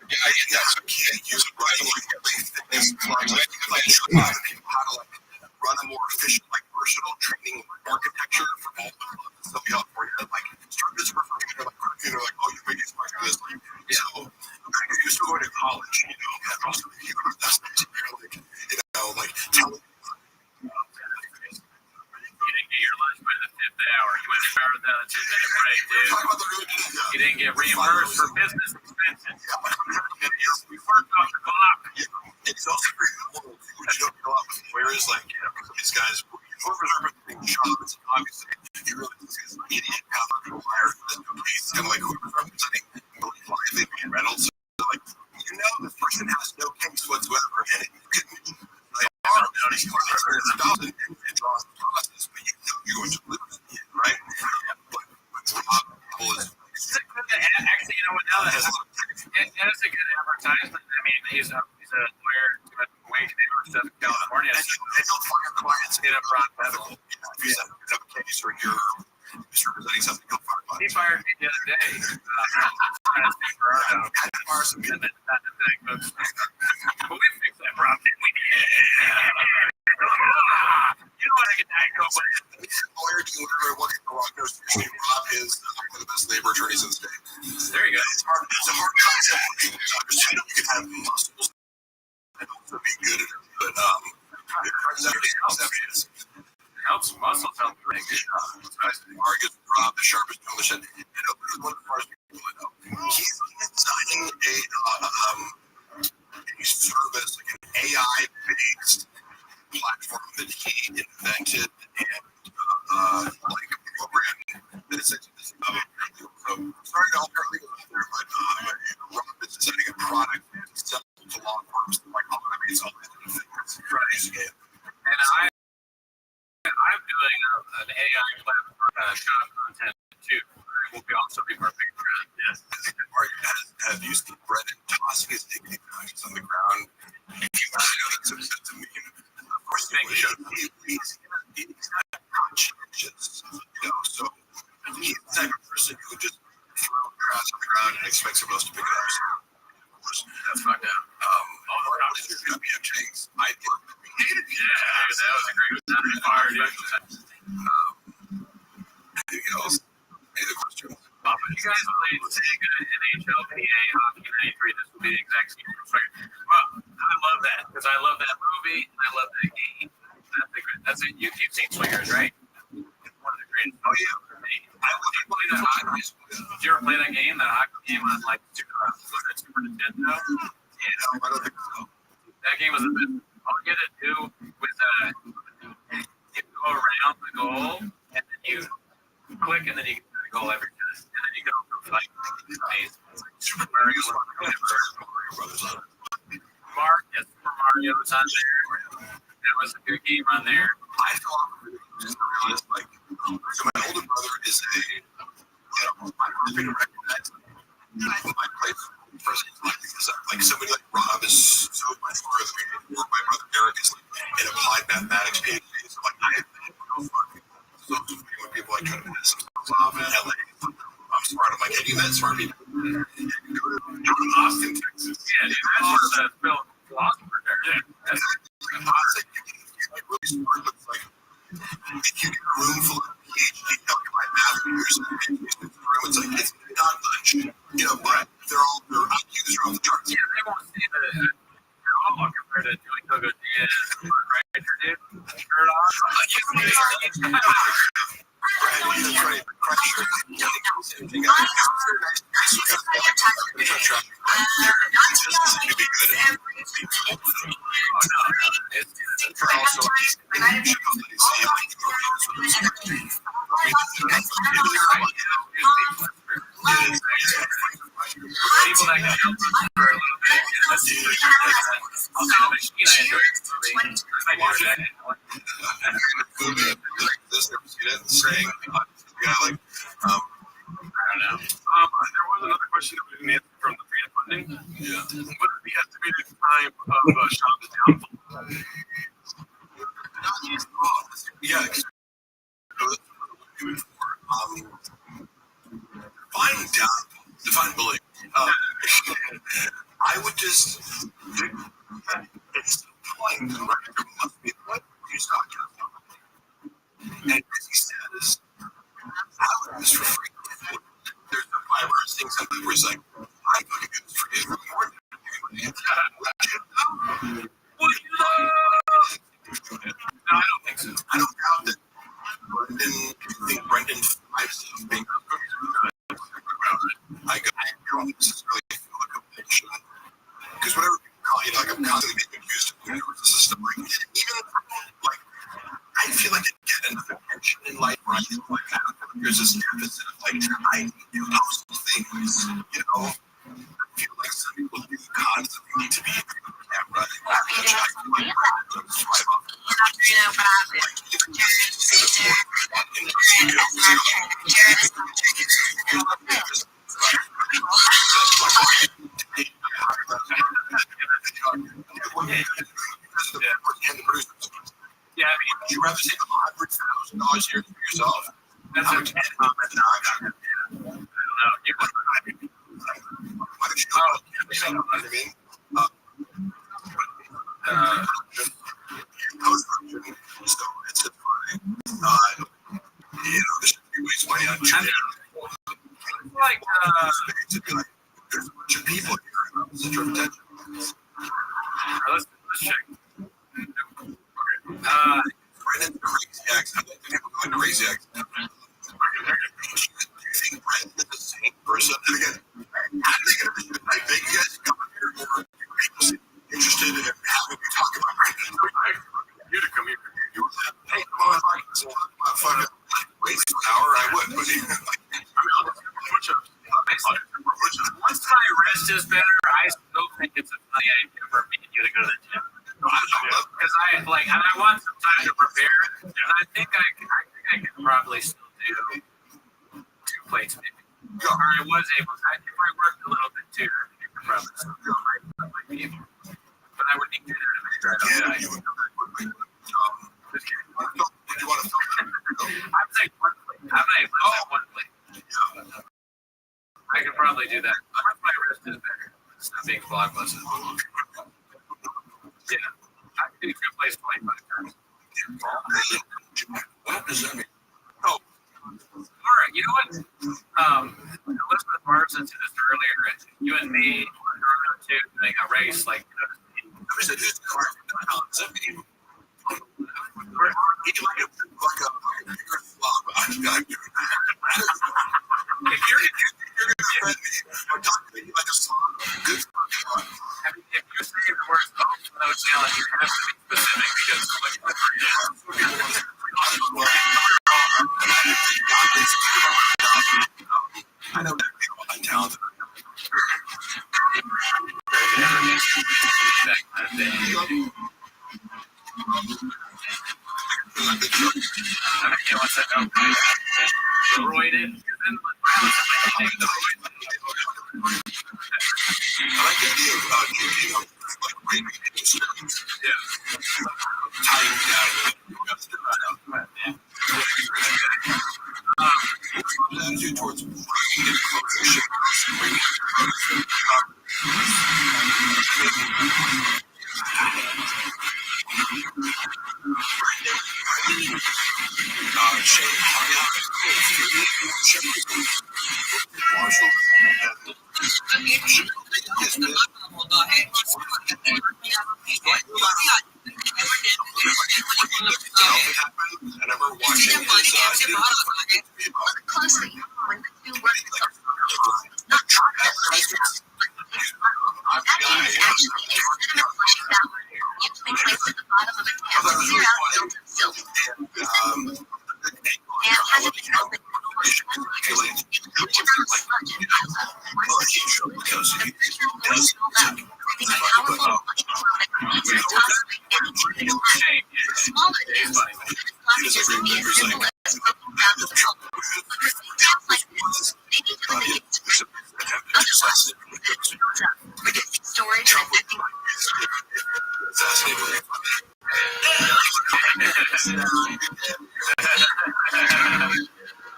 yeah, I get that. So I can't use it right. How to run a more efficient, like versatile training architecture for all the stuff you have for you. Like, students are like, oh, you make it like this. So, you're still going to college, you know, like, telling you didn't get your lunch by the 5th hour. You went an hour without a 2-minute break, dude. You didn't get reimbursed for business expenses. You worked off the clock. It's also very important when you don't go out with whereas like these guys whoever's representing jobs, obviously you really this guy's an idiot, a liar, it's kind of like whoever's representing David Reynolds, so like you know this person has no case whatsoever, and you can like notice $1,000 and draws the process, but you know you're going to lose it, right? But is actually, you know what? Now that is a good advertisement. I mean, he's a lawyer with wage neighbors in California. And don't fire clients in a medical. If you have a case or you're misrepresenting something, don't fire clients. He fired me the other day. But we fixed that problem, didn't we? You know what I can go with? Lawyer doing what can go wrong. Rob is one of the best labor attorneys in the state. There you go. It's hard concept for people to understand. You can have muscles and also be good at it, but it turns out it's helps muscles help drink. Marcus Rob, the sharpest publisher. You know, one of the first people I know. He's designing a service, like an AI-based platform that he invented and like programmed that essentially is so sorry to all paralegals out there, but Rob is designing a product that's acceptable to law firms that like automates all these things. Right. And I'm doing an AI platform shop content too. Will be also be more Patreon. Yes. Have you seen Brendan tossing his dignity on the ground? If you want to know that's a meme, of course he's not conscientious, you know, so he's the type of person who just throw trash on the ground and expects everyone else to pick it up. So, of course, that's fucked up. What is your WM James? I hated you. Yeah, that was a great one. Anything else? Any other questions? You guys played Sega NHL PA Hockey 93. This will be the exact same. Well, I love that because I love that movie and I love that game. That's it. You've seen Swingers, right? One of the greatest. Oh yeah. I played that hockey. Did you ever play that game? That hockey game on like Super Nintendo? Yeah. I don't think so. That game was a bit. All you had to do was you go around the goal and then you click and then you get the goal every time. And then you go through like Super Mario Brothers on it. Super Mario was on there. That was a good game on there. I thought just realized like so my older brother is I'm going to recognize my place like somebody like Rob is so much further than my brother Eric is like in applied mathematics PhD. So like I have no fucking so when people like try to miss Rob in LA, I'm smart. I'm like, hey, you met smart people. Go to Austin, Texas. Yeah, dude, that's where the Phil philosopher there. Yeah, that's like really smart. Looks like if you get a room full of PhD calculate math majors in the room, it's like it's not much, you know, but their IQs are off the charts. Yeah, they won't see they're all compared to doing Togo Diaz, right, dude? Shirt on. That's right. Crash shirt. People that can help us for a little bit. Let's see what I'll see the machine I enjoy this movie. I might do that. This saying, yeah, like, I don't know. There was another question that we didn't answer from the freedom funding. yeah. What is the estimated time of Shop's downfall? Yeah. Define bullying. I would just think that at some point, the director must be what you start and as he says, I would this for free. There's a virus thing, something where it's like, I'm going to get this for you. No, I don't think so. I don't doubt that Brendan Fives is being I go, this is really like a picture. Because whenever people call you, like, I'm constantly being accused of doing the system. Like, even, like, I feel like I get enough attention in life, right? Like, there's this deficit of, like, I need to do those things, you know? I feel like some people do constantly need to be in the camera. Yeah, I mean, Would you rather take $100,000 here for yourself? that's a I don't know. You Why don't you know what I mean? So it's just funny. You know, there's waste money on children. like To be like, there's a bunch of people here. Center of attention. let's check. Brendan, crazy accent. People going crazy accent. Do you think Brendan is the same person? And again, how do they get a I think you guys come here or people interested in having me talk about Brendan. You to come here. Hey, come on, so fucking waste an hour, I would, but Once my wrist is better, I still think it's a funny idea for me and you to go to the gym. Because I want some time to prepare, and I think I can probably still do 2 plates maybe. Or I was able to. If I worked a little bit too, I think I could probably still do it. I might be able. But I would need to make sure I don't die. Just kidding. Did you want to film? I'm saying 1 plate. I'm not even saying 1 plate. I could probably do that. Once my wrist is better. It's not being blockbuster. Yeah. I can do 2 plays 25 times. What does that mean? Oh. All right. You know what? Elizabeth Marks said this earlier. You and me, too, doing a race like. Who's the car? Does that mean? If you're gonna friend me or talk to me like a song, good for you. I mean, if you say the words no challenge, you have to be specific because I know that people are talented. Roided. I like the idea of drinking like raping industry. Yeah. Tying down. Attitude towards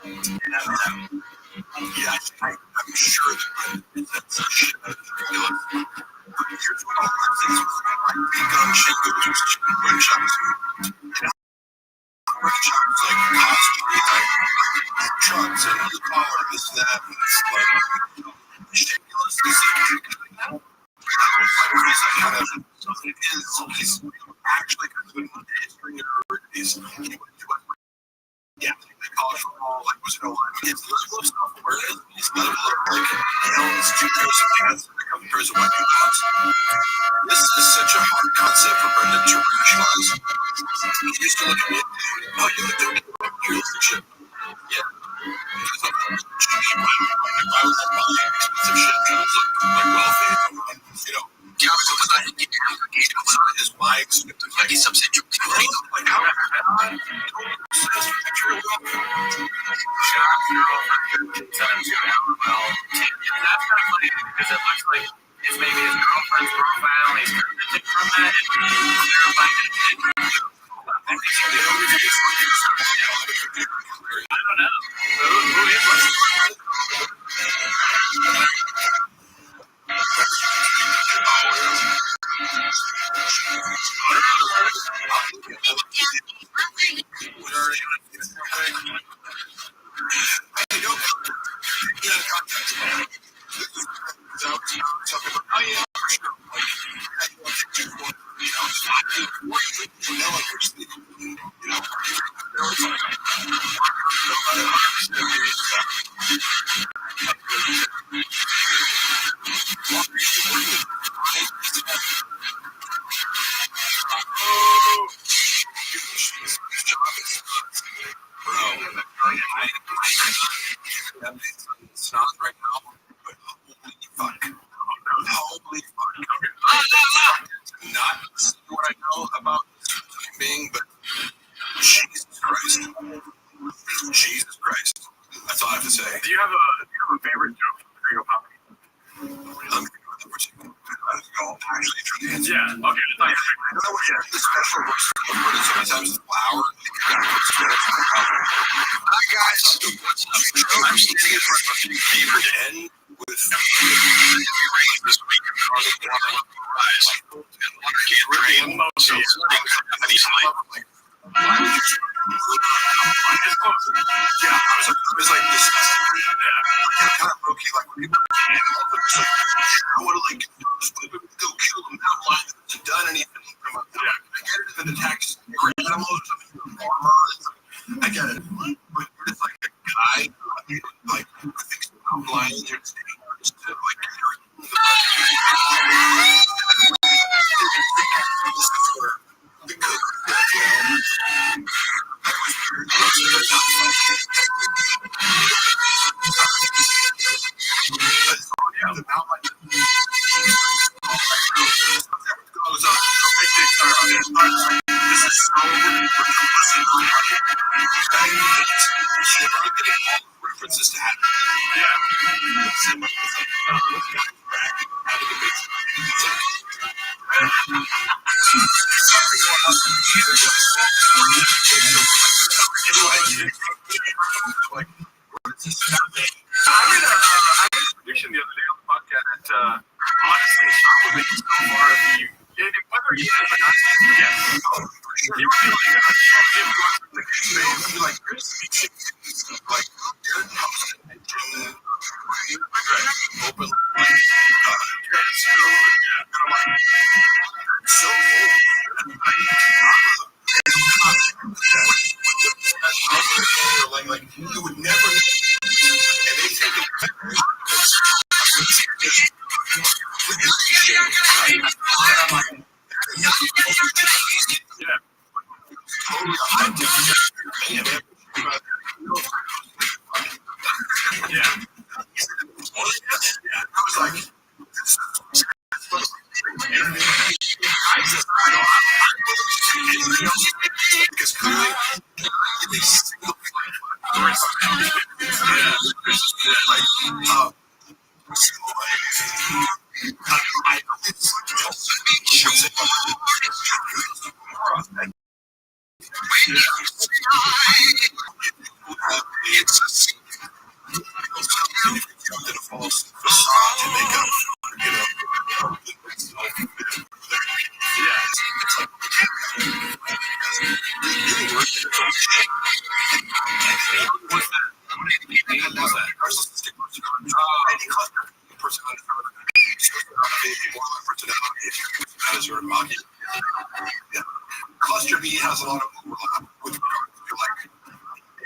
Yeah, I'm sure that's shit that is ridiculous. Here's what all that is. Gun shit goes to gun shops. Gun shops like cost trucks and the car, this and that. And it's like ridiculous to see. He's actually kind of a history of these. Yeah, they call it football, like, was it no line? It's little stuff where it's not like, he owns 2 pairs of pants and a couple pairs of white gloves. This is such a hard concept for Brendan to rationalize. He used to look at me and say, oh, you don't get the relationship. Yeah. Because I'm cheap. I was buying expensive shit that was like wealthy. You know, his bikes, like he's some like how That's kind of funny because it looks like it's maybe his girlfriend's profile. He's commented from that and clarified it. I don't know. Who is it? It's not right now, but holy fuck. Not what I know about being, but Jesus Christ. Jesus Christ. That's all I have to say. Do you have a favorite joke from Credo Comedy? Actually, for the answer. Yeah, okay. I thought you were The special works so many times the flower. Hi guys, what's up? I'm standing in front of my favorite den with this week rise and water can't drain. So why would you? Yeah, I was like this. Kind of low key, like when people I want to like go kill them. Not like they've done anything from up there. I get it if it attacks animals or something. I get it, but it's like a guy like who thinks I'm lying there just to like this is where because references to happen. I read a prediction the other day on the podcast that honestly, Sean would make it so far if you, whether he is or not, yes. He would be like, if you want to be like, Open. So like you would never and they take it because clearly it's What's that? Narcissistic personality. Personality. Sort of mocking. Yeah. Cluster B has a lot of overlap with like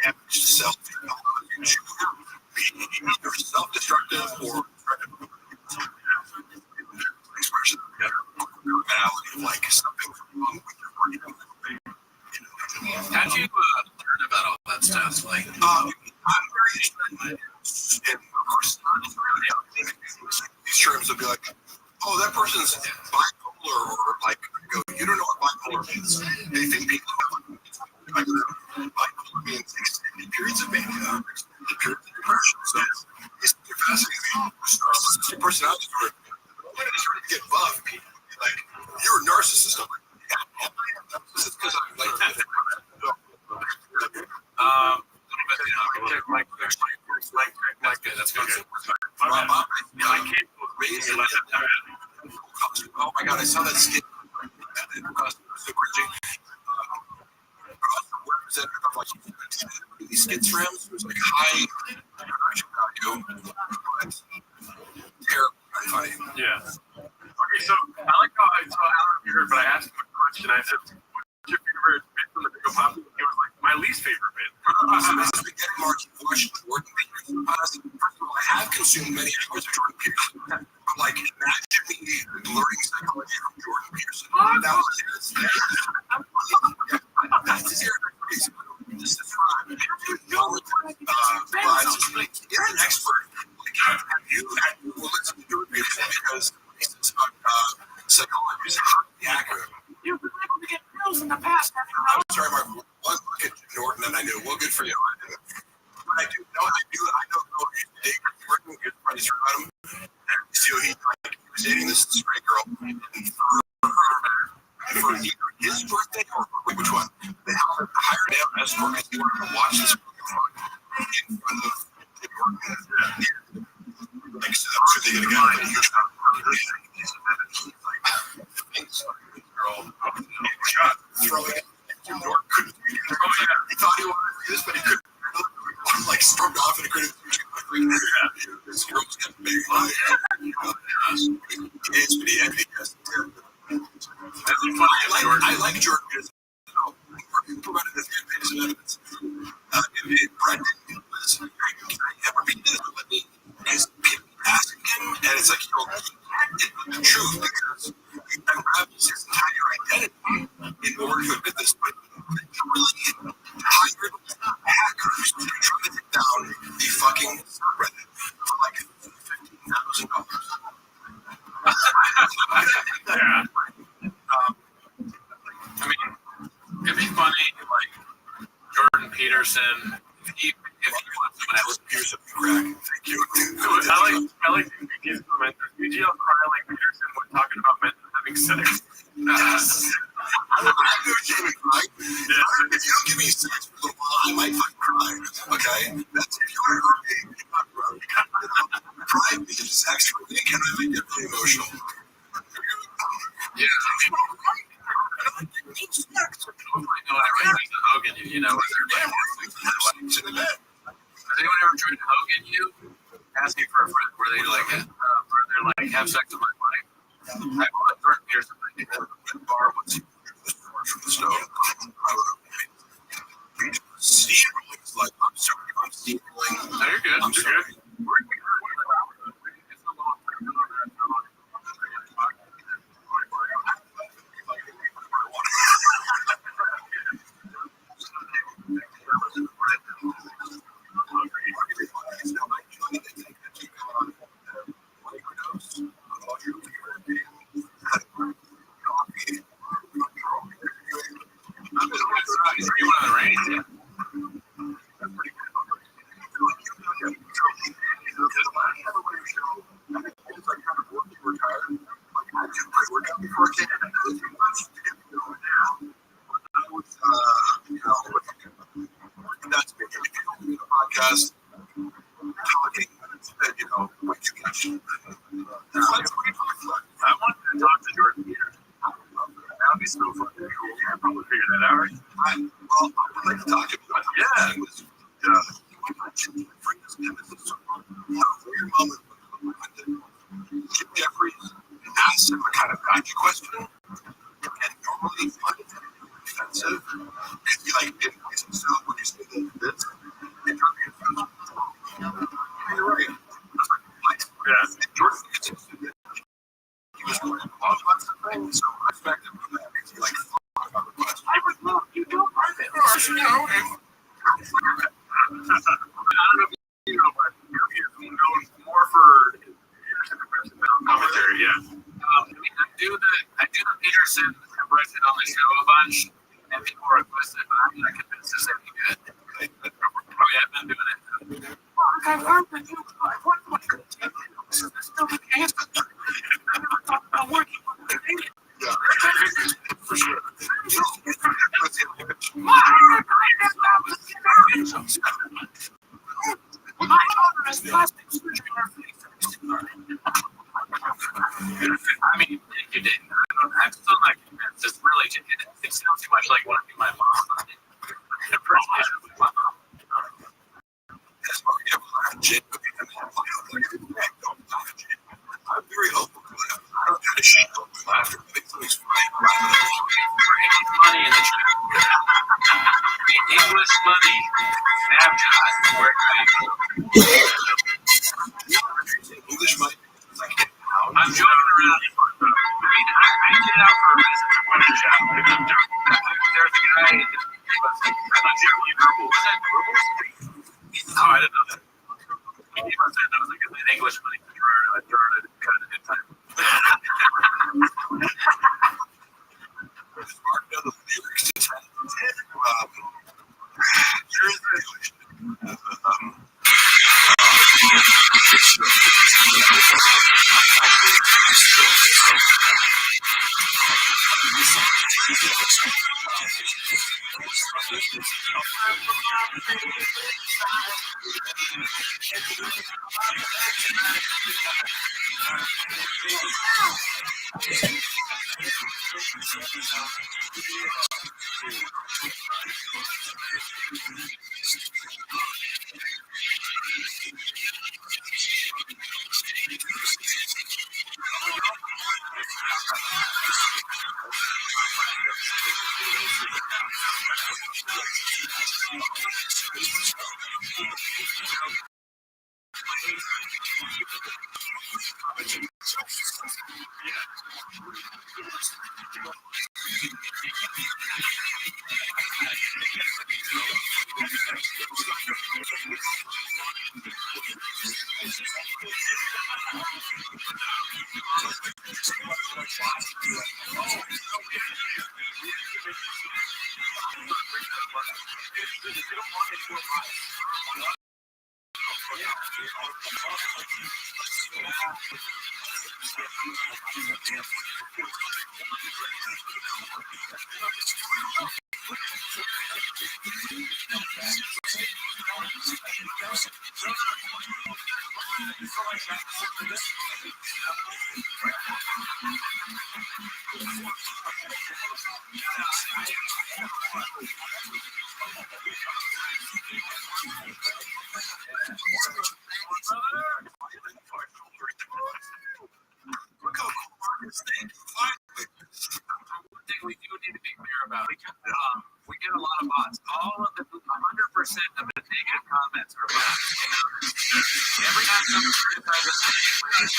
damaged self be either self-destructive or expression of personality, like something wrong with your working. How'd you learn about all that stuff? Like, I'm very interested in personality. These terms will be like, oh, that person's bipolar, or like, you don't know what bipolar means. They think people have bipolar means extended periods of mania, extended periods of depression. So it's fascinating. Narcissistic personality disorder. When it's ready to get buff, people like, you're a narcissist. I'm like, yeah, narcissist because I'm like that. That's good. I can't raise it. Oh my god, I saw that skit. So cringy. Representative of like these skits for him. It was like high production value, but terrible funny. Yeah. Okay, so I like how I don't know if you heard, but I asked him a question. I said, "What's your favorite bit from the Big O Pop?" He was like, "My least favorite bit." This is spaghetti March Bush with Jordan Peterson. Honestly, first of all, I have consumed many hours of Jordan Peterson, but like, imagine me learning psychology from Jordan Peterson. That was his. That's his expertise. This is fine. You're an expert. Like, have you listened to Jordan Peterson because he's psychology is highly accurate. You've been able to get pills in the past. I'm sorry, Mark. One look at Norton, and I knew, well, good for you. But I do know he's working with friends about him. So he was dating this straight girl, and for either his birthday or which one, they hired him as escort because he wanted to watch this in front of Norton. Like, so that's who they get a guy. Shot throwing it. Norton couldn't. He thought he wanted to do this, but he couldn't. Like stormed off and he couldn't. This girl's getting big. It's pretty empty. I like Jordan because he provided this good piece of evidence. Brett didn't was ever beat this with me. Is people asking him, and it's like, it's the truth because he unravels his entire identity in order to admit this, but really hired hackers to try to take down the fucking subreddit for like $15,000. Yeah. I mean, it'd be funny, like Jordan Peterson, if he wants someone else. Peterson, crack. Thank you. I like his comment. Did you cry like Peterson when talking about men having sex? I'm negotiating, right? If you don't give me sex for a little while, I might fucking cry. Okay? That's if you want to hurt me. Cry me sex for me, and I might get really emotional. Yeah, I mean, Hogan, you know, has anyone ever tried to Hogan you? Asking for a friend where they like have sex with my wife. I bought Jordan Peterson bar once from the stove. Steamrolling, like, I'm sorry, I'm steamrolling. No, you're good. I'm sorry. Podcast talking, you know, what you can. I wanted to talk to Jordan Peterson. That would be so fun. You can probably figure that out, right? Well, I would like to talk to him. Yeah. He went on bring this said I've read it on the show a bunch, and people requested, but I'm not convinced it's any good. Oh yeah, I've been doing it. I've heard that you still the case. I'm working on it. Yeah, for sure. My daughter has plastic surgery on her face. I mean, you didn't. I'm still not convinced. It's really, it sounds too much like what I do my mom. Impersonation of my mom. I'm very hopeful. I don't try to shake up my laughter. I think somebody's right. Money in the chat. English money. Snapchat. Where can I go? English might. I'm joking around. I did it out for a reason. When I chat. There's a guy. I'm not sure what was that Rubles? Oh, I didn't know that. He must have known like an English money. I threw it at kind of good time. One thing we do need to be clear about, we get a lot of bots. All of the 100% of the negative comments are bots. Every time someone criticizes us,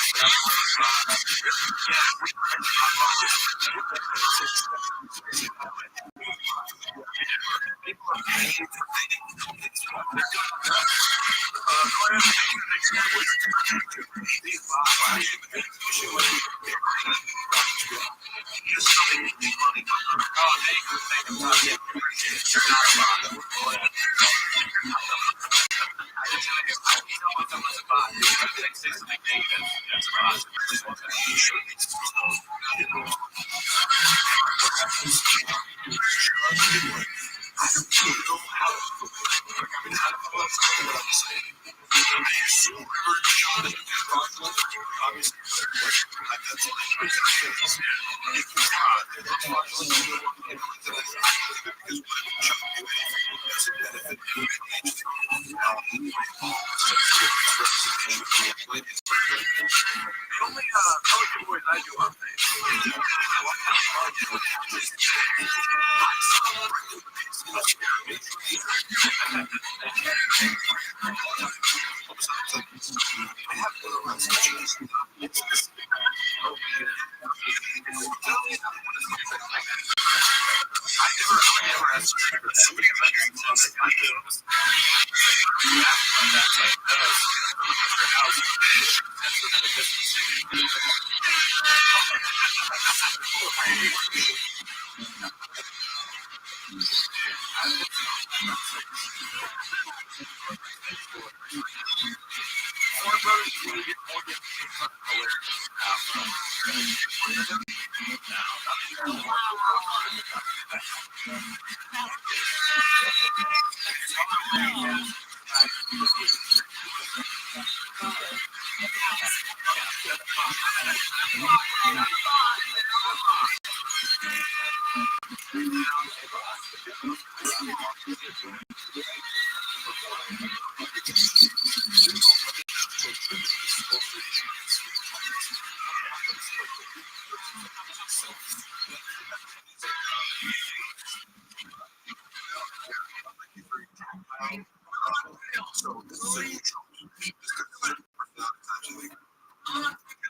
So this is a huge challenge. This could be actually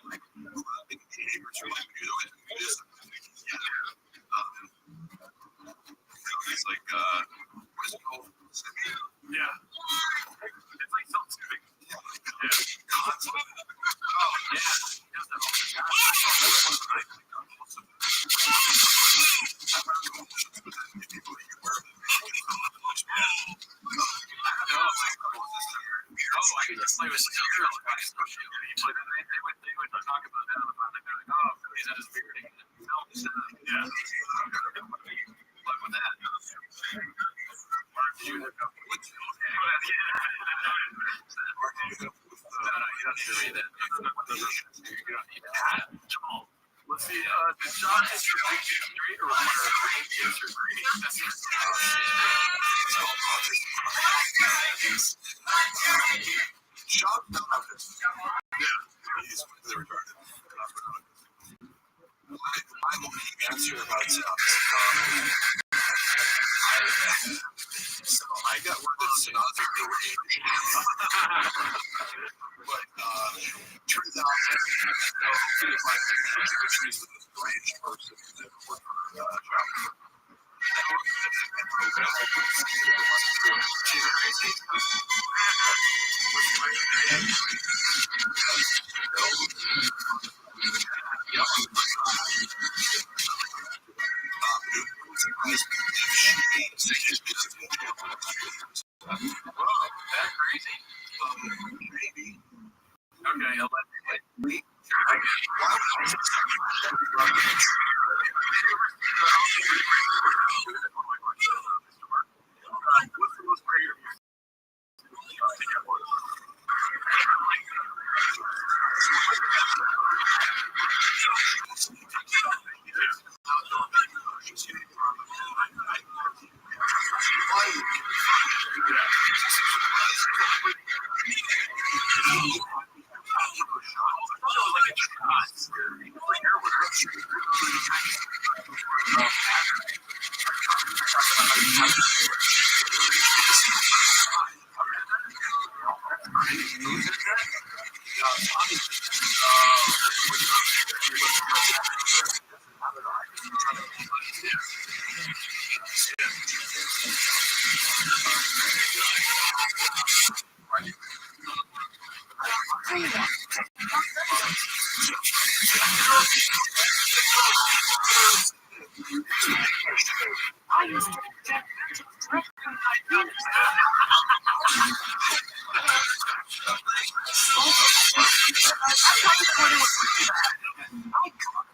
like big behaviors or like you know it is it's like what is it called? Yeah. It's like self-soothing. Yeah. Oh, yeah. Let's see, the shot is your street or Shot no, yeah, he's completely retarded. My only answer about so I got word that Sinatra the range, but turns out she's the range person that worked for Travel. Okay, allegedly. What's the most creative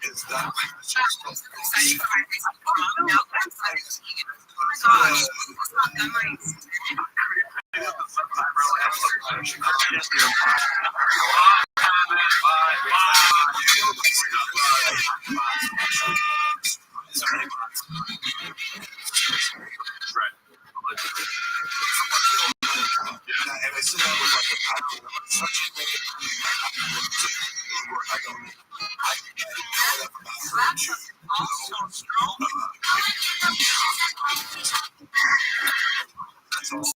Is that and I said that was like a pattern of such a thing. I don't know that about you. That's all.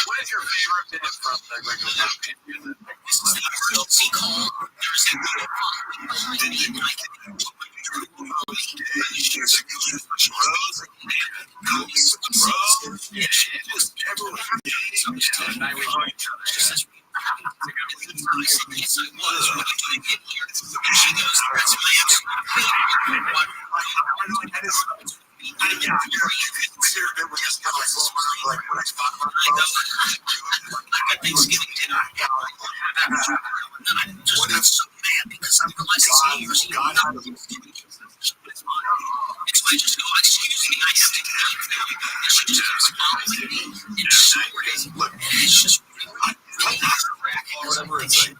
What is your favorite bit from the regular movie? it was when I get here. She knows that's my Thanksgiving dinner. I'm just so mad because I realize it's yours. It's mine. It's why I just go, excuse me, I have to get out of now. And she just keeps following me. It's so crazy. Look, it's just whatever it's like.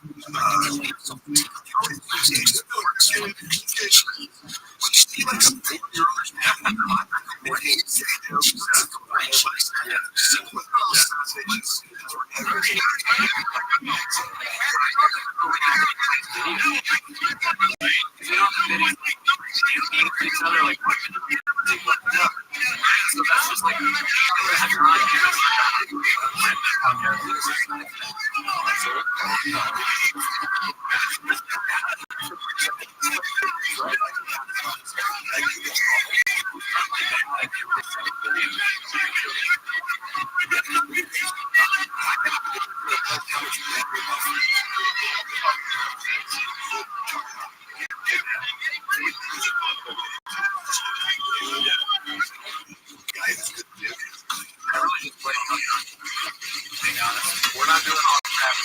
We're not doing all crap.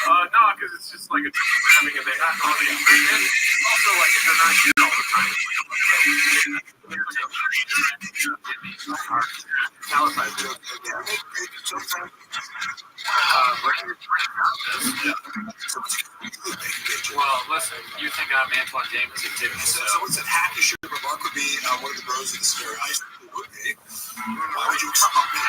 No, because it's just like a having a big hot dog. And also, like, if they're not good all the time, well, listen, you think I'm Antoine James and Timmy, so. Someone said hack the sugar remark would be one of the bros in the scenario. I would be. Why would you expect me?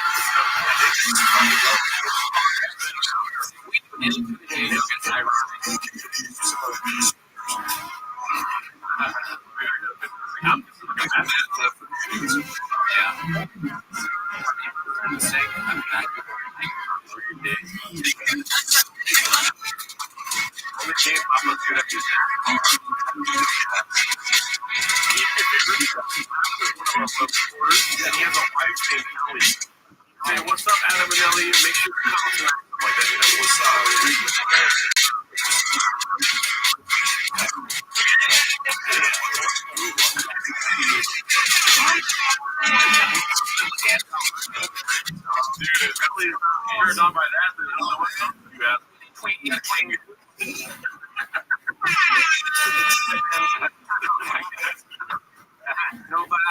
Hey, what's up, Adam and Ellie? Make sure you comment like that. You know, what's up? Dude, if Ellie is turned on by that, then I don't know what else you have. Nobody.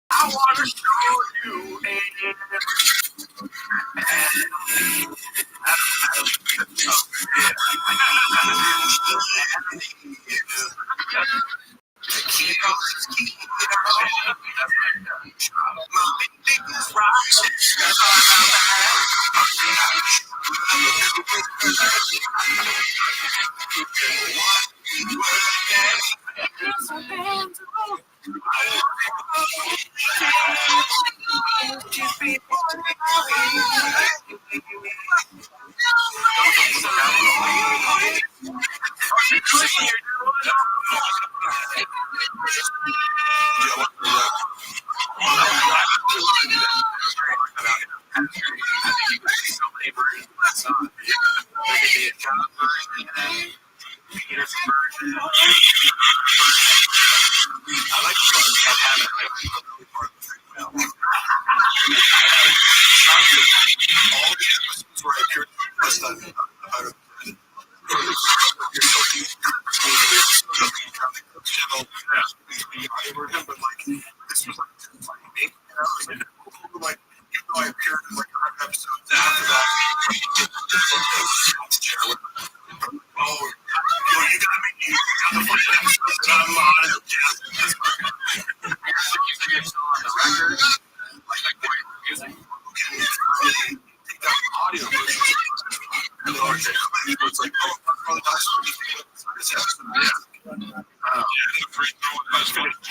I want to show you version, but like this was like just like me, like even though I appeared in like 100 episodes after that, oh, you got me, you got the fucking episodes that I'm on, and You're still on the record. Like music. take that audio version. And then it's like, oh, that's really nice. This episode, the free throw was finished.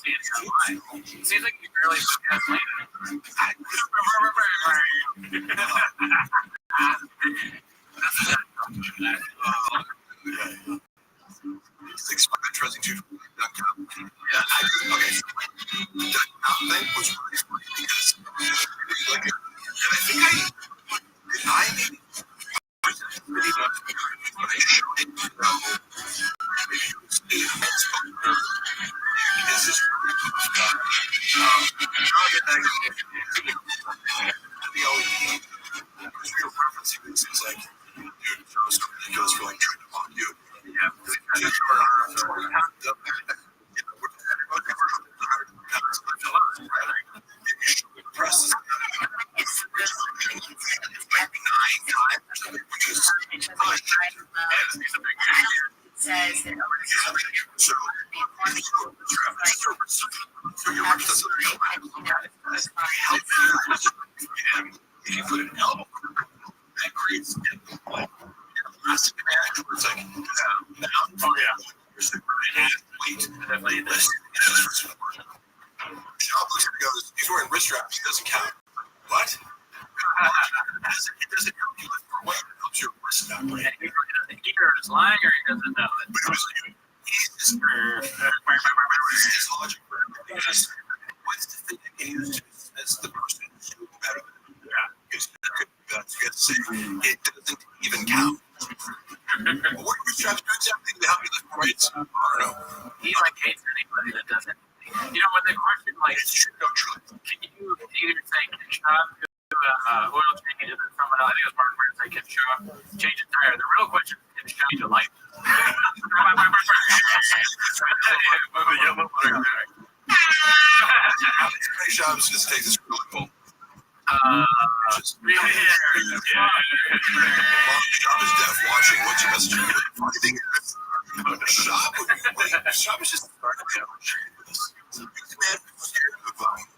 anything online. It seems like you barely podcast later. It's interesting too. Yeah, okay. The thing was really funny because like, and I think when I showed it to is this because we were referencing this, it's like, dude, it was ridiculous for like trying to mock you. Yeah, says that if you put an elbow, that creates like elastic advantage where it's like now, weight. Definitely. Shop looks at it goes, he's wearing wrist straps, he doesn't count. What? It doesn't help you lift more weight, it helps your wrist not break. He either is lying or he doesn't know it. But it was like, he's just, his logic for everything is just, what's the thing that can use to dismiss the person who's doing better than him? Yeah. Because you have to say, it doesn't even count. Well, what wrist straps do exactly to help you lift more weights? I don't know. He like hates anybody that doesn't. You know, when the question like, It's true, no truth. can you either say can shop to oil change and then someone else, I think it was Mark Ware say can shop change a tire. The real question is can shop change a light? Shops just take this really cool. Just Really? Mom, shop is deaf watching. What's your message? Funny thing is, shop is just starting to this. Man, scared of comments.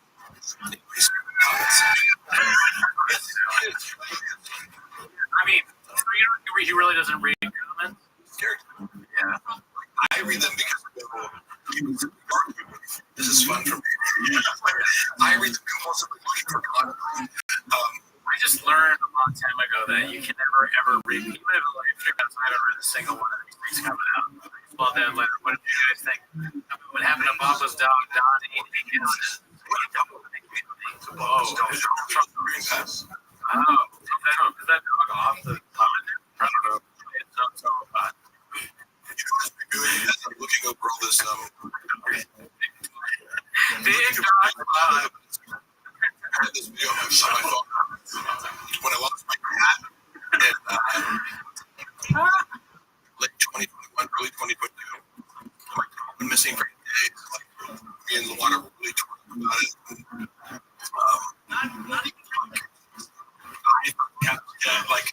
I mean, he really doesn't read comments. Scared. Yeah. I read them because this is fun for me. I read them compulsively looking for content. I just learned a long time ago that you can never ever read, even if I haven't read a single one of these things coming out. Well, then, like, what did you guys think? What happened to Boba's dog, Don? Oh, is that dog off the comment? I don't know. It's so I'm looking over all this. big dog. I had this video on my phone when I lost my cat in late 2021, early 2022. I've been missing for days. Like, me and Luana were really talking about it. Not even like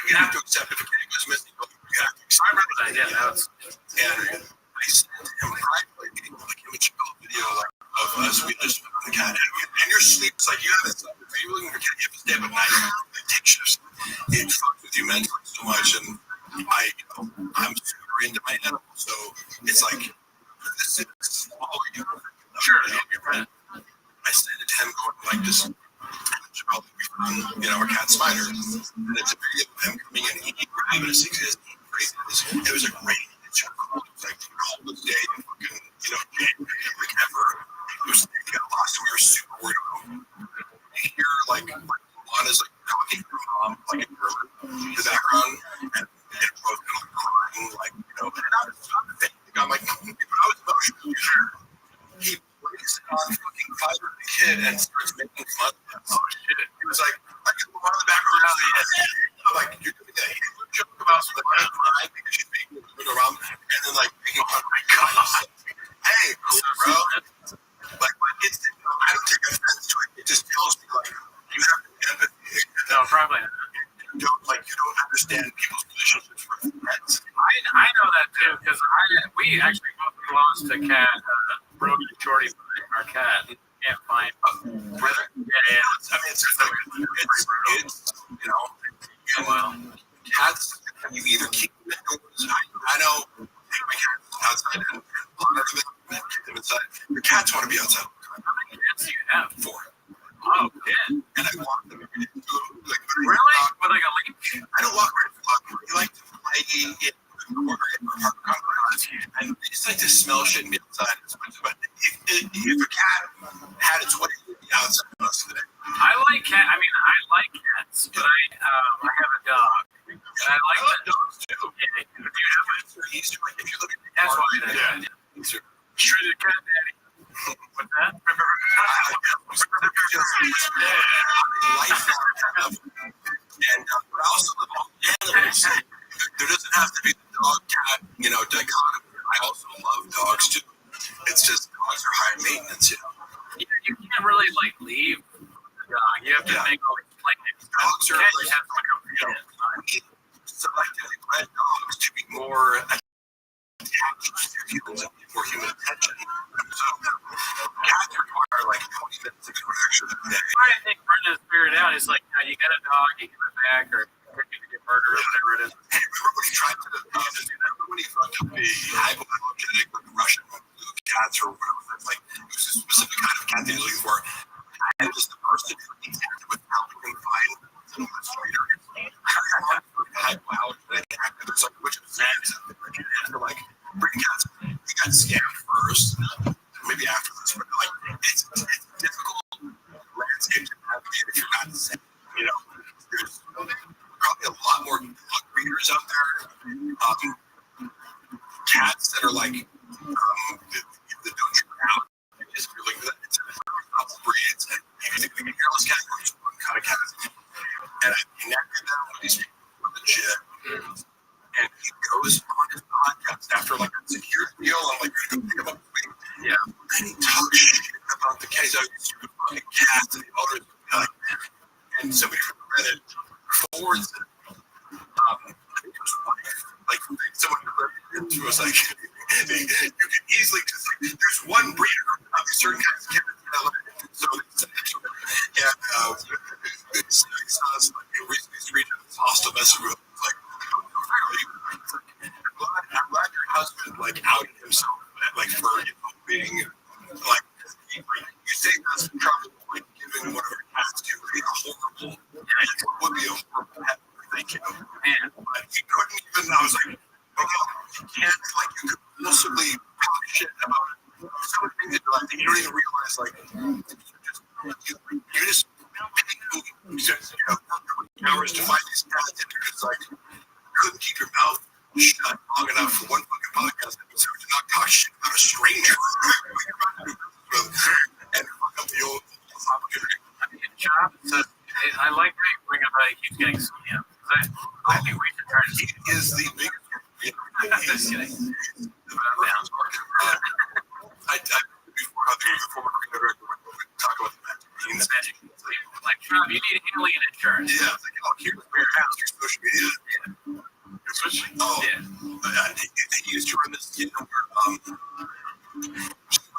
you have to accept if a cat goes missing. You have to accept. I remember that. Yeah, that was. And I sent him privately like image video like of us. We just on the cat, and your sleep is like you have this. Are you looking for cat? You have to stay up at night and take shifts. It fucks with you mentally so much, and I'm super into my animals, so it's like this is all you. Sure, your friend. I sent it to him going like this. Should probably be fun, our cat Spider, and it's a video of him coming in and eating rabbit. It was a great. It's cool. It's like the coldest day in fucking, January, like ever. It was got lost. We were super worried about him. You hear like Lana's like talking to her mom, like in the background, and both like crying, like and I was emotional. He breaks on fucking fighter the kid and starts making fun of him. Oh shit! He was like, I can go on the background. I'm like, you're doing that. He would joke about some crying because she's being around, and then like making fun. Oh my god! Hey, cool, bro. Like my kids didn't know. I don't take offense to it. It just tells me like you have empathy. No, probably not. You don't understand people's relationships with friends. I know that too because we actually both lost a cat, Brody Shorty, our cat. Can't find. Really? Yeah. I mean, it's well, cats. You either keep them indoors. I know. Take my cat outside and monitor them. keep them inside. Your cats want to be outside. How many cats do you have? 4. Oh, yeah. And I walk them every day. So, like, Really? With like a leash? I don't walk around the dog. They like to play in the corner in the apartment. And they just like to smell shit and be outside. But if a cat had its way, it'd be outside most of the day. I like cats, but I have a dog. And I like that. Dogs too. Yeah, do you have a He's doing, if you look at the That's why apartment, I did. he's a Shredded cat daddy. What's that? And but I also love all animals. There doesn't have to be the dog cat, dichotomy. I also love dogs too. It's just dogs are high maintenance, You can't really leave the dog. You have to make all these plans. Dogs are Cats like, have to come together. we selectively bred dogs to be more attached to humans and more human attention. So cats require like 20 minutes of interaction a day. I think Brenda's figured out is like, you got a dog, you give it back, or you get murdered, or whatever it is. Hey, remember when he tried to when he fucked up the hypoallergenic Russian blue cats or whatever? It's like it was a specific kind of cat they were looking for. I was the person who detected with helping him find some of the streeter. Hypoallergenic cat. There's like a bunch of exams out there. They're like, bring cats. We got scammed first, maybe after this, but like it's a difficult landscape to navigate if you're not safe. There's probably a lot more dog breeders out there. Cats that are like that don't try out. It's really good. It's a couple breeds. And you can get hairless cat or just one kind of cat. And I connected them with these people with the gym. And he goes on his podcast after like a secure deal. I'm like, you're gonna go pick him up this week. Yeah. And he talks shit about the cat. He's like, stupid fucking cats and the owners. And somebody from Reddit forwards it. I think it was like someone who was like, you can easily just like, there's one breeder of these certain kinds of cats. So it's like a recently streamed hostile message with like, I'm glad your husband like outed himself like for being like you say that's trouble like giving one of your cats to be a horrible would be a horrible pet. Thank you. Man, but he couldn't even. I was like, oh no, you can't. Like you could possibly talk shit about so many things that like you don't even realize. Like you just work 20 hours to find these cats, and you're just like couldn't keep your mouth shut long enough for one fucking podcast episode to not talk shit about a stranger. And fuck up the old opportunity. Job says, I like how you bring up how he keeps getting scammed. I think we should try to He is the biggest. Just kidding. Before the former Green Director, we talk about the magic beans. Like, Rob, you need alien insurance. Yeah, it's like, oh, here's where your house, your social media. Oh, yeah. He used to run this, where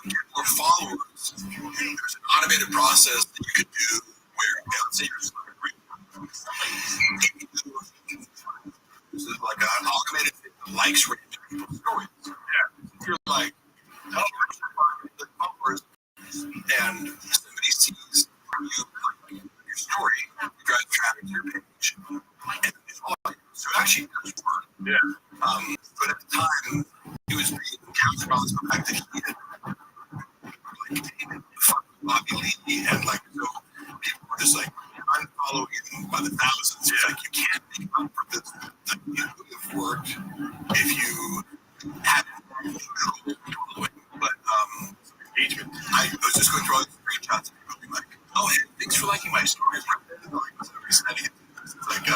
get more followers. There's an automated process that you could do where, let's say you're this is like an automated thing that likes rate people's stories. Yeah. You're like, oh, the followers, and somebody sees you like your story, you drive traffic to your page, and they follow you. So it actually does work. Yeah. But at the time, he was being counterbalanced by the fact that he had Bobby Lee, and like so people were just like unfollowing him by the thousands. It's like you can't make up for this. Like, it would have worked if you hadn't following. But engagement. I was just going through all these screenshots and people being like, "Oh, hey, thanks for liking my story." It's like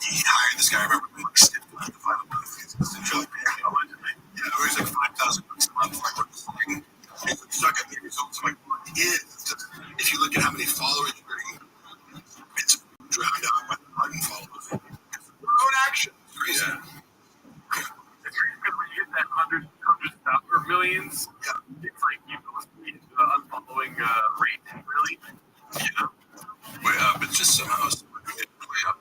he hired this guy. I remember like sitting on the final like, yeah, it was like $5,000 a month. Like, we're just like, stuck at the results. I'm like, what is? If you look at how many followers you're getting, it's drowned out by unfollowers. It's their own action. It's crazy. Yeah. If you hit that hundreds or millions, it's like you must be the unfollowing rate, really. Yeah. But just somehow it didn't play up.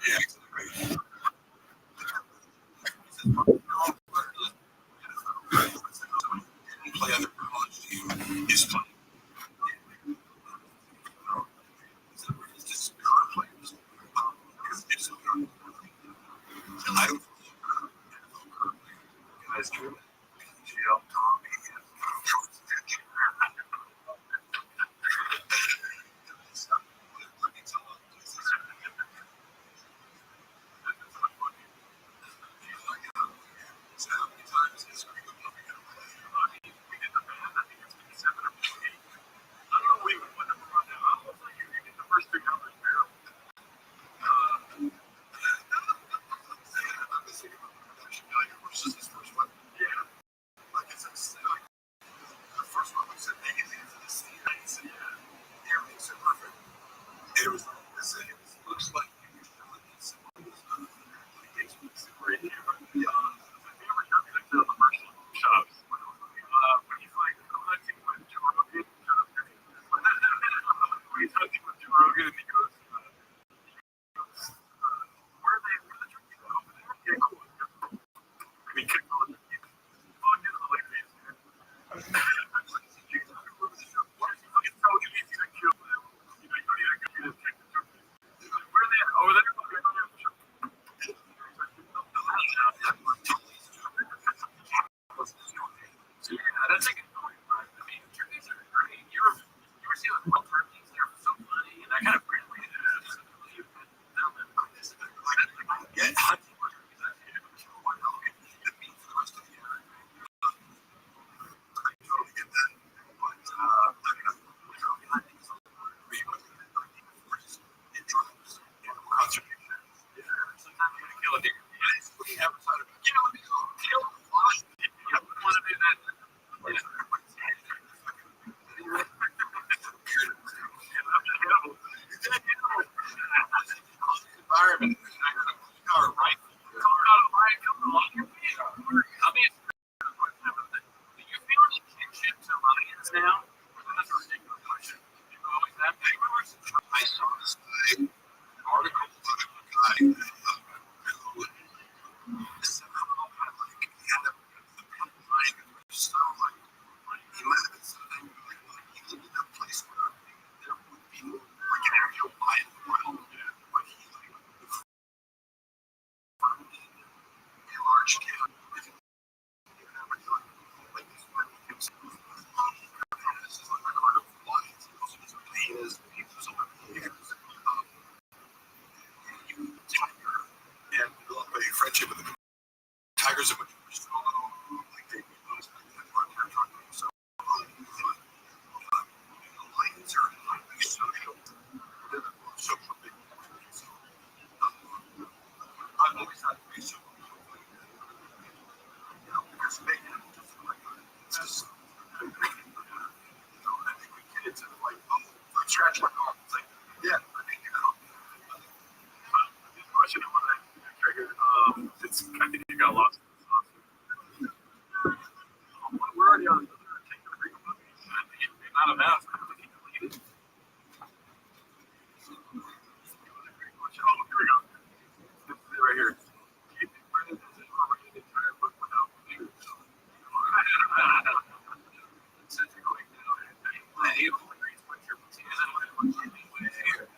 Yeah, exactly. Rothschild, Tommy, and let me tell you, this is funny. So how many times is Green Up going to play? We did the band, I think it's been 7 or 8. I don't know even what number we're on now. I was like, you get the first 3 numbers there. I'm missing a production value versus this first one. Yeah. Like it's like the first one we said negative into the scene. Yeah. Everything's so perfect. It was like this. It looks like you're telling me something is not super in here. But yeah. Have you ever done it to the commercial shops? When he's like hunting with Joe Rogan. When he's hunting with Joe Rogan and he goes, where are the turkeys over there? Yeah, cool. And he kicks all the turkeys. Oh, get the leg piece. What is he fucking so easy to kill them? You know, you don't even get to take the turkeys. Where are they at? Over there? Yeah, that's a good point. I mean, turkeys are great. You ever see like wild turkeys? They're so funny and they're kind of friendly. Yeah, hunting for turkeys. I mean, for the rest of the year. I totally get that. But hunting is it drives conservation. Yeah, sometimes you kill a deer. We have a side of it. Yeah, let me go kill a lion. You don't want to do that. Environment. Right. Do you feel any kinship to lions now? That's a ridiculous question. You always have to. I saw this article about a guy who somehow had like he had a lion style like he might have been something like he lived in a place where there would be like an actual lion in the wild, but he like farmed in a large camp. Like this one, he was this is like a herd of lions. He also does hyenas. He was over bears. Tiger and develop a friendship with the tigers and which were still like they was like so lions are social. They're the most social big so I've always had to be so because they have just like it's just I think we get into like like scratch my arm. It's like yeah, I think this question I want to ask you, Trigger. I think you got lost. We're already on the amount of math. Oh, here we go. This is it right here. Keep it printed as if we're reading the entire book without pictures. Since you're going down, I able to read what you're here.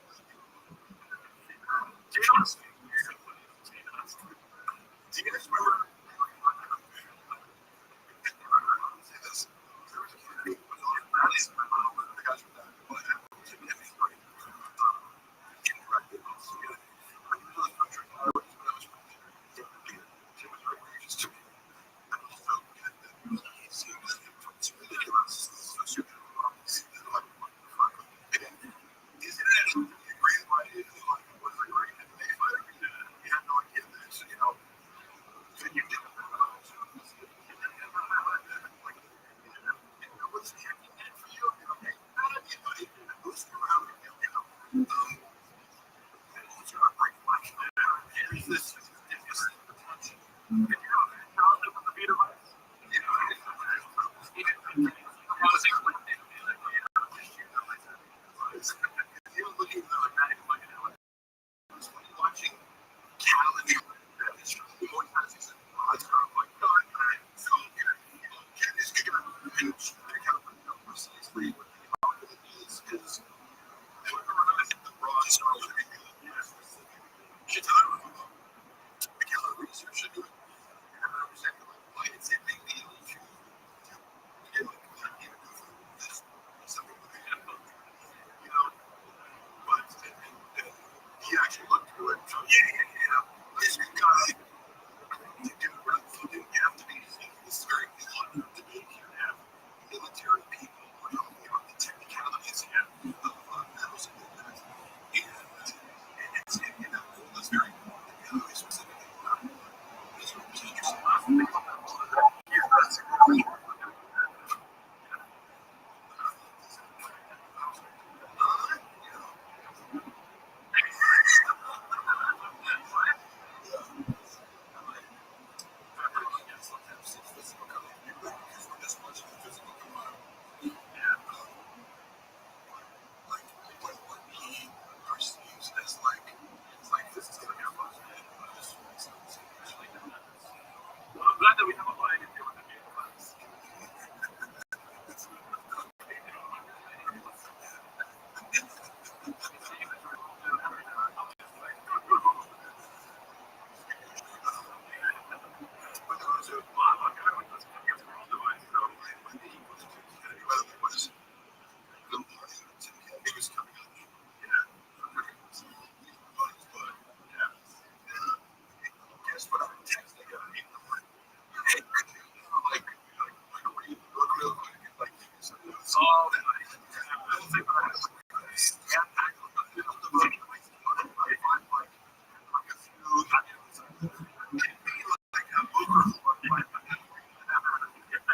Do you guys remember? Say this. There was a kid who was on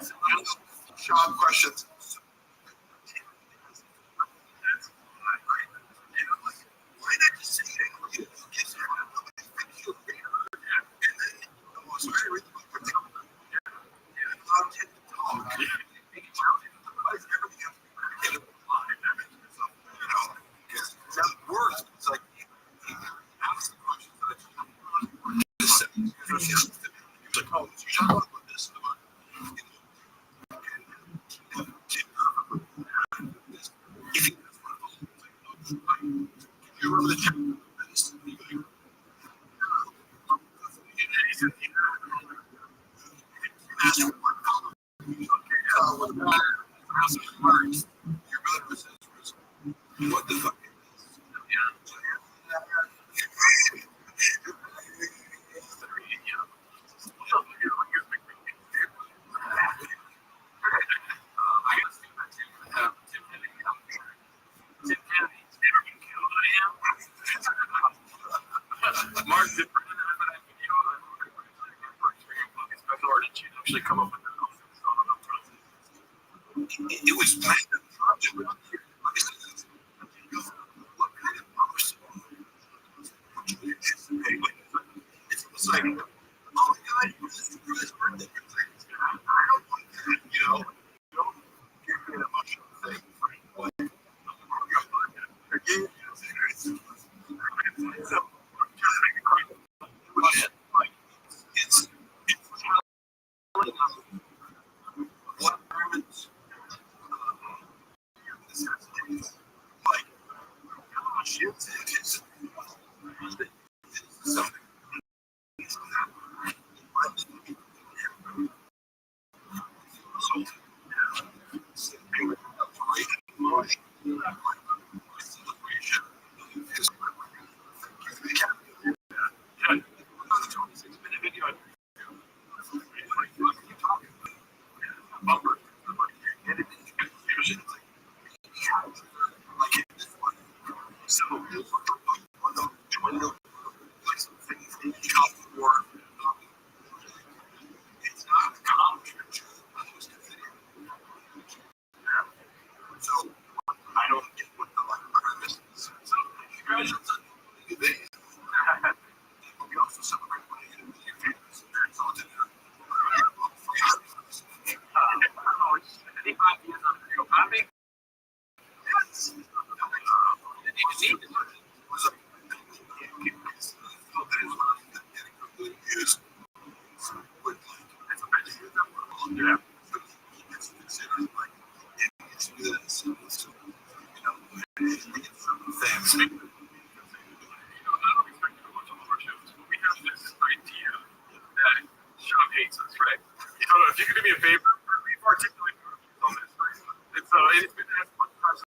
Shop questions. Why not just say it? What the fuck? Mark did actually come up with It was planned. It's like, oh my God, this birthday. I don't want that, you know. Don't give me that much of a thing. What moments like how much it is something. It's not common. So I don't get what the premise is. So congratulations on the day. We also celebrate when you get your famous and so to do. 55 years on the real Bobby. Yes. If you could do me a favor, we've articulated on this, right? It's been asked one person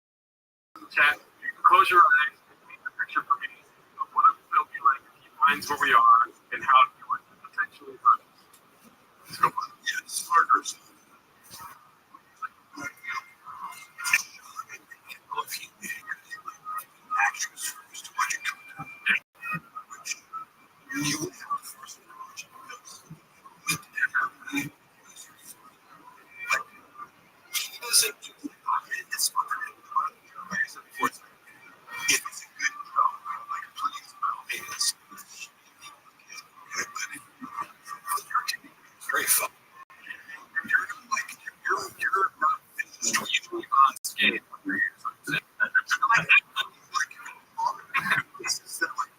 in the chat. You can close your eyes and paint the picture for me of what it will be like if he finds where we are and how he would potentially hurt us. Let's go for it. Yeah, starters. Actions as to what you do. Which you would have to force the knowledge because he doesn't do it's fun. Like I said before, it's like, if it's a good job, like please, it's very fun. You're not finished what you do on skate when you're this is like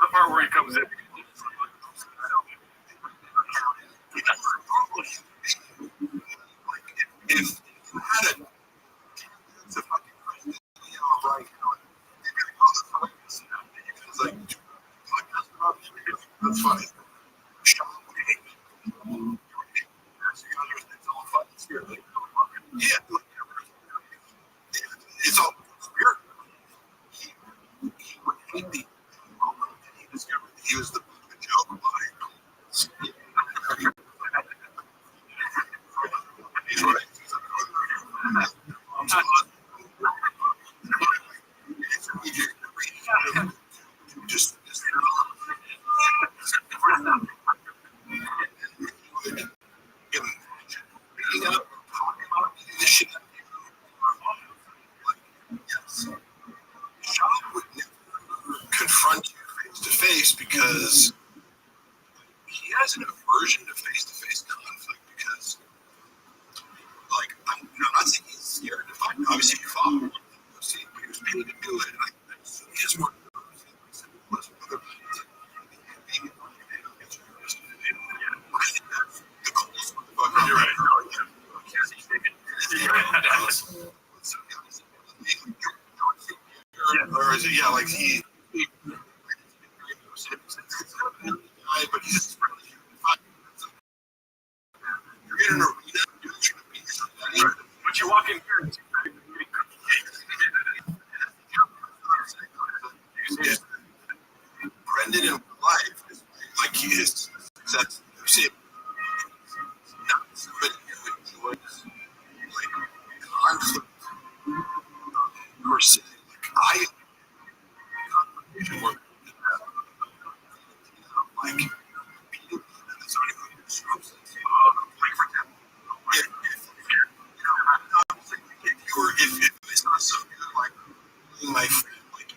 The part where he comes in. If you had it, it's a fucking crazy. Right. It's like, that's funny. Yeah. It's all spirit. He would hate the moment that he discovered that he was the joke line. He's right. Just because he has an aversion to face-to-face conflict because, like, I'm not saying he's scared to fight. Obviously, he fought. He was paid to do it. And I assume he has more. You're right. Or is it, yeah, like he but he's you're in an arena, but you walk in here and Brendan in life is like he is that's see not somebody who enjoys like conflict per se. Like I more like if it's not so good, like my friend, like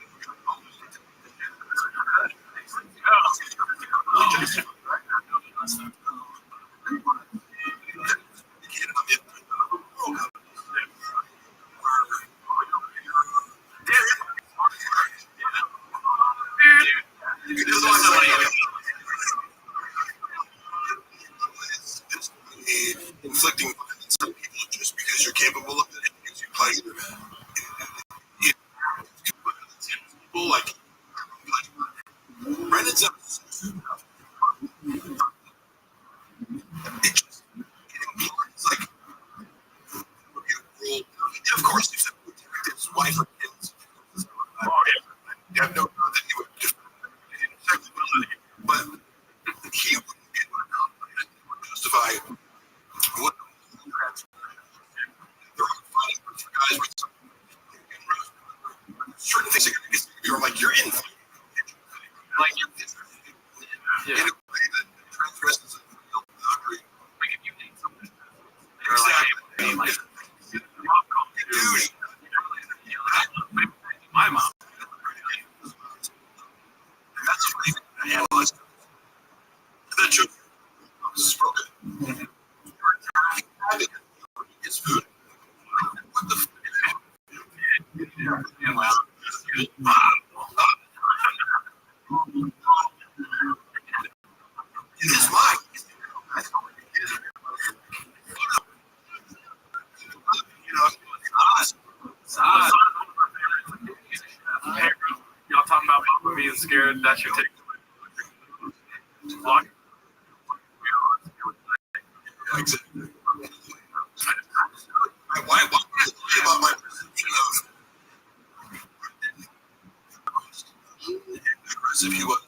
inflicting violence on people just because you're capable of it and gives you pleasure. People like Brendan's up. It's like of course if his wife or kids you have no doubt that he would but he wouldn't be able to justify what they're fighting for guys with certain things you're like you're in like you're in a way that transgresses a real boundary. Like if you need something exactly like dude my mom that's what I analyzed that should broken his food what the it's mine. Y'all talking about people being scared? That should take. Why about my perception of aggressive he was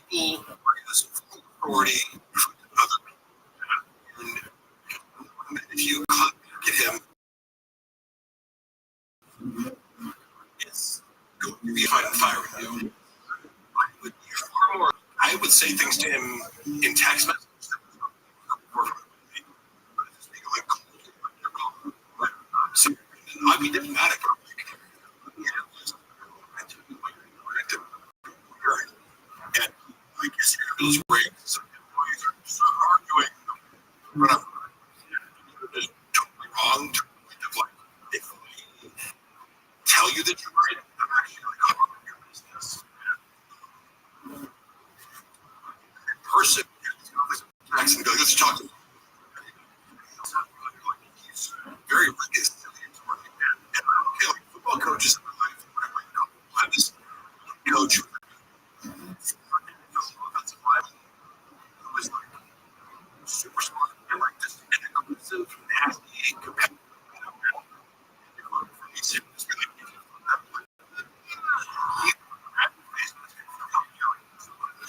people this authority other people and if you get him it's going to be fighting fire with you. I would say things to him in text messages. I'd be diplomatic. And I guess those breaks arguing totally wrong to like if I tell you that you're right, I'm actually like I'm on your business. In person, Jackson goes, let's talk. He's very rigorous. And okay, like football coaches in my life, I have this coach who was like super smart and like this and aggressive, nasty, competitive.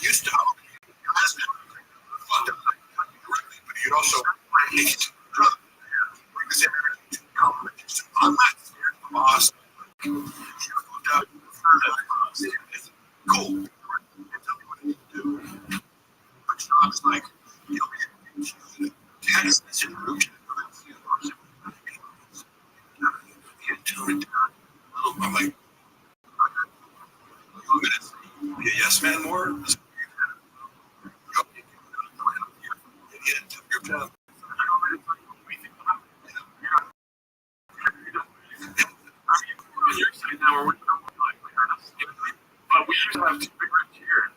Used to but you'd also I'm not scared of the boss. Cool. It's like, you know, tennis is in root. I'm like, be a yes man more. But we used to have two big rips here.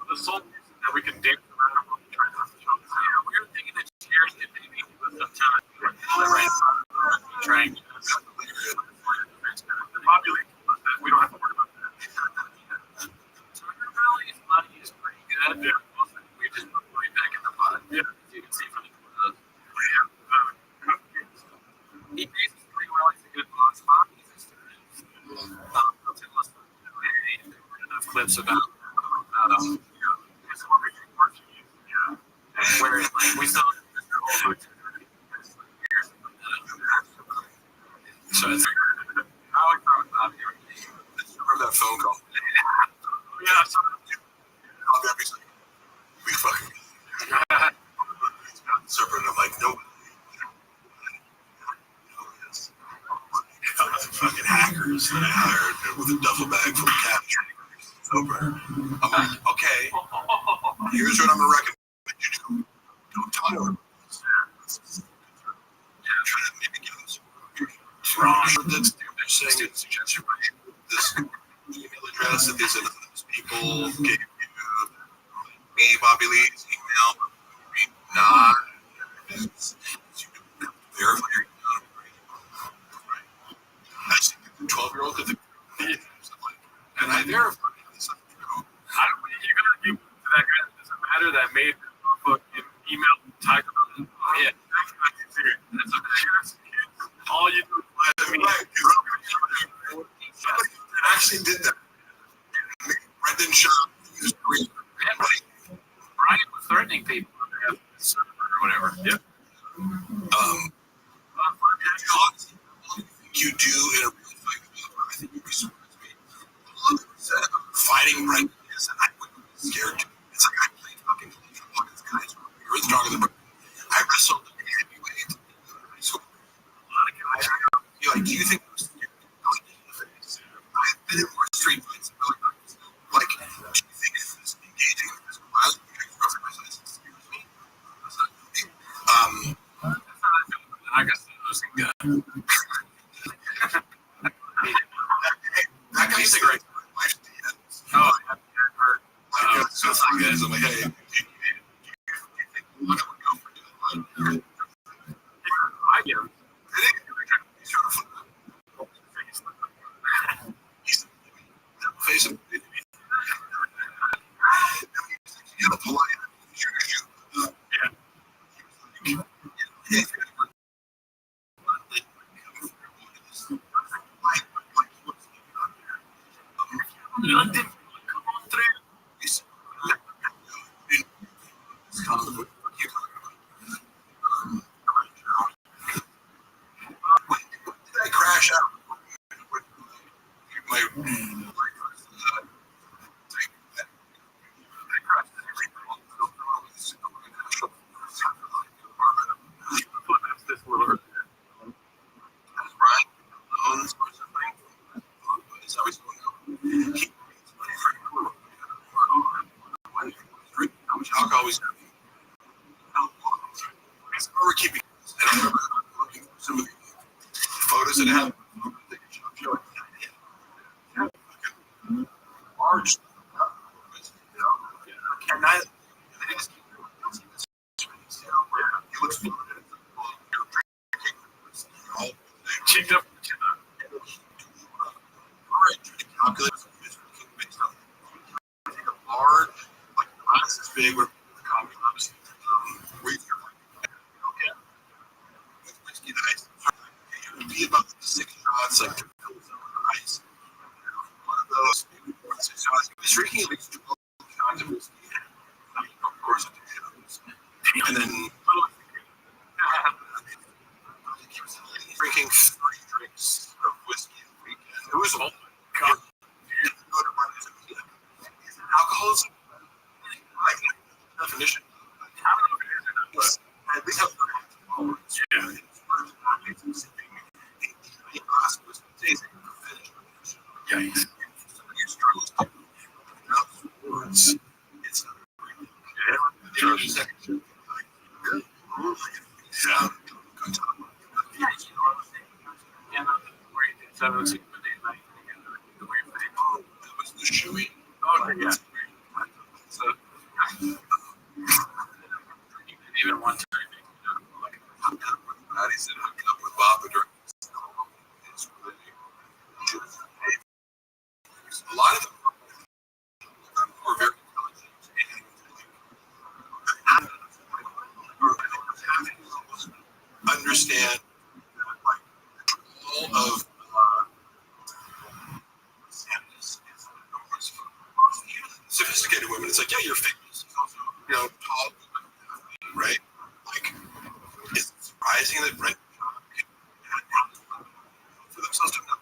The sole reason that we can dance around when we try to show this. Yeah, we were thinking that chairs could maybe give us some time. Right. Trying to the population was that we don't have to worry about that. Turner Valley is pretty good. Yeah. We just put money back in the pot. Yeah. As you can see from the photos. He bases pretty well. He's a good boss spot. He's a student. Clips about where like we saw so it's I always talk about here. Remember that phone call? Yeah, so we fucking separate. I'm like, no. Fucking hackers that I hired with a duffel bag full of capture. I'm like, okay, here's what I'm gonna recommend you do. Don't tell anyone. Try to maybe give them some wrong. That's they're saying it's suggestion. This email address that these anonymous people gave you, me, Bobby Lee's email, not verify your email. I see 12-year-old that and I verified this. You're gonna give to that guy that doesn't matter that made the fucking email talk about it. Oh yeah, that's a serious kid. All you do is lie to me. Somebody actually did that. Brendan Shaw used Brian was threatening people or whatever. Yeah. You do in a real fight. I think you'd be surprised me. Fighting Brendan is, I wouldn't be scared to. It's like I played fucking these guys who were stronger than Brendan. I wrestled in heavyweight in high school. You're like, do you think I've been in more street fights than like, do you think it's engaging with this violent excuse me? I guess those things. That guy's a great life. Oh, I've heard. So I'm like, hey, what would go for you? I get him. Face him. You know, polite. Shoot. Yeah. London, come on through. Did I crash out? My This little. Always we're keeping and I remember looking through some of the photos that I have large and I he looks Checked up. calculate based on take a large like glass is big with communist with whiskey and ice. It would be about 6 shots, like 2 pills of ice. One of those, maybe 4 to 6 shots. He was drinking at least 12 shots of whiskey. Of course, and then he was drinking 3 drinks of whiskey a weekend. It was all God. Alcoholism, like definition. At least have Yikes. it's like, yeah, you're famous. He's also, tall, right? Like, it's surprising that Brent for themselves to know.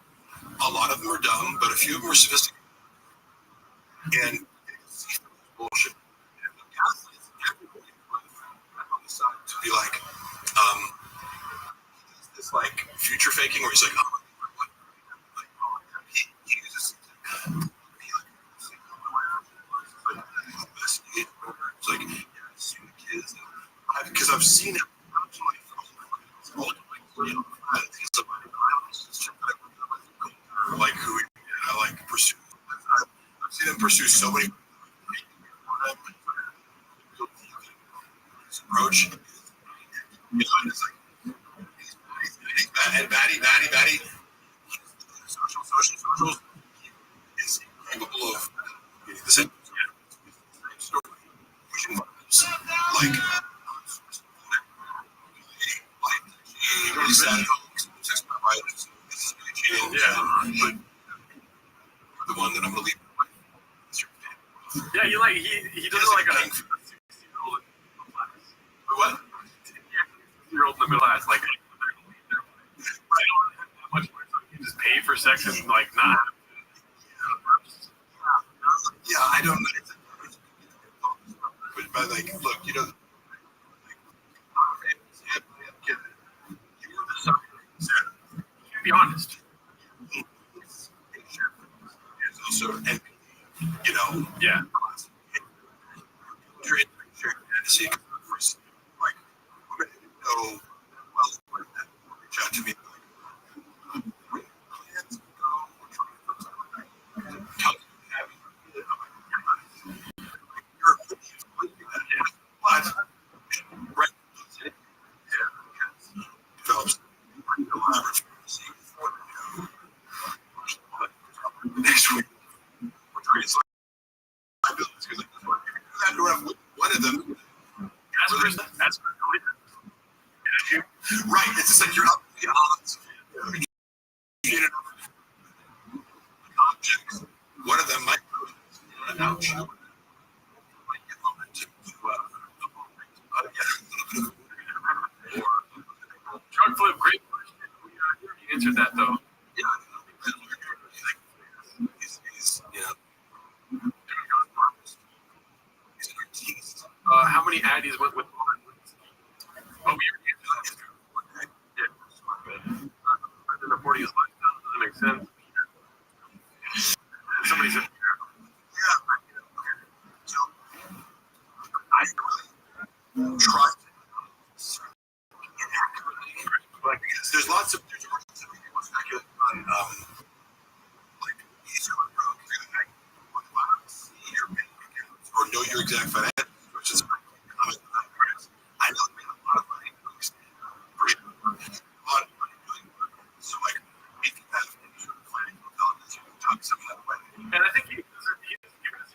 A lot of them are dumb, but a few of them are sophisticated. And bullshit. And the gaslights everybody on the side to be like, this like future faking where he's like, oh, he uses it's like, kids, because I've seen it like who I like pursue. I've seen him pursue so many approach. It's like and Batty. Social is capable of the same story. Like but the one that I'm gonna leave. Yeah, he does like a 60-year-old what? 60-year-old in the middle class, like I don't have that much more, so you just pay for sex and like not. Yeah, I don't know. But like, look, Be honest. Also, and Yeah. fantasy, like, know well, reach out to me. Develops next week. One of them. That's right. It's just like you're up the odds. Objects. One of them might an ouch. Truck flip, great question. You answered that though. How many Addies went with? Oh, we were yeah. Reporting his lifestyle doesn't make sense. Somebody said, I try because there's lots of people speculate on like East Coast Road or know your exact financial, which is I know a lot of money. A lot of money. So like if you have any sort of financial intelligence, you can talk some of that way. and I think he given us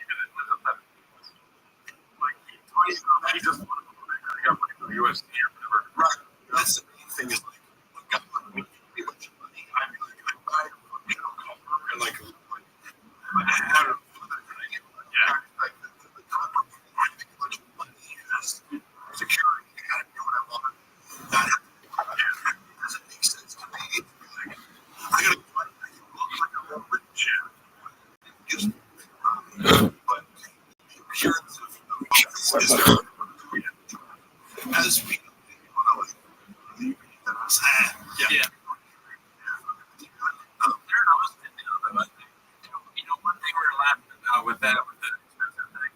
like he just got money from the USD or whatever. Right. That's the main thing is like, look, I don't need much money. I mean, like, I buy and like, I don't know. Yeah. Like, the copper, I think much money has security. I gotta do what I want. That doesn't make sense to me. Like, I gotta do what I look like a real rich. But the appearance of is as we yeah. One thing we were laughing about with that, with the expensive thing,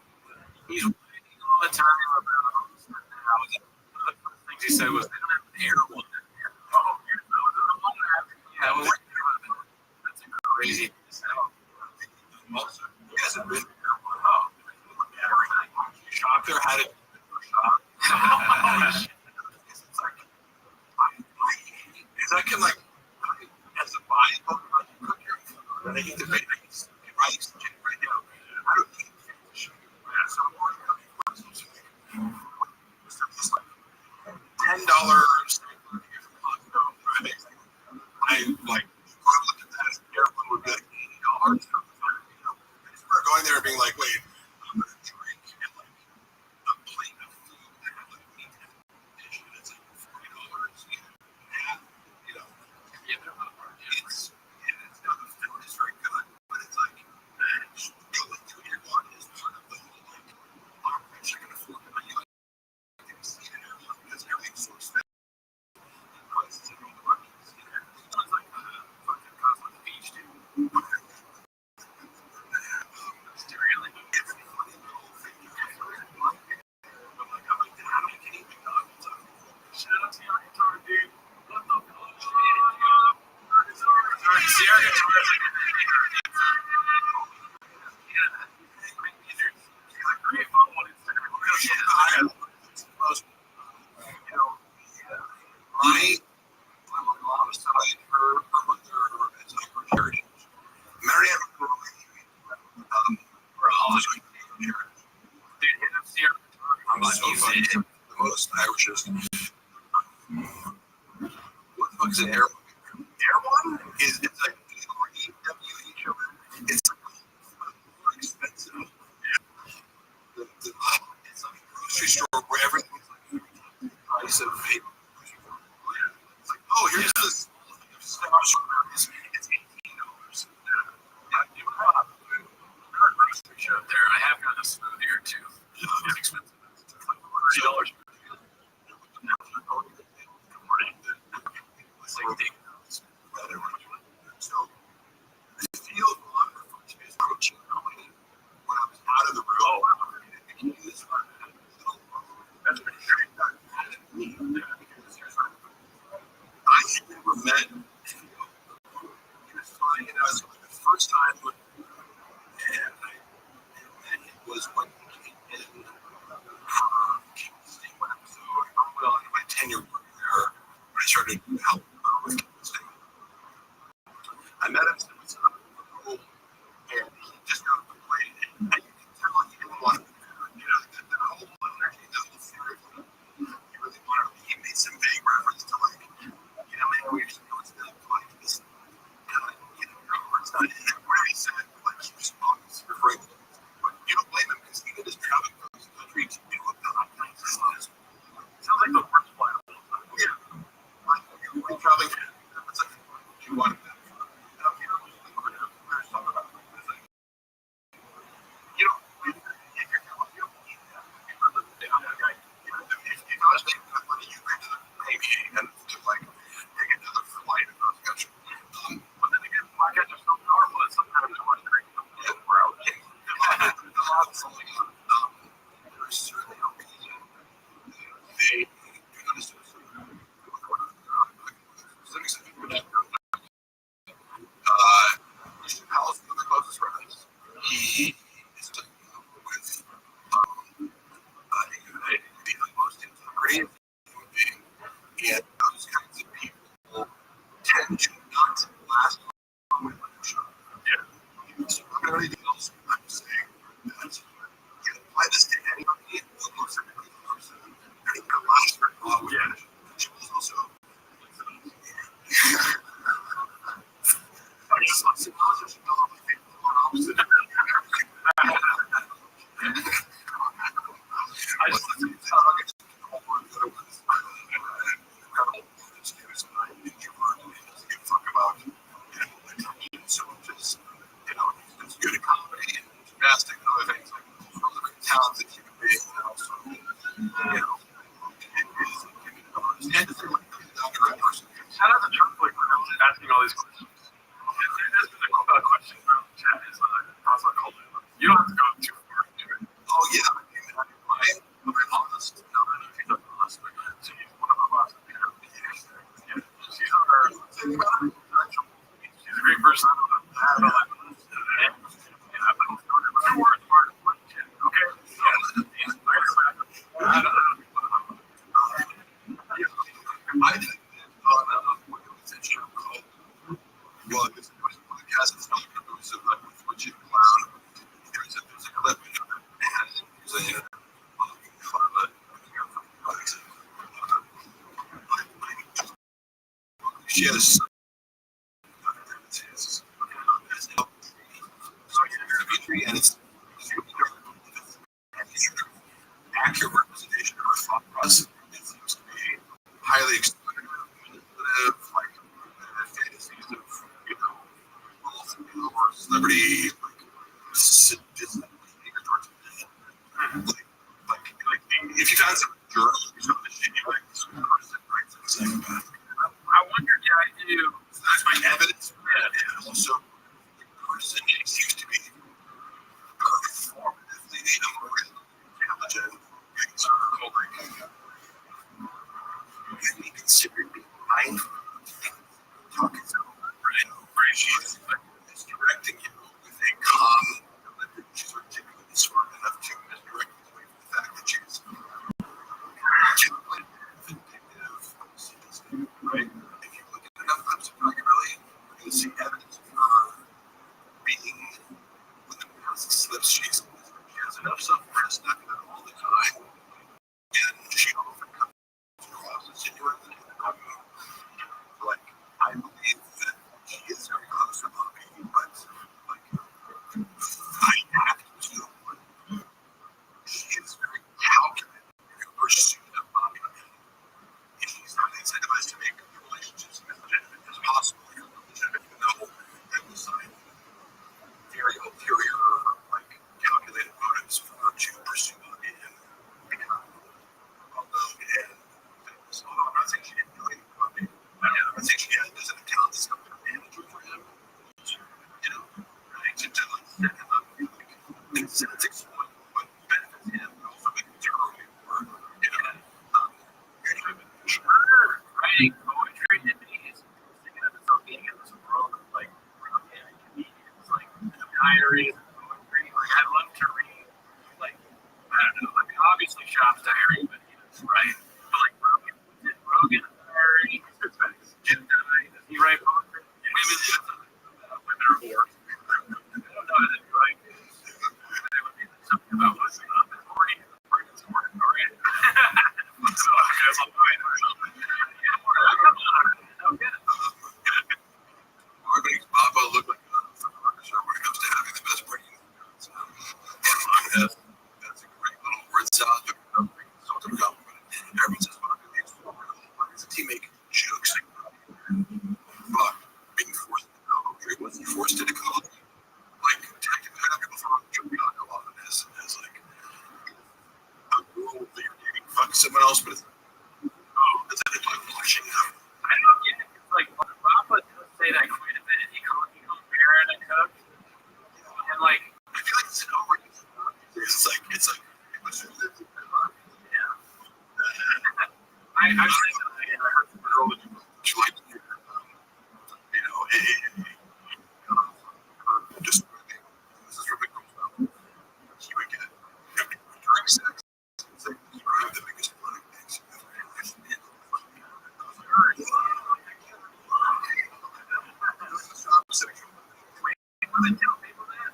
he's whining all the time about all this stuff now. One of the first things he said was, they don't have an airable in here. Oh, yeah, well, that's crazy. Also, he hasn't been there. Oh, shop there had it. Because I can like, as a buy, cook your food, and I eat the rice and chicken right now. I don't eat fish. So I'm $10. I like equivalent to that as airplane would be like $80. I just remember going there and being like, wait, I'm gonna drink the most, I was just, what the fuck is an air? Air one is it's like EWHON. It's like more expensive. It's like a grocery store where everything's like the price of paper. It's like, oh, here's this strawberries. It's $18. There, I have got a smoothie or two. It's expensive. It's like $30. So the field wonderful to his coaching company when I was out of the room. That's pretty great. I had never met him. He was flying us the first time and it was when he came in for Kansas State one episode. Well, in my tenure there, when I started helping with Kansas State. I met him in the room, and he just got to play. And you can tell he didn't want to be there. You know, the whole energy, the whole theory, he really wanted to be. He made some vague reference to, like, you know, man, we used to go to the, like, this, you know, it's not where he said, like, he was referring to it. But you don't blame him because he did his travel across the country to do what the sounds like the worst flight of all time. Yeah. Like, you're traveling, it's like, you want to he is with most integrated and those kinds of people tend to not last long in the show. Yeah. So everything else I'm saying that you can apply this to anybody, almost every person, and it can last for a long time. She was also I just so just, you know, it's good comedy and gymnastics and other things, like really talented human being, and also, you know, and it's like the right person. Shout out to Truthfully for asking all these questions. This is a question from the chat. Is also called. You don't have to go too far into it. Oh yeah, I mean, I'm honest. No, he's not honest, but she's one of our bosses. Yeah, she's our. She's a great person. I did well, this podcast is not conclusive with what you clown. There's a clip in it, and there's a fun of it. She has and it's accurate representation of her thought process. It seems to be highly manipulative, like fantasies of, you know, or celebrity, like sadism behavior towards men. Like if you found some journal or something shitty, like this person writes a psychopath. I wonder, yeah, I do. So that's my evidence. And also, the person seems to be Celtics won what benefits him, but also makes it early or, writing poetry and he's thinking of himself being in this world of like comedians, like diaries and poetry. Like I love to read, like I don't know, like obviously Shop's diary, but right. But like Rogan diary, Jim Nye, does he write poetry? Women are bored. I don't know how to write. That would be something about what's up in the morning. Baba looked like an orchestra when it comes to having the best brain. That's a great little word salad. Everyone says Baba is a teammate jokes. But being forced to go, he wasn't forced to go. Like, technically, I know people from jumping on a lot of this as like a rule that you're dating fuck someone else, but it's like pushing them. I don't know, yeah, it's like Rafa does say that quite a bit. He calls Baron a cook. And like I feel like it's an overuse. It's like it was yeah. I heard from a girl that she liked to hear, just this is from a girl's mouth. She would get during sex. It's like you have the biggest blood things. women tell people that.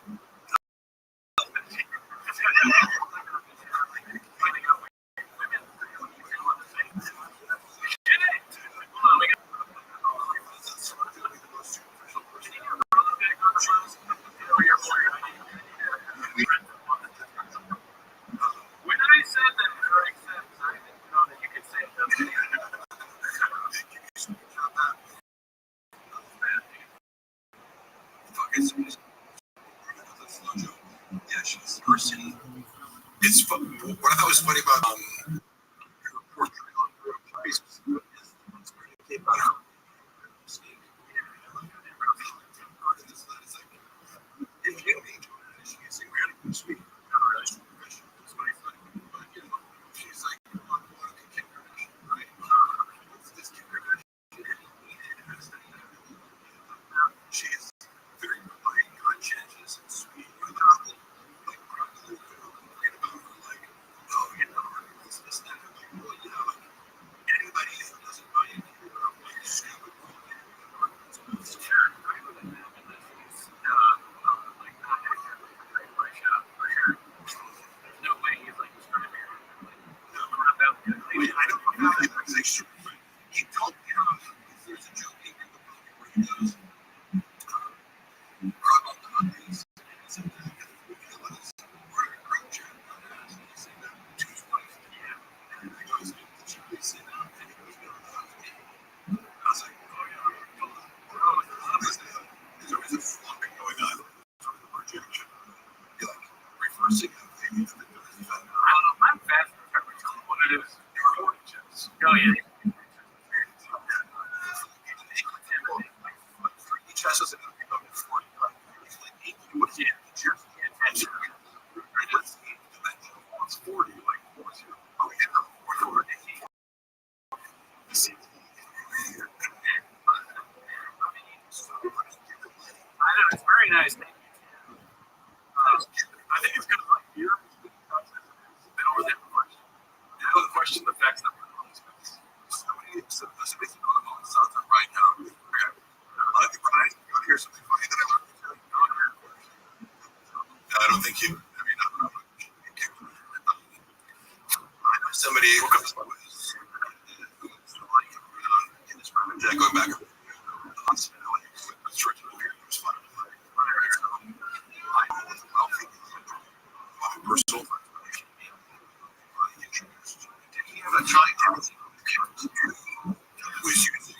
When I said that Greg said, I didn't know that you could say it. Yeah, she's person. It's fun. What I thought was funny about her portrait on her place about her. If you need to, she can say, "We're going to speak." She's like, right? This kid, she is very conscientious and sweet. Like, probably about her, like, oh, this, that. Like, well, like, anybody who doesn't buy into you, like, stupid. I don't know how that's actually true. He told me there's a joke in the book where he goes, I'm fast. What it is? Oh yeah. Each has us in the 40. What's the attention? It's 40. Like, oh yeah, 40. I know it's very nice. I think it's good like here. Been over there before. No question the facts that we're on Somebody right now. Brian, you want to hear something funny that I learned? I don't think you. I mean, I know somebody who was in this project going back to the hospitality with church and was fun. I was wealthy, personal. He had a giant house who was using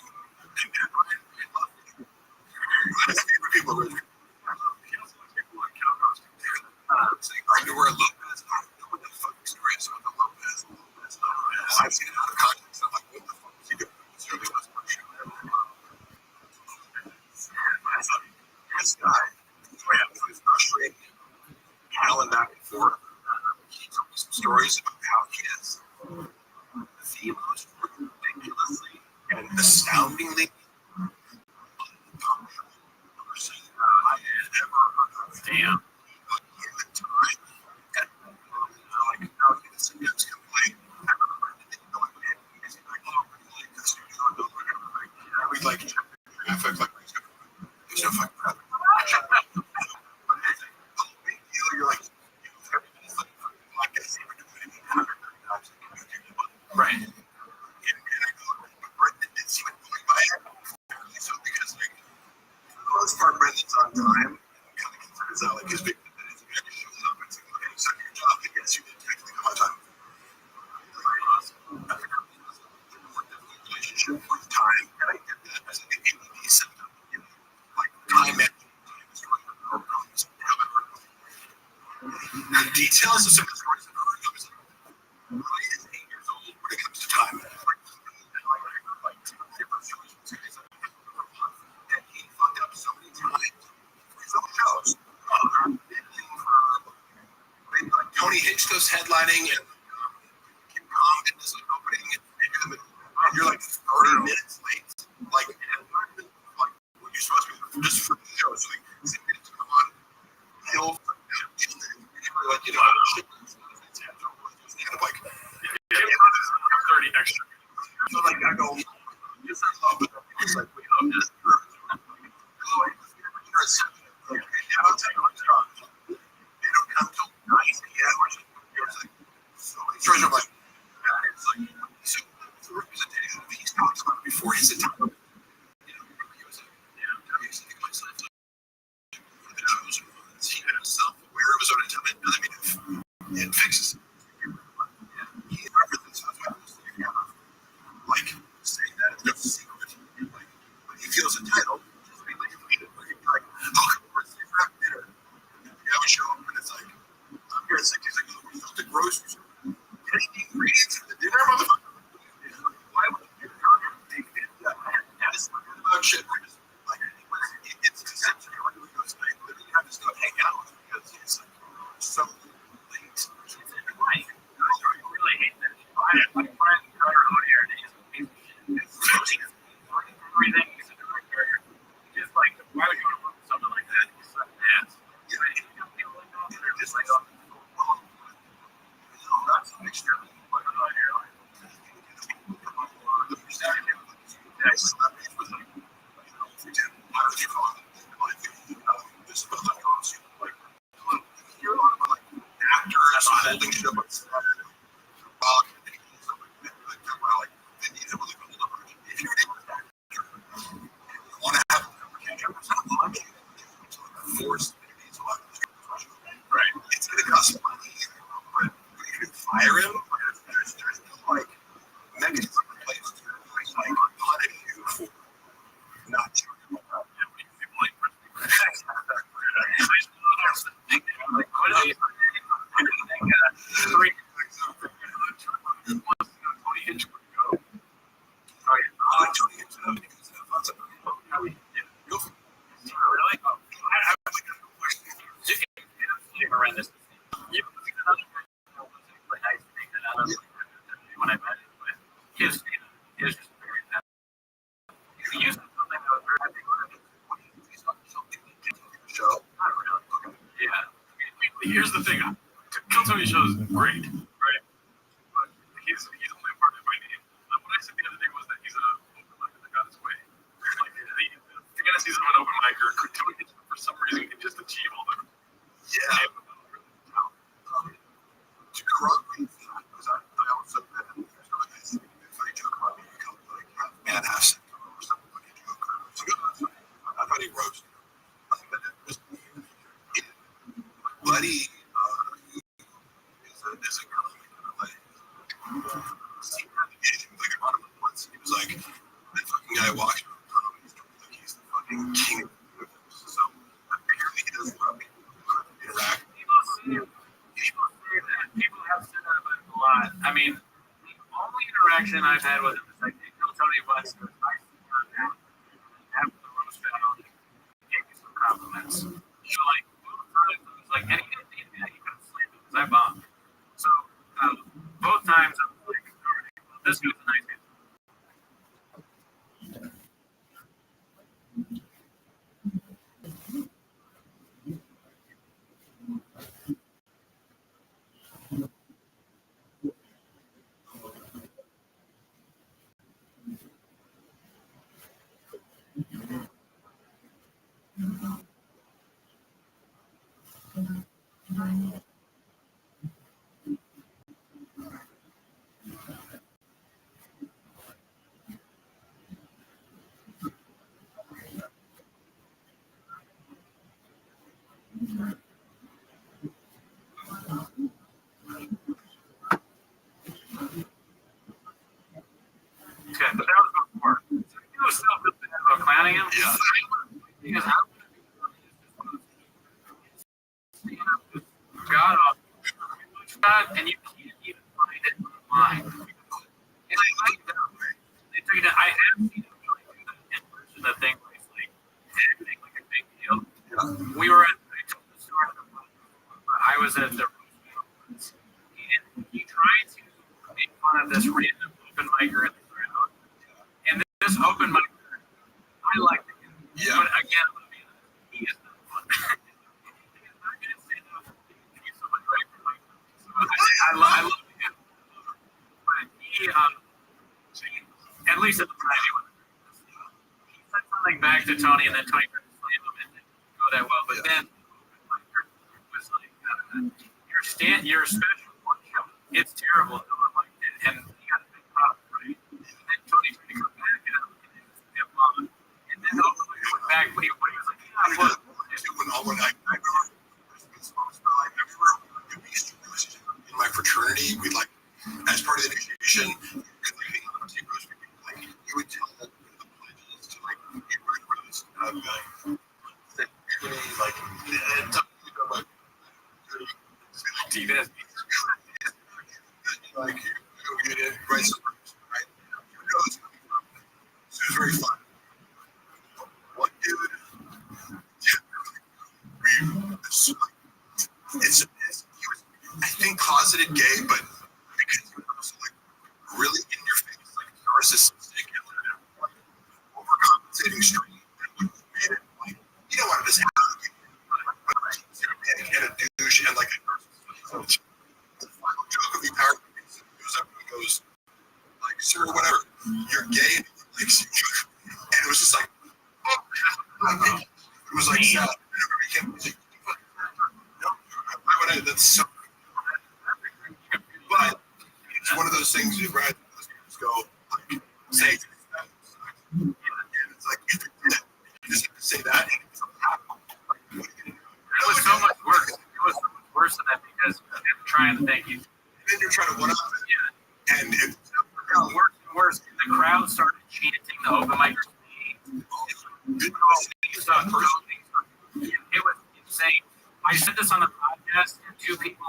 people were I knew where Lopez. I don't know what the fuck is Chris with the Lopez. I've seen it out of context. I'm like, what the fuck is he doing? It's really less pressure. This guy, who is frustrating, has emailing back and forth. He told me some stories about how he is the most ridiculously and astoundingly unpunctual person I have ever heard of. Damn. But in the time, and like, now this is complete. I remember that they know it. He's like, oh, really? Because you know, and we like check the traffic, like, there's no fucking traffic. But it's like, oh, big deal. You're like, everybody's like, I see we're doing it 130 times. Right. And I go, but Brendan did see it going by. So because like for the most part, Brendan's on time, and kind of considers that like his big that is guy just shows up and says, okay, you suck at your job, and yes, you did technically come on time. I think it was a more difficult relationship with time, and I get that as like an ADD symptom, you know, like time management, time is really hard problems. However, the details of some of the stories I've heard of is like, really is 8 years old when it comes to time. Like different situations, and he fucked up so many times for his own shows. Like Tony Hitchcock's headlining and Kim Condon is like opening and you're like 30 minutes late. Like, when you're supposed to be just for the show, so like 6 minutes to come on, he'll like, you know, shit. Kind of like, 30 extra. so like I go, yes, I love it. It's like, we love this. They don't come till 9 p.m. So many stories are like, it's like, so the representation of these talks about before his time. You know, he was I used to think of myself like one of the chosen ones. He was self-aware of his own intent. I mean, it fixes it. He represents us like saying that it's just a secret. Like, when he feels entitled, just be like, oh, come over and stay for after dinner. And you have a show up and it's like, I'm here at 6. He's like, oh, we filled the groceries. Getting the ingredients for the dinner, motherfucker. Why would you do that? Just forget about shit. We're just like, it's conceptual. Like, we go tonight, literally have to stop hanging out with him because it's like so late. I really hate that. My friend Carter O'Hare, and he's a piece of shit. Everything he's a director. Just like, why would you want to work with something like that? He's such an ass. You know, people like that, they're just like, oh, that's a mixture of like, oh, you're like, actors holding shit up on set. If you're able to want to have it's not money. It's like forced. right. It's going to cost money, but if you fire him, there's no like mechanism in place to like punish you for not doing it. Tony Hitchcock go. I like Tony Hitchcock because of lots of go for it. Really? I have like a question. It's horrendous. You another guy who was a nice thing that I was when I met him, but his is just very bad. He used to something that was very Show. not really. Yeah. Here's the thing. Kill Tony show is great, right? But he's only a part of my name. What I said the other day was that he's an open mic that got his way. Like the fantasies of an open micer for some reason can just achieve all the Yeah. To corrupt me, because I also met him. There's really nice funny joke about me. Like half man, half sick, or something like a joke. So good. I thought he roasted him. But it was my buddy is a girl like he like I him once. He was like, that fucking guy walks around town. Like he's the fucking king of the universe. So apparently he doesn't love people interact. People have said that about him a lot. I mean, the only interaction I've had with him is like, hey, tell Tony once, it was nice to hear that after the Rothschild, he gave me some compliments. You know, like, both times, it was like, and he Okay, but that was before. So you still feel bad about clowning him? Yeah. Because I got off shot, and you can't even find it online. And I like that. They took it. I have seen it really do that in person. The thing where it's like acting like a big deal. We were at. I told the story. I was at the Rothschild, and he tried to make fun of this random open micer in the crowd. And this open micer, I like the guy. Yeah. But again, he is not fun. I didn't say no. He's so much right for Mike. So I love him. But he, at least at the time, he said something back to Tony, and then Tony tried to slam him, and it didn't go that well. But then it was like, your special one show, it's terrible. No one liked it, and he got a big pop, right? And then Tony tried to come back and him on, and then went back, but he was like, yeah, what? In my fraternity, we like, as part of the initiation, you would tell the pledges to like get rid of this. Like you did write some right? So it was very fun. One dude, he was, I think, closeted gay, but because he was also like really in your face, like narcissistic and like overcompensating stream, and what made it like you don't want this happen, but and a douche and like a narcissist. The final joke of the entire movie goes up and goes like, "Sir, whatever, you're gay," and he likes you, and it was just like, oh, it was like sad. Why would I? That's so. But it's one of those things you read. Go like, say, and it's like if you just have to say that. It was so much worse. It was so much worse than that because I'm trying to thank you. And then you're trying to one up it. Yeah. And it's worse and worse. The crowd started chanting the open micers' name. It was insane. I said this on the podcast, and two people,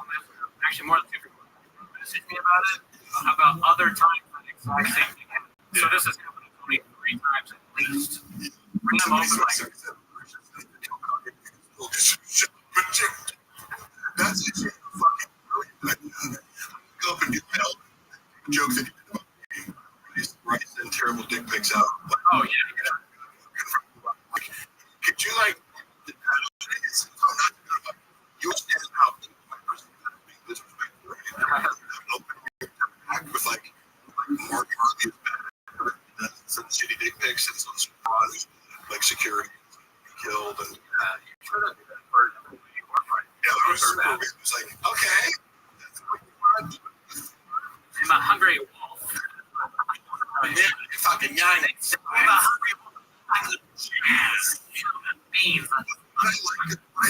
actually more than two people, messaged me about it, about other times that exact same thing happened. So this has happened to me 3 times at least. Bring them open micers. That's fucking brilliant. Go up and do that. Joke that you did about rice and terrible dick pics out. Oh, yeah. Could you like, you stand out being disrespectful with like Mark Hartley some shitty dick pics and some surprise like security killed and You try to do that for yeah, it was like, okay. I'm a hungry wolf. Yeah, fucking yawning. I'm a hungry wolf. I could jazz. Beans. I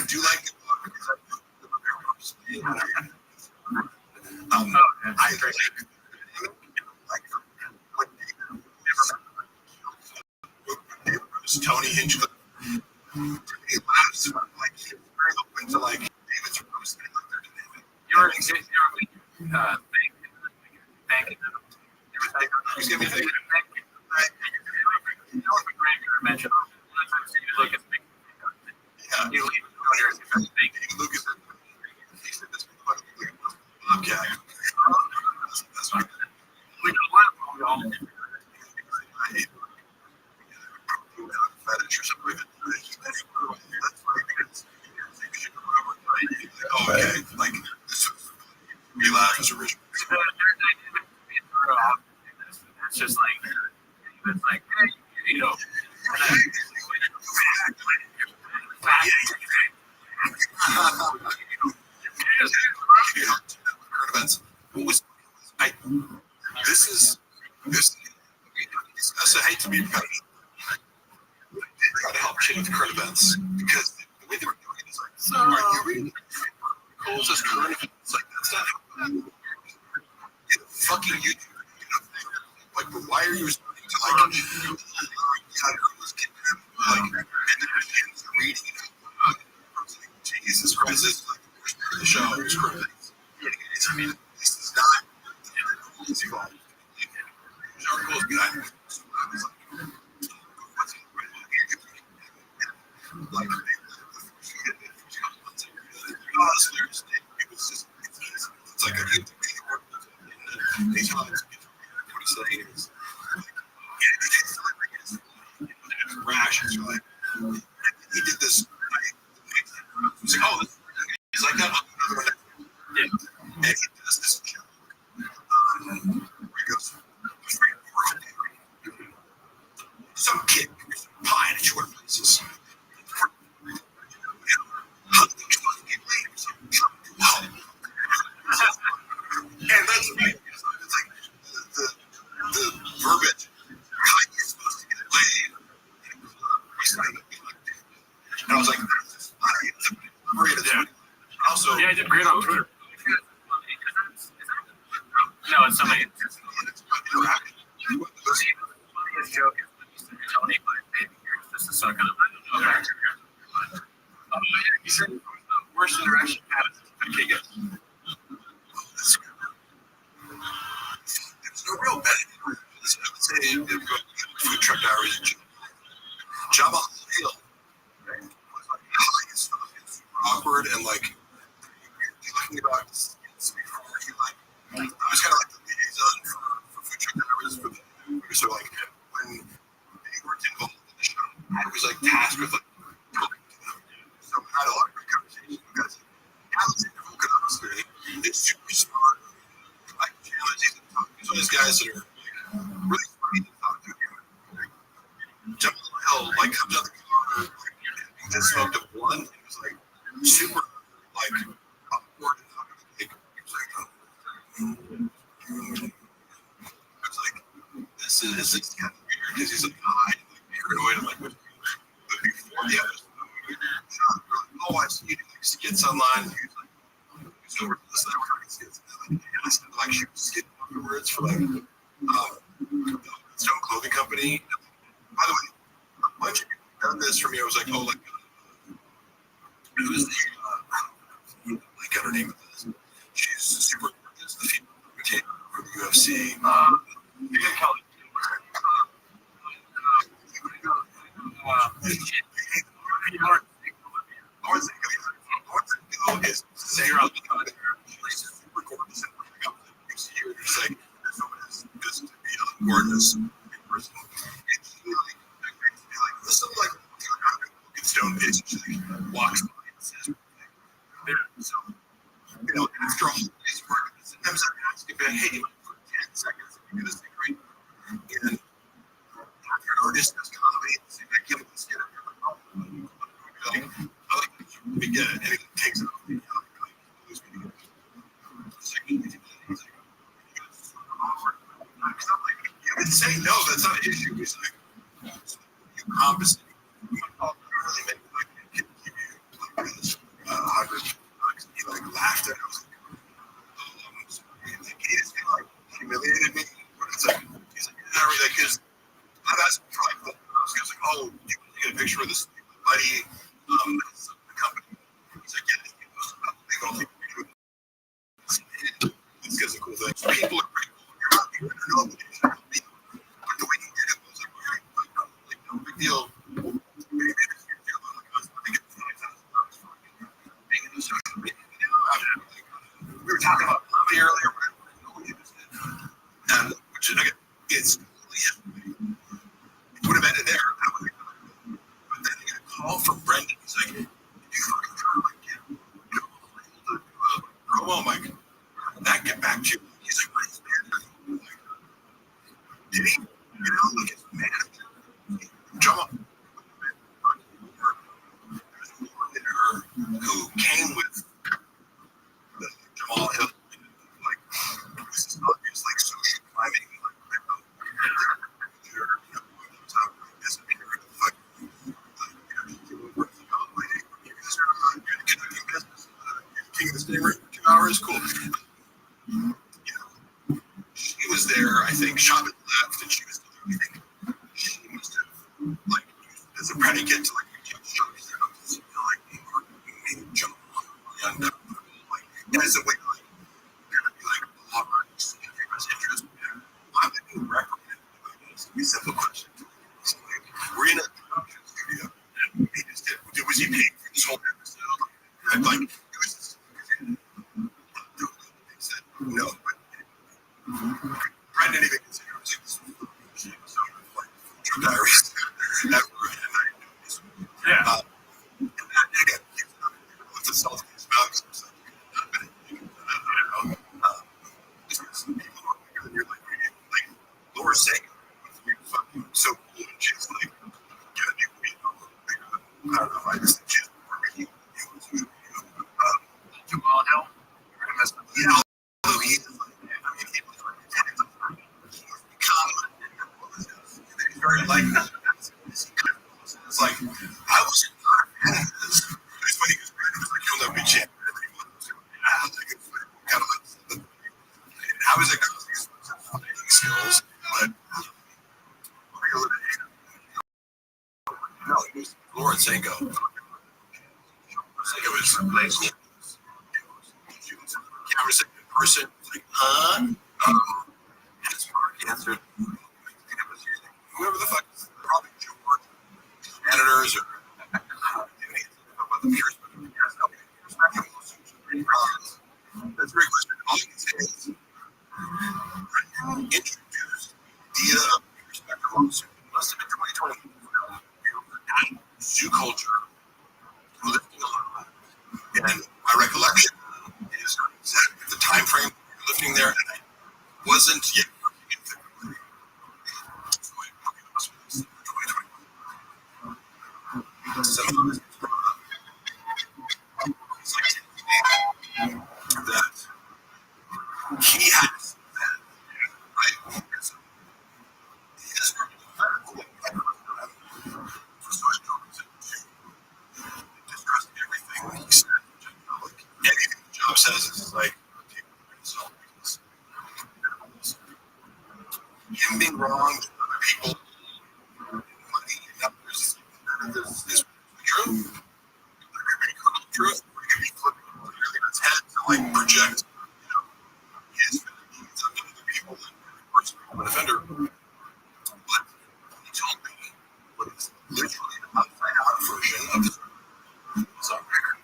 do like it because I do I Tony Hinchcliffe. He laughs like he's very open to like David's roast and like they're dynamic. Thank you. He's gonna be thinking. You know what the grandmother mentioned? Look at the Yeah. you leave the Lucas. He said this okay. That's right. we know what I hate fetish or something like that. That's funny because oh, okay, like this we laugh as original. It's just like it's like hey, you know. just current events. It's like, that's not how fucking YouTube. Like, but why are you starting to like, who's kidnapped, like, and reading it? Jesus Christ, this is like the worst part of the show. It's crazy. I mean, this is not it's involved. Articles, but I was like, it's like a rash. It's like he did this. He's like, oh, he's like that. Yeah. And he does this joke. Where he goes, some kid gives a pie at your places. And that's right. It's like the verbiage. How are you supposed to get laid? And I was like, that's just great. Yeah. Also, yeah, I did great on Twitter. No, it's somebody. His joke is Tony, but this is so kind of. He said, worst interaction had okay, guys. There's no real benefit. I would say food truck hours. Jabba Hill was like high as fuck. It's super awkward and like talking about this before he like I was kind of like the liaison for food truck hours for the so like when they weren't involved in the show, I was like tasked with like talking to them. So I had a lot of great conversations because Alexander Volkanovsky is super smart. Like challenges and talking. He's one of these guys that are really funny to talk to. Jump Hill like comes out the car, like, he just smoked up one. It was like super like awkward and not gonna take. It was like, it's like this is kind of weird because he's like high and like paranoid and like but before the episode, Sean, oh, I see you do like skits online. And he was like, so we're listening to recording skits, and then like he asked him to like shoot skit afterwards for like the Stone Clothing Company. By the way, a bunch of people done this for me. I was like, oh, like who's the I got her name of this. She's super gorgeous, the female commentator for the UFC. Is Sarah she's super gorgeous and like up to 6 years. It's like there's no one as good to be gorgeous in person. And she like listen like Stone bitch. She like walks by and says so you know after all day's work sometimes I ask him hey for 10 seconds if you do this thing great and after an artist does comedy I give him this get up here like I like to get it and it takes it off the you can say no, that's not an issue. He's like, you compensate. You don't really make like give you like this 100 bucks. He like laughed at it. I was like, he just like humiliated me. But it's like, he's like, yeah, really, like, because I've asked him for like, he was like, oh, you get a picture of this buddy, that's the company. He's like, yeah, he goes, they don't think we do it. This guy's a cool thing. So people are pretty cool. You're not even know what it is. But the way he did it was like no big deal. Maybe it's a deal like us. I think it's $5,000 for being in the social media. We were talking about comedy earlier, but I don't know what you just did. And which again, it's really it would have ended there. But then you get a call from Brendan. He's like, "You fucking trying to get a promo mic? That get back to you." He's like, "What is man?" Like, did he? You know, like his manager, Jamal. There's a woman in her who came with Jamal Hill, like 2 hours, cool. She was there, I think, shop had left, and she was leaving. She must have, like, used it as a predicate to, like, maybe jump on and, like, as a way to, like, kind of be like, everyone's interest. I'm going to recommend we simple question. So, like, we're in a production studio. He just did, was he paid for this whole episode? And, like, it was just, they said no, but I didn't even consider it was like this so like True Diaries that were and I Yeah. and that again with the Celtics about because some people are bigger than you're like Laura Sega was fucking so cool and she's like yeah you I don't know if I just think she's Jamal Hill. yeah although he is like I mean he was like he's very like it's like I was not a fan of this. It's funny because Brandon was like, "You'll never be champion." And then he was like, kind of like, how is it going to use skills? But no, it was Lauren Sango. It was replaced. She was camera second in person. Like, huh? And it's hard answered. Whoever the fuck, probably George, editors or about the peers. That's a great question. All you can say is introduced idea of perspective on zoo. Must have been 2020. Zoo culture lifting on. And my recollection is that the time frame you're lifting there, and I wasn't yet working in February. So I must have been 2021. Some of this that he has that, right? So his distrust everything he said. Like anything the job says is like him being wrong to other people, money, numbers, is true. There could be truth, or it could be flipping really on its head to like project, his feelings on other people and person an offender. But he told me what is literally an upside down version of his on record.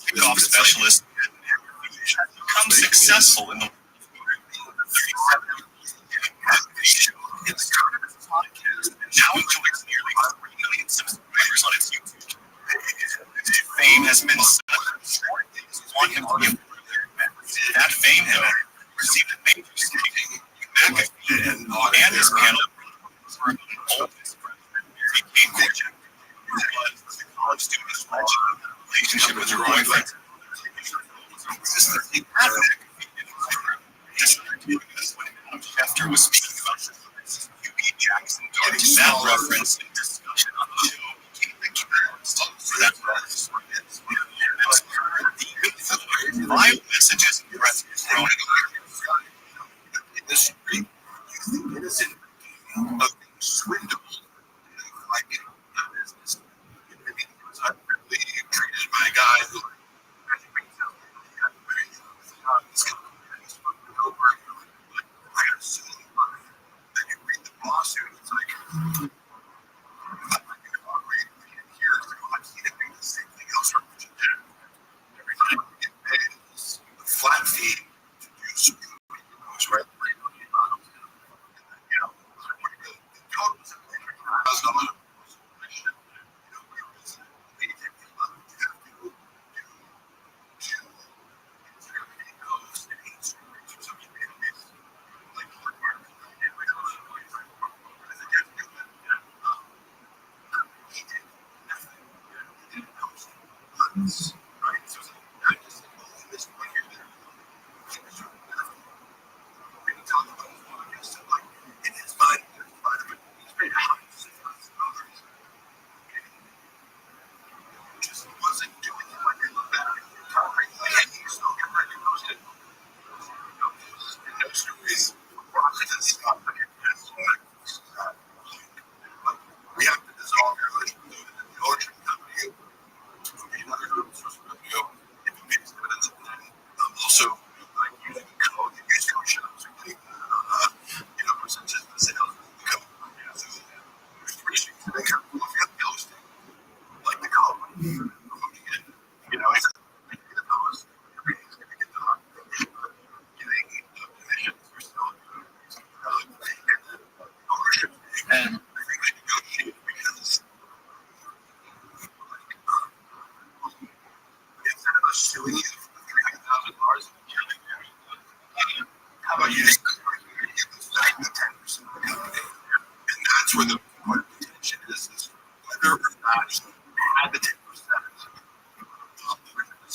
Kickoff specialist become successful in the now enjoys nearly 3 million subscribers on its YouTube. Fame has been such want him to give that fame him received a major staking McAfee and his panel for an oldest became coach. College students relationship with your growing friends. Schefter was speaking about UB Jackson getting that reference in discussion on the show for that viral messages growing This street, innocent of being swindled by getting that business. I mean, he was unfairly treated by a guy who I assume that you read the lawsuit, it's like I'm not going to operate here. I've seen it do the same thing elsewhere, which it did. Every time you get paid, it's a flat fee to do something. Right?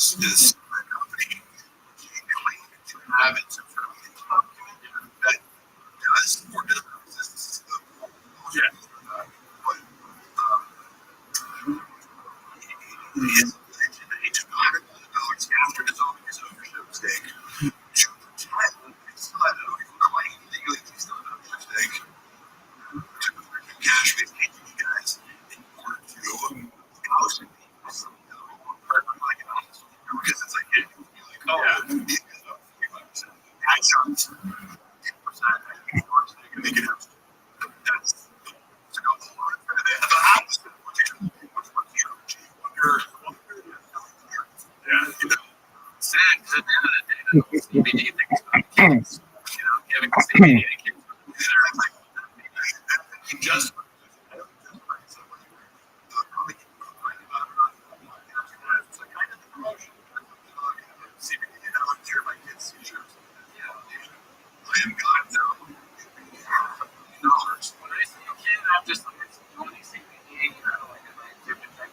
this company going to have it some sort of income that does or doesn't exist. Yeah. But he is alleged that he took $100,000 after dissolving his ownership stake to pretend he still had an ownership legally he still had an ownership stake to cash basically you guys in order to house him. Because it's like, you're like, oh, these guys are 45%. That sounds 10%. Make it out. That's to go forward. The house, which one's your yeah, you know. Sad because at the end of the day, the CBD thing is about kids. You know, giving CBD to kids. He just I am God now. When I see a kid, I'm just like, it's only CBD. I don't like it. Like,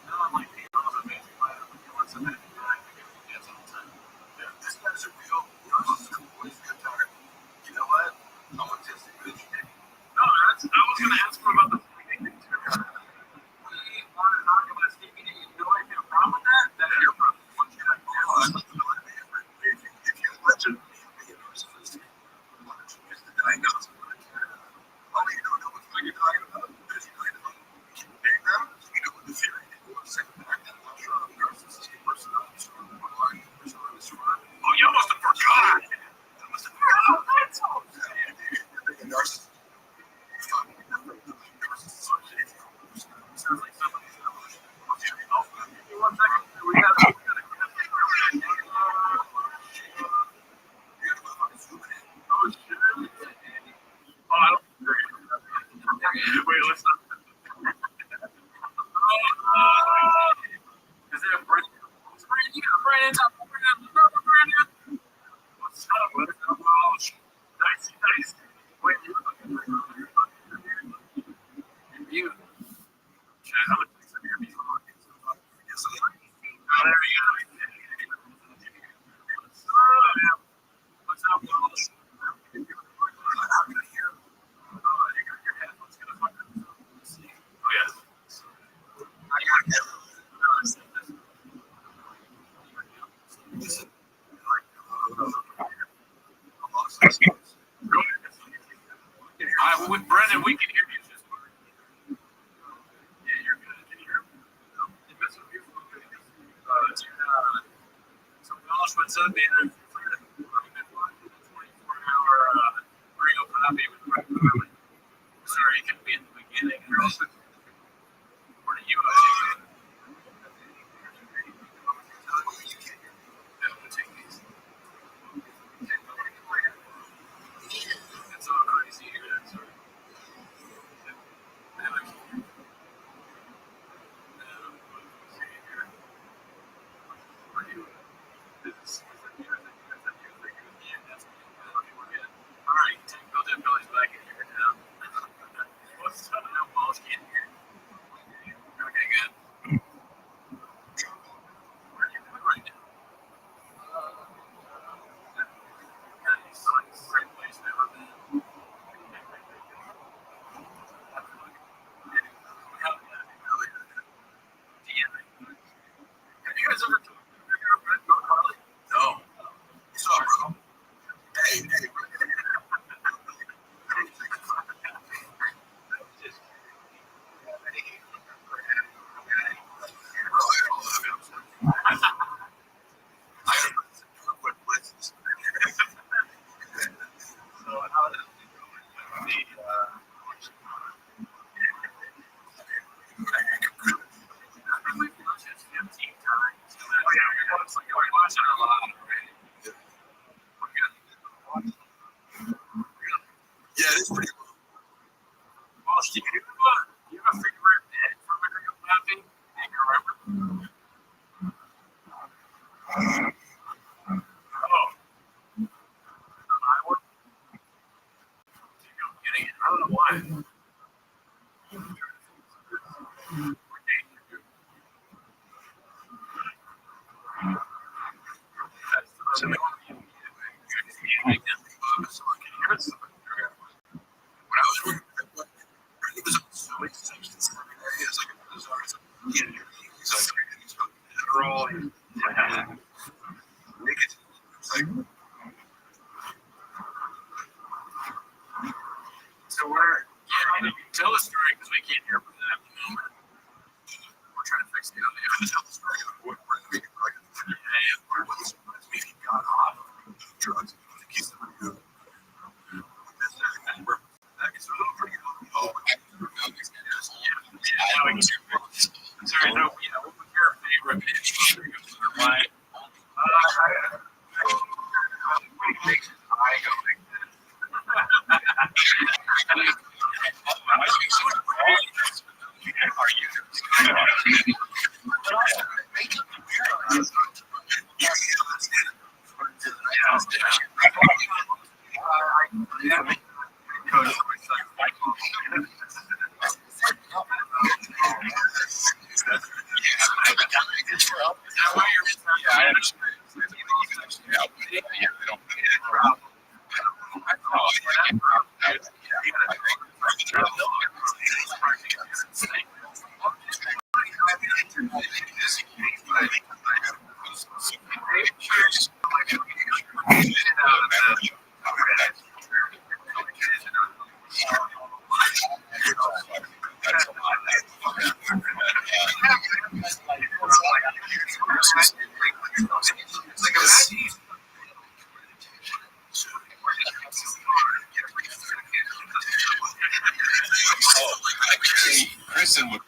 no, I'm like, hey, also amazing. He wants some magic. I give him kids all the time. Yeah, this guy's a real boys good time. You know what? I want to see good thing. No, I was going to ask him about the CBD thing too. We want to talk about CBD. You know, if you have a problem with that, that's your problem. If you legitimately be a narcissist, why don't you use the diagnosis? Oh, you don't know what you're talking about because you kind of can bang them. You know what the theory is. What's the second back? I'm sure I'm a narcissistic personality. Oh, you must have forgot. I must have forgotten. That's all. A narcissist. Sounds like somebody's one second. We got a oh, shit. Oh, I don't. Wait, let's not. Is there a break? You got a brand new. What's up? What's up? Oh, nice, nice. Wait, you. How much is your visa? Oh, there you go. What's up, Walsh? Oh, you got your headphones. Oh, yes. I got it. With Brendan, we can hear you just fine. Yeah, you're good. Can you hear me? No. So Walsh, what's up, man? 24-hour real copy with Rabbi. Sorry, you couldn't be in the beginning. Or do you? It's all crazy here. Sorry. Alright, technical difficulties back in here now. What's up now, Walsh? Can you hear? Okay, good. Where are you doing right now? Nice. Great place, never been. Have you guys ever talked to your girlfriend, Carly? No. You saw, bro. Hey, yeah, it's pretty cool. Well, Steve, you have a favorite bit from a real movie? You can remember? Oh, I would. I don't know why. So tell the story because we can't hear from that at the moment. We're trying to fix it. Tell the story. He got off drugs. He's sorry, no, what was your favorite pitch? Why? What makes his eye go like this? Kristen would.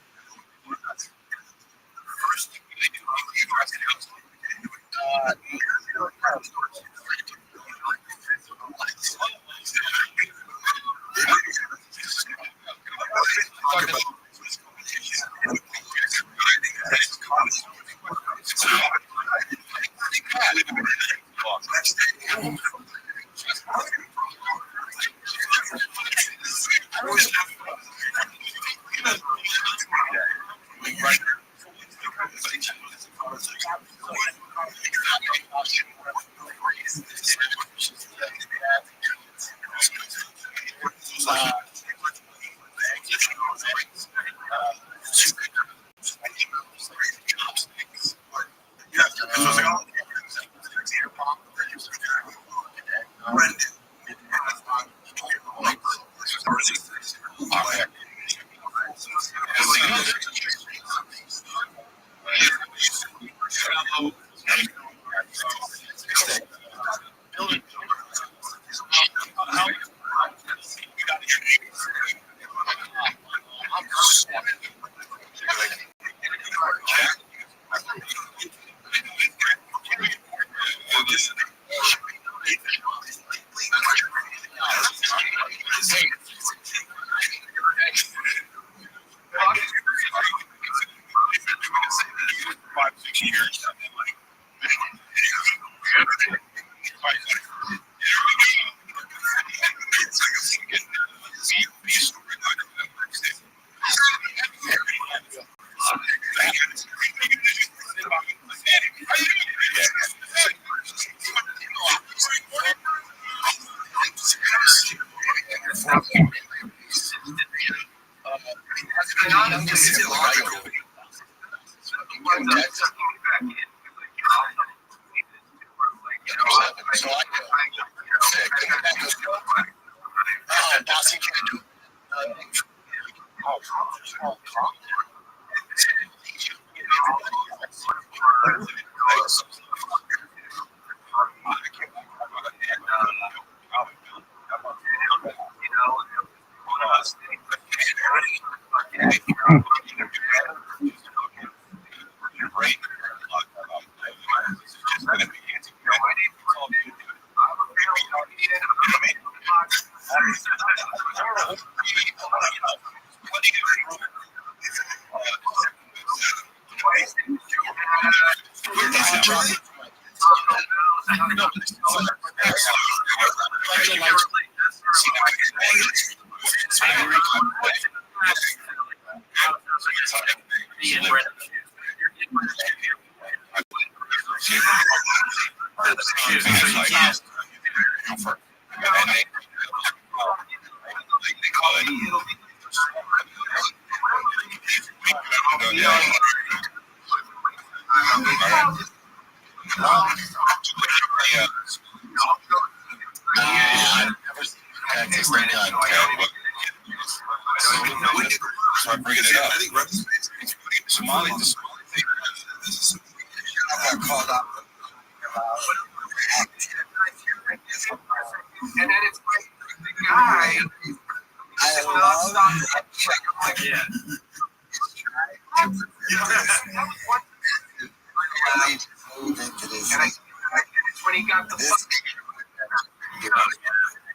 excuse me, so you can't. And they so I'm bringing it up. I think Somali got called up. And then it's like the guy. I love Yeah. move into this. And it's when he got the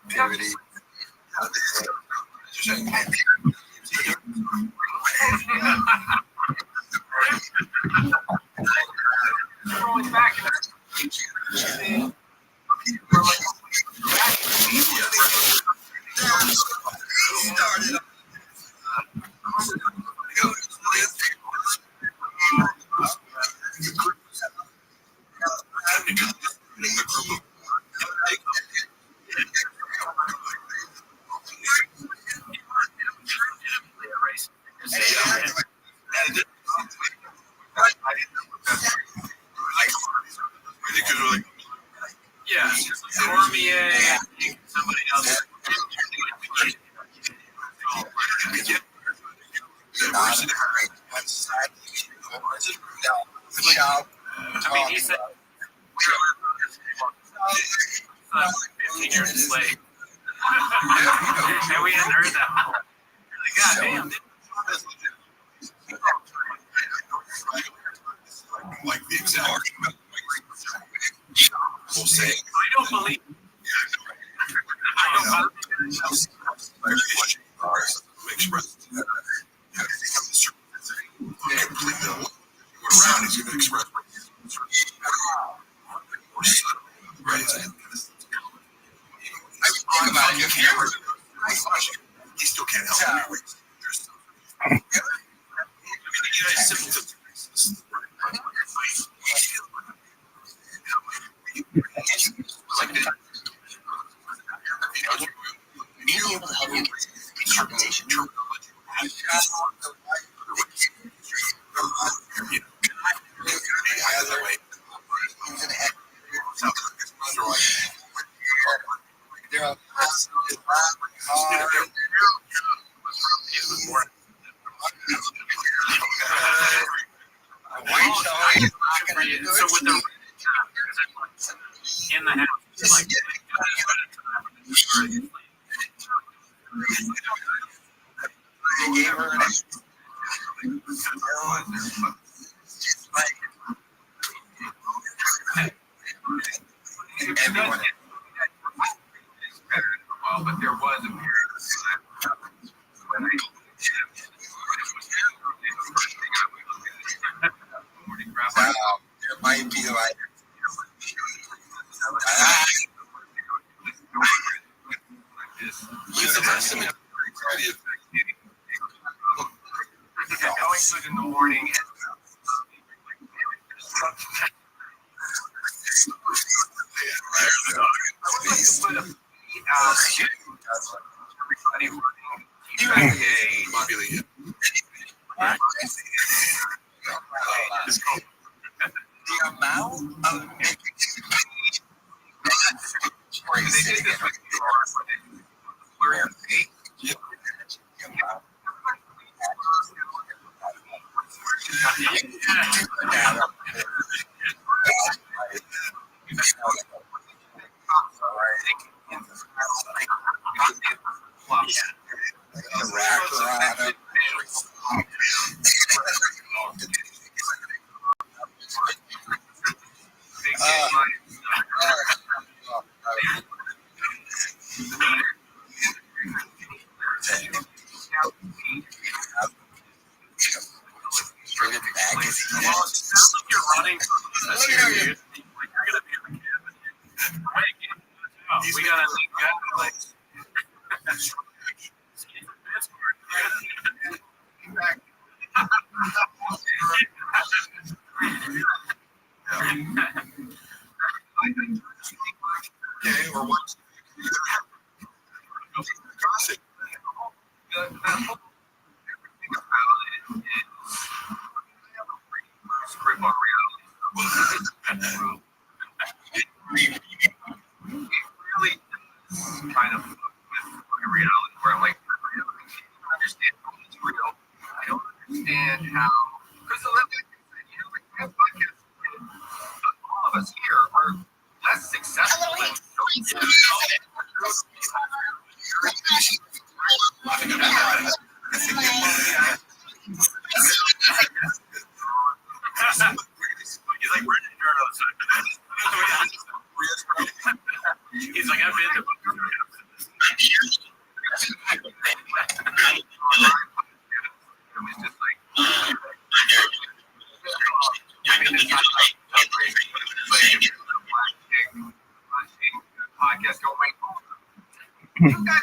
Activity. throwing back. Started. Yeah, Cormier, somebody else. I mean, he said 15 years a slave. And we hadn't heard that before. Like, God damn. Like the exact. We'll say. I don't believe. I don't Express. Around is even express. He still can't help me. Being able to help you get compensation. So with the in the house, like Everyone. well, but there was a period of time when There might be like. going to in the morning. The amount of You're running. That's your dude. You're gonna be in the cabin. We gotta like. successful than he's like Brendan Jones. He's like, I've been to it's just like podcast going. You guys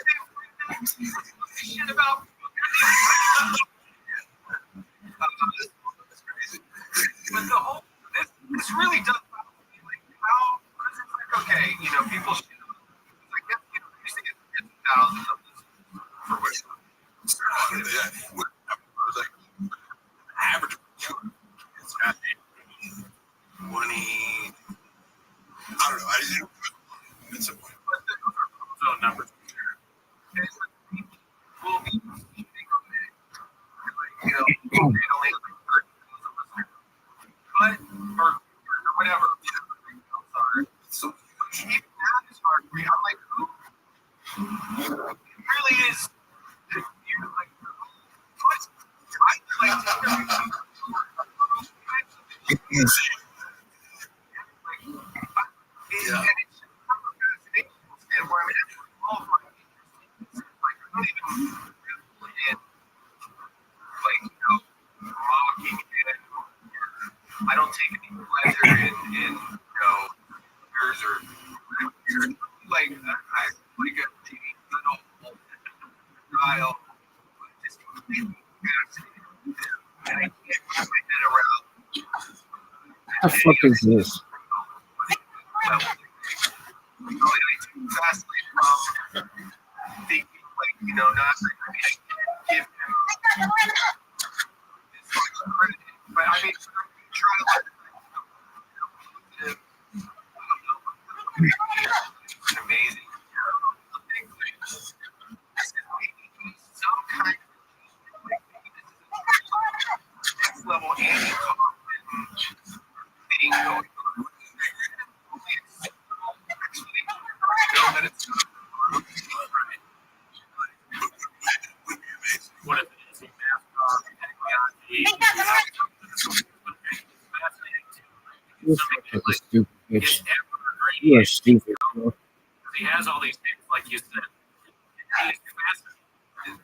shit about but the whole this really does like how okay, people should like used to get 50,000 of this for which like average it's got 20 I don't know, it's a point. But those are numbers. Will be but or whatever. So even that is hard for me. I'm like, who? It really is. Like, what? I like yeah. And it's from a fascination standpoint. I mean, it's all fucking interesting. Like, I'm not even in, like, mocking it. I don't take any pleasure in yours or like I like a TV style. Just completely fascinating. And I can't wrap my head around. What the fuck is this? Vastly from thinking, like, not like, I can't give him credit, but I mean, try to let it's amazing. Some kind of next level Andy thing going on. That it's what if it's a You're such a stupid bitch. You are stupid, bro. He has all these things, like you said. He's fascinating.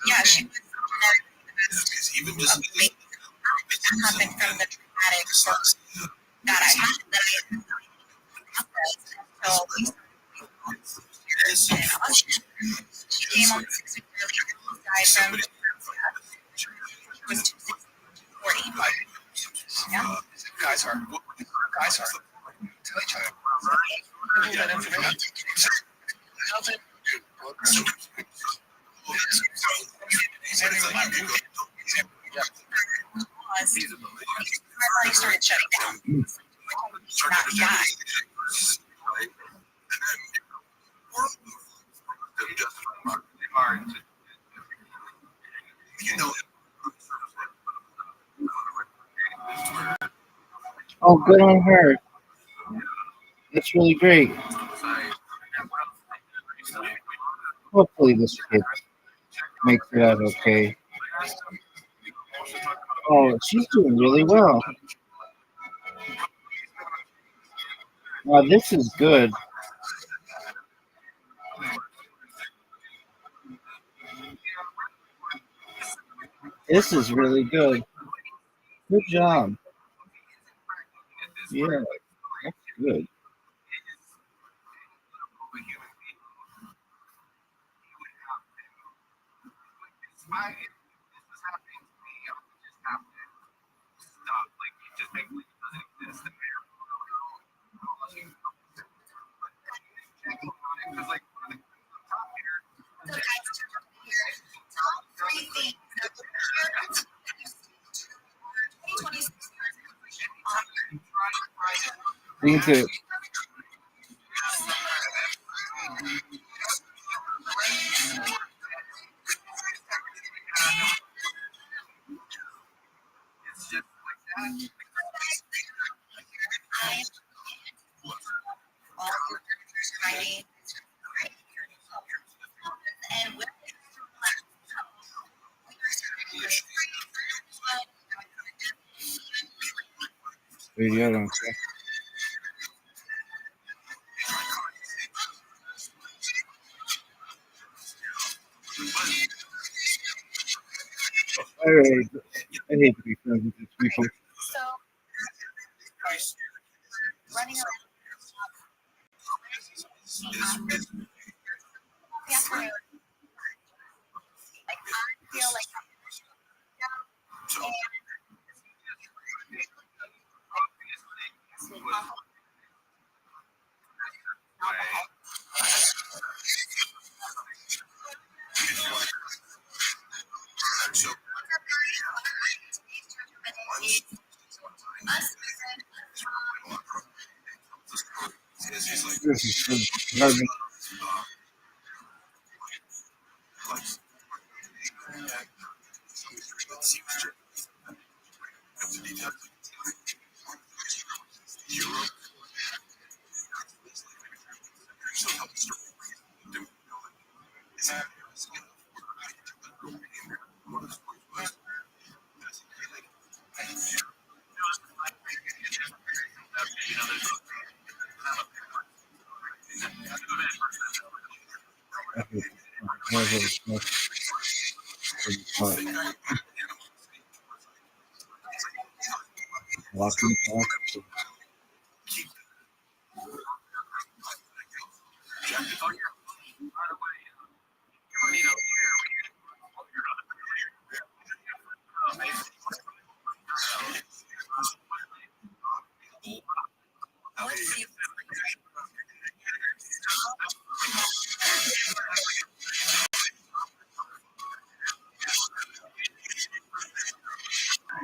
Yeah, she was even just happened from the traumatic that I so she came on 6 weeks early died from was 40. Yeah. Guys are tell each other. That information. How's it? My body started shutting down. Not die. Oh, good on her. That's really great. Hopefully this kid makes it out okay. Oh, she's doing really well. Wow, this is good. This is really good. Good job. Yeah, that's good. This happening to me, I would just have to stop. Like, you just make believe it doesn't exist. Me too. Video, I don't care. All right. I hate to be friends with these people. This is garbage. Walking past.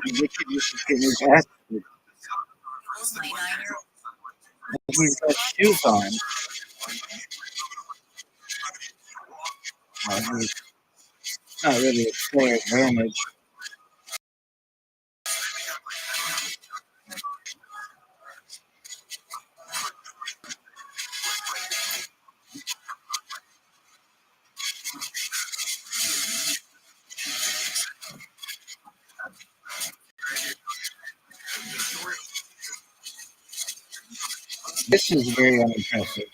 Richard used to get his ass kicked. He's got shoes on. He's not really a player damage. This is very unimpressive.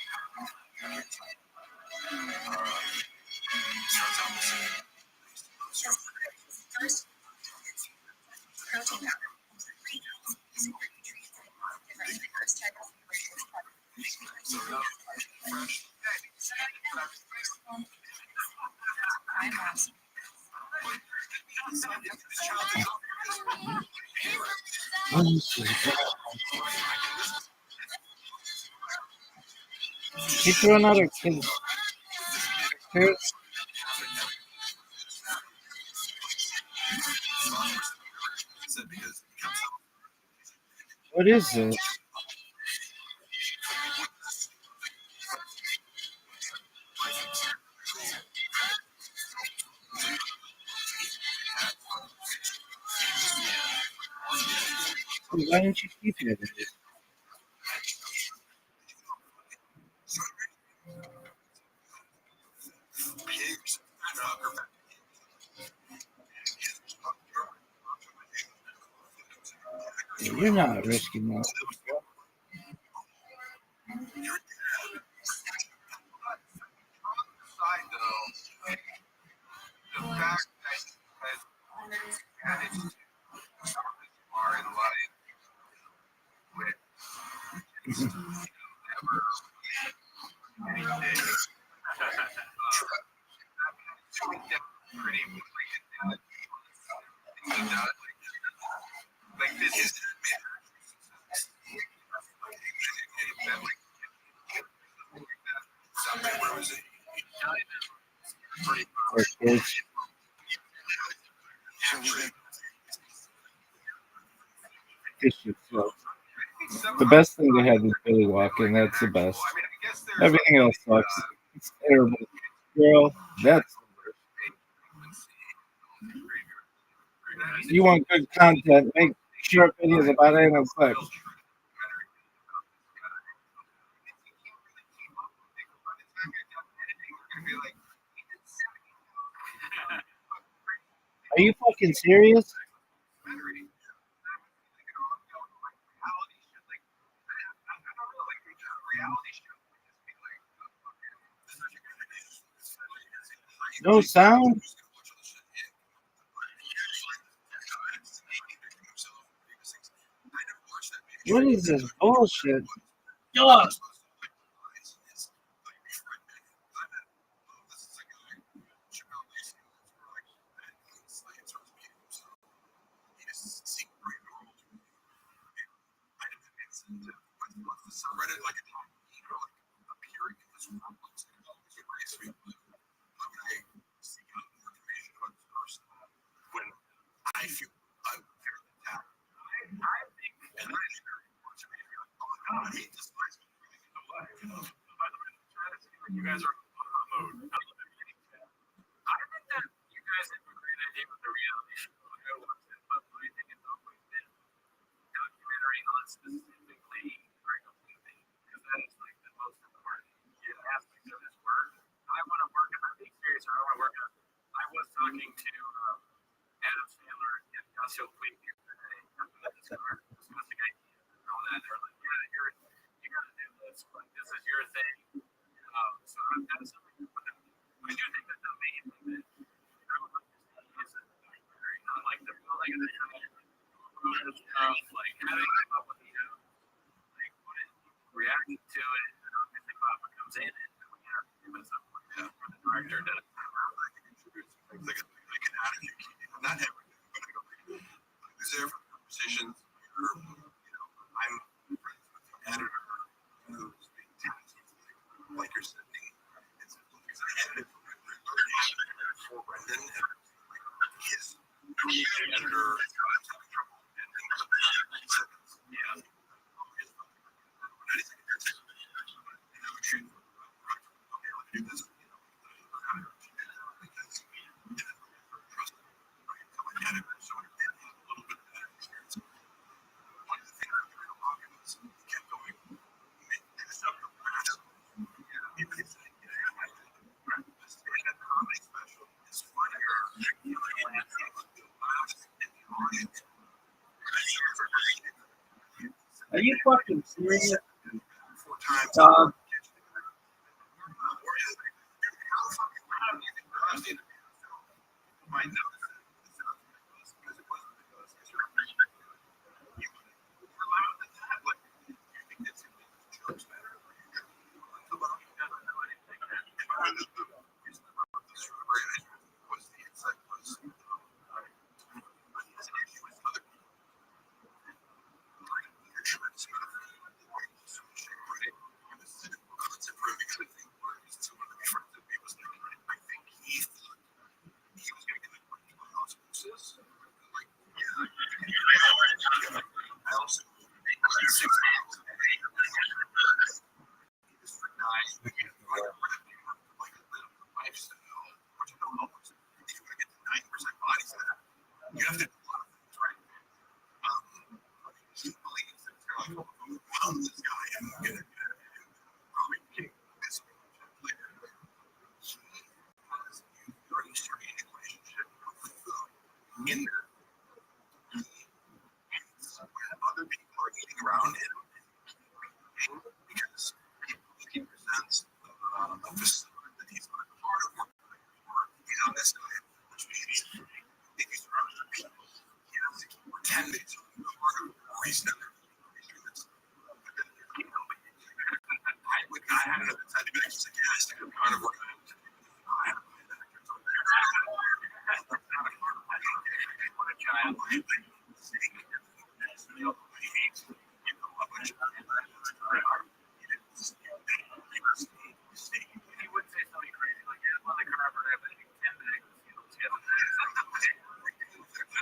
He threw another kid. What is this? Why didn't you keep it? You're not risking that. This is the best thing they had was Billy walking. That's the best. Everything else sucks. It's terrible. Girl, that's you want good content, make short videos about anal sex. Are you fucking serious? No sound? What is this bullshit? Dog. Reddit like a top like appearing in this world looks like always a race me. How can I seek out more information about this person when I feel I'm fairly attacked? I think, and I think very important to me. Oh my god, I hate this place. By the way, I'm trying to see like you guys are on mode. I think that you guys have a great idea with the reality show. I watched it, but I think it's always been documentary on specifically pregnancy because that is like the most important aspect of this work. I want to work, I'm being serious, I want to work on. I was talking to Adam Sandler and Yasio Quick yesterday discussing ideas and all that. They're like, yeah, you got to do this, like this is your thing. So that's something I do think that the main thing that I would like to see is a documentary, not like the like the like having come up with like what it reacting to it, and obviously Papa comes in and we have to give it something like that for the director to contribute to things like an attitude. Not everything, but I go is there for conversations where I'm friends with the editor who's being tasked with like you're sending it's because I edited for Brendan and like his editor having trouble and Are you fucking serious? Dog. You have to do a lot of things, right? He believes that you're like, oh, this guy, I'm gonna probably kick this later. He has a very strange relationship with food in that he hates when other people are eating around him because he presents a facade that he's not part of or he's on this diet, which means if he's around other people, he has to keep pretending to be part of or he's not. I had another time to be like, he's like, yeah, I stick with carnivore.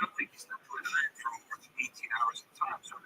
I don't think he's not doing that for more than 18 hours at a time. So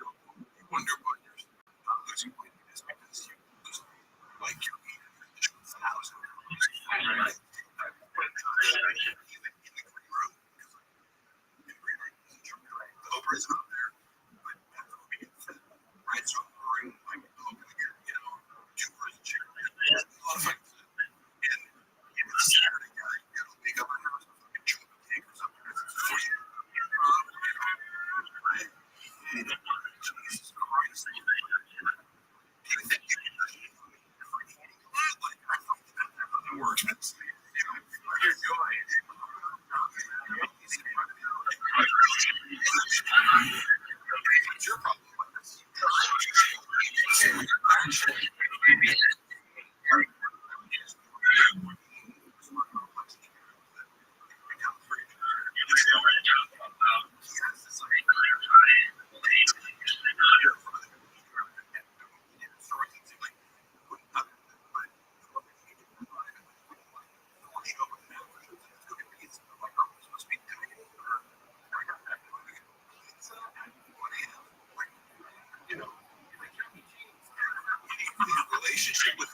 more expensive. It's your problem. Relationship with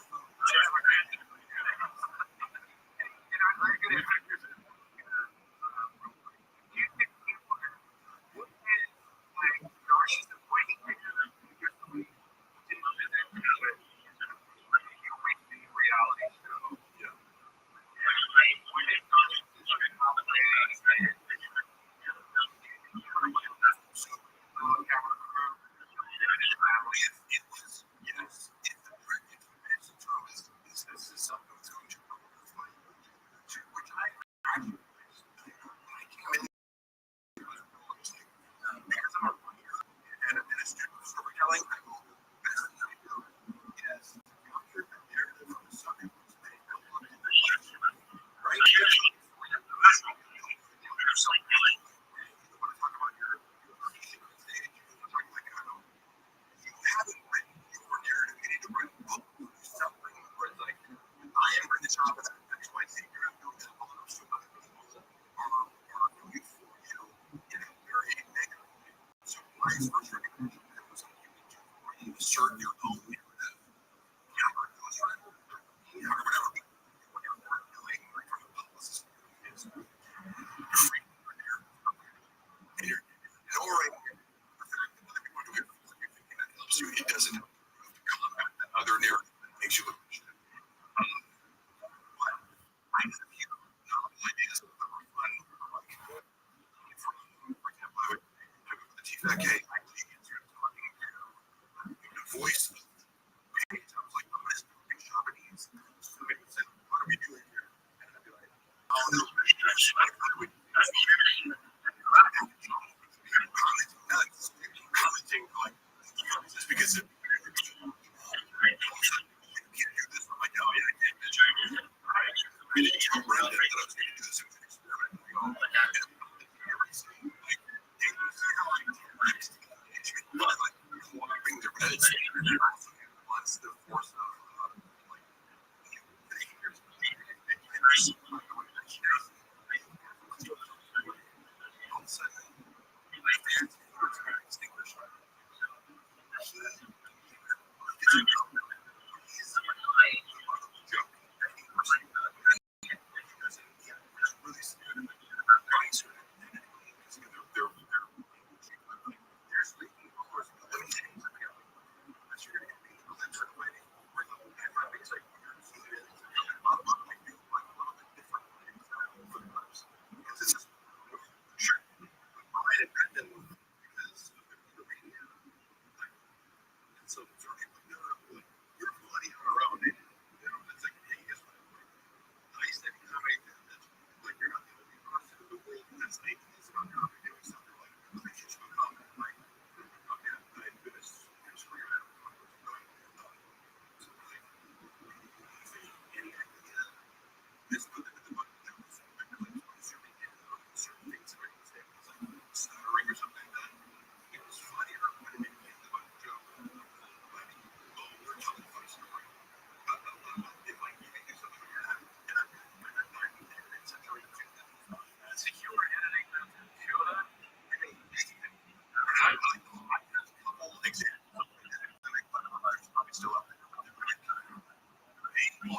assert your own it doesn't combat that other narrative that makes you look I have a few novel ideas that were fun. For example, I would go to the TVK, I would answer talking to voice. I was like, I'm going Japanese. Somebody would say, what are we doing here? And I'd be like, oh no, commenting like, just because it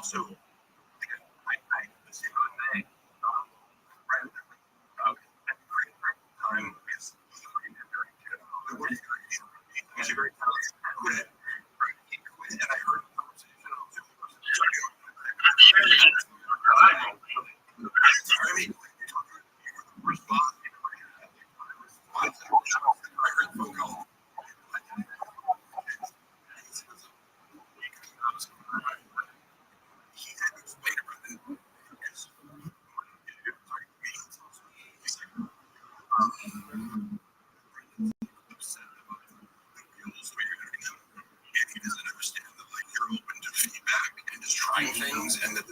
also, I the same thing. Time is he's a very talented quit. He quit, and I heard a conversation. I mean, you were the worst boss. I heard the phone call. He's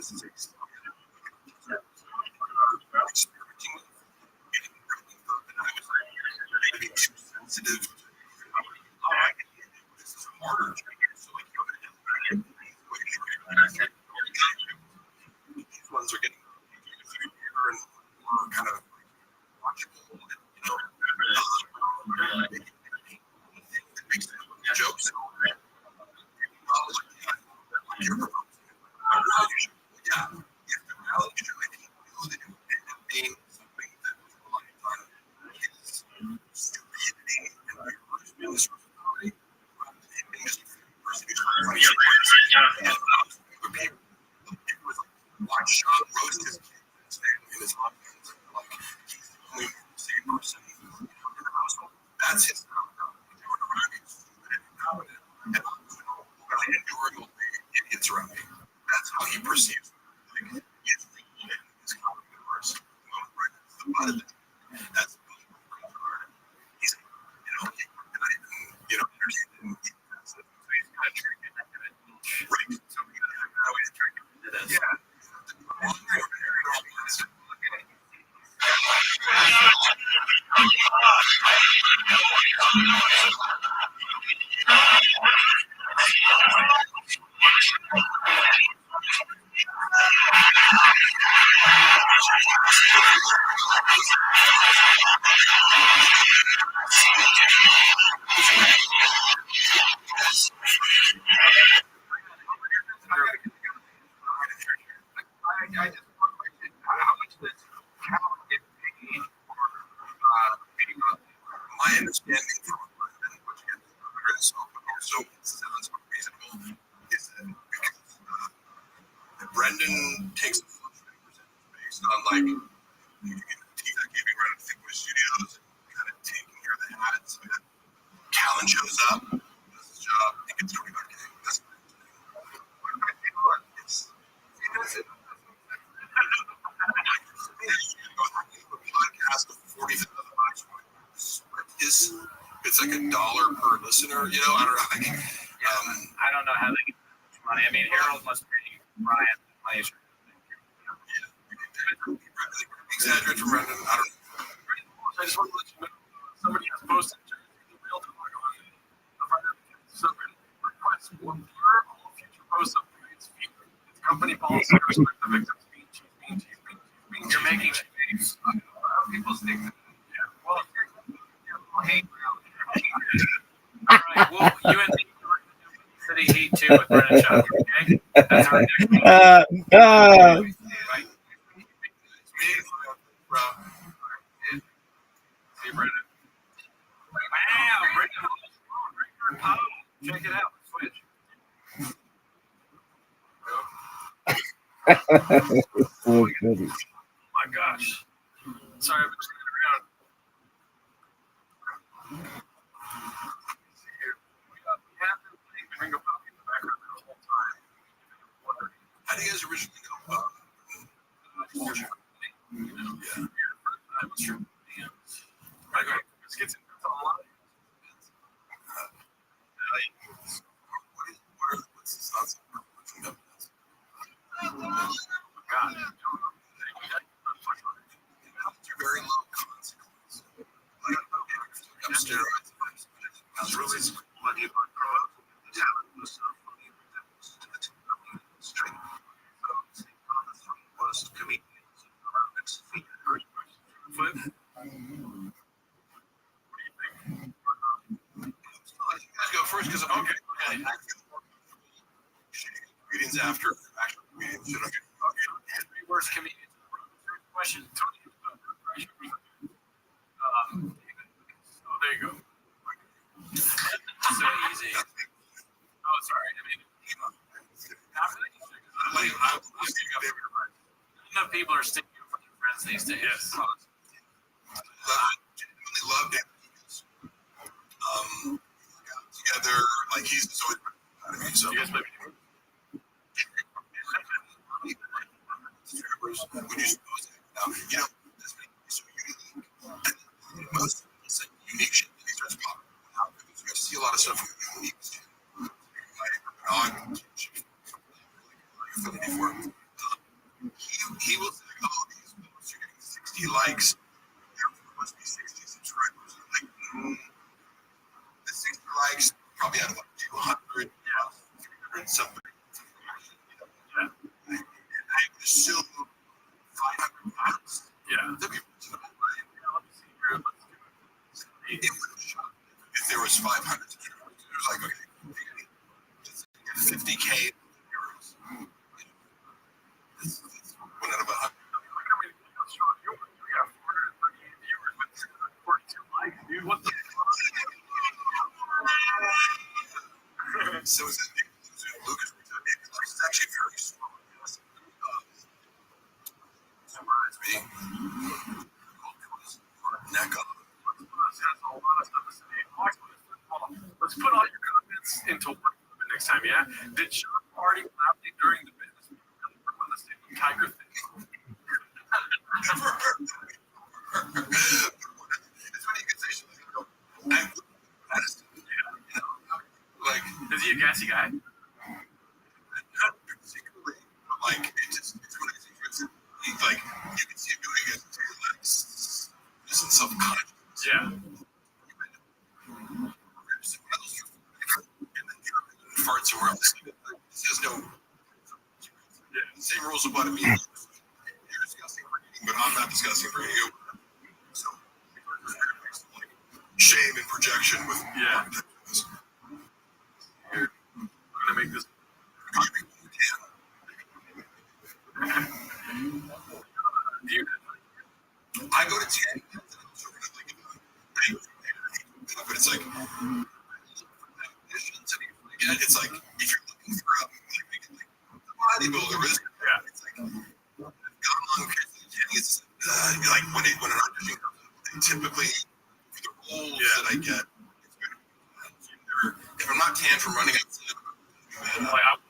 this is experimenting with getting pregnant, and I was maybe too sensitive. This is harder. So like these ones are getting bigger and more kind of watchable, makes jokes. Being something that was a lot of fun is stupidity and irresponsibility. And just person who's watch Sean roast his kids in his office. Like, he's the only same person in the household. That's his idiots around me. That's how he perceives them. Like, he's his common universe. The butt of it. That's he's, not even, understanding so he's kind of drinking right. So we gotta figure out how he's drinking into this. Yeah. I just how much does Cal get paid for being on? My understanding from Brendan, which again is also sounds reasonable, is that because Brendan takes a percentage based on like team that gave me running Figma Studios and kind of taking care of the ads. So that Callan shows up, does his job, he gets 25K. That's he does it. Podcast of $40,000 is it's like $1 per listener, I don't know. I don't know how they get that much money. I mean, Harold must pay Ryan money. Exaggerate from Brendan. I don't know. I just want to let you know somebody has posted to the realtor log on subreddit request for all future posts of its company policy or respect the victim's speech. You're making People's things. Yeah. Well, hate. All right. Well, you and me are going to do City Heat 2 with Brennan Chuck, okay? That's our next one. Right. See Brennan. Wow, Brennan. Check it out. Switch. Oh, goodness. My gosh. Sorry, I'm just looking around. See here. We have been playing Bingo Puppy in the background the whole time. How do you guys originally know about Yeah. That was true. Yeah. Right, go ahead. Let's get to a lot. What's the thoughts of God. very low consequence. Like, I'm steroids. That's really Money about growth, the talent, the stuff, straight. So, was comedians around its feet. What do you think? you guys go first because okay. Readings after actual readings. You don't get Three worst comedians. Question. Oh, there you go. So easy. Oh, sorry. I mean, enough people are sticking with fucking friends these days. Yes. I genuinely loved it. Got together, like he's always been proud of me. So You guys play when you suppose it, this thing is so unique. And most people say unique shit that he starts popping out. Because you see a lot of stuff unique shit. Like, affinity for him. something. I would assume 500 pounds. Yeah. That'd be reasonable, right? It would shock me if there was 500. It was like, okay, 50K euros. It's one out of 100. Dude, what the So is it Lucas? It's actually very strong. Surprise me. Neck up. Let's put all your comments into one next time, yeah? Did Sean party loudly during the business meeting on the state of Tiger thing? It's funny you can say something. Like, Is he a gassy guy? not particularly, but like, it's one of these things where like, you can see him doing it like, just in self-conscious. Yeah. Farts somewhere else. This has no. The same rules apply to me. You're disgusting for eating, but I'm not disgusting for you. So, shame and projection with. Yeah. I'm gonna make this. Dude, I go to 10. But it's like. It's like if you're looking for a bodybuilder, it's like gone long periods of tanning. It's like when an audition comes, typically for the roles that I get, it's going to be if I'm not tan from running outside, like, I was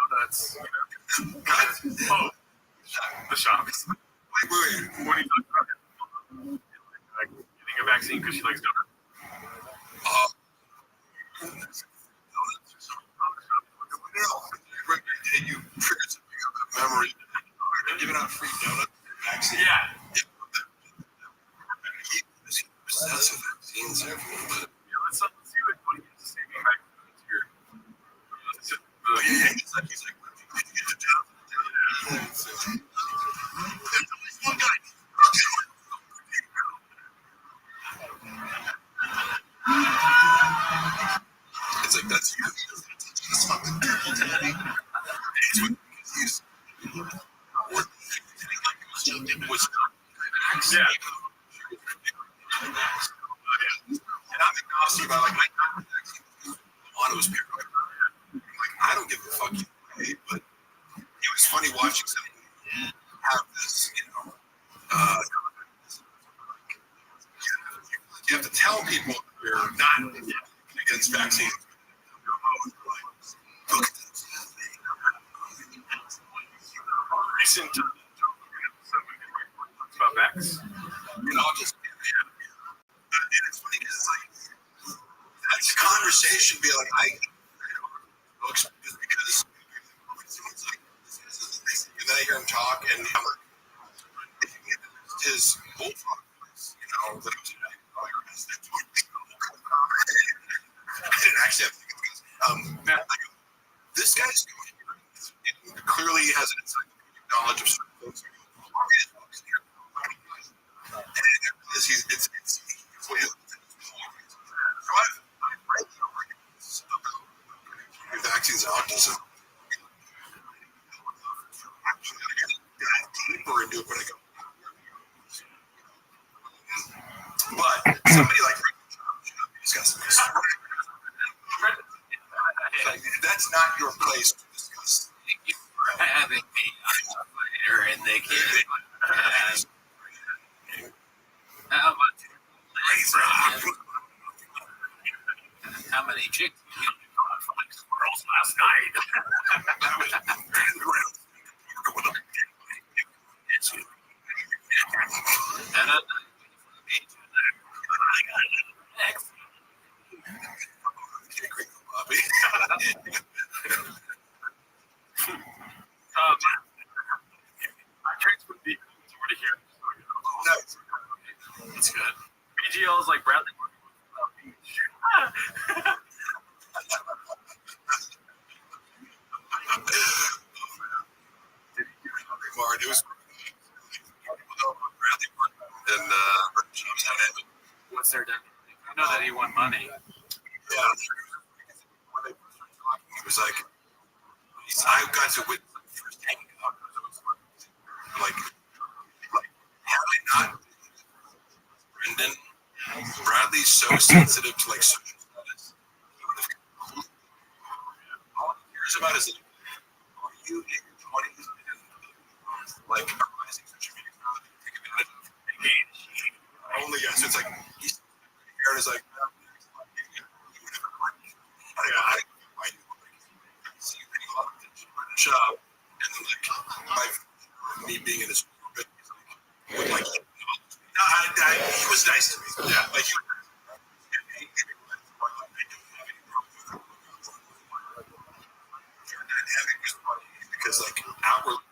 donuts. Oh, the shops. wait. When he talks about like getting a vaccine because she likes donuts. You triggered something of a memory. They're giving out free donuts vaccine. Yeah. That's a vaccines there for me, but Let's see what he gets to say back here. he's like, when you get the job, there's always one guy. It's like that's you. It's fucking terrible tanning. It's what he's was Yeah. and I'm agnostic about like my on was paranoid. Like I don't give a fuck either way, but it was funny watching somebody have this, you have to tell people you're not against vaccines. Look at this. Recent episode about vax. I'll just and it's funny because it's like that's a conversation be like just because someone's like and then I hear him talk and I'm like his bullfrog voice, that was I didn't actually have to think of this. This guy's clearly has an encyclopedic knowledge of certain things. Vaccines and autism. Deeper into it when I go. But somebody like discussing this. Like, that's not your place to discuss. Having me fighter in the kid. How much? How many chicks did you fight squirrels last night? That was And I transferred the over to here. That's good. BGL is like Bradley. of money. Yeah. When they first started talking, he was like, I got to witness the first hanging out. Like, had I not, Brendan, Bradley's so sensitive to like social status. He would have all he cares about is like, are you in your 20s and like rising social media crowd that you take advantage of? Only yes, it's like he's here and is like, I see you getting a lot of attention by the job, and then like me being in his orbit, would like he was nice to me. Yeah, like he was. Because like outwardly,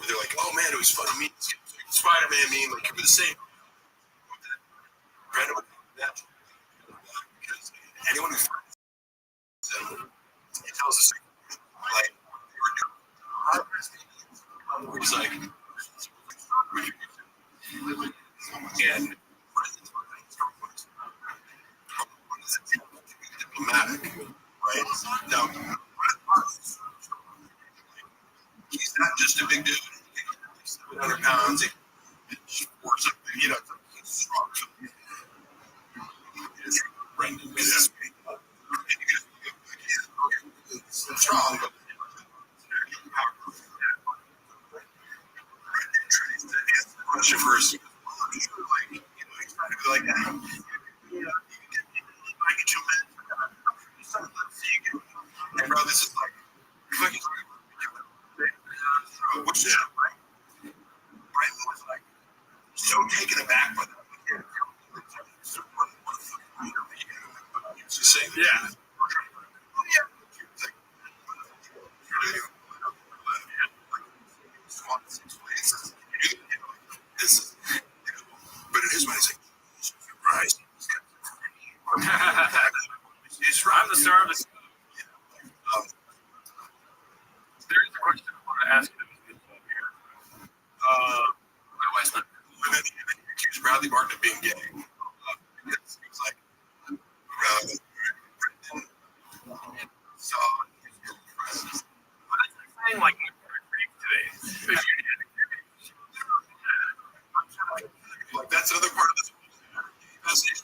they're like, oh man, it was funny. Me, Spider-Man meme, like it was the same. Brandon would do that because anyone who finds him, he tells us like they were doing. He's like, and diplomatic, right? Now, he's not just a big dude. He's 700 pounds. He works up, you know, he's strong. Brendan is strong, but question first. Like, he's trying to be like, I get you, man. And bro, this is like, fucking, what's that, right? Brendan was like, so taken aback by that. Just saying, yeah. But it is when he's like, surprised. I'm the star of the. There's a question I want to ask you that was good here. My wife's not. And then he accused Bradley Martin of being gay. Because he was like, Brendan saw his girlfriend. Saying like today. Like that's another part of this message.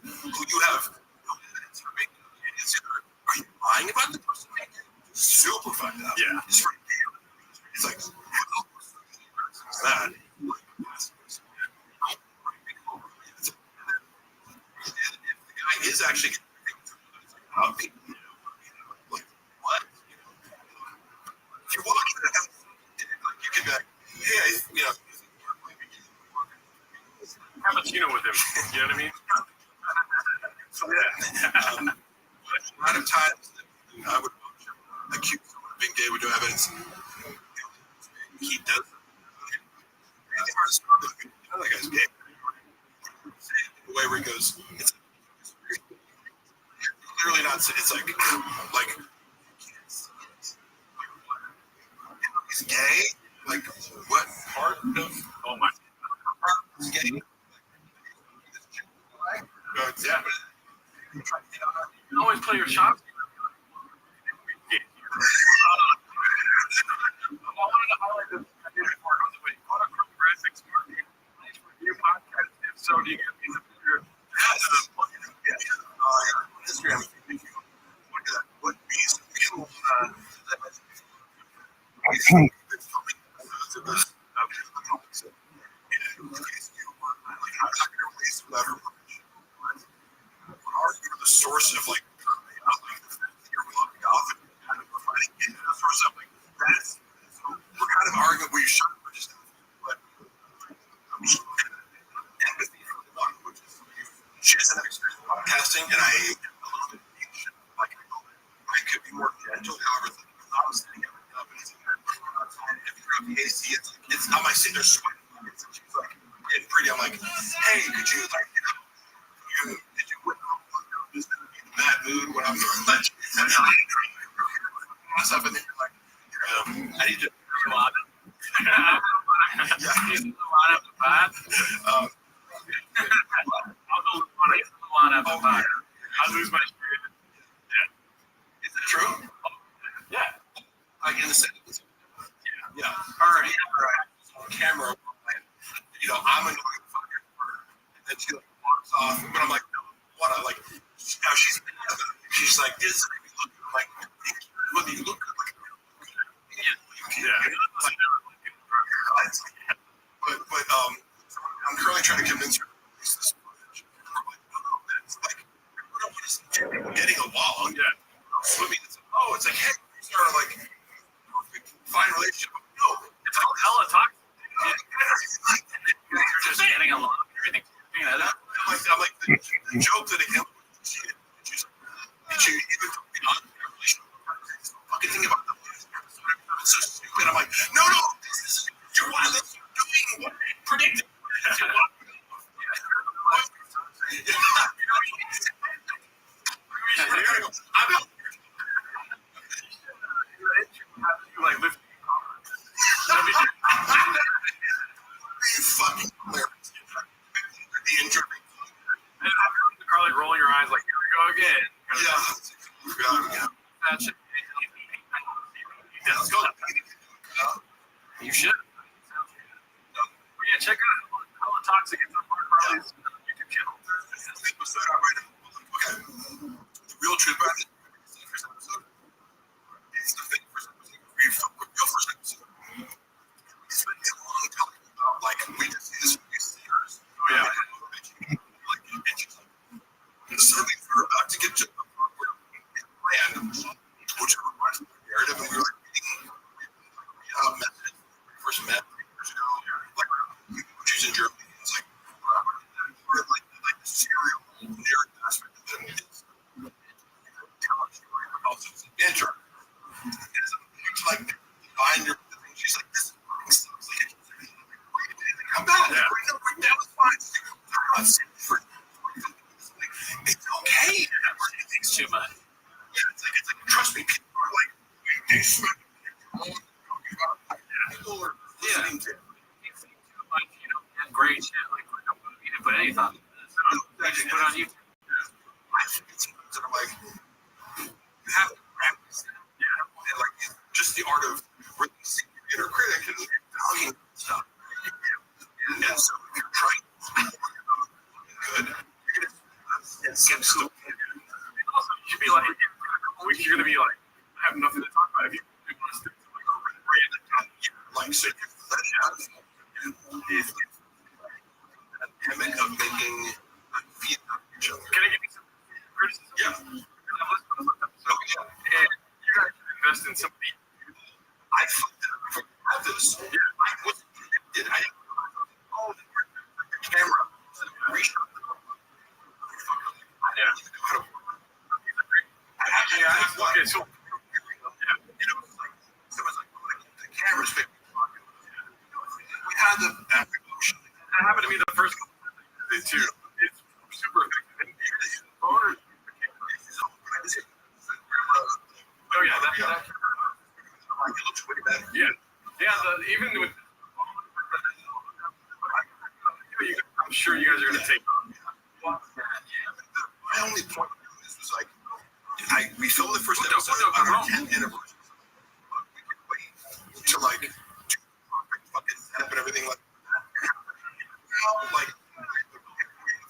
Who you have no evidence for making it's either are you lying about the person making it? Super fucked up. Yeah. It's for you. It's like that. If the guy is actually how people like what? If you're walking the house, like you can be like, hey, you know, Cappuccino with him. You know what I mean? so yeah. A lot of times I would accuse someone of being gay with no evidence. He does. That guy's gay. The way where he goes, it's clearly not. It's like he's gay. Like what part of? Oh my. He's gay. Yeah. You always play your shots. I wanted to highlight this. I did it before I was away. Graphics market. Nice review podcast. If so, do you get a piece of your Instagram? What piece of meal? The source of like you're popping off and kind of providing the source of like that's so we're kind of arguing we should just but empathy for the one which is she doesn't have experience with podcasting and I a little bit like I could be more gentle however I'm sitting up and it's if you're up the AC it's on my seat they're sweating and she's like getting pretty I'm like hey could you like did you win just in a bad mood when I'm like myself and then you're like I need to yeah. I lose my shit. Is that true? Yeah. Like in the sentence. Yeah. All right. On camera, you know, I'm annoying the fucking her, and then she like walks off, but I'm like, no, what? I like, now she's like, this is looking like, look, you look good, like, but I'm currently trying to convince her to release this footage. I'm like, no, that's like, we don't want to see two people getting along. Yeah. Swimming, it's like, hey, these are like perfect, fine relationship. No, It's all hella toxic. You're just getting along. Everything's working. I'm like the joke that it can she even beyond their relationship. Fucking think about the last episode. It's so stupid. I'm like, no, this is you're why you're doing what predicted. I'm out. Like lift. You fucking hilarious. The intro. And the car like rolling your eyes like here we go again. Yeah. That shit. Let's go. You should. Yeah, check out how toxic it's on Carly's YouTube channel. Okay. The real truth about it. It's the thing first episode. Real first episode. It's been a long time about like we just see this movie series. Oh yeah. Like and she's like suddenly we're about to get to planned, which reminds me of the narrative, and we were like reading messages when we first met 3 years ago, like she's in Germany. It's like like the serial narrative aspect of them is talent story, but also it's banter. It's like behind her, the thing she's like, this fucking sucks. Like, I'm bad. Yeah. That was fine. I'm not saying for it's okay. It's too much. Yeah, it's like trust me, people are like they sweat. People are listening to Like, you know, great shit. Like, you didn't put any thought into this. You just put it on YouTube. I think it's sort of like you have to practice that. Yeah. And like just the art of releasing your inner critic and talking stuff. And so if you're trying to good, you're gonna get stupid. Also, you should be like, in a couple weeks, you're going to be like, I have nothing to talk about. If you want to stick to like random topics. Like so you let it out and if that gimmick of making feed each other. Can I give you some criticism? Yeah. So, and you guys should invest in somebody. I fucked it up before I had this. Yeah. I wasn't predicted. I didn't know the camera. Reshot the I didn't even know how to work. Okay, so You know, it's like someone's like, well, the camera's fixed. We had the epic motion. that happened to me the first couple of days too. It's super effective. And boners. Oh yeah, that It looks way better. yeah. Even with I'm sure you guys are gonna take My only point of this was like, we filmed the first episode on our 10th anniversary. We could wait to like do perfect fucking setup and everything like that. Now, like, the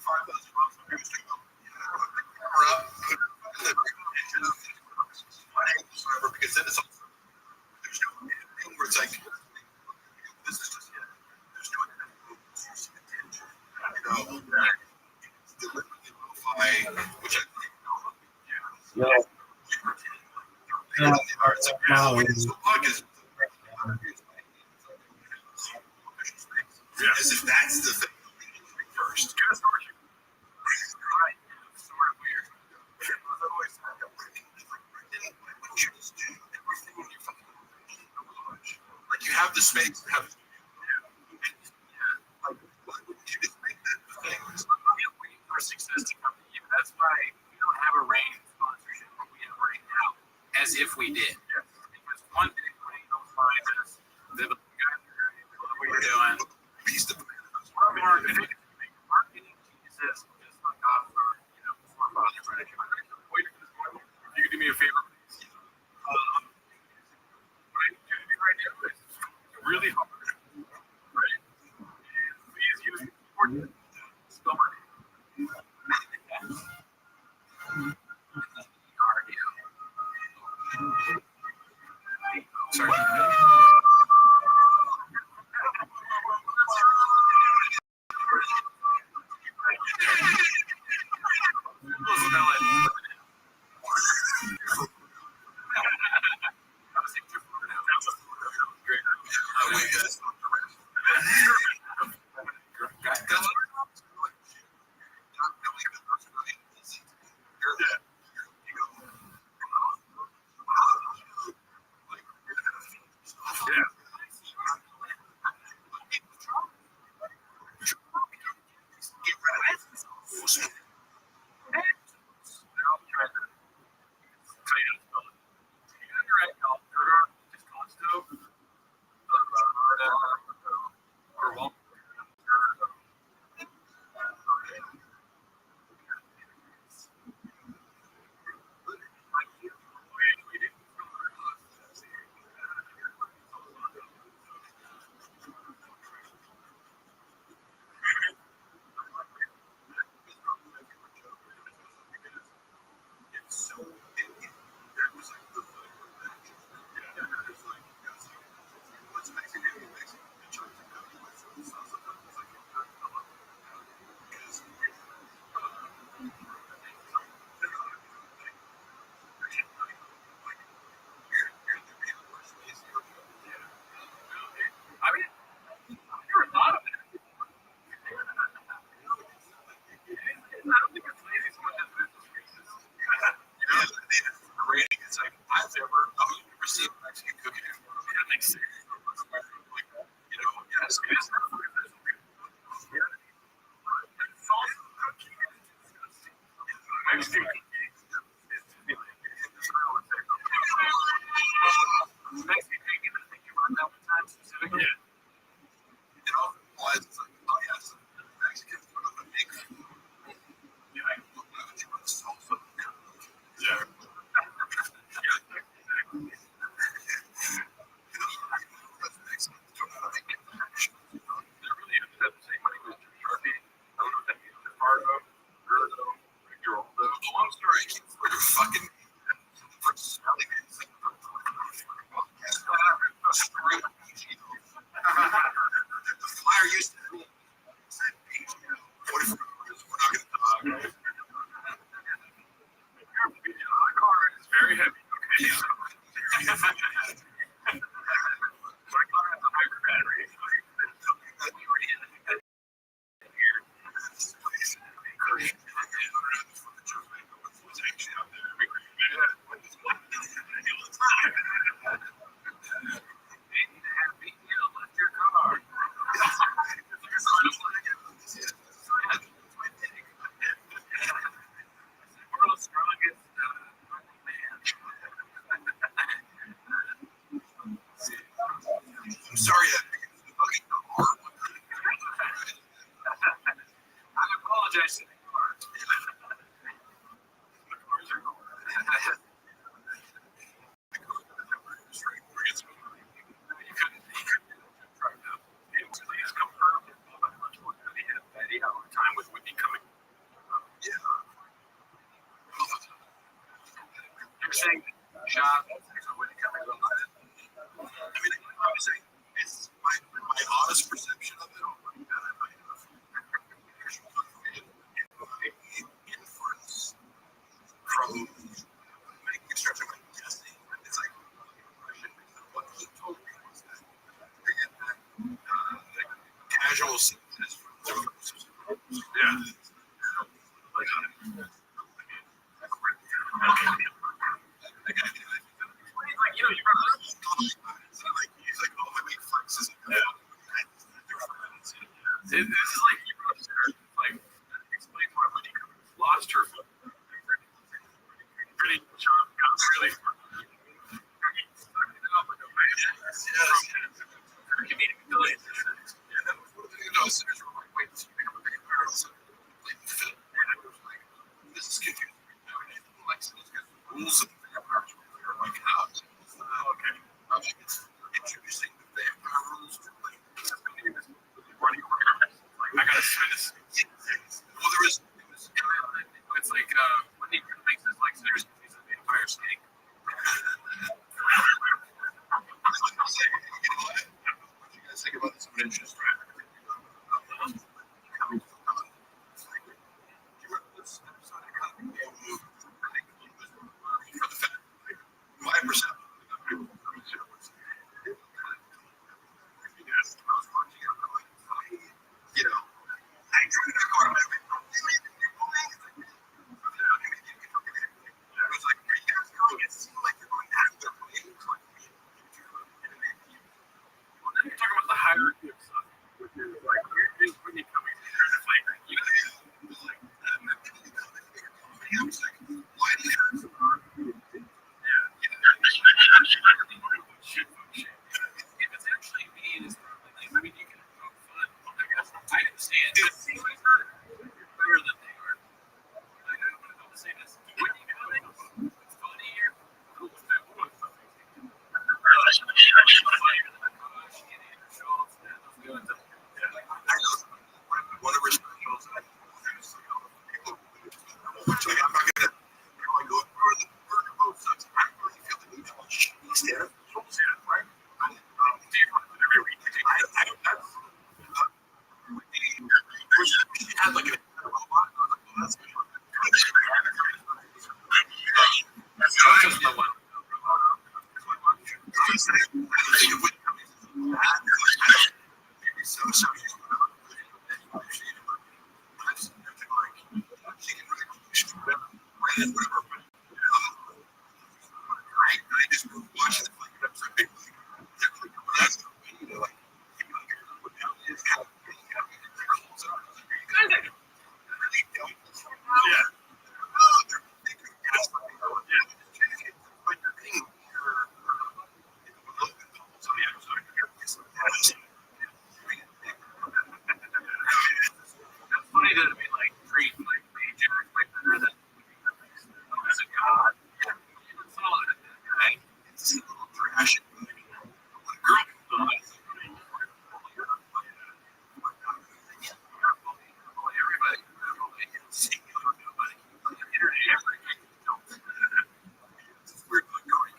5,000 bucks we used to go, put the camera up, put it in the whatever, because then it's also, there's no thing where it's like, this is just it. There's no attention. You know, it's deliberately lo-fi, which I think, Yo, as if that's the thing first. Like you have the space to have. Like, why wouldn't you just make that the thing? our success to come to you. That's why we don't have a range of sponsorship that we have right now, as if we did. Because one day when you'll find us, they'll be good, what you're doing. He's the We're marketing. Marketing Jesus, just like God, our forefathers. You can do me a favor, please. What I need you to do right now is really hard, right? Please use the keyboard. Spell my name. Sorry. I mean, there are a lot of it. I don't think it's lazy so much as it is racist. It's great. It's like I've never seen Mexican cooking before. That makes sense. Yes, it is. Mexican bacon, I think you run that one time specifically. It often implies it's like, oh yes, Mexicans put on a big food. Yeah, I look at it, you want salsa. Yeah. They're really upset the same money goes to Sharpie. I don't know what that means. Fargo, Gerdo, Geraldo. The long story, I keep for your fucking for smelling it. It's like straight PG. The flyer used to say PG. What if we're not gonna talk? My car is very heavy. Okay. My car has a hybrid battery. World's strongest man. I'm sorry, I think it's fucking hard. I apologize to the car. You couldn't try to please confirm if any time would be coming. You're saying shop would be coming. I mean, obviously, it's my honest perception of it. Inference from making construction like guessing. It's like what he told me was that casual sickness from yeah. He's like, oh, my big flex is This is like like explain why when you lost her. rules of the vampire are like how okay. It's introducing the vampire rules to like running around. Like, I gotta say this. Well, there is. It's like when he makes his like series, he's a vampire snake. What you guys think about this? I'm interested. My perception. You know, I drew the car. It's like, are you guys going? It seemed like you're going out of their way. Well, then you're talking about the hierarchy of stuff, which is like here's when you come in here to like you know, Like, why do you have to shit function. If it's actually mean, it's probably like I mean you can have fun. I guess I understand. It seems like you're better than they are. I don't know how to say this. When you come in, it's funny here. Cool with that one. whatever specials I people which like I'm not gonna go for the both sides. I really feel the need to watch stand right? Every week. That's she had like a robot. That's good. That's just the one. I just watching it like that's a big that's you know like it's kind of yeah. That's funny that we like treat like Ajax like better than as a god. It's all right. It's a little trash. Girl, Everybody. it's weird like going.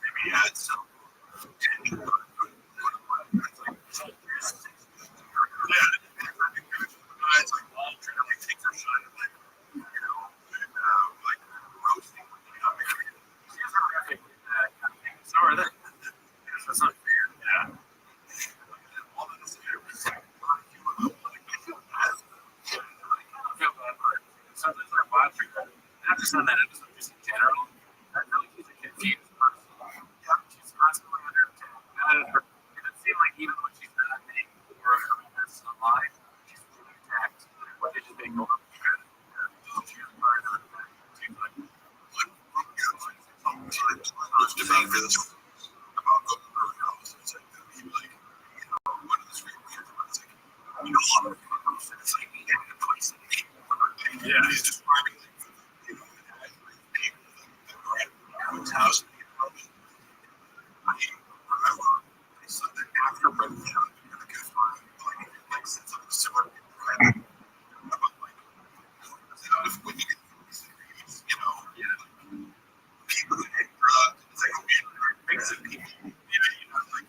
Maybe add some. It's like trying to like take their shine and like you know like roasting. Sorry, that's not fair. Yeah. All of this is like I feel bad, but sometimes our bots are not just on that episode, just in general. I feel like he's a confused person. Yeah, she's constantly under attack. It seems like even when she's not being or that's alive, she's being attacked. What did you think of her? She was part of the seems like there's debate for this about going to her house. It's like he like you know one of the street weird ones like you know all of it's like he had a place yeah he's describing like you know people that are at his house and I remember I said that after Brendan County and the good for like since I'm similar about like when you get you know people who hate drugs it's like mix of people you know like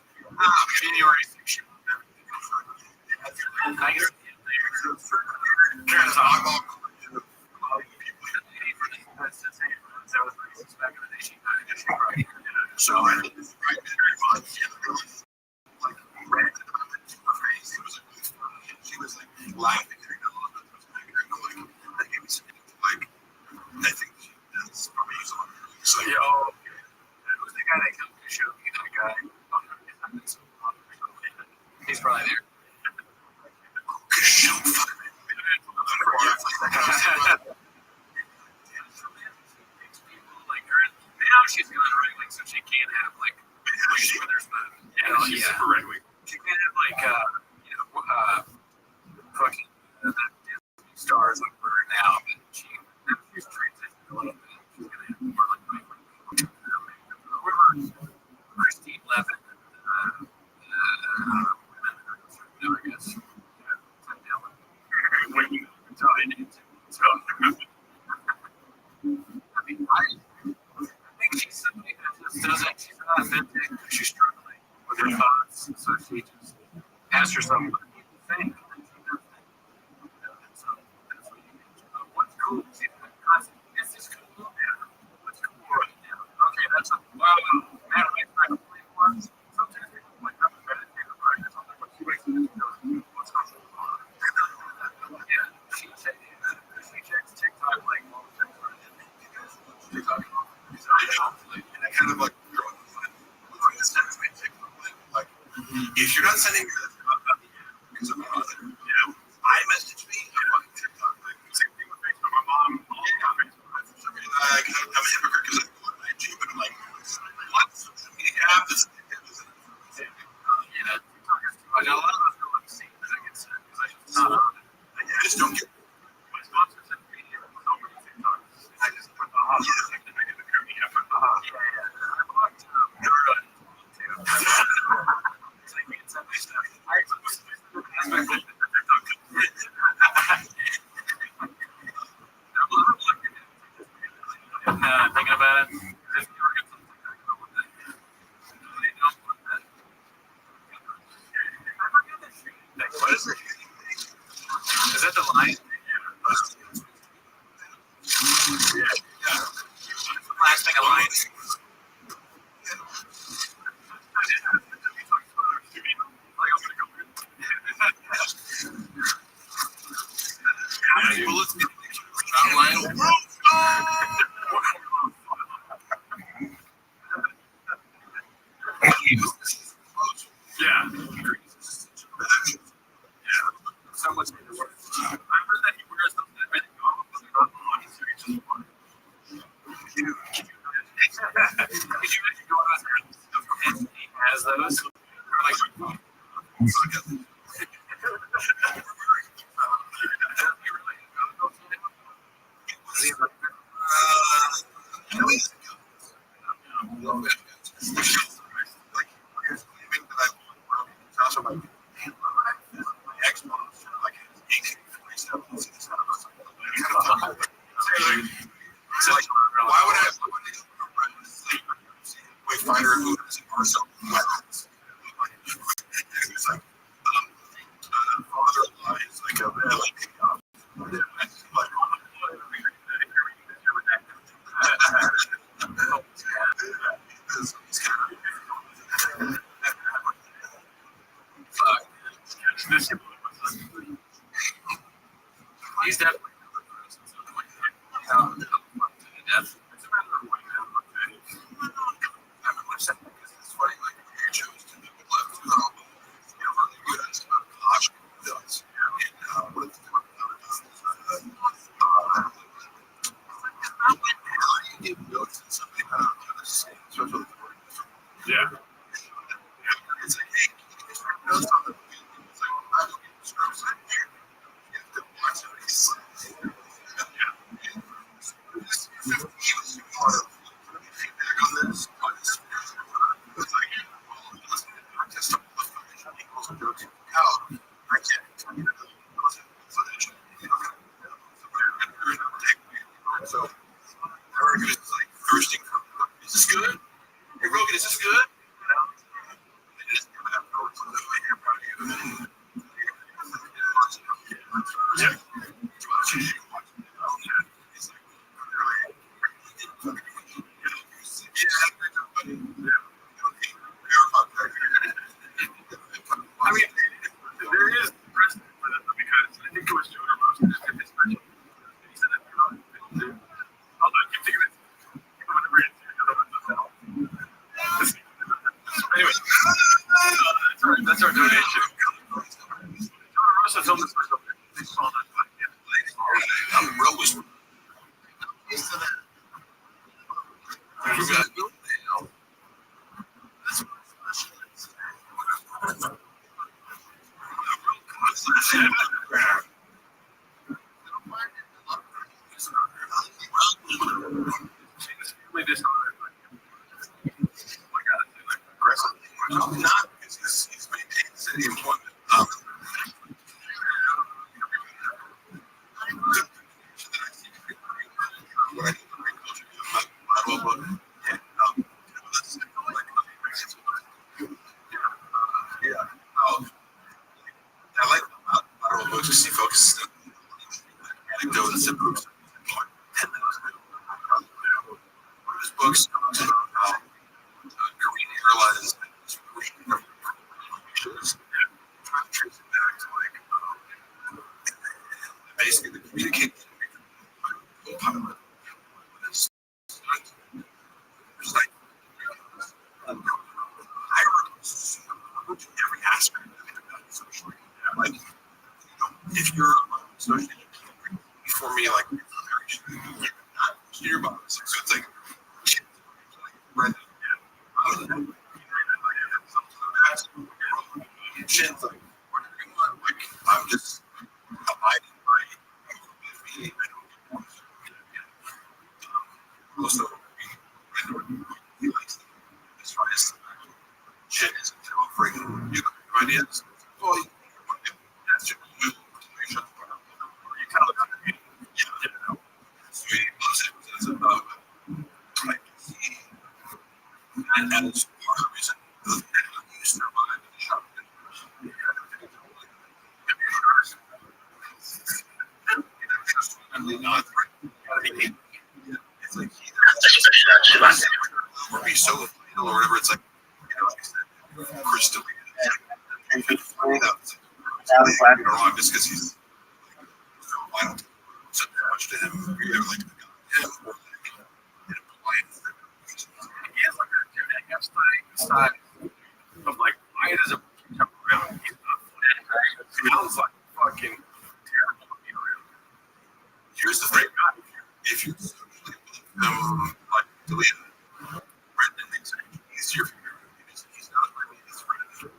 January 6th I guess there's I'm all people so I did this right very much like ran into her face it was like she was like laughing and like gave me some like I think that's probably so Yo, who's the guy that comes to show me that guy? He's probably there. Like her, now she's going right wing, so she can't have like where there's the she's super right wing. She can't have like fucking you're not sending me that, because I'm not there. Yeah. I messaged me on TikTok. Like, same thing with Facebook. My mom, I'm a hypocrite because I go on IG, but I'm like, what social media app is Yeah, TikTok is too much. A lot of us don't see because I get sick because I just not on it. I just don't get My sponsor sent me over to TikTok. I just put the hot like to make it appear me. I put the hot. Yeah. I blocked never done it too. It's like me and send me stuff. I expect TikTok. And thinking about it, if you were getting something like that, with that, they don't want that. I forget that shit. Like, what is it? Is that the line? Yeah. Last thing of line. how many bullets did John Lionel? Yeah. So much better work. I heard that he wears those everything on his just one. Could you imagine going on there and he has those? Like, Why would I Wayfinder who is or so it's like father-in-law is like a really he's definitely death. It's a matter of what you have. it's funny, like you chose to do left to help, really good at stuff. Rothschild does. And what it's doing how do you get notes in something kind of same, especially Yeah. it's like, hey, can you just write notes on the movie? It's like, I'm looking at scripts and you have to watch it. It's he was part of feedback on this. On this. It's like, well, listen, I just don't look at it. Equals jokes out. I can't continue to listen to it. So, Rogan is like thirsting for, is this good? Hey, Rogan, is this good? They just give that notes on the way here, probably. Yeah. I mean, there is precedent for that because I think it was Joe Rothschild just did his special. He said that I'll not keep thinking it. Anyway, that's our donation. Joe Rothschild told us special. They saw that. I'm the real whisperer. You got it. That's Really dishonored. aggressive. Not because he's maintained city employment. I like lateral books because he focuses on anecdotes and proofs. 10 minutes. His books talks about how Korean airlines trying to trace it back to like basically the communication pilot. There's like hierarchies every aspect. if you're associated for me, like not your box. So it's like right. Shit, like, what do you want? Like, I'm just abiding by me. I don't also, he likes them as far as shit is offering you ideas. Well, that's just you. You shut the fuck up. You tell it. Yeah, so he loves it. It's about like and that is part of the reason that you survive in the shop. It's like or be so or whatever. It's like like I said, crystal. Wrong just because he's violent. So much to him. You're like him or he has like a style of like why does it jump around? He's not funny. Sounds like fucking terrible to be around. Here's the thing, if you like delete it, Brendan makes it easier for you because he's not really his friend.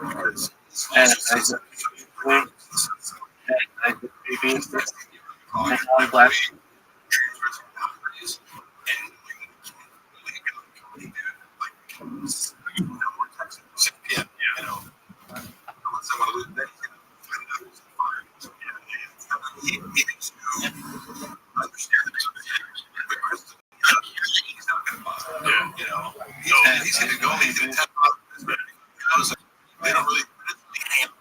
Because he's going to go and he's going to tap out. They don't really handle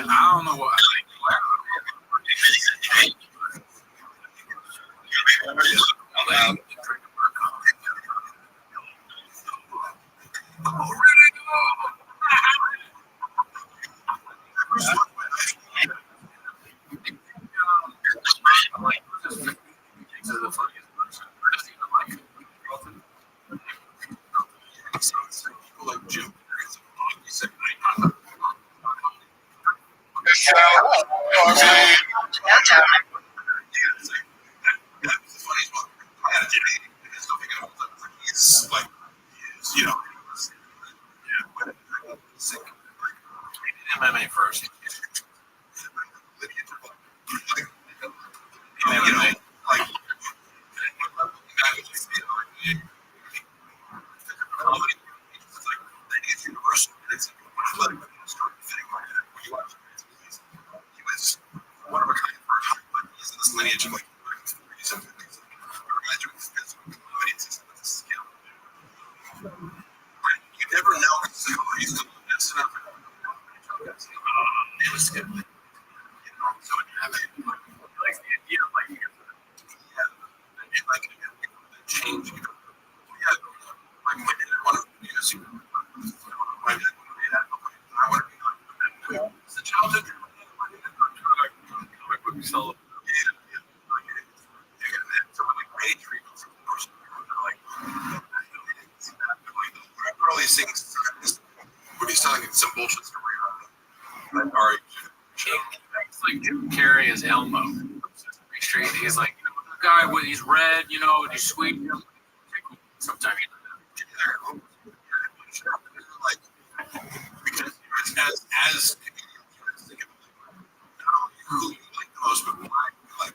I don't know what. MMA first. One of a kind but he's in this lineage of like you never know he's the best enough. It was good. So it happened. Like the idea of like and like change. Like when did I want to use you? I want to be like it's the childhood. Comic book sell. Someone like Ray treatments, of course, like all these things. When he's telling some bullshit story about Ari, it's like Jim Carrey as Elmo. Straight, he's like, the guy with he's red, you know, you squeeze him. Sometimes like because as comedians, who you like the most, but why you like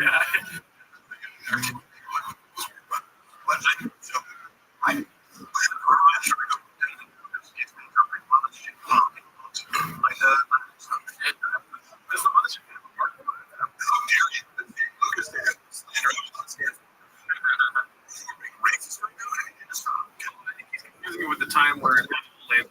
yeah. But I with the time where it landed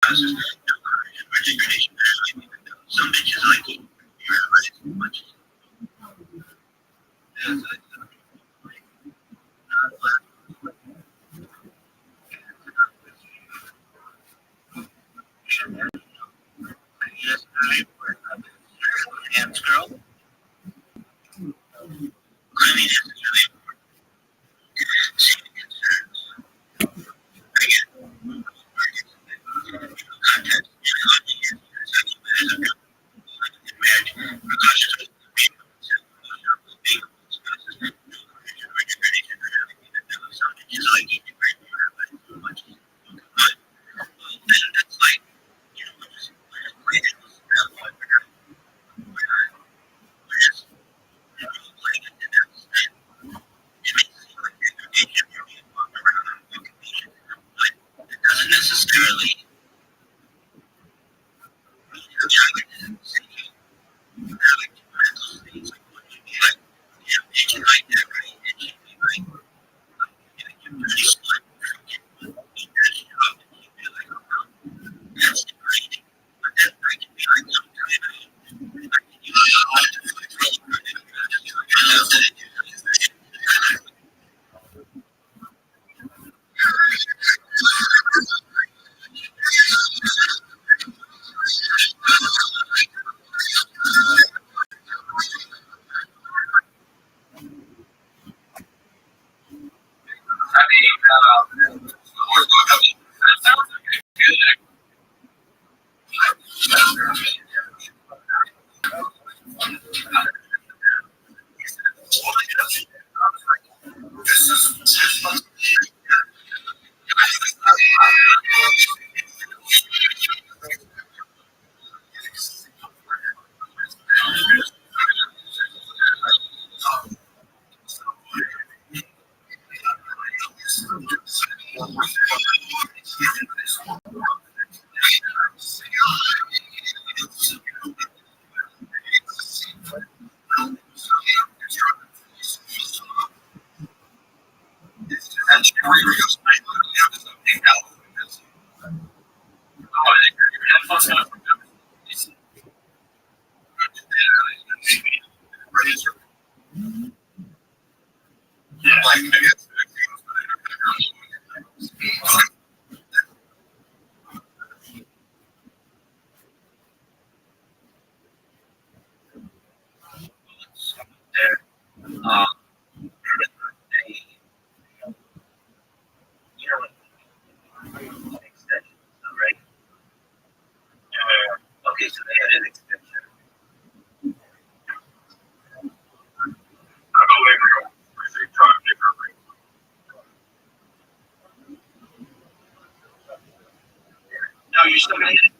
Some bitches like you. You're like much. Hands, girl. Cleanliness is really doesn't necessarily That sounds like a good Okay, so they had an extension. I'll go later. No, you're still gonna hit it.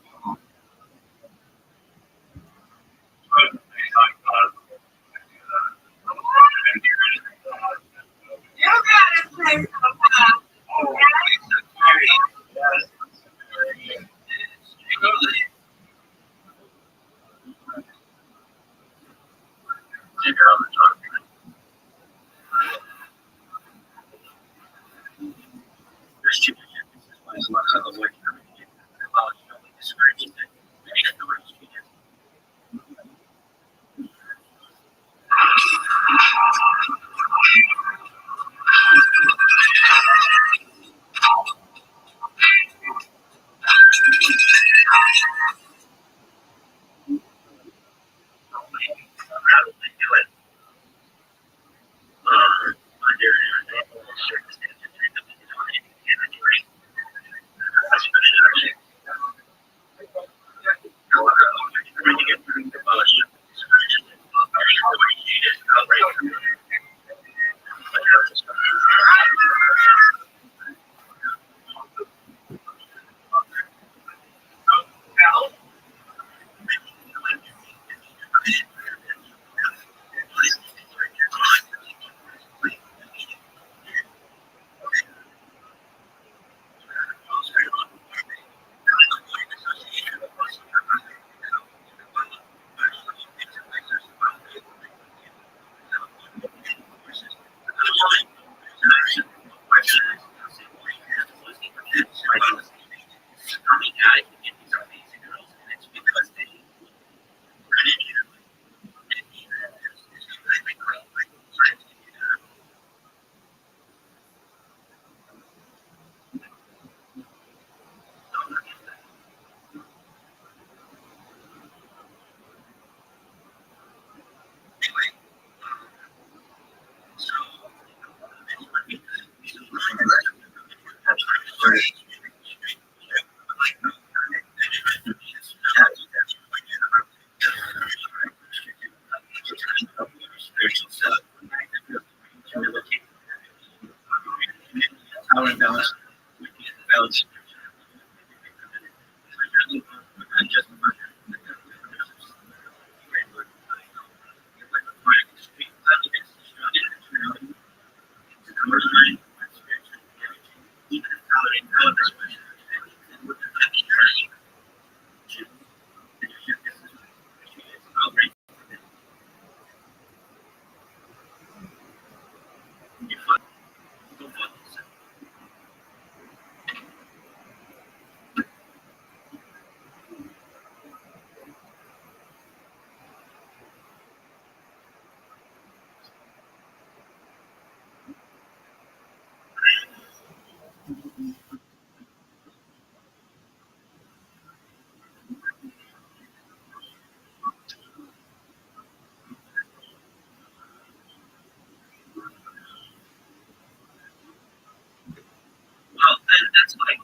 that's like,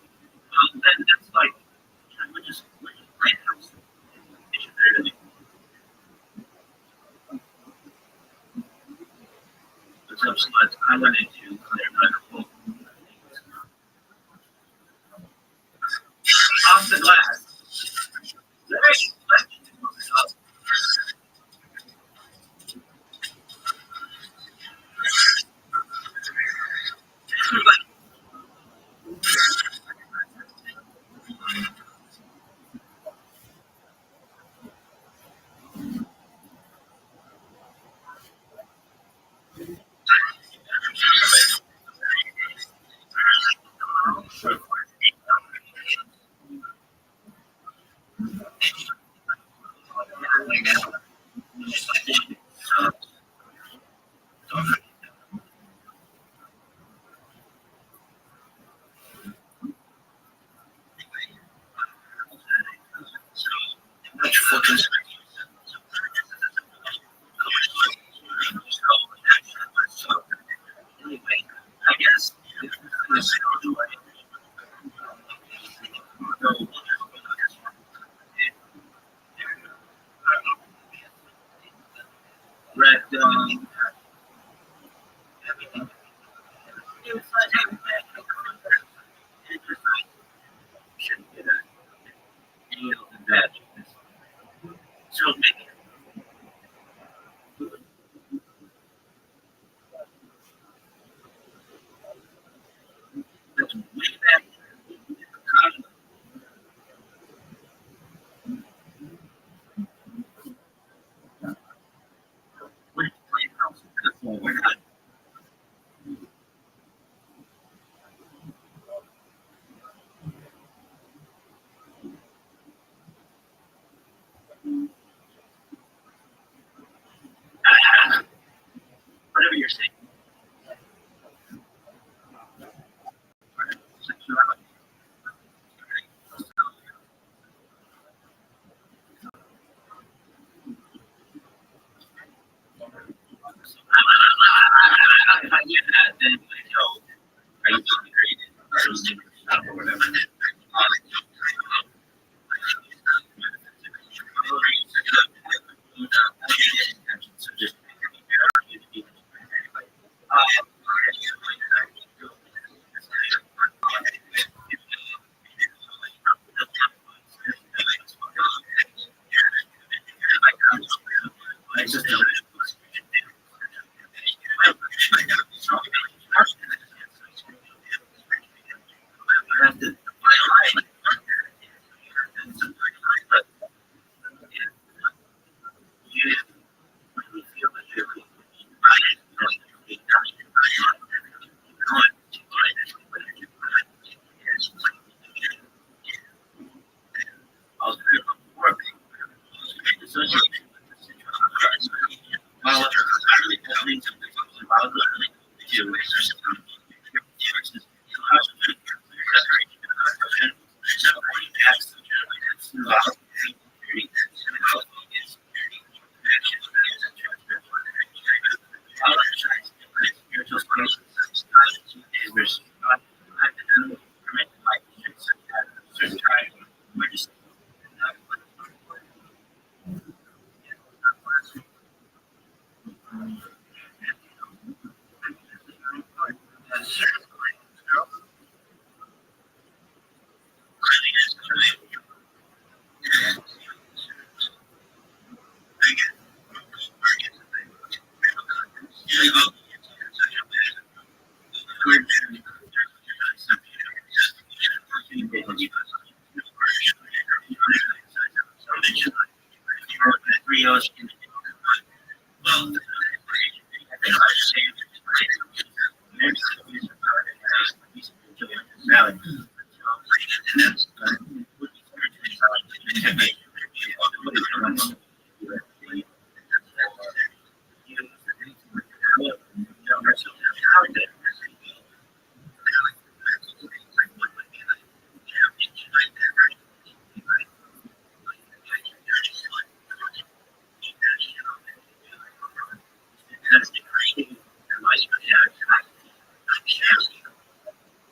that's like, we're just lighthouse. What's up, sluts? I went into Clear off the glass. I guess. Red, so maybe that's way back. We're not. Whatever you're saying. If I knew that, then you know, are you feeling great? Or whatever. So just I just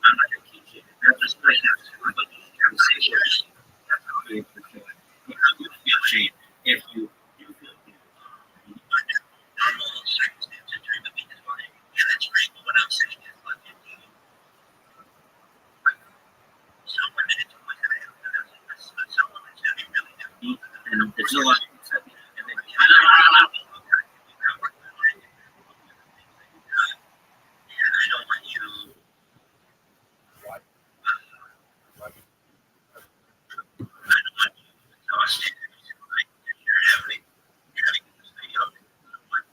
I'm not going to teach you. And there's a lot of things that and I don't want you exhausted. Like you're having this video. What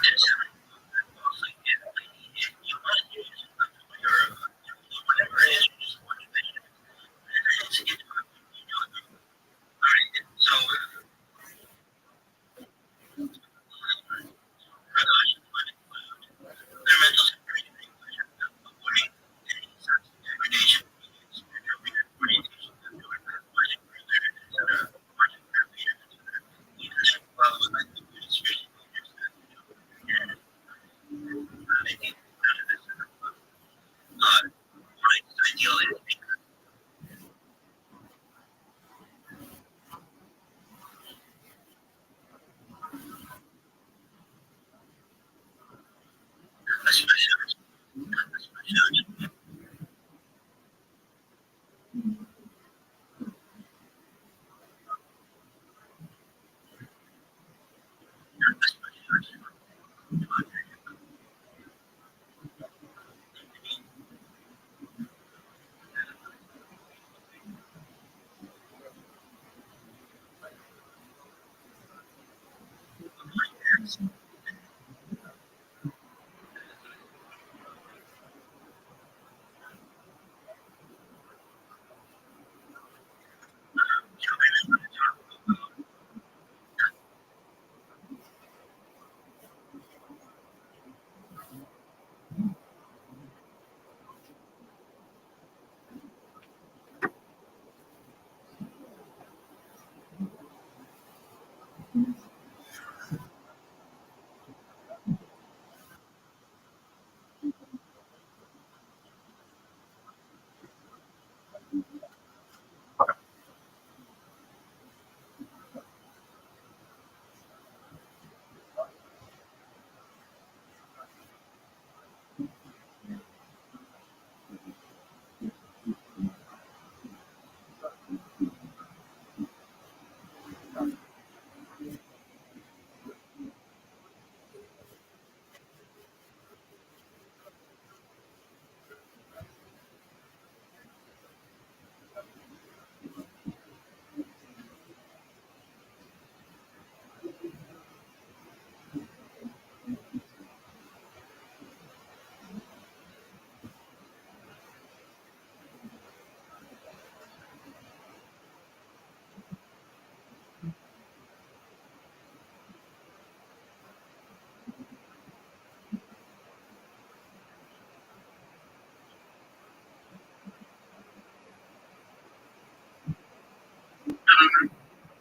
it's also you want to use whatever it is, you just want to make it. It's all right. So their mental security avoiding any sorts of degradation, spiritual orientation,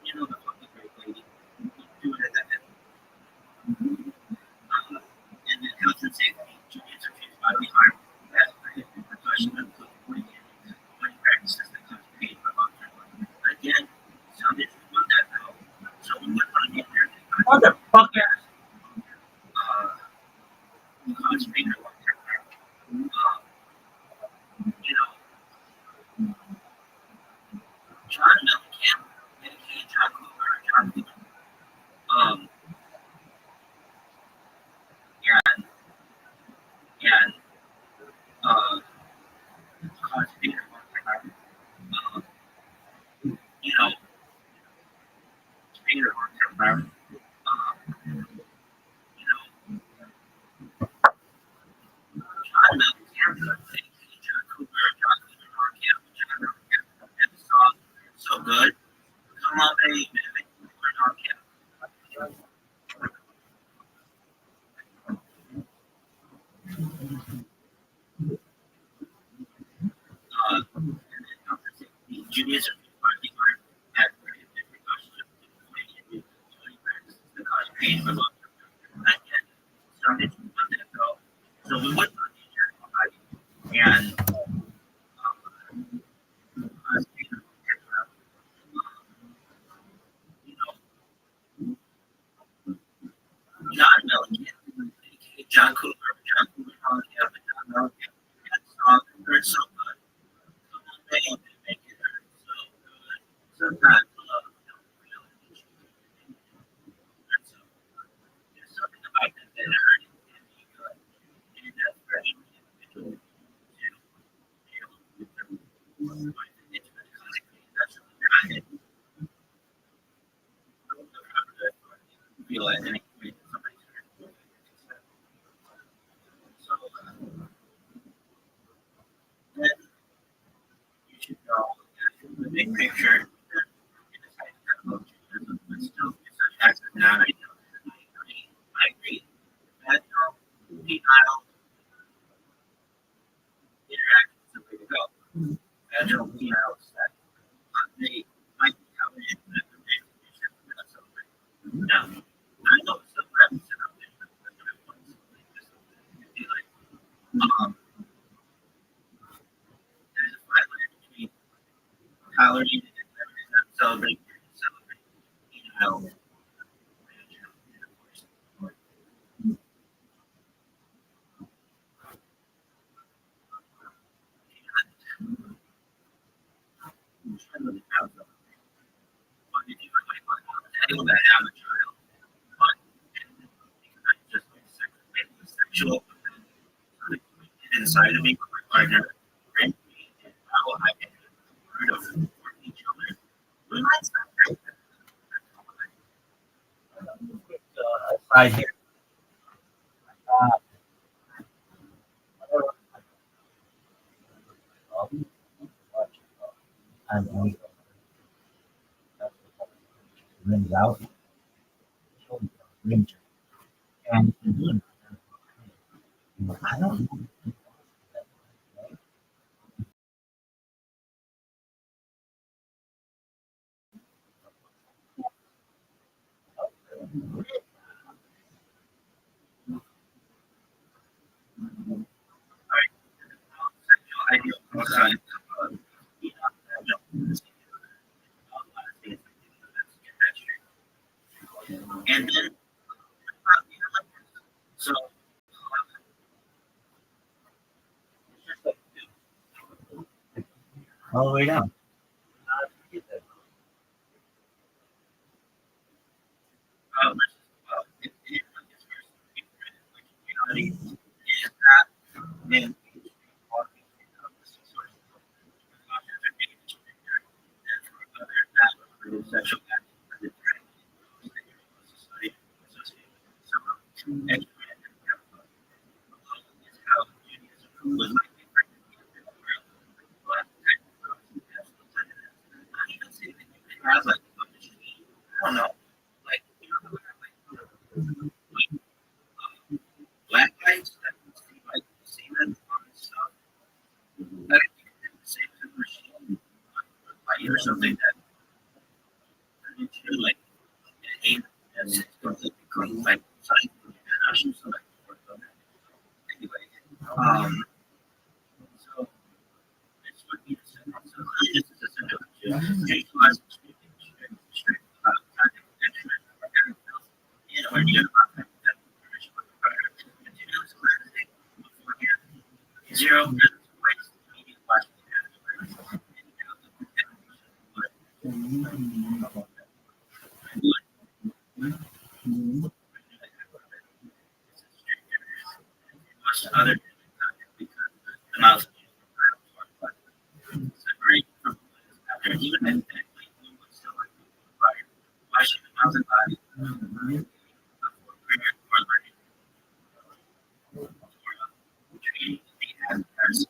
you know the fucking great lady. Do it at that end. And then health and safety, Julian's a few bodily harm. That's pretty precaution of when practices that comes paid for long-term life. Again, sounded from that now. So we went on the American Motherfucker. cause major long-term harm. You know, John Mellencamp, aka John Cooper, John Cooper. Um, and cause major long-term harm. You know, major long-term harm. You know, John Mellencamp, aka John Cooper, John Cooper, John Mellencamp, and the song so good. Come on, baby, we're not kidding. Judaism finally learned that precautions of the cause pain for long term. And yet, started to let that go. So we went on the journey and you know, John Mellencamp, aka John Cooper, John Cooper, John Mellencamp, that song heard so good. Feel at any point somebody's hurt. So then you should know the big picture. But still, that's not I agree. That penile interaction is the way to go. Vaginal penile sex. They might be coming in at the relationship with something. Now, I know some reps and I'm just be like, there's a fine line between tolerating and not celebrating penile. Able to have a child, but just sexual inside of me with my partner, and how I can rid of 14 children. Well, that's not great. Aside here. I'm rims out, rims, and I don't know. Ideal outside and then so all the way down. Then sexual I don't know, like black lights that see like semen on stuff. That I think it's the same kind of machine, light or something that into like eight and it's completely clean, like science and I should select for them. Anyway, so it's what you said. So this is essential to utilize straight contact instrument or you know, zero waste media watching other because the mouse separate from after even at that point you would still like require washing the mouse and body before prayer or learning or treating the as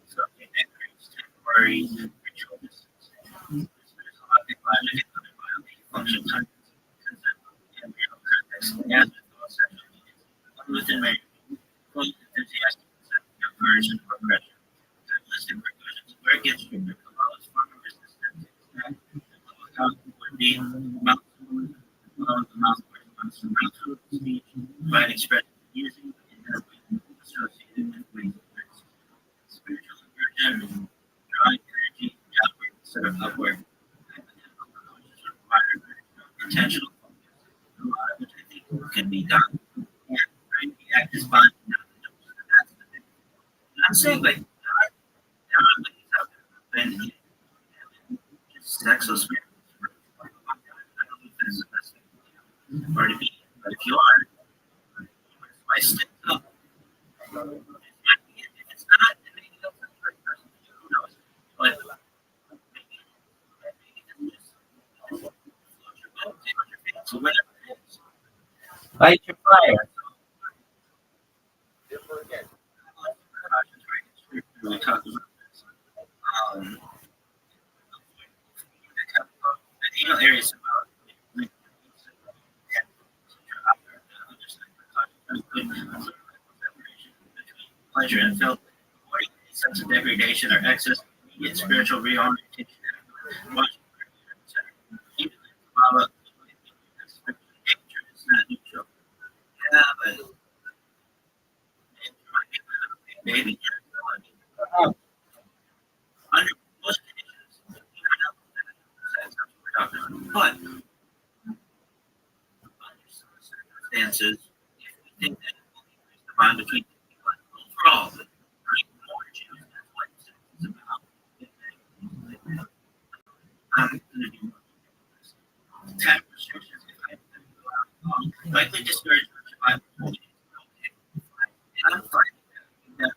something that creates temporary ritual distance. There's a lot of logic and other violating function types consent and real context as with all sexual meetings. Within marriage, fully enthusiastic consent, encouragement or pressure. Listed precautions where it gets stricter, the lowest form of resistance the lowest out would be mouth the mouth corresponds to mouth speech by expressing using associated with ways of risk. Spiritual immersion, drawing energy outward instead of upward. Require intentional focus, a lot of which I think can be done. And right, the act is fine. That's the thing. I'm saying like sexless man. I don't know if that's the best thing or to be, but if you are, I stick up. If it's not, then maybe that's the right person. Who knows? But Light your fire. We talked about this. Areas about pleasure and filth, avoiding any sense of degradation or excess, immediate spiritual reorientation, even Mama, nature is not neutral. Yeah, but baby, under most conditions, that's what we're talking about. But under some circumstances, if we think that it will increase the bond between people, overall, bring more Jews. That's what it's about. I'm going to do time restrictions likely discourage survival. And I'm finding that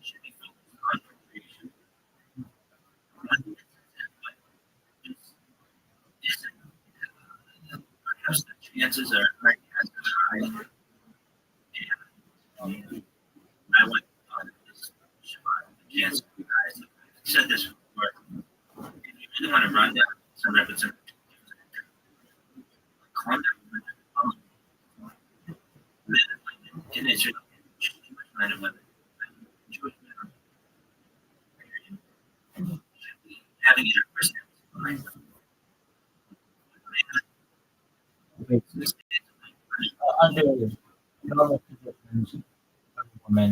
should be focused on procreation. Perhaps the chances are right as high. And I went on this Shabbat, the chance you guys have said this before. If you really want to run down some representative conduct, men and women in Israel, Jewish men and women, Jewish men should be having interpersonal under normal conditions, women,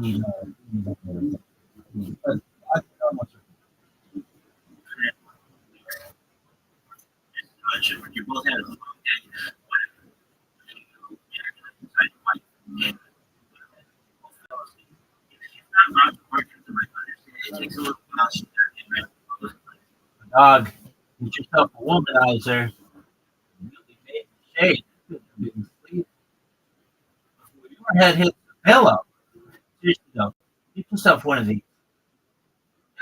you both had a long day. It takes a little while to get ready. Dog, get yourself a womanizer. You'll be made in shade. You'll be asleep. Your head hits the pillow. Seriously, though, get yourself one of these.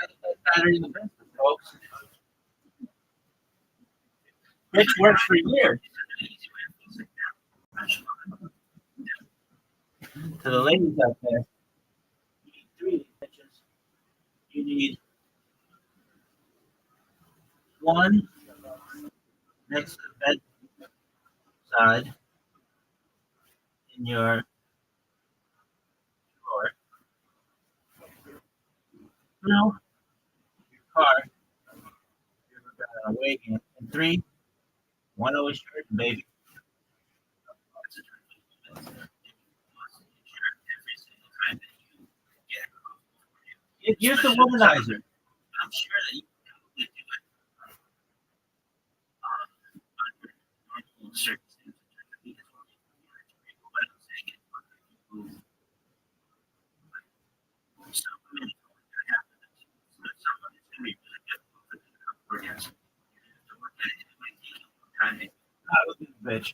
That's better in the business, folks. Which works for years. To the ladies out there, you need 3 inches. You need one next to the bedside in your drawer. No, your car. You've ever got away in. And 3, one always shirt, baby. Use the womanizer. I'm sure that you can probably do it under normal circumstances. Because what I'm saying is, so many things that happen. Somebody's going to be really difficult for them to come orgasm. So we're going to make it time. I was a bitch.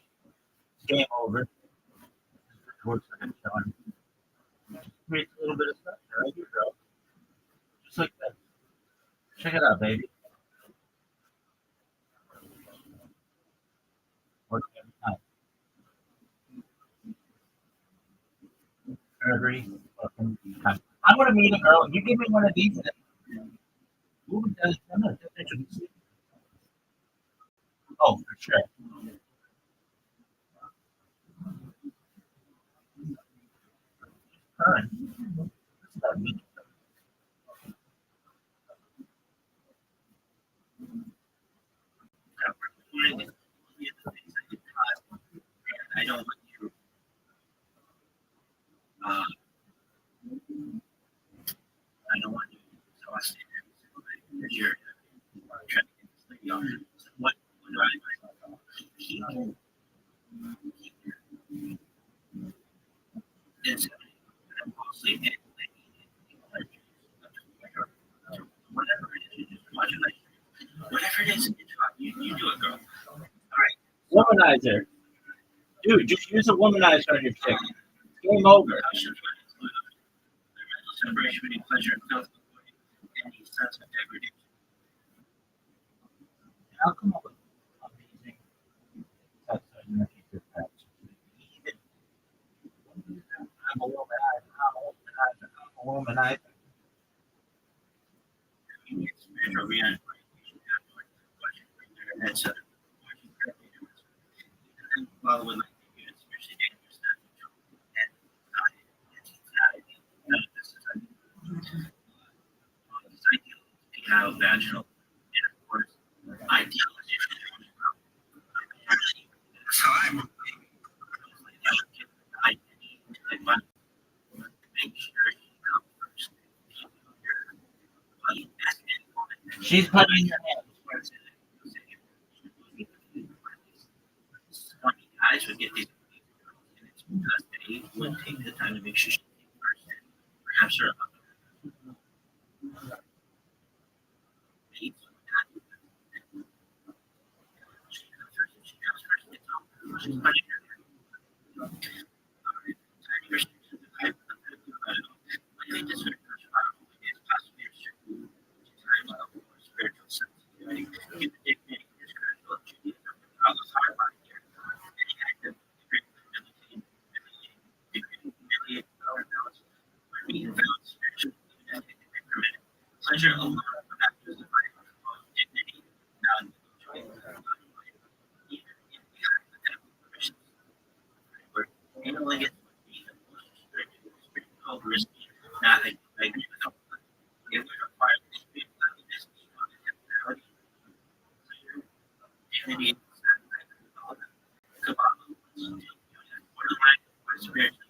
Game over. Works like a John. Creates a little bit of stuff. Right here, bro. Just like that. Check it out, baby. Works every time. Every fucking time. I want to meet a girl. You give me one of these. Ooh, that's interesting. Oh, for sure. All right. I don't want you. I don't want you exhausted because you're trying to get this lady on. So what do I do? Keep this mostly whatever it is, you just watch it like whatever it is, you do it, girl. All right. Womanizer. Dude, just use a womanizer on your chick. Game over. Separation between pleasure and filth, any sense of degradation. I'll come up with amazing text on your future patch. Even I'm a womanizer, I'm a womanizer, I'm a womanizer. It's spiritual reality. That's a well, when like especially dangerous stuff, and this is ideal penile vaginal intercourse ideology. Time. She's putting her hands. Guys would get these, and it's because they would take the time to make sure she first, perhaps her needs. She's putting her spiritual sensitivity. Pleasure alone dignity, not a it would require dignity, spiritually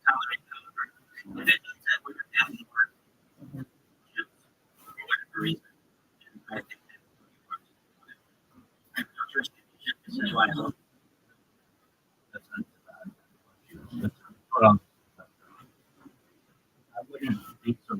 tolerate, if it means that we're having work for whatever reason, I think that this is why I hope that's hold on. I wouldn't think so.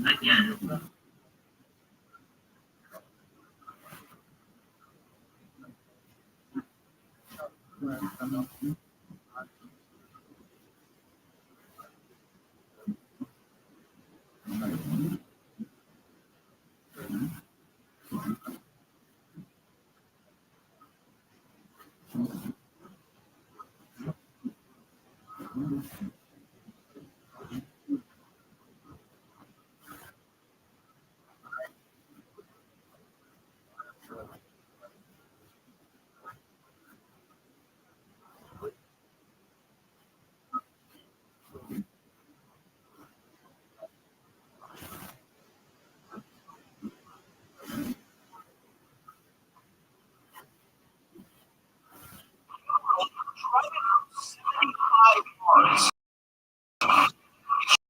Again,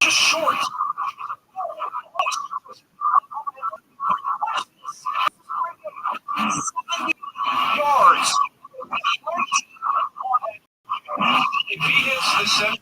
Just short. Yards. If he hits the 7,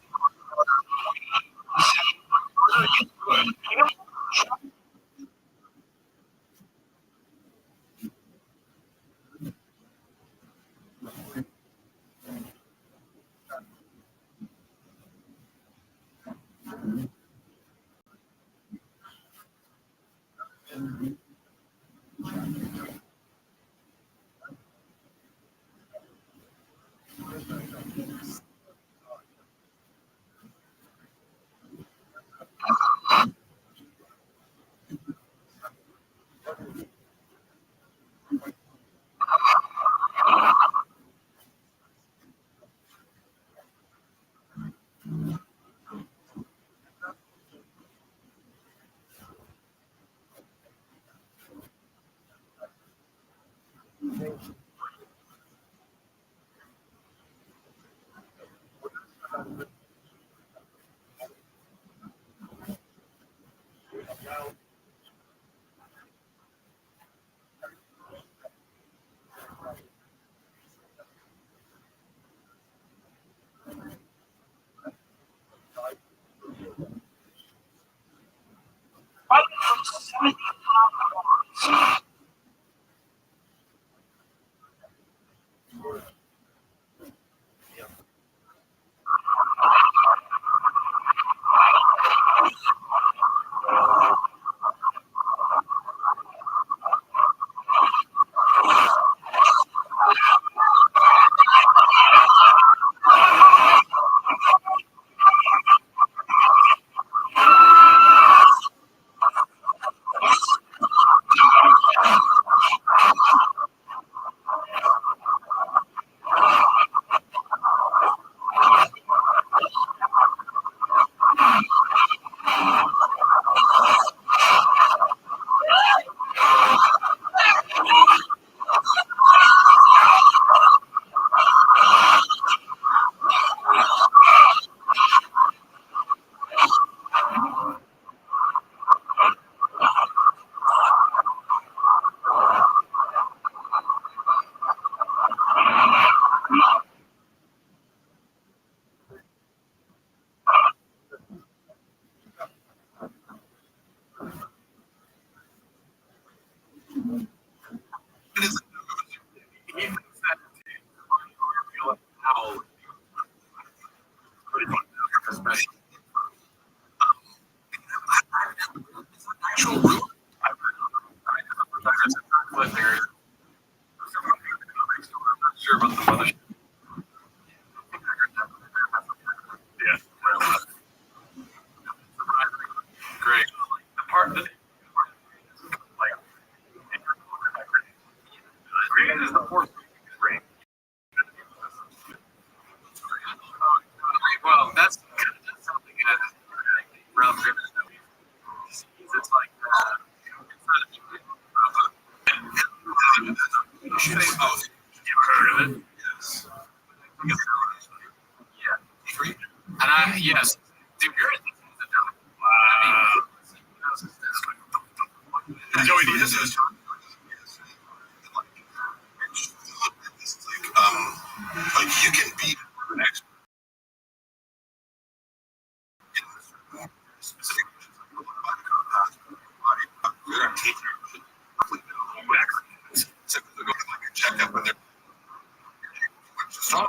Actual root. Sure about the mothership. Yeah. Great. The part that like great is the fourth great. Well, that's something that around here. It's like it's not a you heard of it? Yes. Yeah. And I yes, dude, you're in the down. Wow. Joey Diaz is Like you can be an expert in specific you're gonna take your so they're going to like a checkup when they're strong.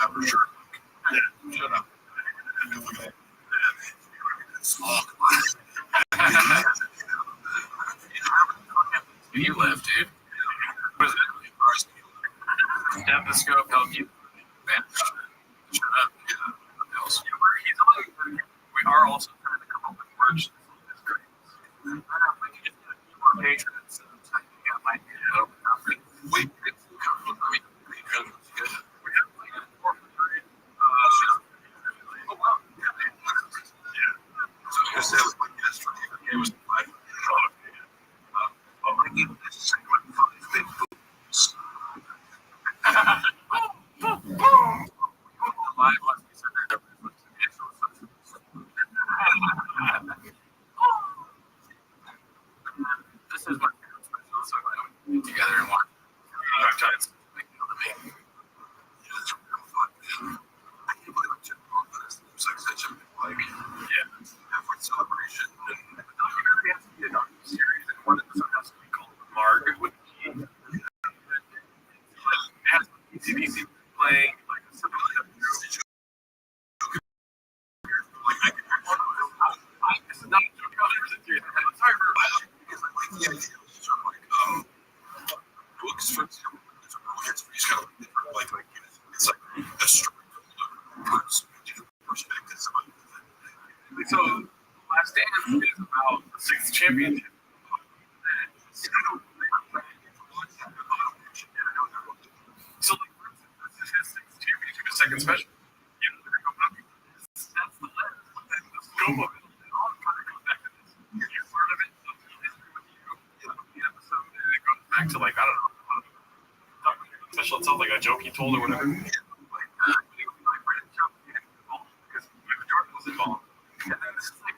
Yeah, for sure. Yeah, shut up. you left, dude. What is it? Stethoscope help you. Man, shut up. We are also trying to come up with words. Patrons. Wait, so you said like yesterday, it was like, This is my so we get together and watch. like effort celebration and The documentary has to be a docu-series, and one episode has to be called Marg with G. It has ECDC playing like a simple this is not a joke. I'm sorry for the idea of like books for example, it's a real history. It's kind of different, like it's like a story perspective. So, Last Dance is about the sixth championship. So, like, for instance, this is his sixth championship, his second special. You know, that's the lens, the scope of it. It all kind of goes back to this. You're part of it, so history with you, the episode, and it goes back to, like, I don't know, special itself, like a joke he told or whatever. Because Jordan was involved. And then this is like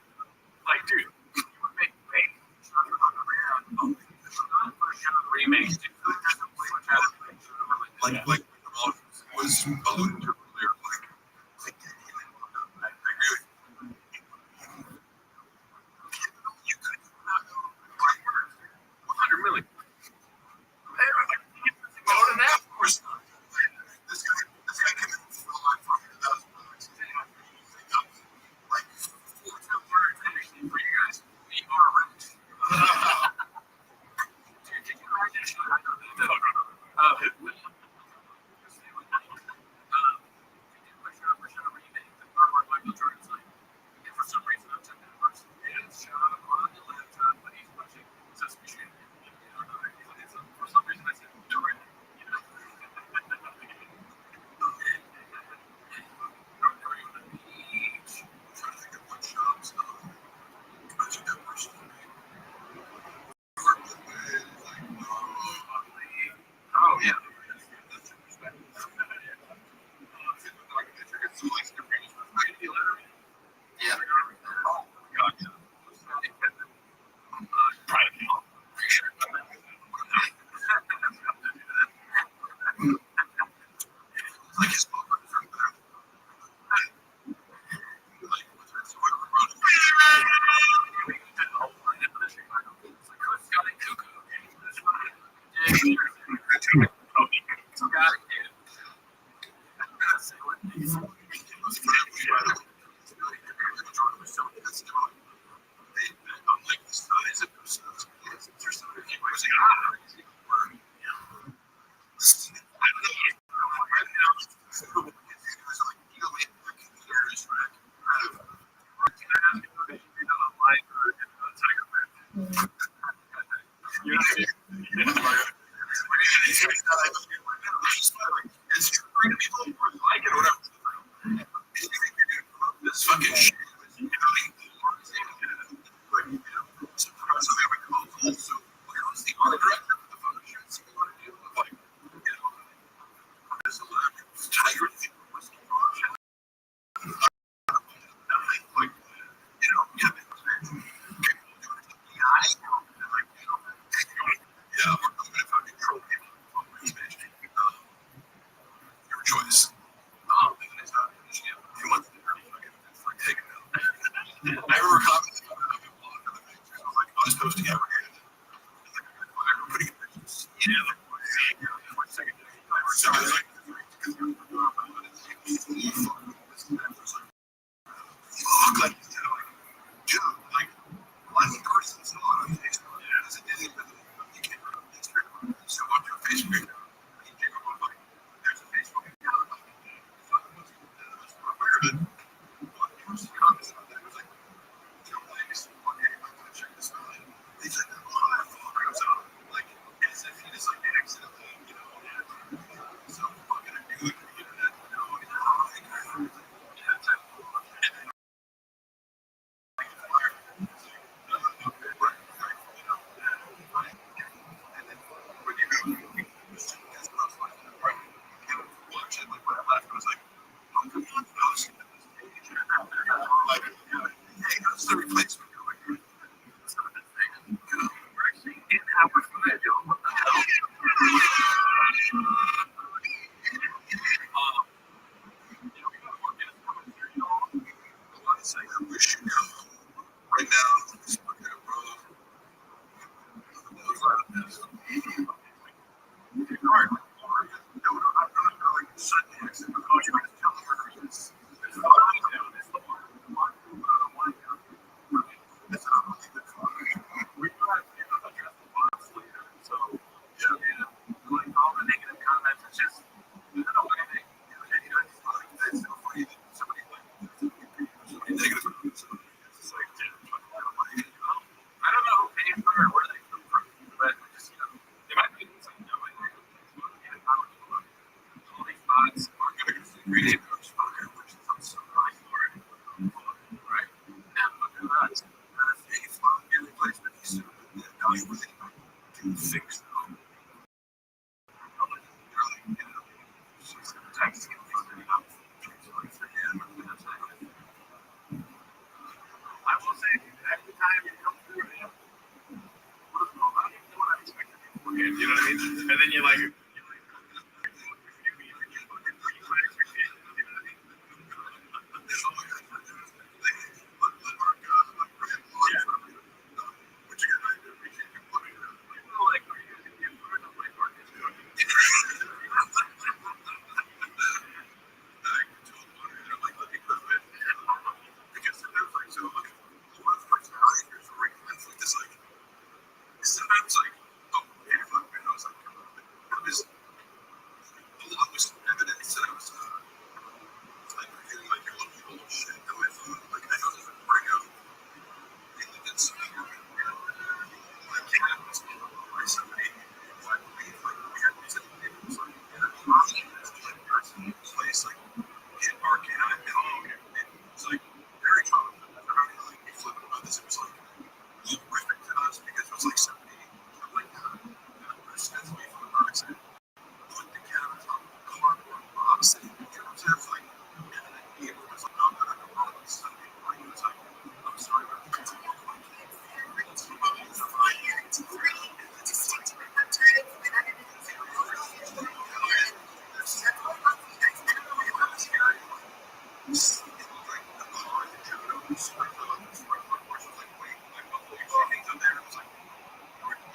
fucking shit. You know, like, you know, surprisingly, we call it. So, who's the art director of the photo shoots? You want to do like, you know, this is a tiger thing. Like, you know, yeah, yeah, I'm gonna fucking troll people on my page. Your choice. If you want to fucking take it down. I remember commenting on a blog the other day. I was like, I was posting every day. I'm putting in pictures. Yeah, like second day. So I was like, you look like, you know, dude, like, one person's not on Facebook. Because it isn't even, you can't go on Instagram. So on your Facebook account, you can go on, like, there's a Facebook account. One person comments on that. It was like, you know, like, okay, I'm going to check this out. They said, oh, I follow out. Like, as if he just, like, accidentally, you know, so fucking a dude on the internet, you know, like, watch it, like, when I left, I was like, oh, come on, hey, that's the replacement. I wish you come right now. This fucking road. I don't know who paid for it or where they come from, but just, you know, they might be like, no, all these bots are going to create those which is so nice for it. Right? Now, look at that. It's not the only place that he's now you really do fix them. Text I will say, every time you come through, you know, what I expected beforehand, you know what I mean? And then you're like, sometimes like, oh, hey, fuck, man, I was like, there's a lot of evidence that I was like feeling like you're looking at shit on my phone. Like I don't even bring up really good stuff. Like cat was by somebody who I believe like we had music and it was like in a place like in Arcade and it was like very common. I don't really like be flippant about this. It was like horrific to us because it was like somebody like that's me from the box and put the couch on the cardboard box and it was just like it was like I'm not gonna roll this Sunday morning. It was like I'm sorry about that.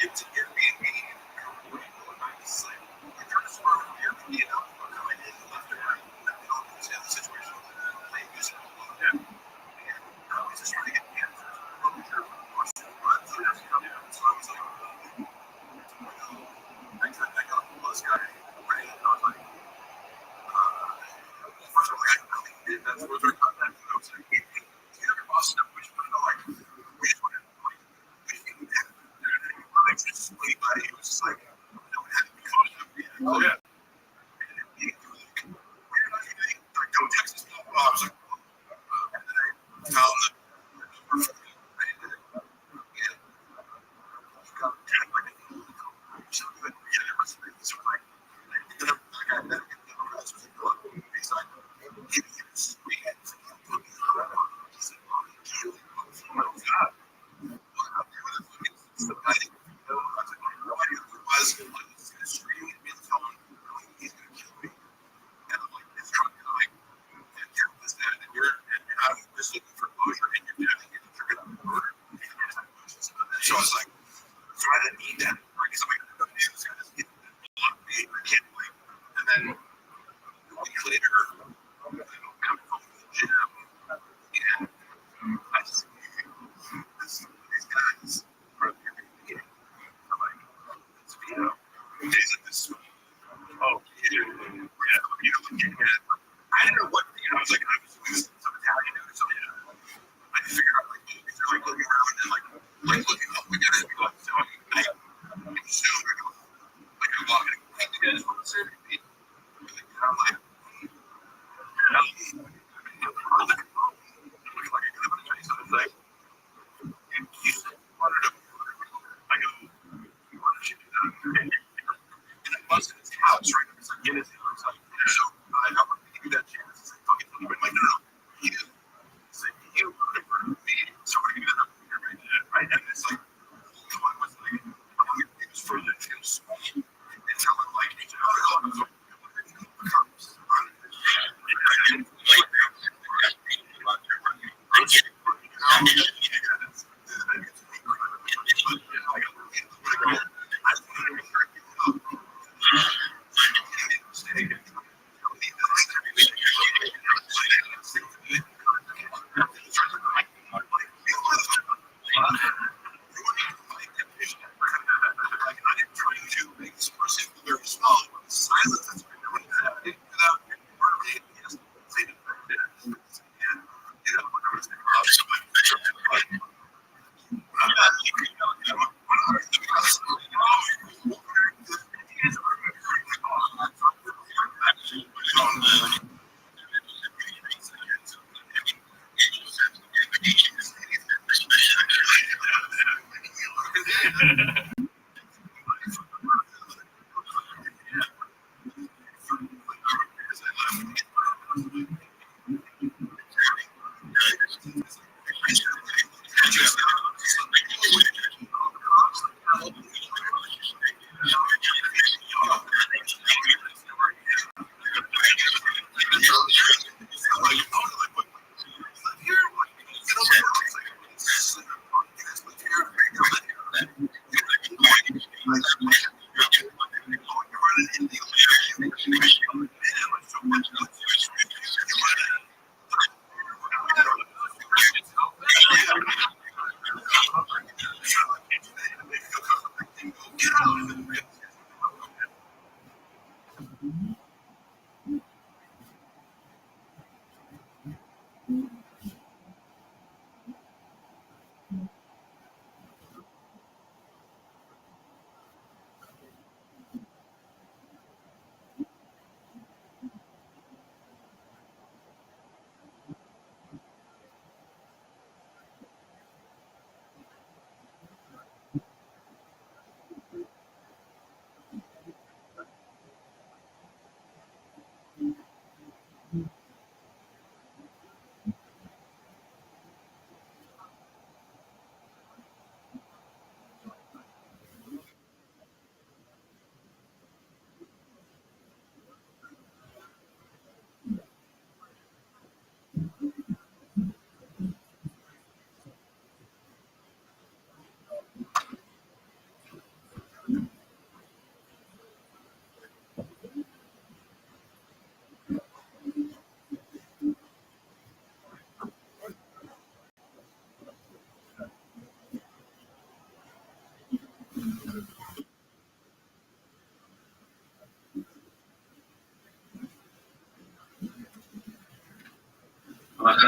It's Airbnb. It's like you're just from Airbnb and I'm coming in left and right. I don't understand the situation. I use it a lot. Yeah. And I was just trying to get the answers. I wasn't sure what the question was. So I was like, I got the bus guy ready. And I was like, first of all, I think that's what they're contacting. I was like, do you have your boss? So I was like, so I didn't need that. Because I'm like, this guy's getting I can't wait. And then a week later, I'm coming home from the gym, and I just these guys are the beginning. I'm like, it's Vito. Days like this. Oh, yeah. I didn't know what, I was like, I was doing some Italian dude or something. I figured out, like, they're like looking around and like looking up. We got it. So I assumed, like, I'm walking, like, you guys want to say to me? And I'm like, no. I'm like, I gotta tell you something. Like, you said you wanted to, I go, you wanted to do that. And I busted his house, right? It's like, get his house. Like, so I got to give you that chance. It's like, fucking, I'm like, no. You. It's like, you remember me. So we're going to give that up here, right? And it's like, come on, what's like, it was for the feel sweet. And tell him, like, you know,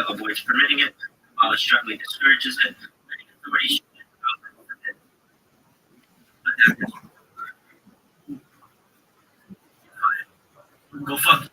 avoids permitting it, while it strongly discourages it. Authority go fuck yourself.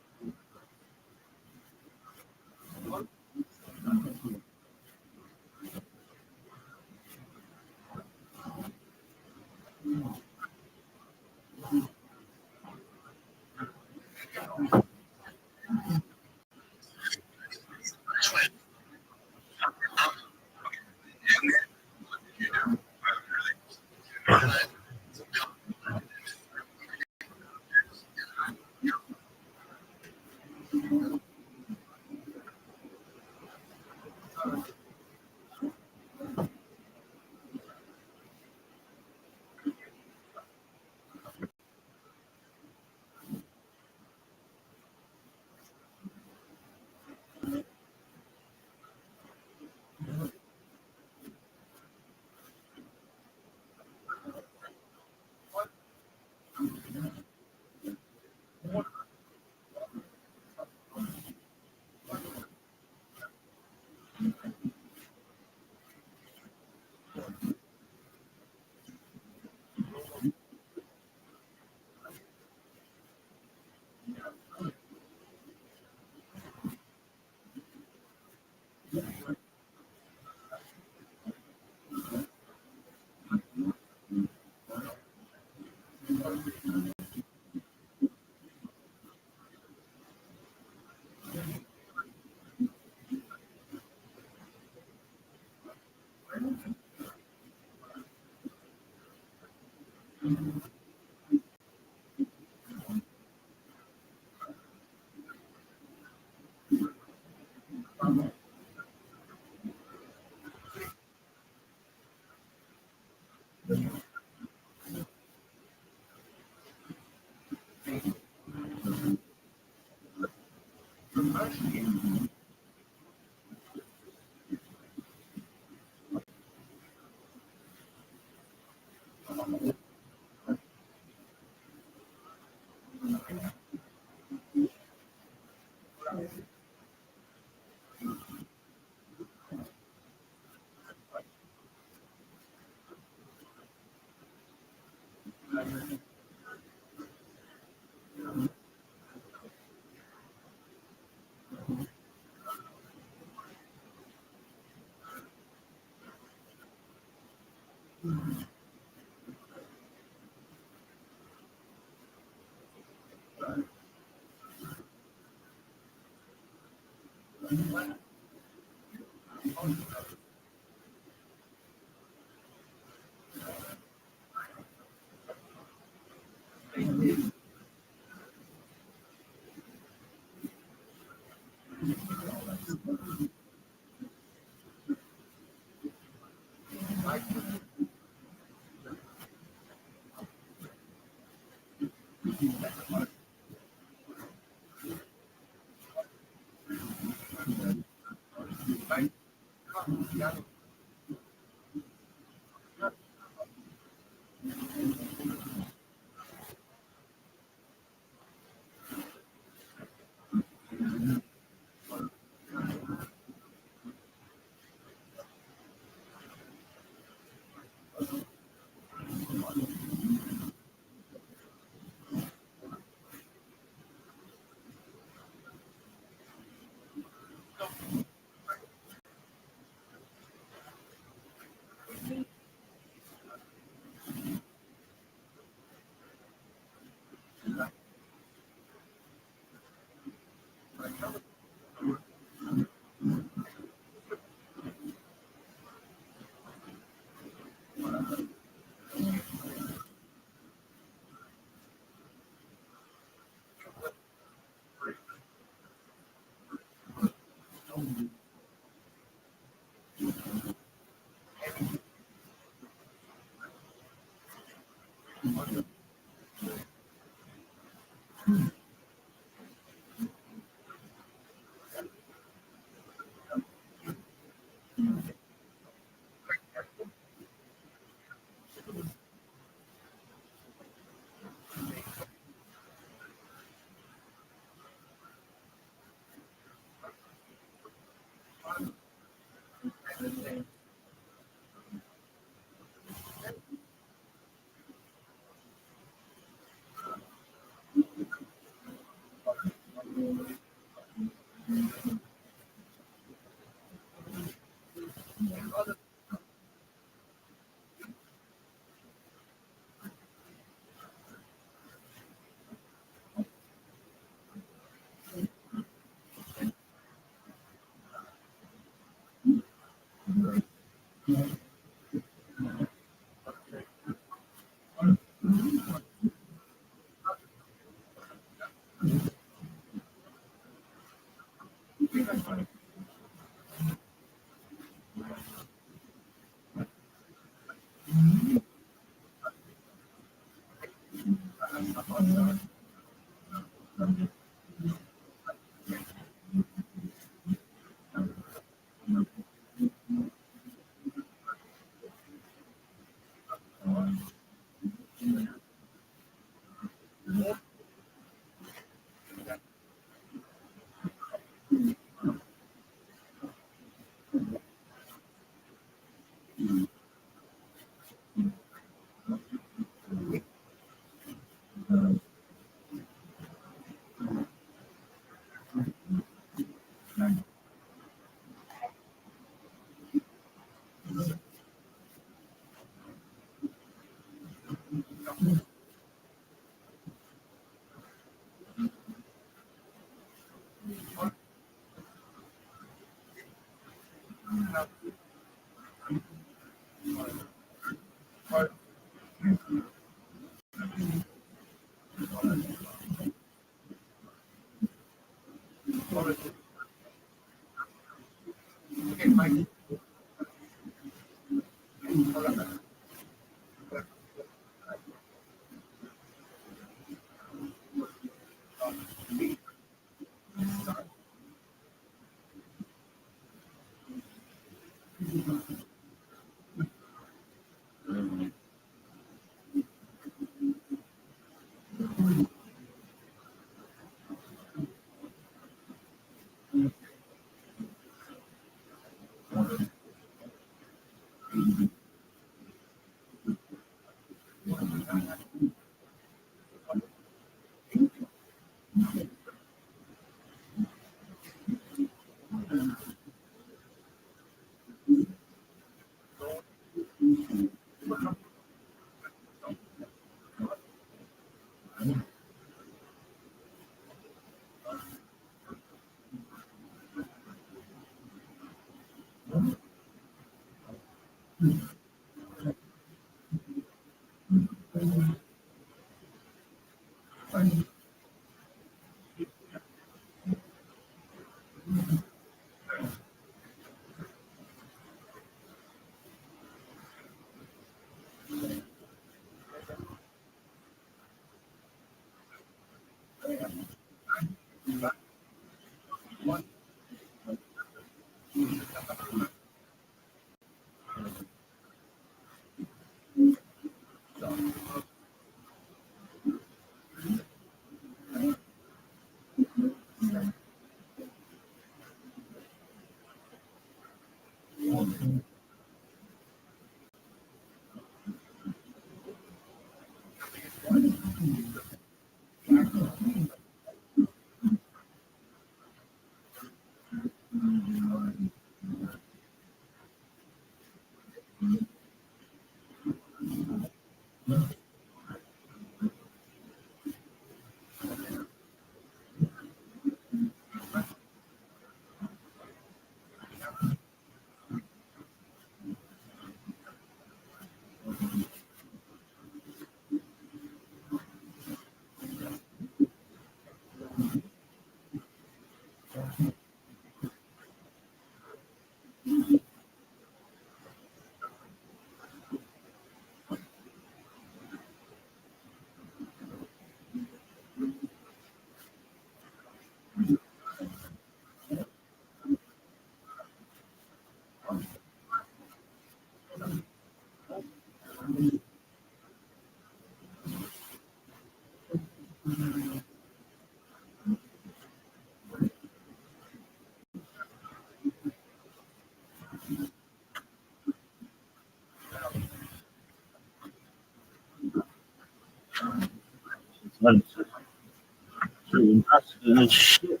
Shit.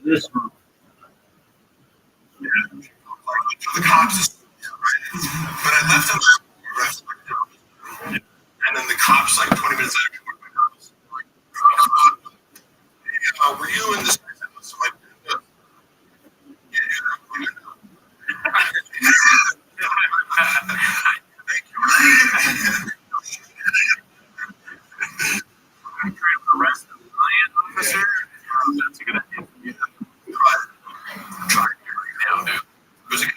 This one. The cops, but I left them. And then the cops, like 20 minutes later, were you in this? So like, thank you. I'm trying to arrest the lion officer. That's a good idea. Yeah. Now, dude. Was it?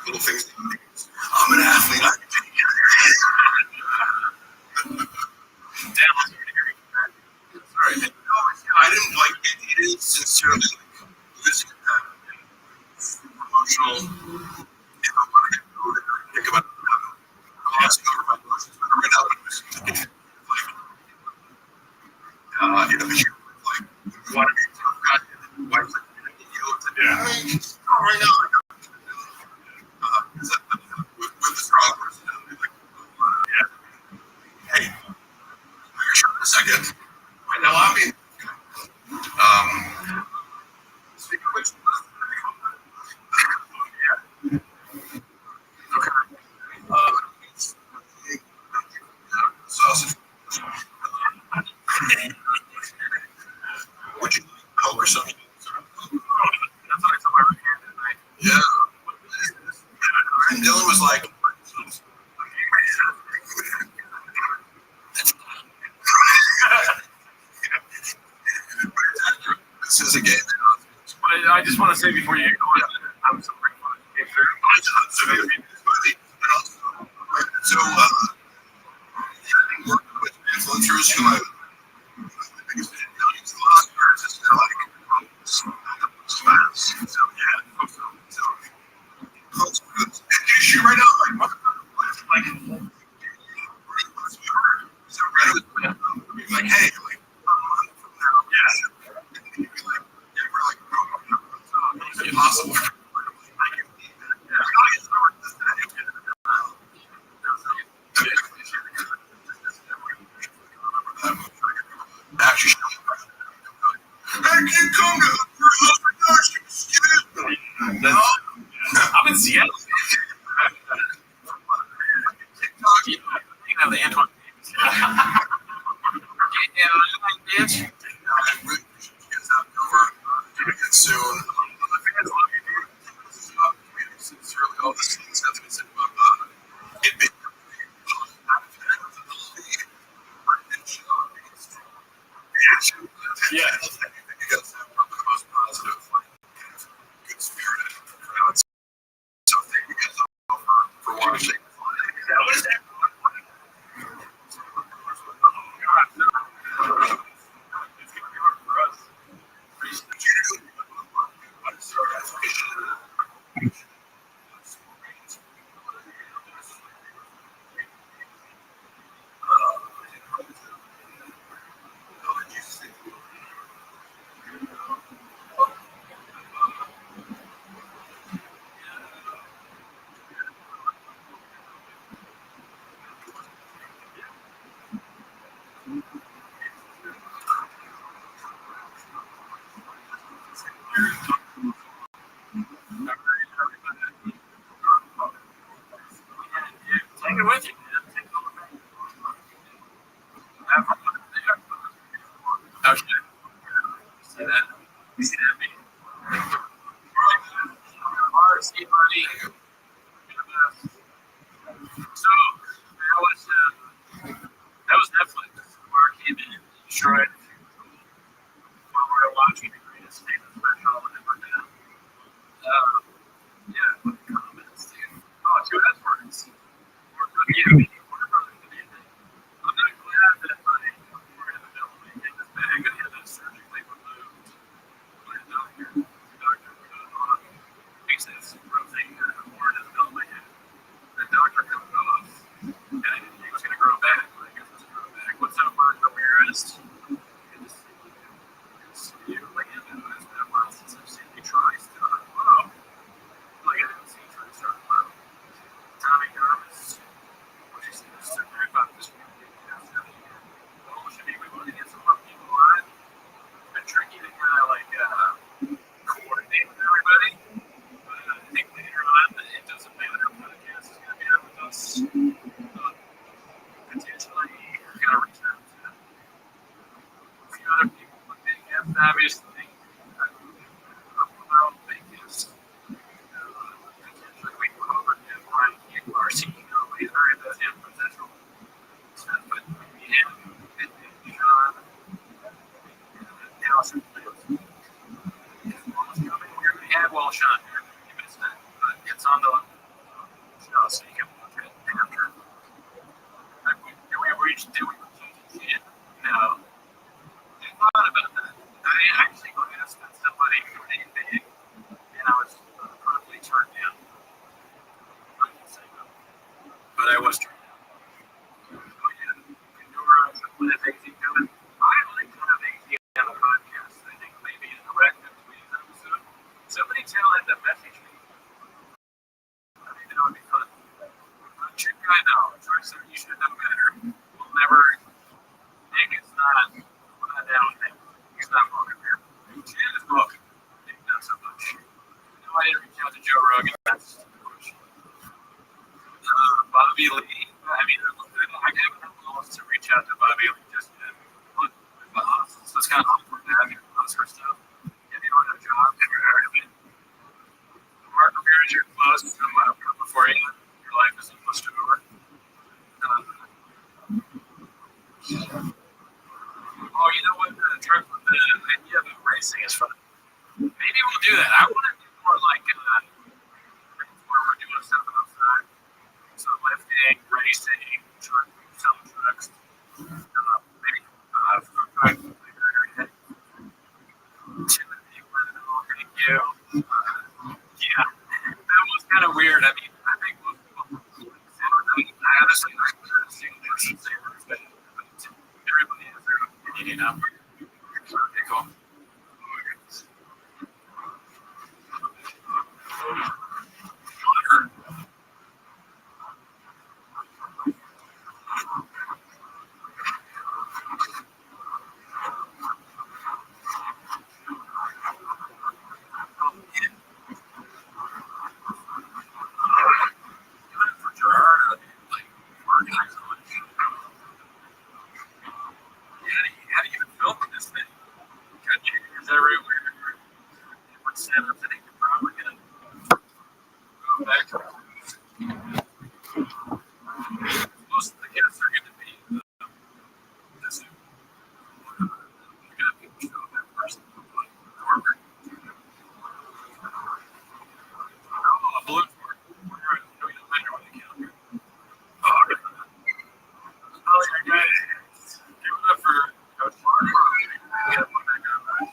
Little things. I'm an athlete. Sorry. I didn't like it. It is sincerely like this emotional. If I want to go there, think about crossing over my emotions, but right now, like, you know, you like want to be tough guy. Wife's like, you know what to do. Oh, right now, with the strong personality, like, hey, you're sure in a second. Right now, I'm being. Speaking of which, sausage. Would you Coke or something? That's what I told my right hand tonight. Yeah. And Dylan was like, this is a game. But I just want to say before you get going, I'm so grateful that you came through. So, working with influencers who I biggest millions of last year, just so yeah, issue right now, like, hey, like, yeah, it's impossible. Actually, I can't come to I'm in Seattle. You know the Antoine. Bitch. Soon. Sincerely, all this stuff is about it being Yeah. You guys have one of the most positive, good spirited. So thank you guys all for watching. What is that? Take it with you, man. Take it over. Have fun with it there. Oh, shit. See that? You see that, man? See, buddy. So, that was Netflix. Mark came in, destroyed. While we were watching the greatest statement special ever done. Yeah, what comments, dude? Oh, two S-words. Yeah, I'm not glad that we're in the middle of making this bag and had it surgically removed by a doctor. The doctor put it on. Makes this rotating word in the middle of my head. The doctor cut it off. And I didn't think it was going to grow back, but I guess it's grow back. What's up, Mark? From your wrist? It's you. Like, it's been a while since I've seen you try stuff. Wow. Like, I didn't see you try stuff. Tommy Jarvis. What you say? This is about this week. Well, should be we want to get some more people on. It's been tricky to kind of like coordinate with everybody. But I think later on, it doesn't matter. Podcast is going to be out with us. Potentially, we're going to reach out to a few other people with big gifts, obviously. Their own big gifts. Potentially, we can over to Brian King, our CEO. He's very busy on potential stuff, but yeah, John, Allison, we had Walsh on here. You missed that, but it's on the show, so you can look at it after. Do we see it? No. I thought about that. I actually asked somebody for anything, and I was probably turned down. I can say no, but I was turned down. Oh, yeah. Pandora, when it's AZ coming. I like to have AZ on a podcast. I think maybe a direct between episode. Somebody tell him to message me. I think that would be fun. Check guy now. Try something you should know better. We'll never. Nick is not down with him. He's not welcome here. Jen is welcome. Nick, not so much. No, I didn't reach out to Joe Rogan. That's the question. Bobby Lee. I mean, I haven't had the to reach out to Bobby Lee just yet. So it's kind of awkward to have your Oscar stuff. If you don't have a job, never heard of it. Mark Ramirez, you're close. I'm going to come before you. Your life is almost over. Oh, you know what? The idea of racing is fun. Maybe we'll do that. I want to do more like where we're doing stuff outside. So lifting, racing, some trucks. Maybe food trucks. Timothy, thank you. Yeah, that was kind of weird. I mean, I think most people honestly, I should say everybody has their opinion, you know. Okay, cool. I think you're probably going to go back to most of the guests are going to be this new. You got people show that person. Oh, blue for doing a measure with the calendar. Oh, you're good. Give it up for Coach Mark. Yeah, one back on that.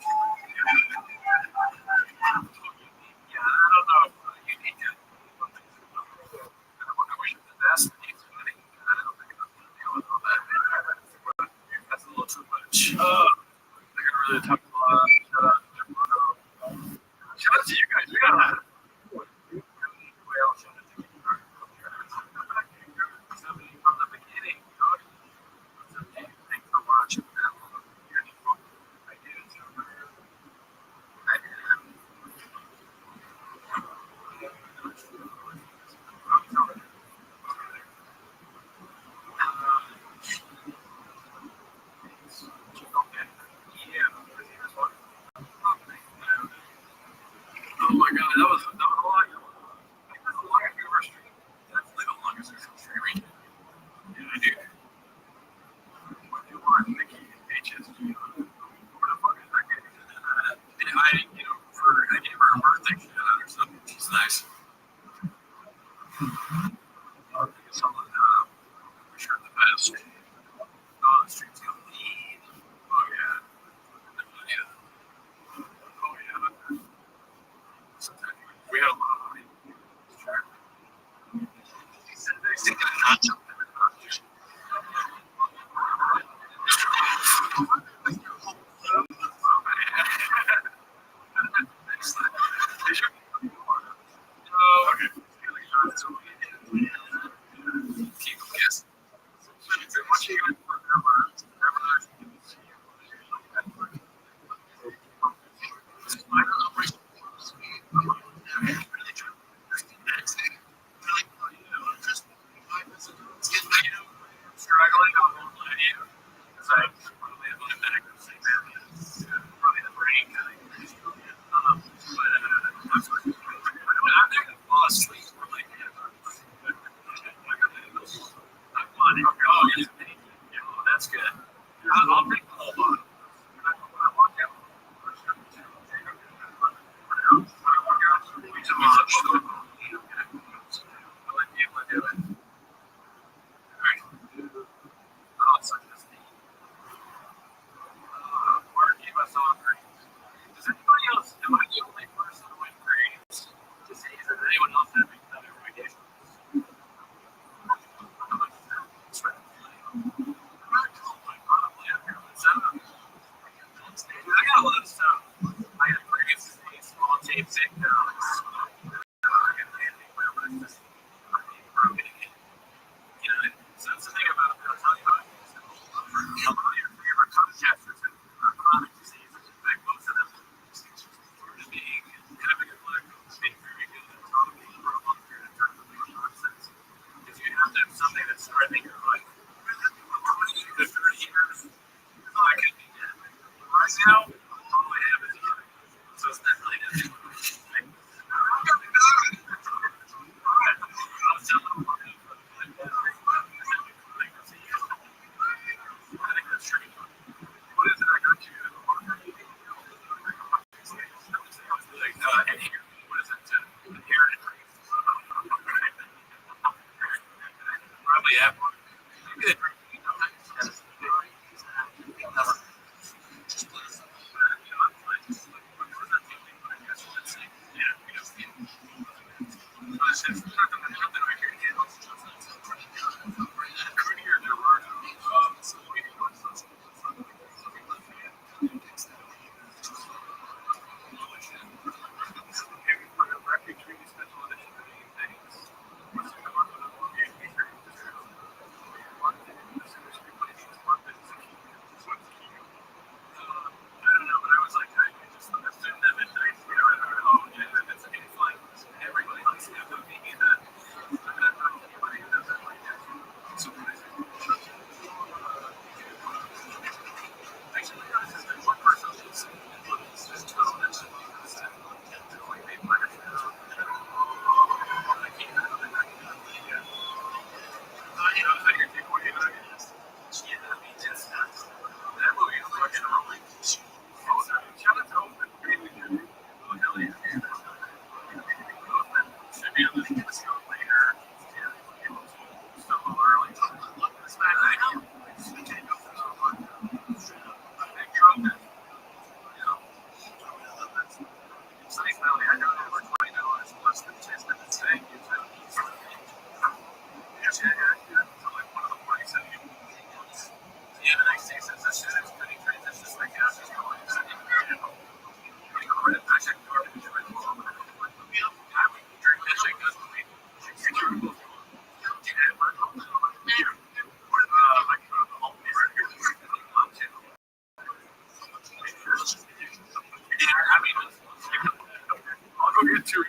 too.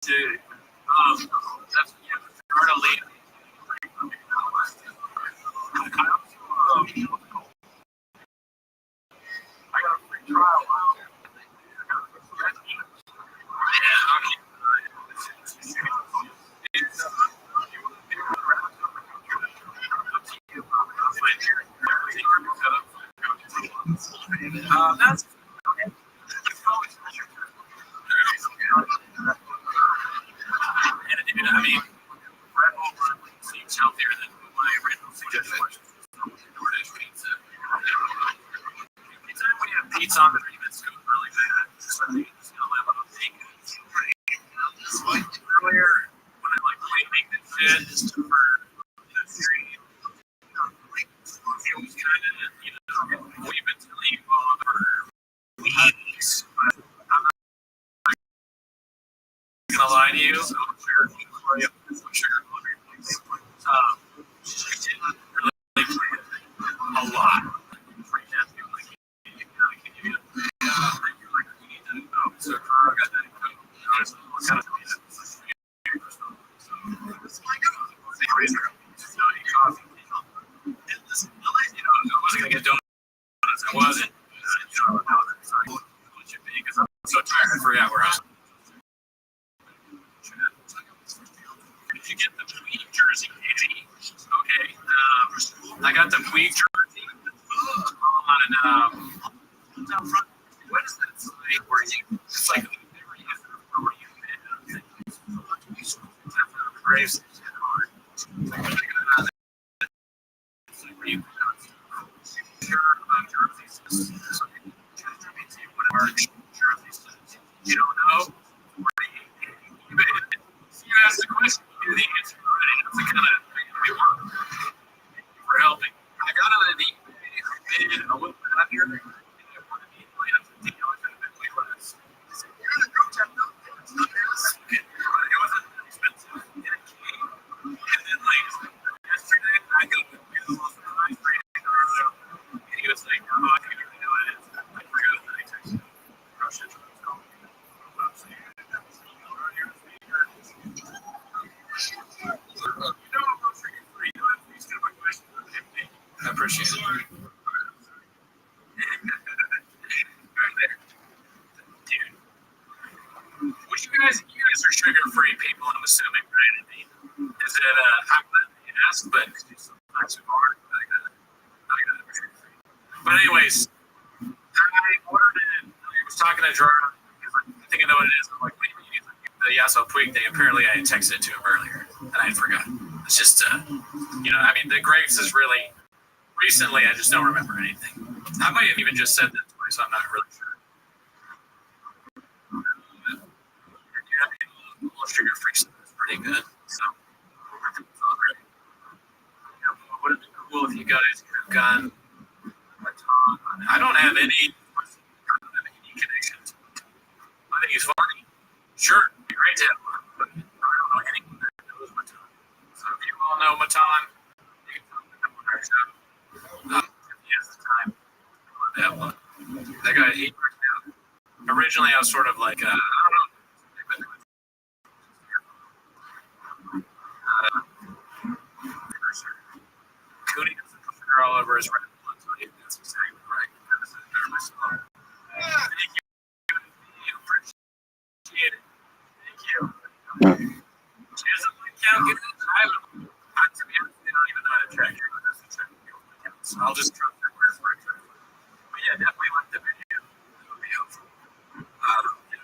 Dude, that's hard to leave. I got a free trial. That's and I mean, Red Bull seems healthier than my original suggestion was. DoorDash pizza. Anytime when you have pizza on the street, it's really bad. So you just gonna live on a bacon. Earlier, when I like make this shit, just for the street, it was kind of, we've been telling you all for weeks, but I'm not gonna lie to you. So sugar, really a lot. So I got that. Kind of I wasn't gonna get donuts. I wasn't. Because I'm so tired. I forgot where I was. Did you get the Puig jersey, Katie? Okay. I got the Puig jersey on what is that site where you? It's like where you Braves. You don't know? You asked the question, you knew the answer already. That's the kind of for helping. I got on the bid a little bit out here. I appreciate it. Dude, would you guys are sugar-free people, I'm assuming, right? I mean, is it, I'm glad you asked, but sometimes it's hard. But anyways, I ordered it. I was talking to Jordan. I think I know what it is. I'm like, wait, the Yasso Puig thing. Apparently, I had texted it to him earlier, and I had forgotten. It's just, I mean, the Graves is really recently. I just don't remember anything. I might have even just said that twice. I'm not really sure. Sugar-free stuff is pretty good. So, great. Would have been cool if you guys could have gone. I don't have any connections. I think he's funny. Sure, it'd be great to have one, but I don't know anyone that knows Matan. So if you all know Matan, you can come on our show. If he has the time, that one. That guy, he works out. Originally, I was sort of like, I don't know. Cooney doesn't put sugar all over his red blood, so that's exactly right. Thank you. Appreciate it. Thank you. Cheers up my count. Get it. To be honest, I don't even know how to track your accounts. I'll just trust your words for it. But yeah, definitely like the video. That would be helpful.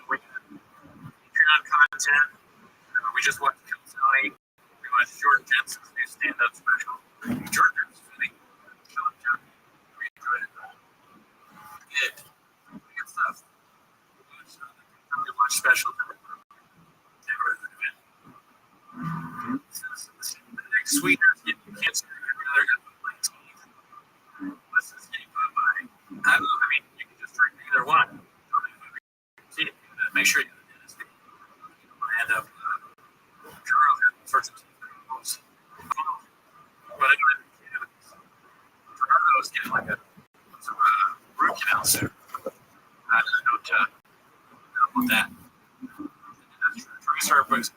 We got Patreon content. We just watched Kill Tony. We watched Jordan Jensen's new stand-up special. Jordan's funny. We enjoyed it. Good. Good stuff. We watched special. The next sweeteners you can't see they're going to put my teeth. Unless it's getting put by. I mean, you can just drink either one. See, make sure you end up sorts of teeth. But anyway, Fernando's getting like a root canal soon. I don't know. How about that? Trace Hartwick's